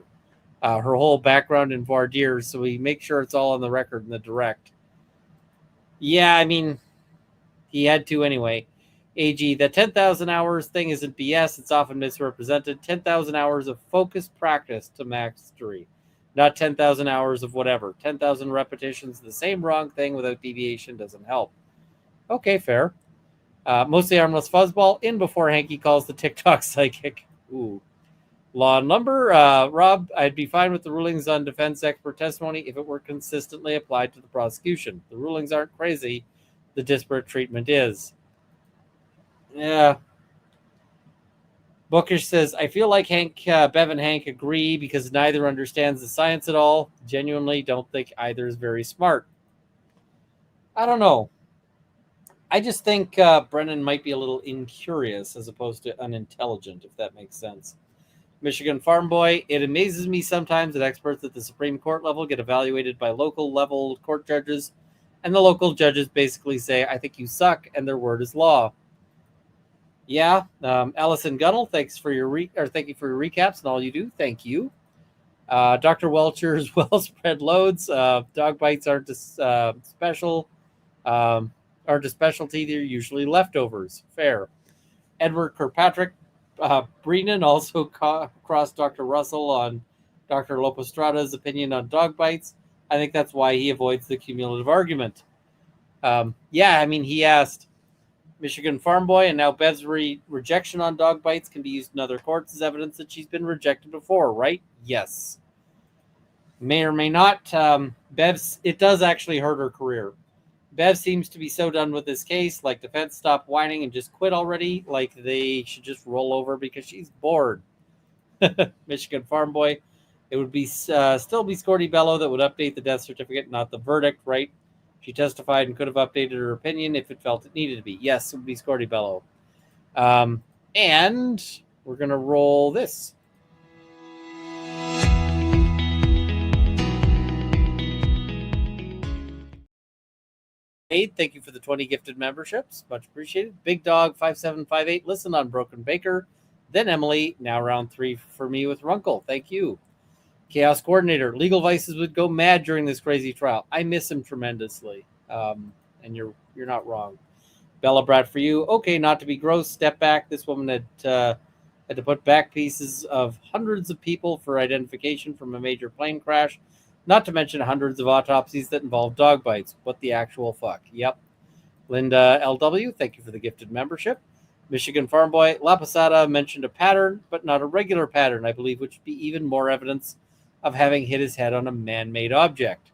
her whole background in voir dire, so we make sure it's all on the record in the direct. Yeah, I mean, he had to anyway. AG, the 10,000 hours thing isn't BS. It's often misrepresented. 10,000 hours of focused practice to mastery, not 10,000 hours of whatever. 10,000 repetitions, the same wrong thing without deviation doesn't help. Okay, fair. Mostly harmless fuzzball in before Hanky calls the TikTok psychic. Ooh. Law and Lumber. Rob, I'd be fine with the rulings on defense expert testimony if it were consistently applied to the prosecution. The rulings aren't crazy. The disparate treatment is. Yeah. Bookish says, I feel like Bev and Hank agree because neither understands the science at all. Genuinely don't think either is very smart. I don't know. I just think Brennan might be a little incurious as opposed to unintelligent, if that makes sense. Michigan Farm Boy, it amazes me sometimes that experts at the Supreme Court level get evaluated by local level court judges, and the local judges basically say, I think you suck, and their word is law. Yeah, Allison Gunnell, thank you for your recaps and all you do. Thank you. Dr. Welcher's well spread loads. Dog bites aren't a specialty. They're usually leftovers. Fair. Edward Kirkpatrick, Brennan also crossed Dr. Russell on Dr. Lopostrada's opinion on dog bites. I think that's why he avoids the cumulative argument. Yeah, I mean, he asked Michigan Farm Boy, and now Bev's rejection on dog bites can be used in other courts as evidence that she's been rejected before, right? Yes. May or may not. It does actually hurt her career. Bev seems to be so done with this case, like defense stop whining and just quit already, like they should just roll over because she's bored. Michigan Farm Boy, it would be still be Scorty Bello that would update the death certificate, not the verdict, right? She testified and could have updated her opinion if it felt it needed to be. Yes, it would be Scorty Bello. And we're going to roll this. Thank you for the 20 gifted memberships. Much appreciated. Big Dog 5758. Listen on Broken Baker. Then Emily. Now round 3 for me with Runkle. Thank you. Chaos Coordinator. Legal Vices would go mad during this crazy trial. I miss him tremendously. And you're not wrong. Bella Brat for you. Okay, not to be gross. Step back. This woman had to put back pieces of hundreds of people for identification from a major plane crash. Not to mention hundreds of autopsies that involve dog bites. What the actual fuck? Yep. Linda LW, thank you for the gifted membership. Michigan Farm Boy, La Posada mentioned a pattern, but not a regular pattern, I believe, which would be even more evidence of having hit his head on a man-made object.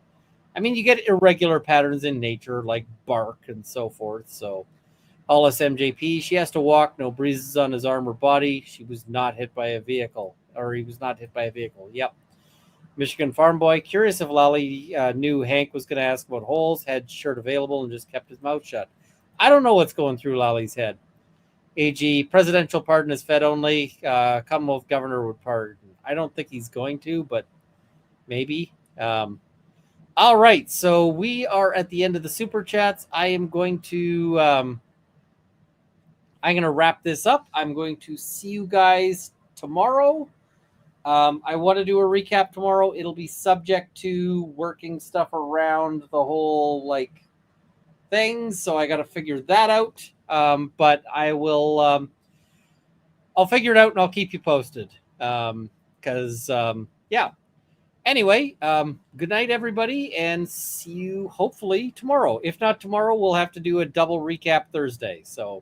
I mean, you get irregular patterns in nature, like bark and so forth. So, Hollis MJP, she has to walk, no bruises on his arm or body. She was not hit by a vehicle, or he was not hit by a vehicle. Yep. Michigan Farm Boy, curious if Lally knew Hank was going to ask about holes, had shirt available, and just kept his mouth shut. I don't know what's going through Lally's head. AG, presidential pardon is Fed only. Commonwealth governor would pardon. I don't think he's going to, but maybe. All right, so we are at the end of the super chats. I am going to wrap this up. I'm going to see you guys tomorrow. I want to do a recap tomorrow. It'll be subject to working stuff around the whole things, so I got to figure that out. But I will. I'll figure it out and I'll keep you posted. because yeah. Anyway, good night, everybody, and see you hopefully tomorrow. If not tomorrow, we'll have to do a double recap Thursday. So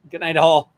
good night, all.